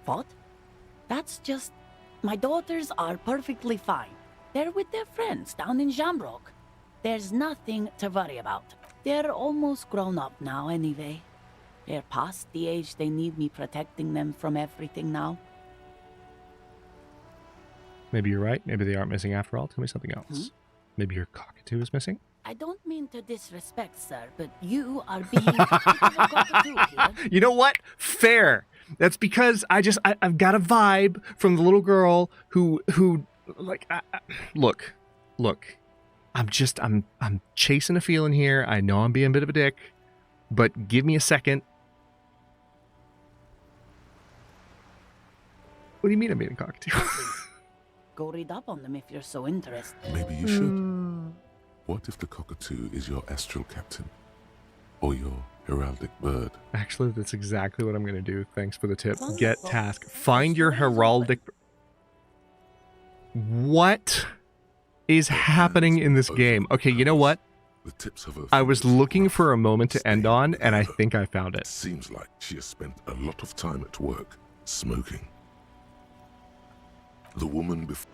What? That's just... My daughters are perfectly fine. They're with their friends down in Shamrock. There's nothing to worry about. They're almost grown up now anyway. They're past the age they need me protecting them from everything now. Maybe you're right. Maybe they aren't missing after all. Tell me something else. Maybe your cockatoo is missing? I don't mean to disrespect, sir, but you are being... here. You know what? Fair. That's because I've got a vibe from the little girl who like, look, I'm chasing a feeling here. I know I'm being a bit of a dick, but give me a second. What do you mean I'm being a cockatoo? Go read up on them if you're so interested. Maybe you should. What if the cockatoo is your astral captain? Or your heraldic bird? Actually, that's exactly what I'm going to do. Thanks for the tip. Get task. Find your heraldic... What is happening in this game? Okay, you know what? I was looking for a moment to end on, and I think I found it. Seems like she has spent a lot of time at work, smoking. The woman before...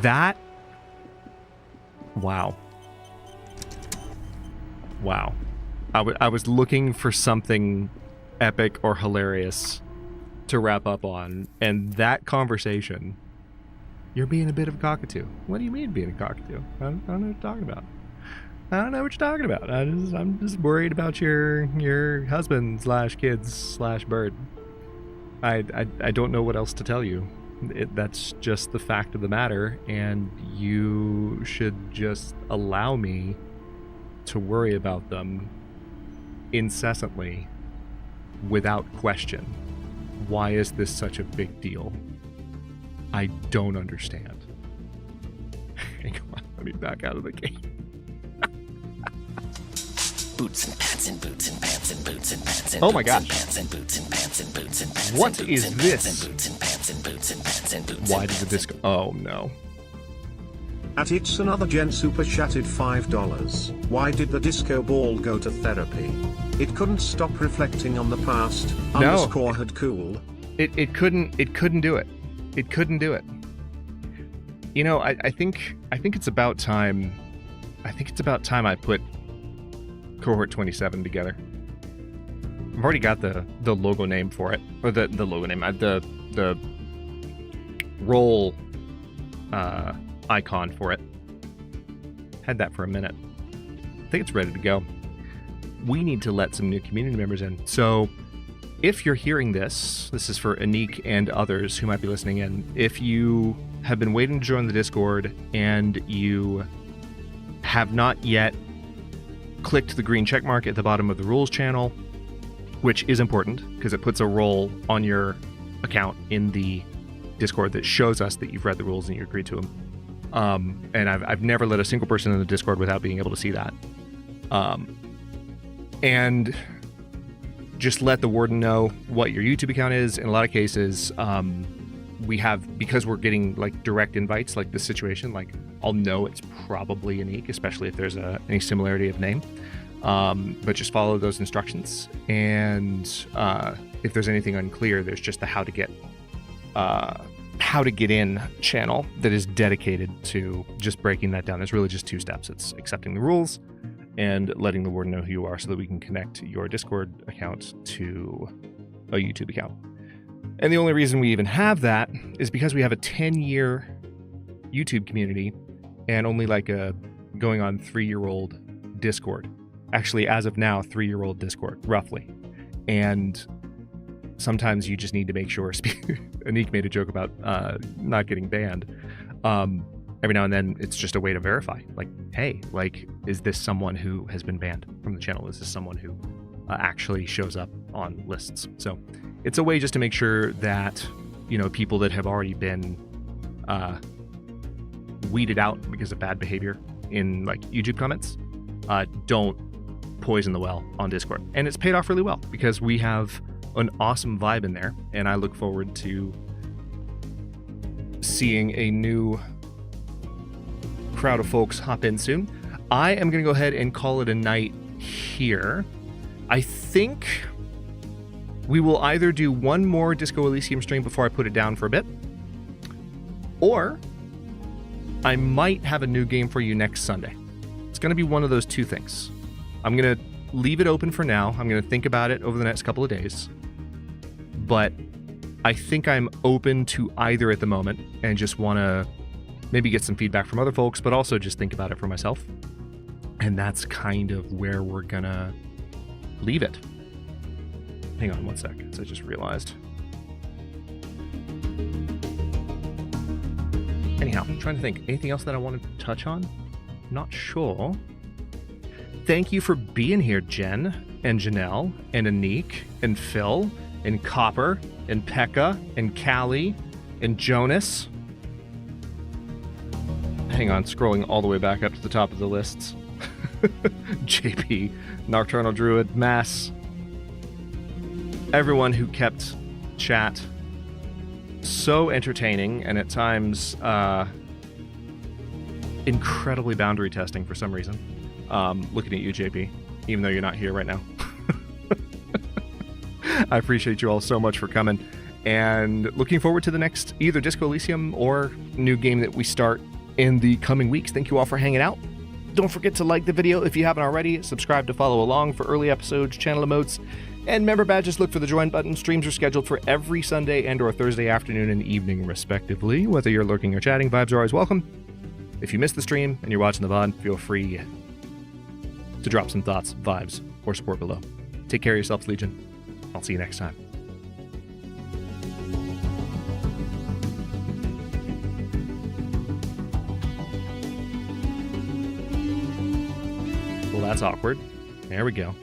That... Wow. Wow. I was looking for something epic or hilarious to wrap up on, and that conversation... You're being a bit of a cockatoo. What do you mean being a cockatoo? I don't know what you're talking about. I don't know what you're talking about. I'm just worried about your husband / kids / bird. I don't know what else to tell you. That's just the fact of the matter, and you should just allow me to worry about them incessantly without question. Why is this such a big deal? I don't understand. Hang on, let me back out of the game. Boots and pants and boots and pants and boots and pants and oh my gosh. Pants and boots and pants and boots and pants. What is this? Boots and pants and boots and pants and boots. Why did the disco? Oh no. At It's Another Gen super chatted $5. Why did the disco ball go to therapy? It couldn't stop reflecting on the past. No. Underscore had cool. It couldn't do it. It couldn't do it. You know, I think it's about time. I think it's about time I put Cohort 27 together. I've already got the logo name for it, or the logo name, the role icon for it. Had that for a minute. I think it's ready to go. We need to let some new community members in. So if you're hearing this is for Anik and others who might be listening in. If you have been waiting to join the Discord and you have not yet clicked the green check mark at the bottom of the rules channel, which is important because it puts a role on your account in the Discord that shows us that you've read the rules and you agreed to them. And I've never let a single person in the Discord without being able to see that. And just let the warden know what your YouTube account is. In a lot of cases, we have, because we're getting like direct invites, like this situation, like I'll know it's probably Anik, especially if there's any similarity of name. But just follow those instructions. And if there's anything unclear, there's just the how to get in channel that is dedicated to just breaking that down. There's really just 2 steps. It's accepting the rules and letting the warden know who you are so that we can connect your Discord account to a YouTube account. And the only reason we even have that is because we have a 10-year YouTube community and only like a going on 3-year-old Discord. Actually, as of now, 3-year-old Discord, roughly. And sometimes you just need to make sure. Anik made a joke about not getting banned. Every now and then, it's just a way to verify. Like, hey, like, is this someone who has been banned from the channel? Is this someone who actually shows up on lists? So it's a way just to make sure that, you know, people that have already been weeded out because of bad behavior in like YouTube comments don't poison the well on Discord. And it's paid off really well because we have an awesome vibe in there, and I look forward to seeing a new crowd of folks hop in soon. I am going to go ahead and call it a night here. I think we will either do one more Disco Elysium stream before I put it down for a bit, or I might have a new game for you next Sunday. It's going to be one of those 2 things. I'm going to leave it open for now. I'm going to think about it over the next couple of days. But I think I'm open to either at the moment and just want to maybe get some feedback from other folks, but also just think about it for myself. And that's kind of where we're going to leave it. Hang on one second, I just realized. Anyhow, I'm trying to think. Anything else that I want to touch on? Not sure. Thank you for being here, Jen, and Janelle, and Anik, and Phil, and Copper, and Pekka, and Callie, and Jonas. Hang on, scrolling all the way back up to the top of the lists. JP, Nocturnal Druid, Mass. Everyone who kept chat so entertaining and at times incredibly boundary testing for some reason. Looking at you, JP, even though you're not here right now. I appreciate you all so much for coming, and looking forward to the next either Disco Elysium or new game that we start in the coming weeks. Thank you all for hanging out. Don't forget to like the video if you haven't already, subscribe to follow along for early episodes, channel emotes, and member badges. Look for the join button. Streams are scheduled for every Sunday and or Thursday afternoon and evening, respectively. Whether you're lurking or chatting, vibes are always welcome. If you missed the stream and you're watching the VOD, feel free to drop some thoughts, vibes, or support below. Take care of yourselves, Legion. I'll see you next time. Well, that's awkward. There we go.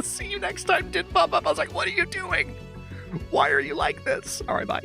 See you next time did pop up. I was like, what are you doing? Why are you like this? All right, bye.